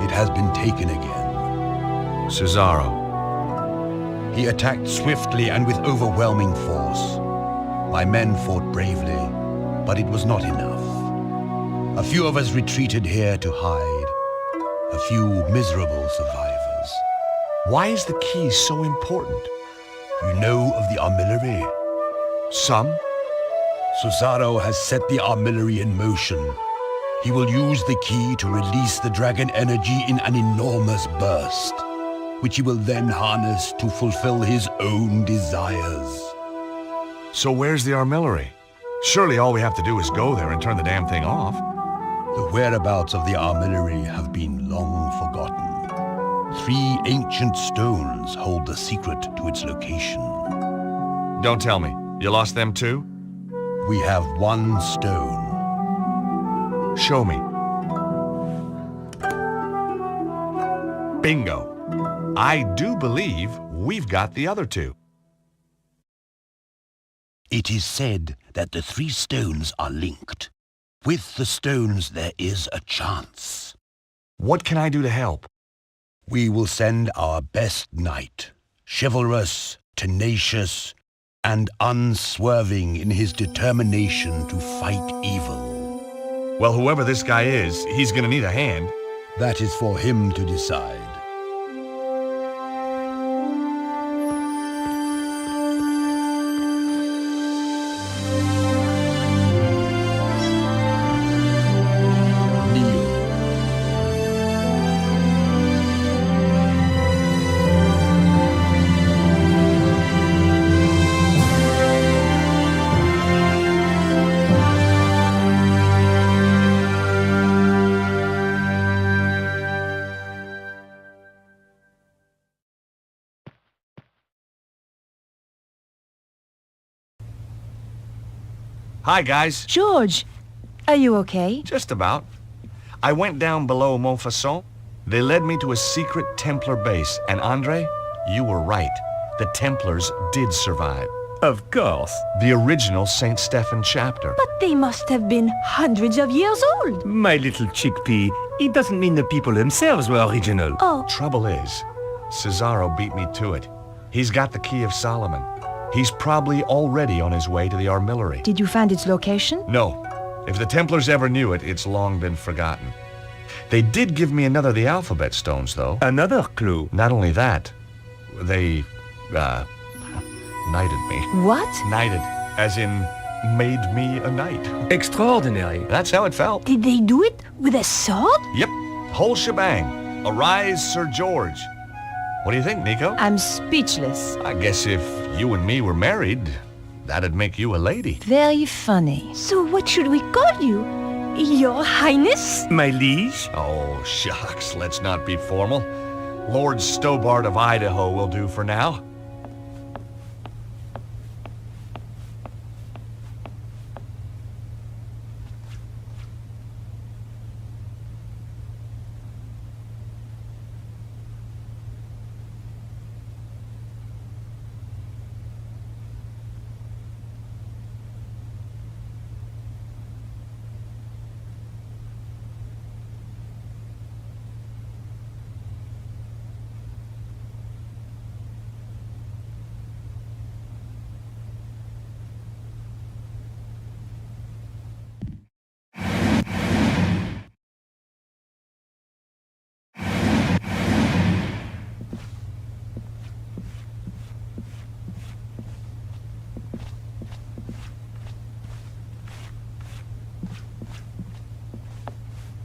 it has been taken again. Cesaro. He attacked swiftly and with overwhelming force. My men fought bravely, but it was not enough. A few of us retreated here to hide. A few miserable survivors. Why is the key so important? You know of the armillary? Some? Cesaro has set the armillary in motion. He will use the key to release the dragon energy in an enormous burst, which he will then harness to fulfill his own desires. So where's the armillary? Surely all we have to do is go there and turn the damn thing off. The whereabouts of the armillary have been long forgotten. 3 ancient stones hold the secret to its location. Don't tell me. You lost them too? We have 1 stone. Show me. Bingo. I do believe we've got the other 2. It is said that the 3 stones are linked. With the stones there is a chance. What can I do to help? We will send our best knight, chivalrous, tenacious, and unswerving in his determination to fight evil. Well, whoever this guy is, he's gonna need a hand. That is for him to decide. Hi, guys. George, are you okay? Just about. I went down below Montfaucon. They led me to a secret Templar base, and Andre, you were right. The Templars did survive. Of course. The original St. Stephen chapter. But they must have been hundreds of years old. My little chickpea, it doesn't mean the people themselves were original. Oh. Trouble is, Cesaro beat me to it. He's got the Key of Solomon. He's probably already on his way to the armillary. Did you find its location? No. If the Templars ever knew it, it's long been forgotten. They did give me another of the alphabet stones, though. Another clue. Not only that, they, knighted me. What? Knighted, as in made me a knight. Extraordinary. That's how it felt. Did they do it with a sword? Yep, whole shebang. Arise, Sir George. What do you think, Nico? I'm speechless. I guess if you and me were married, that'd make you a lady. Very funny. So what should we call you? Your Highness? My liege? Oh, shucks, let's not be formal. Lord Stobbart of Idaho will do for now.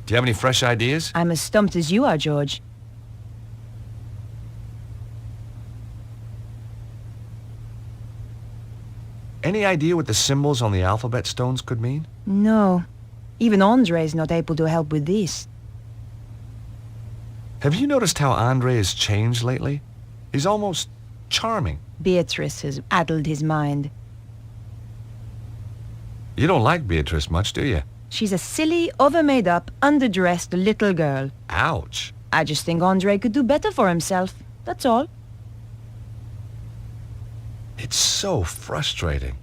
Do you have any fresh ideas? I'm as stumped as you are, George. Any idea what the symbols on the alphabet stones could mean? No. Even Andre's not able to help with this. Have you noticed how Andre has changed lately? He's almost charming. Beatrice has addled his mind. You don't like Beatrice much, do you? She's a silly, over-made-up, underdressed little girl. Ouch. I just think Andre could do better for himself. That's all. It's so frustrating.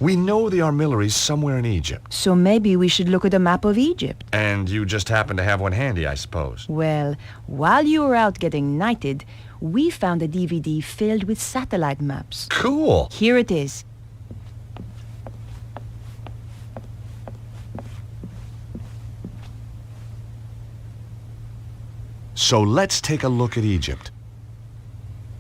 We know the armillery's somewhere in Egypt. So maybe we should look at a map of Egypt. And you just happen to have one handy, I suppose. Well, while you were out getting knighted, we found a DVD filled with satellite maps. Cool. Here it is. So let's take a look at Egypt.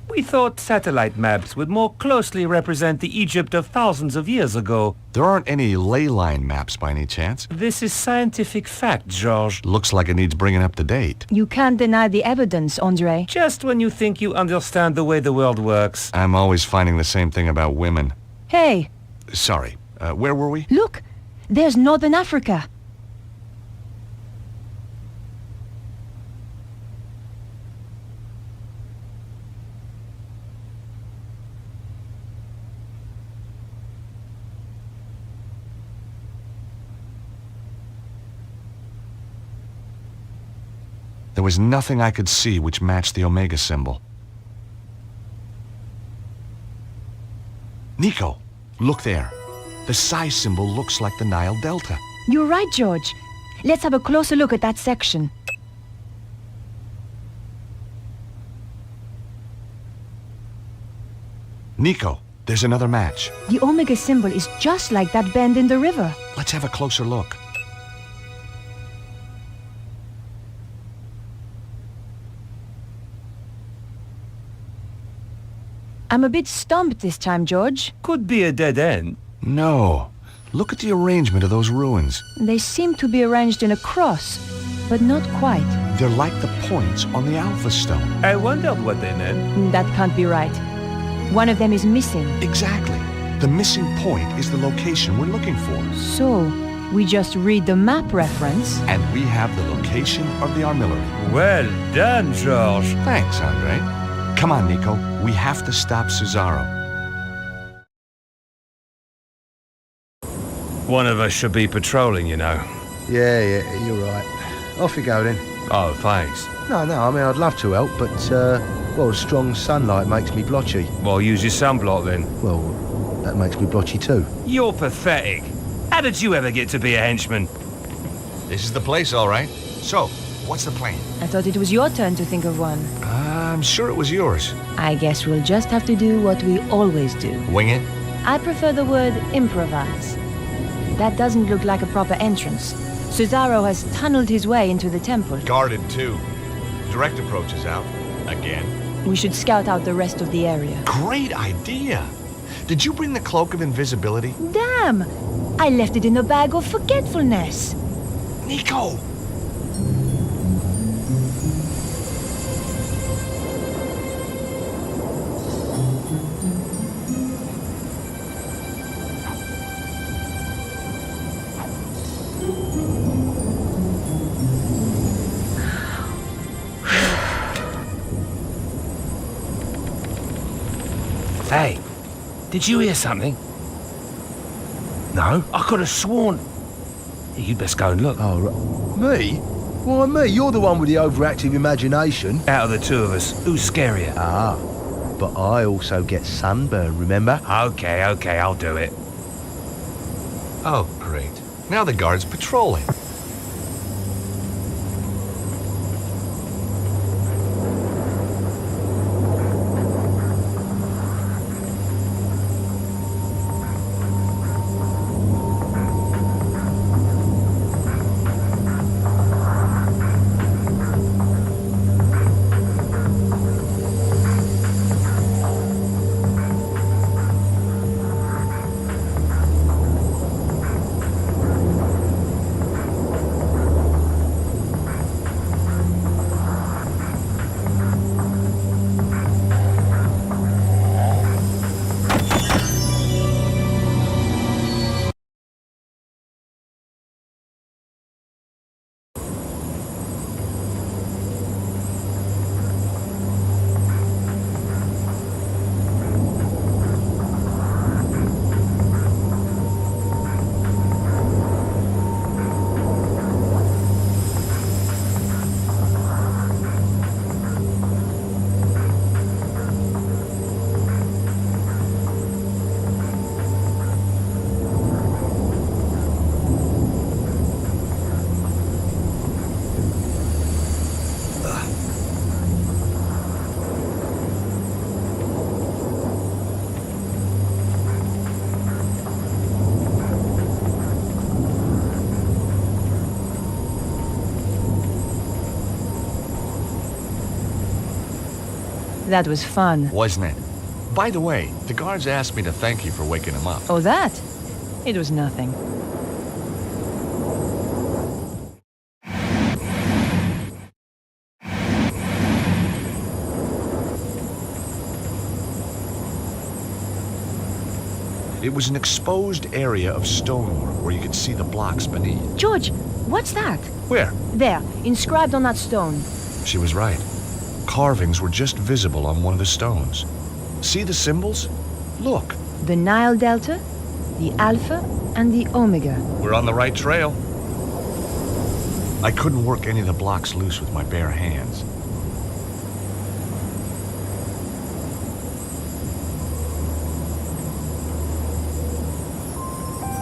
We thought satellite maps would more closely represent the Egypt of thousands of years ago. There aren't any ley line maps by any chance. This is scientific fact, George. Looks like it needs bringing up to date. You can't deny the evidence, Andre. Just when you think you understand the way the world works. I'm always finding the same thing about women. Hey! Sorry, where were we? Look! There's Northern Africa. There was nothing I could see which matched the Omega symbol. Nico, look there. The psi symbol looks like the Nile Delta. You're right, George. Let's have a closer look at that section. Nico, there's another match. The Omega symbol is just like that bend in the river. Let's have a closer look. I'm a bit stumped this time, George. Could be a dead end. No. Look at the arrangement of those ruins. They seem to be arranged in a cross, but not quite. They're like the points on the Alpha Stone. I wondered what they meant. That can't be right. One of them is missing. Exactly. The missing point is the location we're looking for. So, we just read the map reference. And we have the location of the armillery. Well done, George. Thanks, Andre. Come on, Nico. We have to stop Cesaro. One of us should be patrolling, you know. Yeah, you're right. Off you go then. Oh, thanks. No, I mean, I'd love to help, but, well, strong sunlight makes me blotchy. Well, use your sunblock then. Well, that makes me blotchy too. You're pathetic. How did you ever get to be a henchman? This is the place, all right. So, what's the plan? I thought it was your turn to think of one. I'm sure it was yours. I guess we'll just have to do what we always do. Wing it? I prefer the word improvise. That doesn't look like a proper entrance. Cesaro has tunneled his way into the temple. Guarded, too. Direct approach is out. Again. We should scout out the rest of the area. Great idea! Did you bring the Cloak of Invisibility? Damn! I left it in a bag of forgetfulness. Nico! Hey, did you hear something? No? I could have sworn. You'd best go and look. Oh, right. Me? Why me? You're the one with the overactive imagination. Out of the two of us, who's scarier? Ah, but I also get sunburn, remember? Okay, I'll do it. Oh, great. Now the guard's patrolling. That was fun. Wasn't it? By the way, the guards asked me to thank you for waking him up. Oh, that? It was nothing. It was an exposed area of stonework where you could see the blocks beneath. George, what's that? Where? There, inscribed on that stone. She was right. Carvings were just visible on one of the stones. See the symbols? Look. The Nile Delta, the Alpha, and the Omega. We're on the right trail. I couldn't work any of the blocks loose with my bare hands.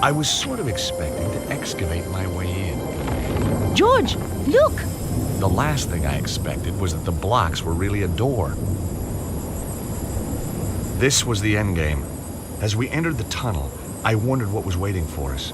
I was sort of expecting to excavate my way in. George, look! The last thing I expected was that the blocks were really a door. This was the endgame. As we entered the tunnel, I wondered what was waiting for us.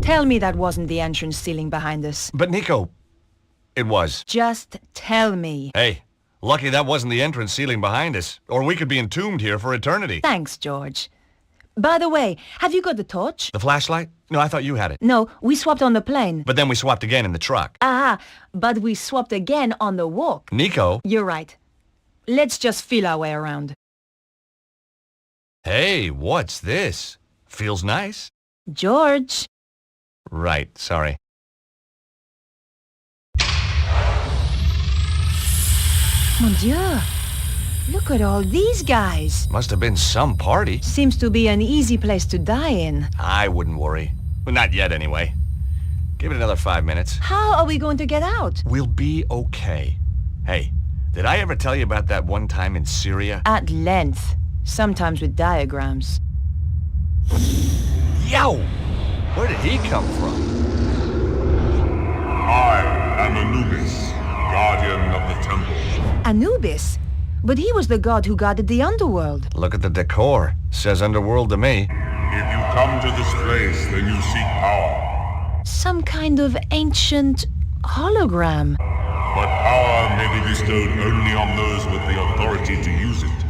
Tell me that wasn't the entrance ceiling behind us. But Nico, it was. Just tell me. Hey, lucky that wasn't the entrance ceiling behind us, or we could be entombed here for eternity. Thanks, George. By the way, have you got the torch? The flashlight? No, I thought you had it. No, we swapped on the plane. But then we swapped again in the truck. Ah, but we swapped again on the walk. Nico? You're right. Let's just feel our way around. Hey, what's this? Feels nice. George. Right, sorry. Mon Dieu! Look at all these guys. Must have been some party. Seems to be an easy place to die in. I wouldn't worry. Well, not yet, anyway. Give it another 5 minutes. How are we going to get out? We'll be okay. Hey, did I ever tell you about that one time in Syria? At length. Sometimes with diagrams. Yow! Where did he come from? I am Anubis, guardian of the temple. Anubis? But he was the god who guarded the underworld. Look at the decor. Says underworld to me. If you come to this place, then you seek power. Some kind of ancient hologram. But power may be bestowed only on those with the authority to use it.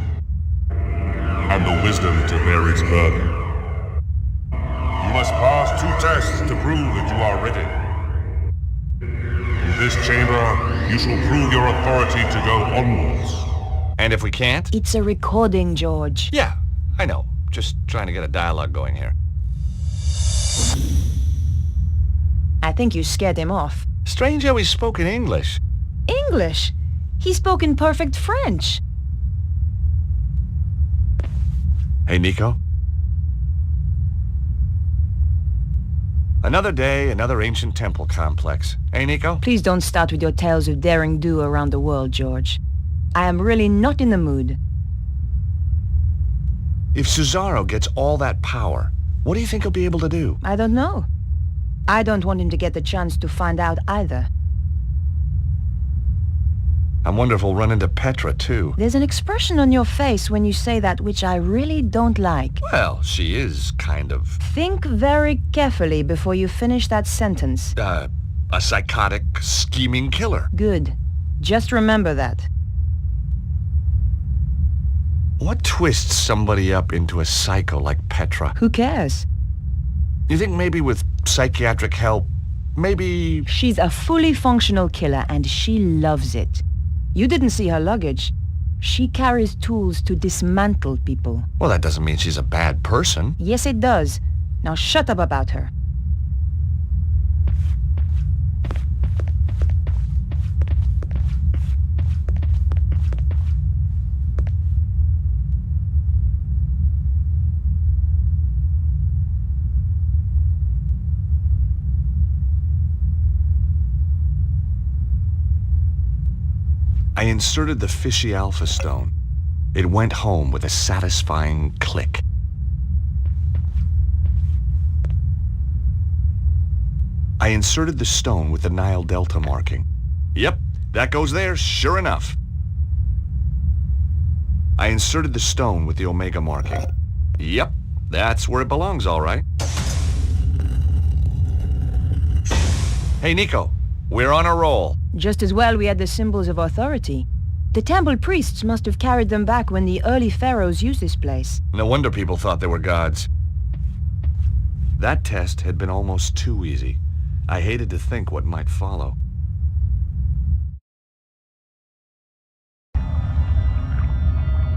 And the wisdom to bear its burden. You must pass 2 tests to prove that you are ready. In this chamber, you shall prove your authority to go onwards. And if we can't? It's a recording, George. Yeah, I know. Just trying to get a dialogue going here. I think you scared him off. Strange how he spoke in English. English? He spoke in perfect French. Hey, Nico. Another day, another ancient temple complex. Hey, Nico? Please don't start with your tales of daring do around the world, George. I am really not in the mood. If Cesaro gets all that power, what do you think he'll be able to do? I don't know. I don't want him to get the chance to find out either. I wonder if we'll run into Petra, too. There's an expression on your face when you say that which I really don't like. Well, she is kind of... Think very carefully before you finish that sentence. A psychotic, scheming killer. Good. Just remember that. What twists somebody up into a psycho like Petra? Who cares? You think maybe with psychiatric help, maybe... She's a fully functional killer and she loves it. You didn't see her luggage. She carries tools to dismantle people. Well, that doesn't mean she's a bad person. Yes, it does. Now shut up about her. I inserted the fishy alpha stone. It went home with a satisfying click. I inserted the stone with the Nile Delta marking. Yep, that goes there, sure enough. I inserted the stone with the Omega marking. Yep, that's where it belongs, all right. Hey, Nico, we're on a roll. Just as well we had the symbols of authority. The temple priests must have carried them back when the early pharaohs used this place. No wonder people thought they were gods. That test had been almost too easy. I hated to think what might follow.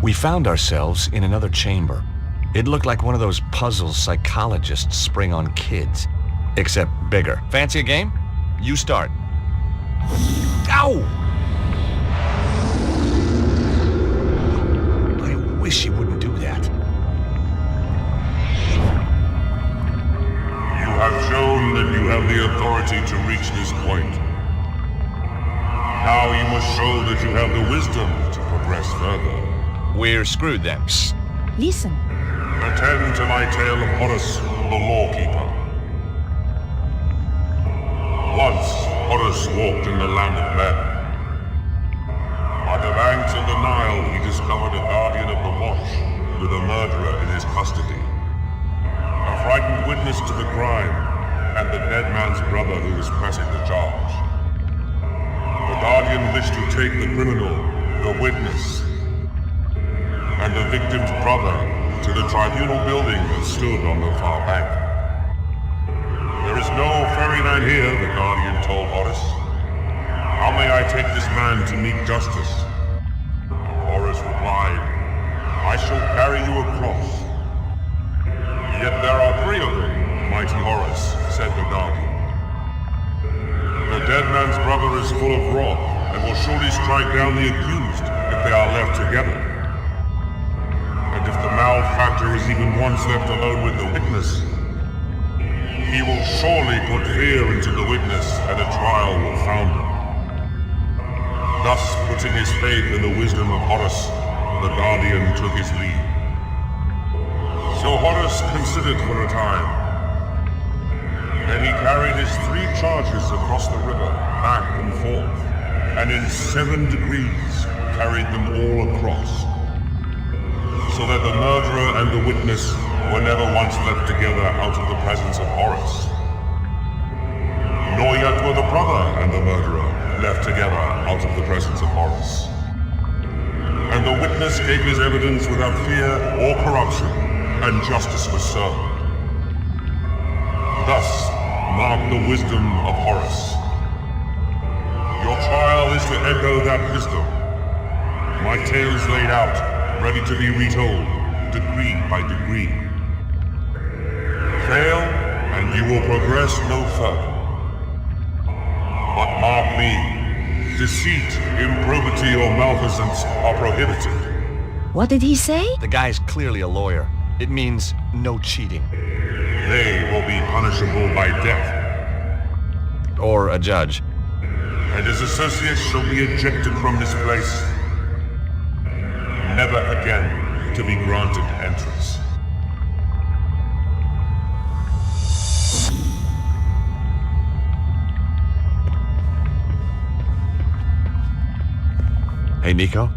We found ourselves in another chamber. It looked like one of those puzzles psychologists spring on kids, except bigger. Fancy a game? You start. Ow! I wish you wouldn't do that. You have shown that you have the authority to reach this point. Now you must show that you have the wisdom to progress further. We're screwed then. Psst. Listen. Attend to my tale of Horus, the Lawkeeper. Once, Horus walked in the land of men. By the banks of the Nile, he discovered a guardian of the watch with a murderer in his custody. A frightened witness to the crime, and the dead man's brother who was pressing the charge. The guardian wished to take the criminal, the witness, and the victim's brother to the tribunal building that stood on the far bank. There is no ferryman here, the guardian told Horus. How may I take this man to meet justice? Horus replied, I shall carry you across. Yet there are three of them, mighty Horus, said the guardian. The dead man's brother is full of wrath, and will surely strike down the accused if they are left together. And if the malefactor is even once left alone with the witness, he will surely put fear into the witness, and a trial will found him. Thus, putting his faith in the wisdom of Horus, the guardian took his leave. So Horus considered for a time. Then he carried his 3 charges across the river, back and forth, and in 7 degrees carried them all across, so that the murderer and the witness were never once left together out of the presence of Horus. Nor yet were the brother and the murderer left together out of the presence of Horus. And the witness gave his evidence without fear or corruption, and justice was served. Thus mark the wisdom of Horus. Your trial is to echo that wisdom. My tale is laid out, ready to be retold, degree by degree. Fail, and you will progress no further. But mark me, deceit, improbity, or malfeasance are prohibited. What did he say? The guy's clearly a lawyer. It means no cheating. They will be punishable by death. Or a judge. And his associates shall be ejected from this place, never again to be granted entrance. Hey, Nico?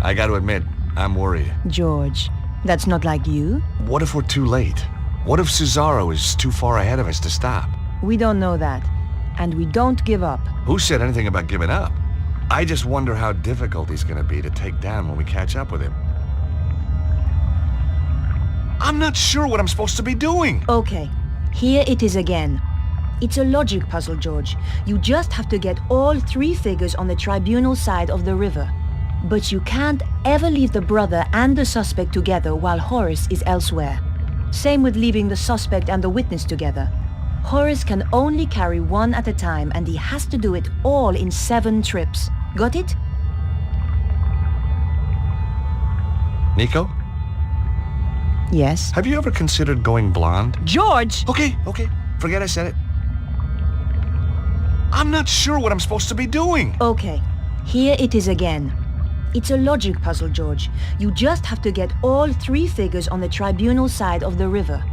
I gotta admit, I'm worried. George, that's not like you. What if we're too late? What if Cesaro is too far ahead of us to stop? We don't know that. And we don't give up. Who said anything about giving up? I just wonder how difficult he's gonna be to take down when we catch up with him. I'm not sure what I'm supposed to be doing. Okay, here it is again. It's a logic puzzle, George. You just have to get all 3 figures on the tribunal side of the river. But you can't ever leave the brother and the suspect together while Horace is elsewhere. Same with leaving the suspect and the witness together. Horace can only carry one at a time, and he has to do it all in 7 trips. Got it? Nico? Yes? Have you ever considered going blonde? George! Okay. Forget I said it. I'm not sure what I'm supposed to be doing. Okay, here it is again. It's a logic puzzle, George. You just have to get all 3 figures on the tribunal side of the river.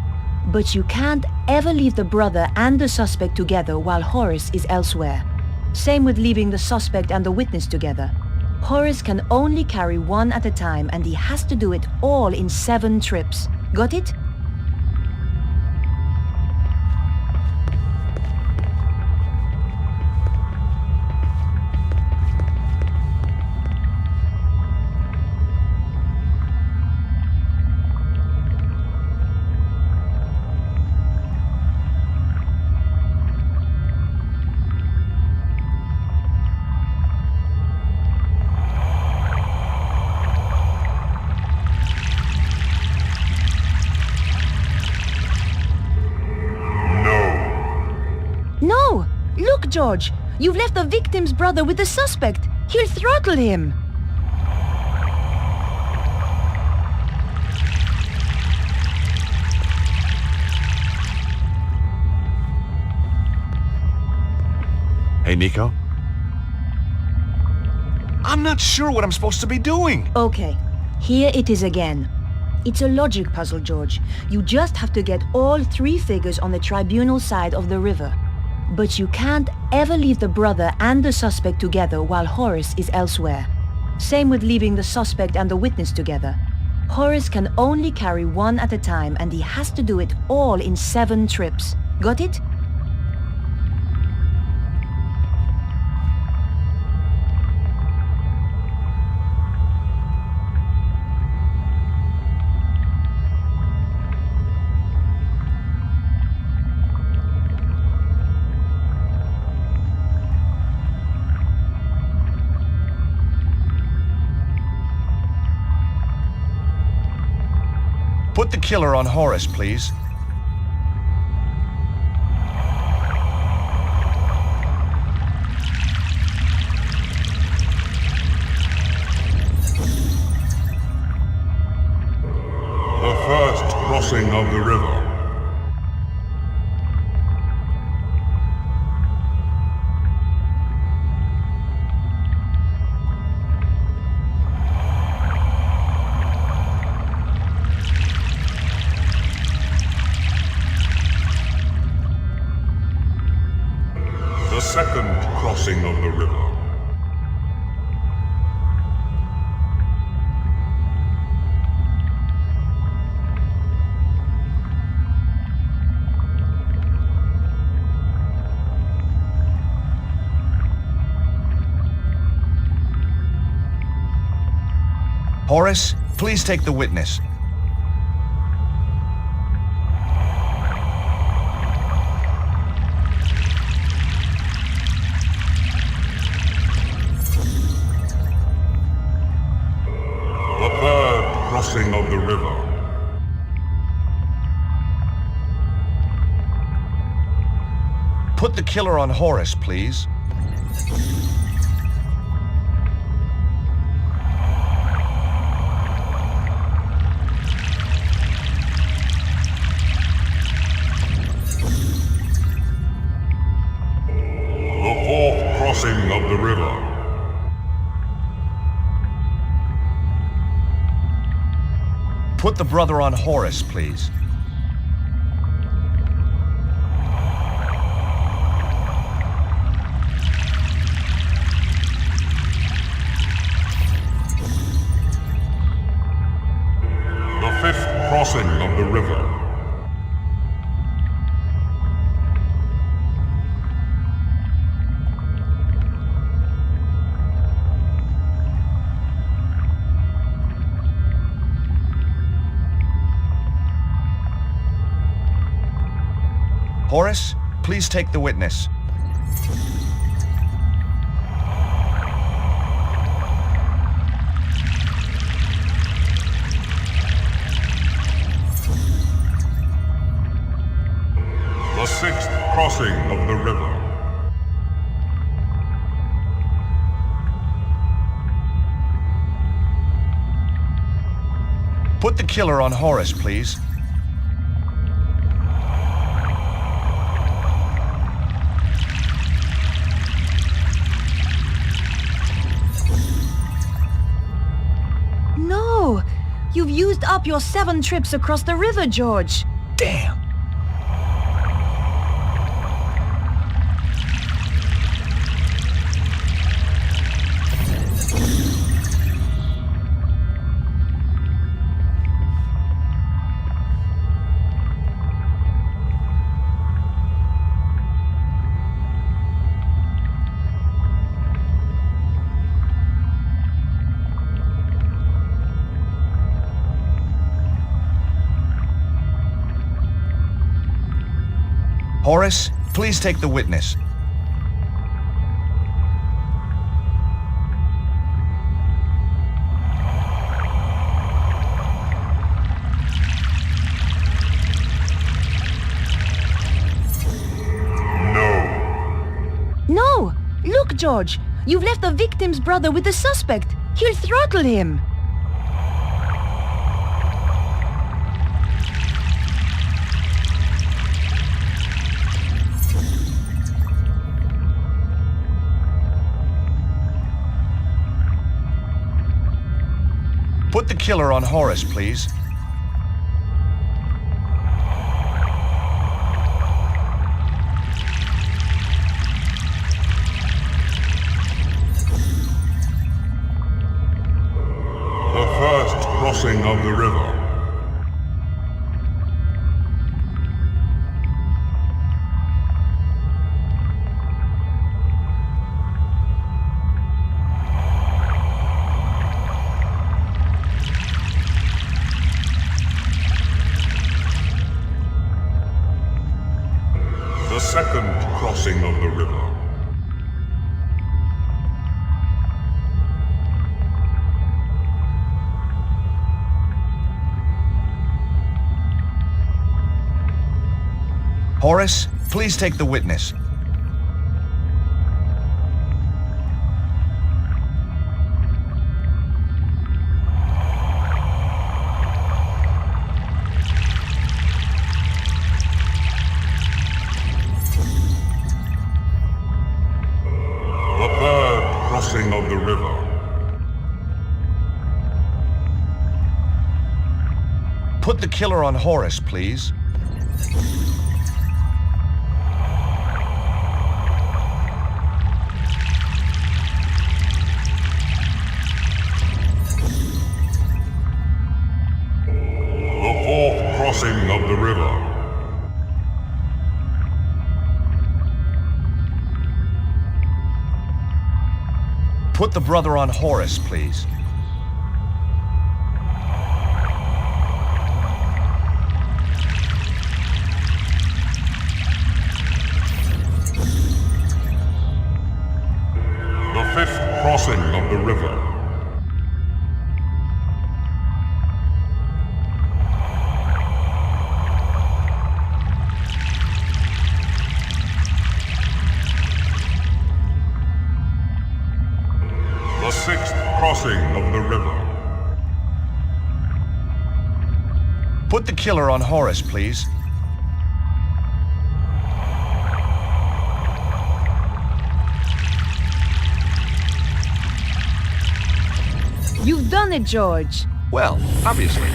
But you can't ever leave the brother and the suspect together while Horace is elsewhere. Same with leaving the suspect and the witness together. Horace can only carry one at a time, and he has to do it all in 7 trips. Got it? No! Look, George! You've left the victim's brother with the suspect! He'll throttle him! Hey, Nico? I'm not sure what I'm supposed to be doing. Okay, here it is again. It's a logic puzzle, George. You just have to get all 3 figures on the tribunal side of the river. But you can't ever leave the brother and the suspect together while Horace is elsewhere. Same with leaving the suspect and the witness together. Horace can only carry one at a time, and he has to do it all in 7 trips. Got it? Put the killer on Horace, please. The first crossing of the river. The second crossing of the river. Horace, please take the witness. The third crossing of the river. Put the killer on Horace, please. The fourth crossing of the river. Put the brother on Horace, please. The fifth crossing of the river. Horace, please take the witness. The sixth crossing of the river. Put the killer on Horus, please. No! You've used up your 7 trips across the river, George. Damn! Horus, please take the witness. No! Look, George! You've left the victim's brother with the suspect. He'll throttle him. Put the killer on Horus, please. The first crossing of the river. The second crossing of the river. Horus, please take the witness. The third crossing of the river. Put the killer on Horus, please. The fourth crossing of the river. Put the brother on Horus, please. The fifth crossing of the river. The sixth crossing of the river. Put the killer on Horus, please. You've done it, George. Well, obviously.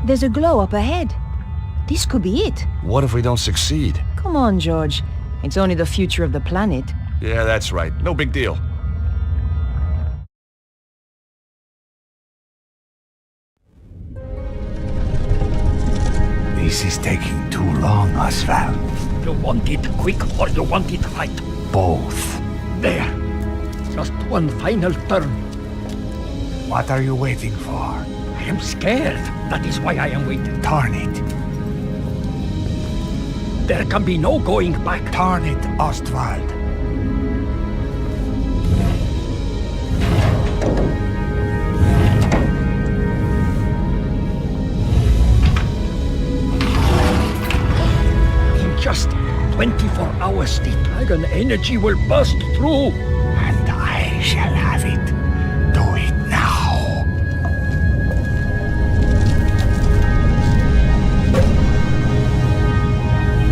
There's a glow up ahead. This could be it. What if we don't succeed? Come on, George. It's only the future of the planet. Yeah, that's right. No big deal. This is taking too long, Oswald. You want it quick or you want it right? Both. There. Just one final turn. What are you waiting for? I am scared. That is why I am waiting. Turn it. There can be no going back. Turn it, Ostwald. In just 24 hours, the dragon energy will burst through. And I shall have it. Do it now.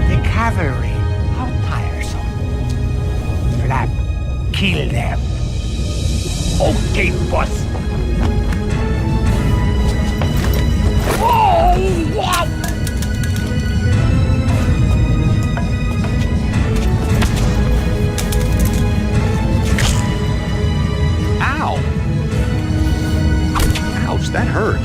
The cavalry. How tiresome. Flap, kill them. Okay, boss. Oh, wow! Ow! Ouch, that hurt.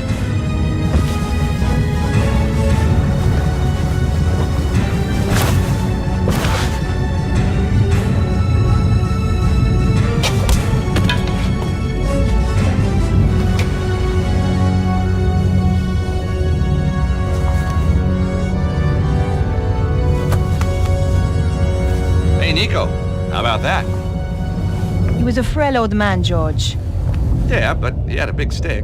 Hey, Nico. How about that? He was a frail old man, George. Yeah, but he had a big stick.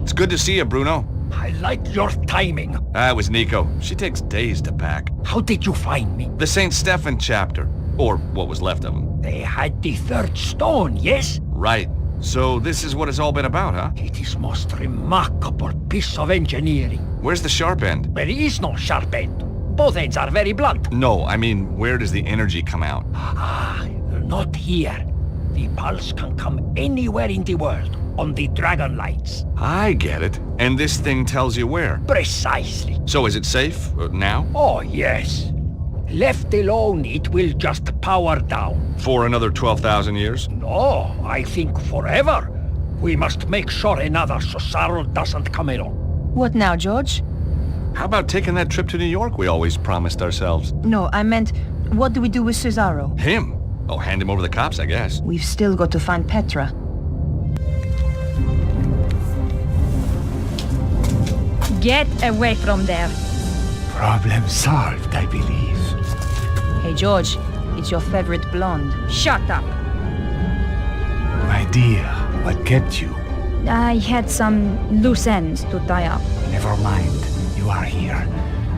It's good to see you, Bruno. I like your timing. That was Nico. She takes days to pack. How did you find me? The St. Stephen chapter. Or what was left of him. They had the third stone, yes? Right. So this is what it's all been about, huh? It is most remarkable piece of engineering. Where's the sharp end? There is no sharp end. Both ends are very blunt. No, I mean, where does the energy come out? Ah, not here. The pulse can come anywhere in the world, on the dragon lights. I get it. And this thing tells you where? Precisely. So is it safe? Now? Oh, yes. Left alone, it will just power down. For another 12,000 years? No, I think forever. We must make sure another Cesaro doesn't come along. What now, George? How about taking that trip to New York we always promised ourselves? No, I meant, what do we do with Cesaro? Him? Oh, hand him over to the cops, I guess. We've still got to find Petra. Get away from there. Problem solved, I believe. Hey, George, it's your favorite blonde. Shut up. My dear, what kept you? I had some loose ends to tie up. Never mind. You are here.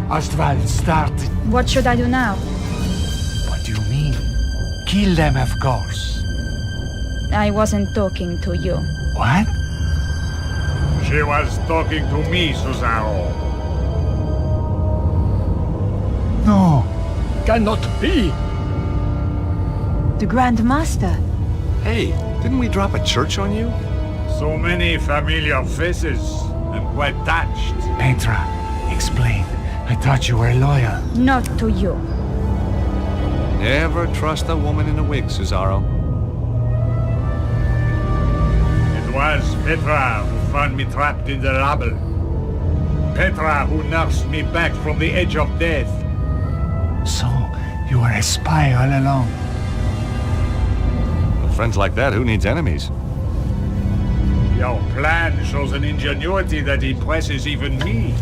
Ostwald, start. What should I do now? What do you mean? Kill them, of course. I wasn't talking to you. What? She was talking to me, Cesaro. No. Cannot be. The Grand Master. Hey, didn't we drop a church on you? So many familiar faces. I'm quite touched. Petra, explain. I thought you were loyal. Not to you. Never trust a woman in a wig, Cesaro. It was Petra who found me trapped in the rubble. Petra who nursed me back from the edge of death. So, you were a spy all along. With friends like that, who needs enemies? Your plan shows an ingenuity that impresses even me.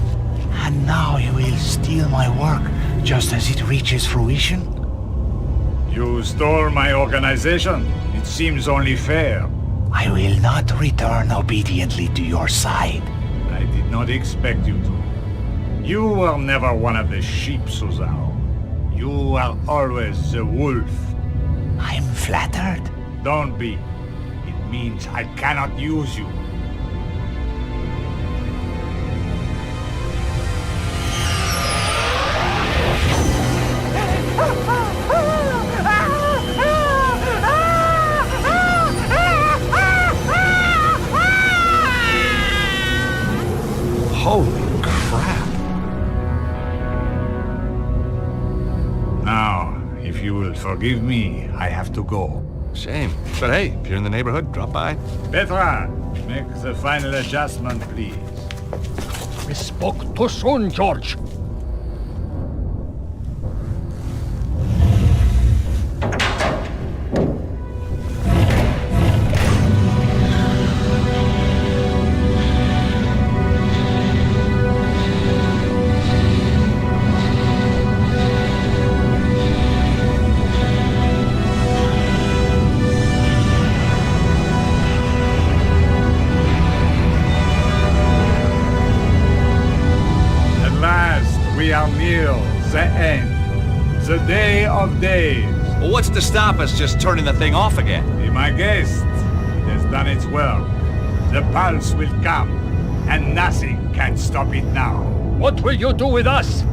And now you will steal my work just as it reaches fruition? You stole my organization. It seems only fair. I will not return obediently to your side. I did not expect you to. You were never one of the sheep, Cesaro. You were always the wolf. I'm flattered. Don't be. It means I cannot use you. Holy crap. Now, if you will forgive me, I have to go. Shame. But hey, if you're in the neighborhood, drop by. Petra, make the final adjustment, please. We spoke too soon, George. we are near the end. The day of days. Well, what's to stop us just turning the thing off again? Be my guest. It has done its work. The pulse will come, and nothing can stop it now. What will you do with us?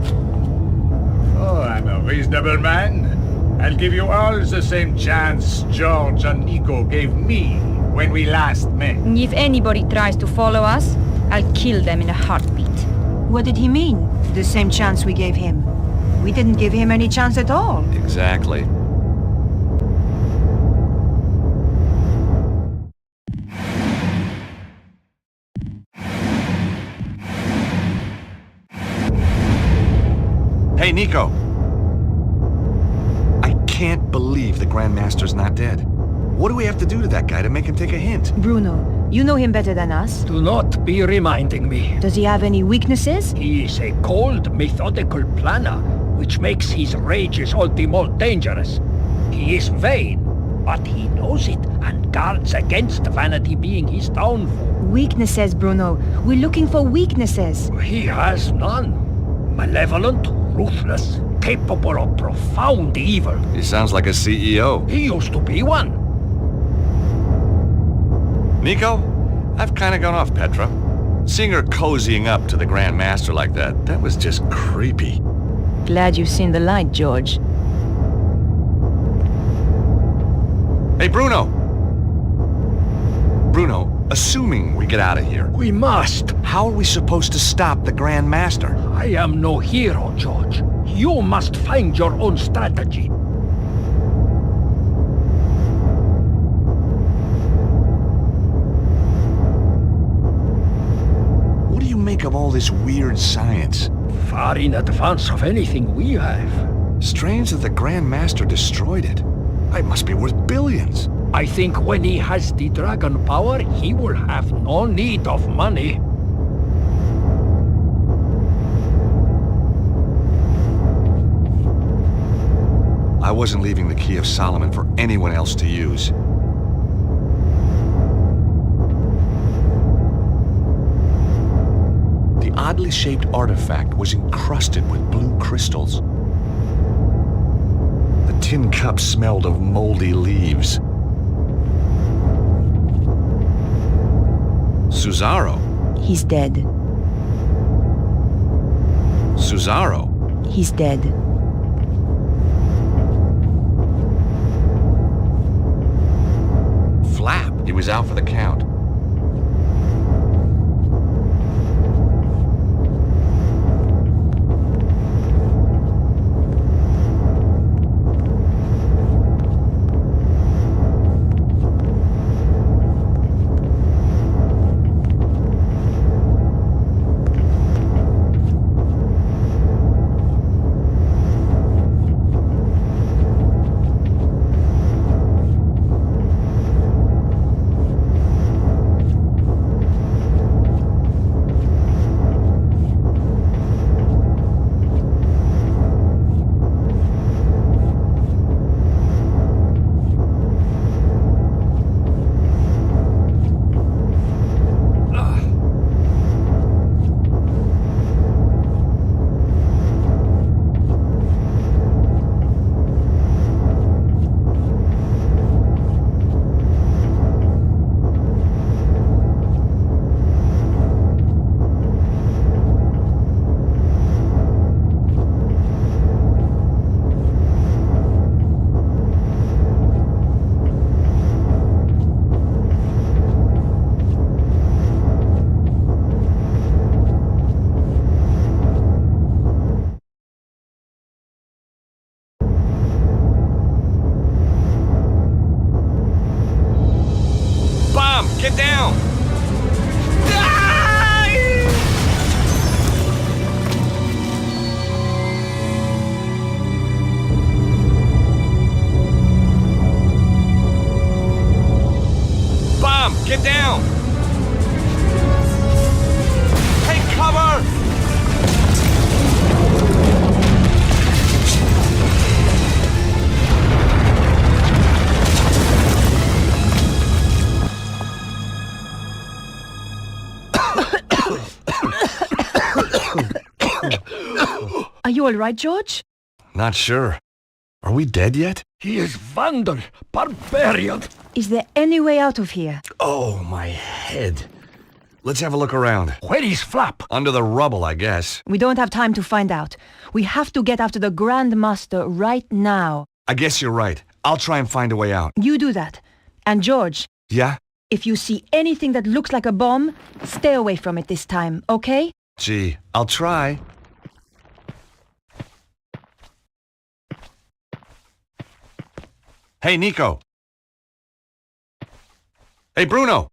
Oh, I'm a reasonable man. I'll give you all the same chance George and Nico gave me when we last met. If anybody tries to follow us, I'll kill them in a heartbeat. What did he mean? The same chance we gave him. We didn't give him any chance at all. Exactly. Hey, Nico. I can't believe the Grandmaster's not dead. What do we have to do to that guy to make him take a hint? Bruno, you know him better than us. Do not be reminding me. Does he have any weaknesses? He is a cold, methodical planner, which makes his rages all the more dangerous. He is vain, but he knows it and guards against vanity being his downfall. Weaknesses, Bruno. We're looking for weaknesses. He has none. Malevolent, ruthless, capable of profound evil. He sounds like a CEO. He used to be one. Nico, I've kind of gone off Petra. Seeing her cozying up to the Grand Master like that was just creepy. Glad you've seen the light, George. Hey, Bruno! Bruno, assuming we get out of here. We must. How are we supposed to stop the Grand Master? I am no hero, George. You must find your own strategy. What do you make of all this weird science? Far in advance of anything we have. Strange that the Grand Master destroyed it. It must be worth billions. I think when he has the dragon power, he will have no need of money. I wasn't leaving the Key of Solomon for anyone else to use. The oddly shaped artifact was encrusted with blue crystals. The tin cup smelled of moldy leaves. Suzaro. He's dead. Suzaro. He's dead. Flap. He was out for the count. Are you all right, George? Not sure. Are we dead yet? He is Vandal, barbarian. Is there any way out of here? Oh, my head. Let's have a look around. Where is Flap? Under the rubble, I guess. We don't have time to find out. We have to get after the Grand Master right now. I guess you're right. I'll try and find a way out. You do that. And George, Yeah? if you see anything that looks like a bomb, stay away from it this time, okay? Gee, I'll try. Hey, Nico. Hey, Bruno.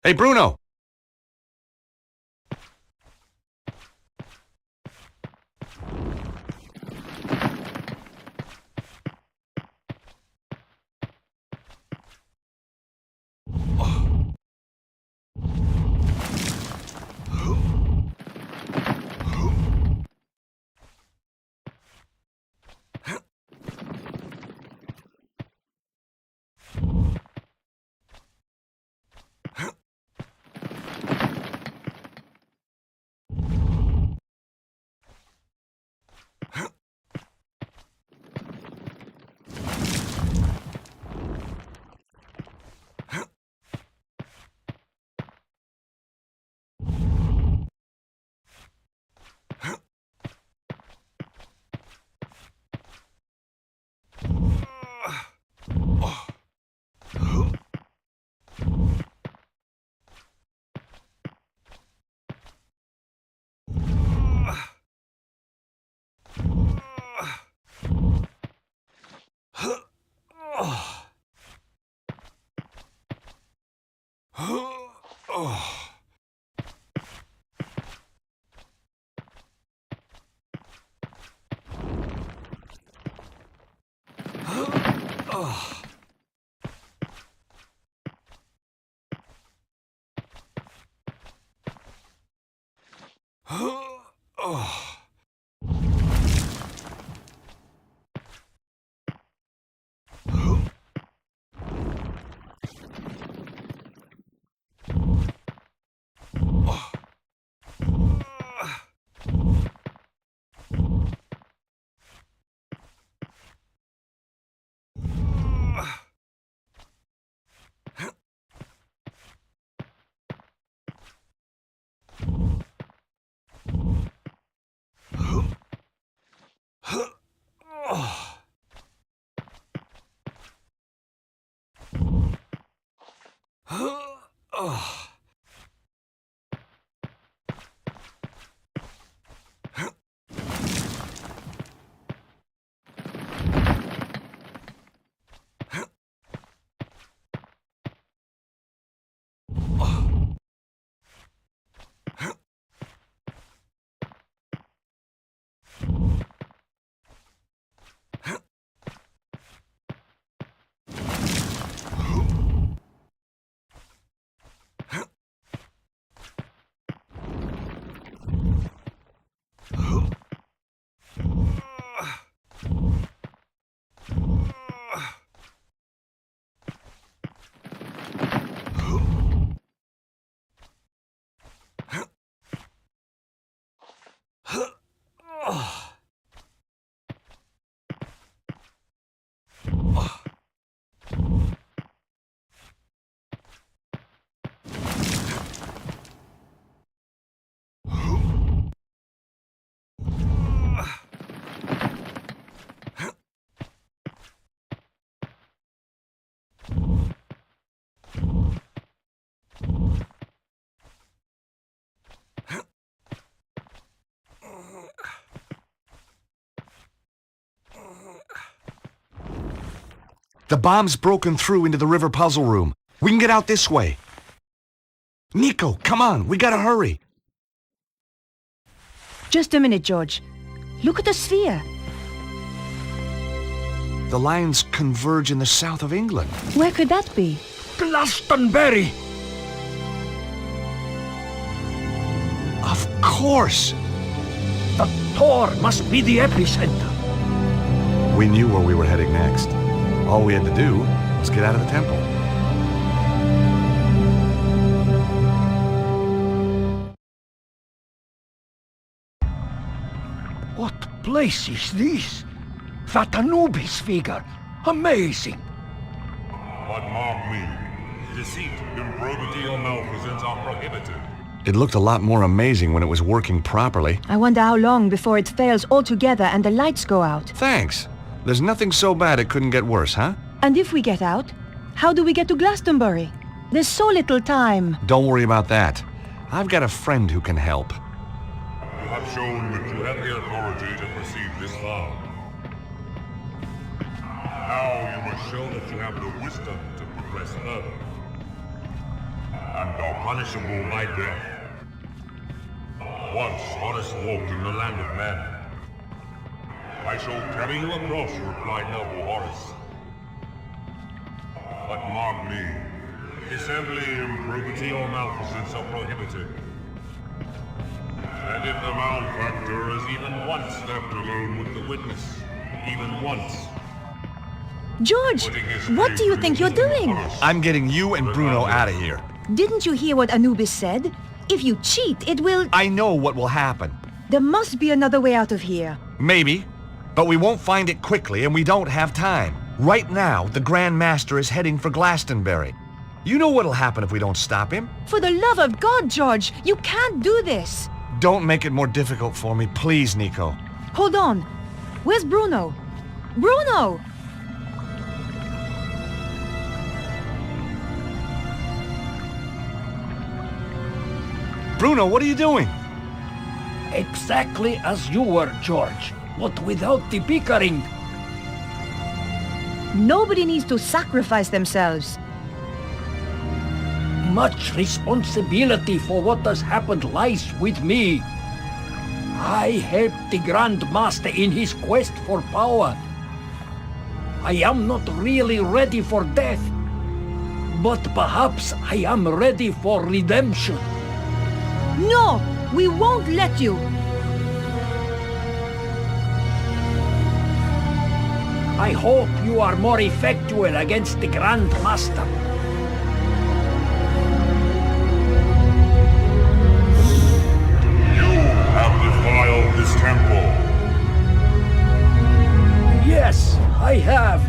Hey, Bruno! The bomb's broken through into the river puzzle room. We can get out this way. Nico, come on, we gotta hurry. Just a minute, George. Look at the sphere. The lines converge in the south of England. Where could that be? Glastonbury! Of course! The Tor must be the epicenter. We knew where we were heading next. All we had to do was get out of the temple. What place is this? That Anubis figure. Amazing. But mark me, deceit, improbity, or malfeasance are prohibited. It looked a lot more amazing when it was working properly. I wonder how long before it fails altogether and the lights go out. Thanks. There's nothing so bad it couldn't get worse, huh? And if we get out, how do we get to Glastonbury? There's so little time. Don't worry about that. I've got a friend who can help. You have shown that you have the authority to proceed this far. Now you must show that you have the wisdom to progress further. and are punishable by death. Once Horace walked in the land of men. I shall carry you across, replied noble Horace. But mark me, assembly, improbity, or malfeasance are prohibited. And if the malefactor is even once left alone with the witness, even once... George, what do you think you're doing? I'm getting you and Bruno out of here. Didn't you hear what Anubis said? If you cheat, it will... I know what will happen. There must be another way out of here. Maybe, but we won't find it quickly and we don't have time. Right now, the Grand Master is heading for Glastonbury. You know what'll happen if we don't stop him? For the love of God, George, you can't do this. Don't make it more difficult for me, please, Nico. Hold on. Where's Bruno? Bruno! Bruno, what are you doing? Exactly as you were, George, but without the bickering. Nobody needs to sacrifice themselves. Much responsibility for what has happened lies with me. I helped the Grand Master in his quest for power. I am not really ready for death, but perhaps I am ready for redemption. No! We won't let you! I hope you are more effectual against the Grand Master. You have defiled this temple. Yes, I have.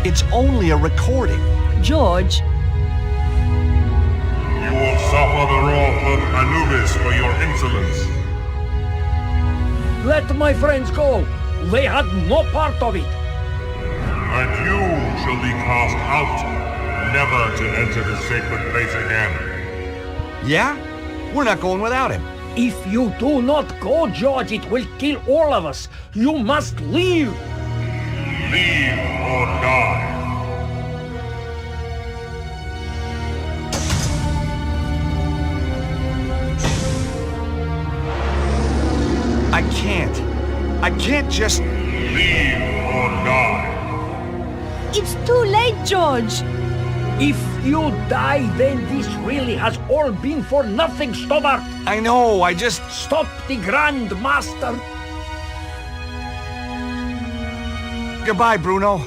It's only a recording. George. You will suffer the wrath of Anubis for your insolence. Let my friends go. They had no part of it. And you shall be cast out, never to enter the sacred place again. Yeah? We're not going without him. If you do not go, George, it will kill all of us. You must leave. Leave or die. I can't. I can't just... Leave or die. It's too late, George. If you die, then this really has all been for nothing, Stobbart. I know, I just... Stop the Grand Master. Goodbye, Bruno.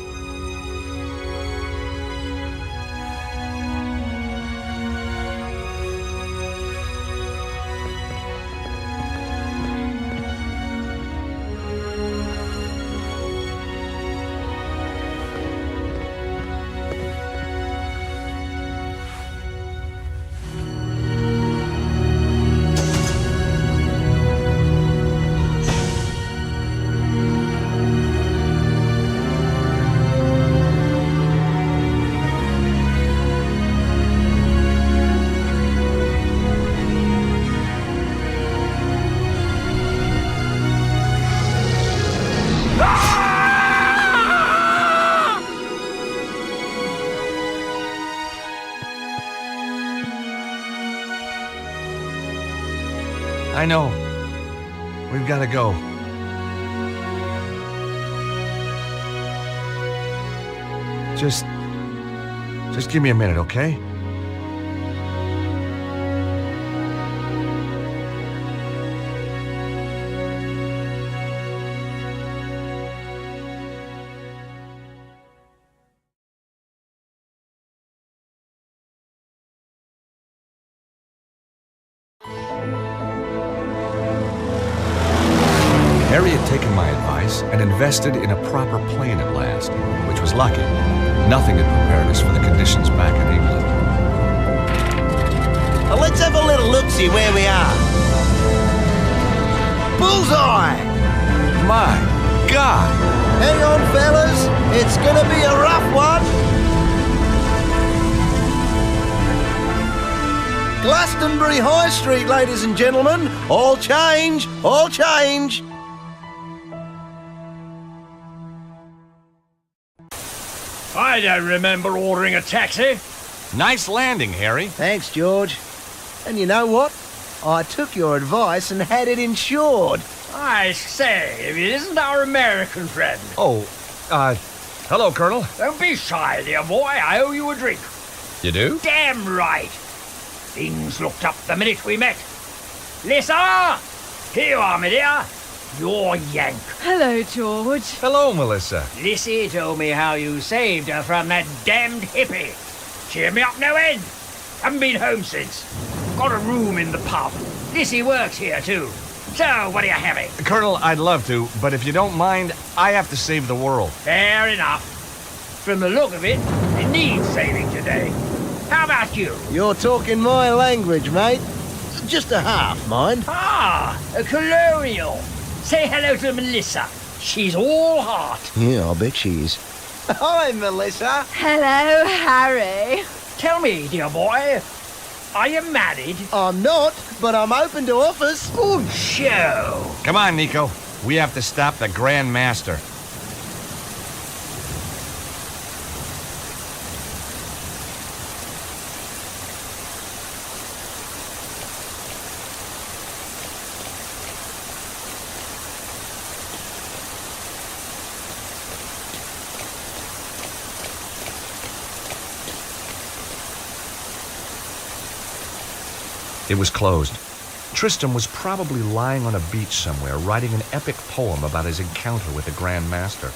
I know. We've got to go. Just give me a minute, okay? Harry had taken my advice and invested in a proper plane at last, which was lucky. Nothing had prepared us for the conditions back in England. Well, let's have a little look-see where we are. Bullseye! My God! Hang on, fellas. It's gonna be a rough one. Glastonbury High Street, ladies and gentlemen. All change, all change. I don't remember ordering a taxi. Nice landing, Harry. Thanks, George. And you know what? I took your advice and had it insured. I say, if it isn't our American friend. Oh, hello, Colonel. Don't be shy, dear boy. I owe you a drink. You do? Damn right. Things looked up the minute we met. Lisa! Here you are, my dear. Your Yank. Hello, George. Hello, Melissa. Lissy told me how you saved her from that damned hippie. Cheered me up no end. Haven't been home since. Got a room in the pub. Lissy works here, too. So, what are you having? Colonel, I'd love to, but if you don't mind, I have to save the world. Fair enough. From the look of it, it needs saving today. How about you? You're talking my language, mate. Just a half, mind. Ah, a colonial. Say hello to Melissa. She's all heart. Yeah, I bet she is. Hi, Melissa. Hello, Harry. Tell me, dear boy, are you married? I'm not, but I'm open to offers. Good show. Come on, Nico. We have to stop the Grand Master. It was closed. Tristram was probably lying on a beach somewhere, writing an epic poem about his encounter with the Grand Master.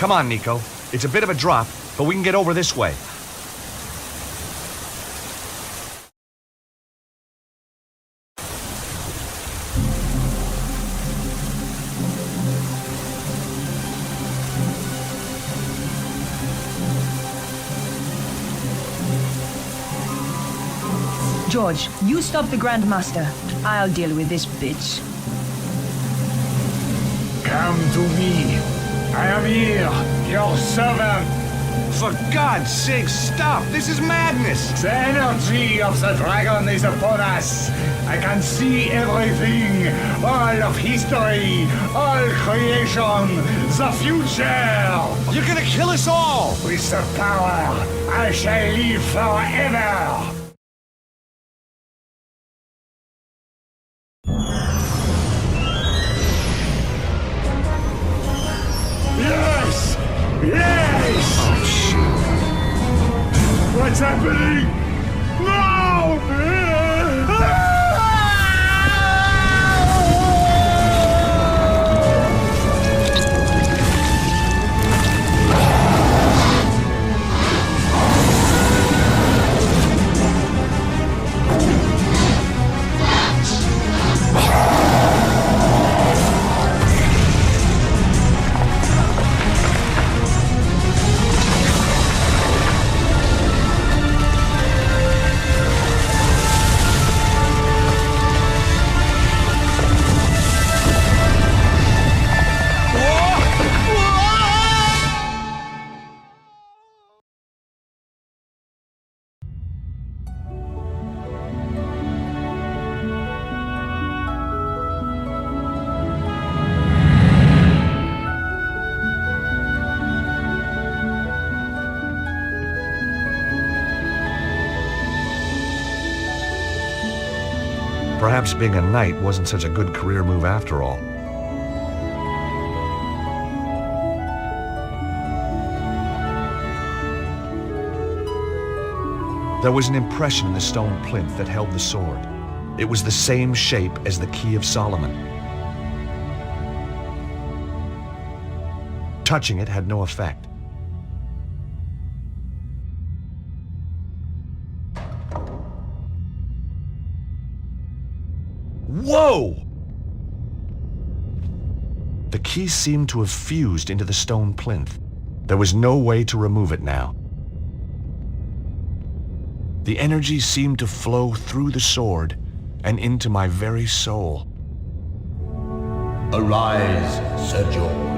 Come on, Nico. It's a bit of a drop, but we can get over this way. George, you stop the Grandmaster. I'll deal with this bitch. Come to me. I am here, your servant. For God's sake, stop! This is madness! The energy of the dragon is upon us. I can see everything, all of history, all creation, the future. You're gonna kill us all! With the power, I shall live forever. Yes! Yes! Oh, shit. What's happening? No! Perhaps being a knight wasn't such a good career move after all. There was an impression in the stone plinth that held the sword. It was the same shape as the Key of Solomon. Touching it had no effect. Whoa! The key seemed to have fused into the stone plinth. There was no way to remove it now. The energy seemed to flow through the sword and into my very soul. Arise, Sir George.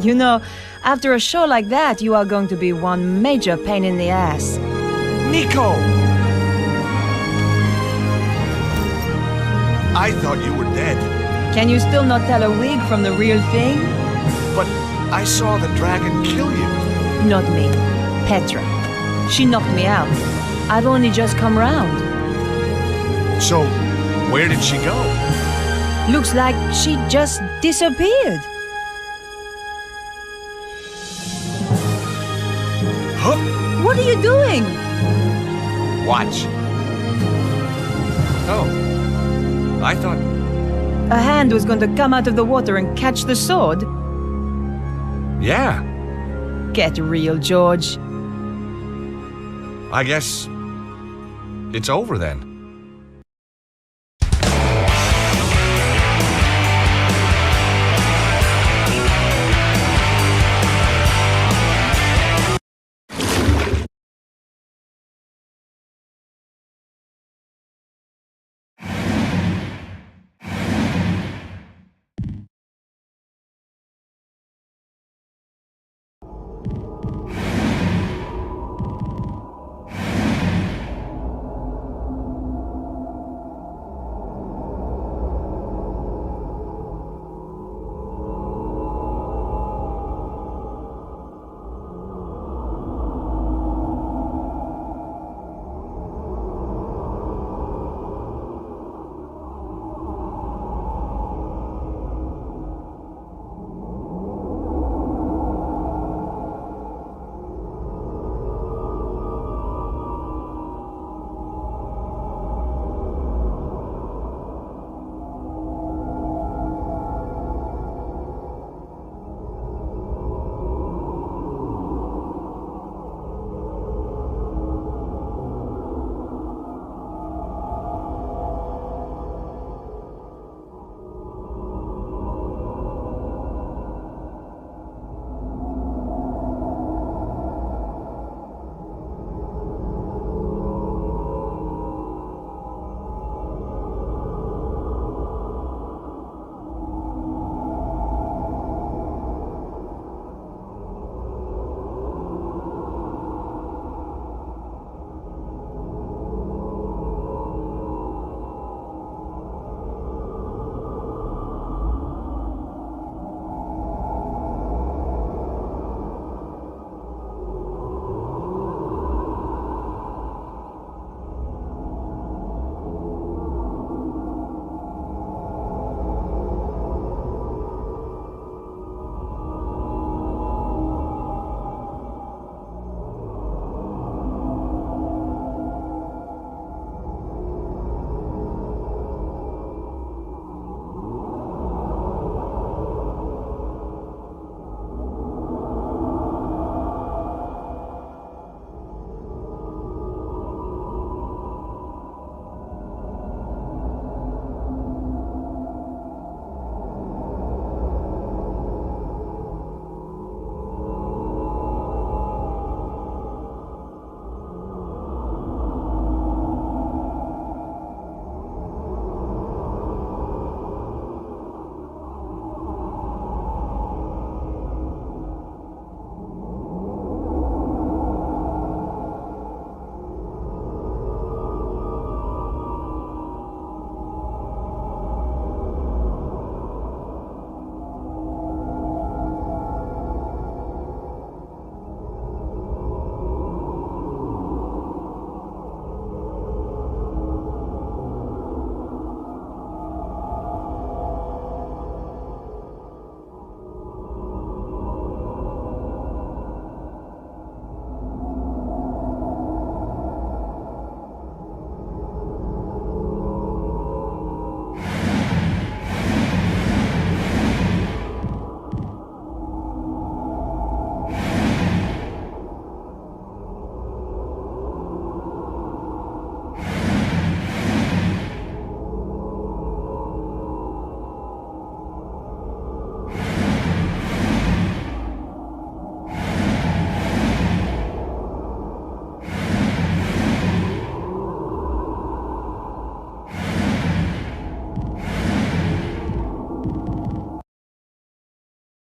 You know, after a show like that, you are going to be one major pain in the ass. Nico! I thought you were dead. Can you still not tell a wig from the real thing? But I saw the dragon kill you. Not me. Petra. She knocked me out. I've only just come round. So, where did she go? Looks like she just disappeared. Huh? What are you doing? Watch. Oh. I thought... A hand was going to come out of the water and catch the sword? Yeah. Get real, George. I guess... it's over then.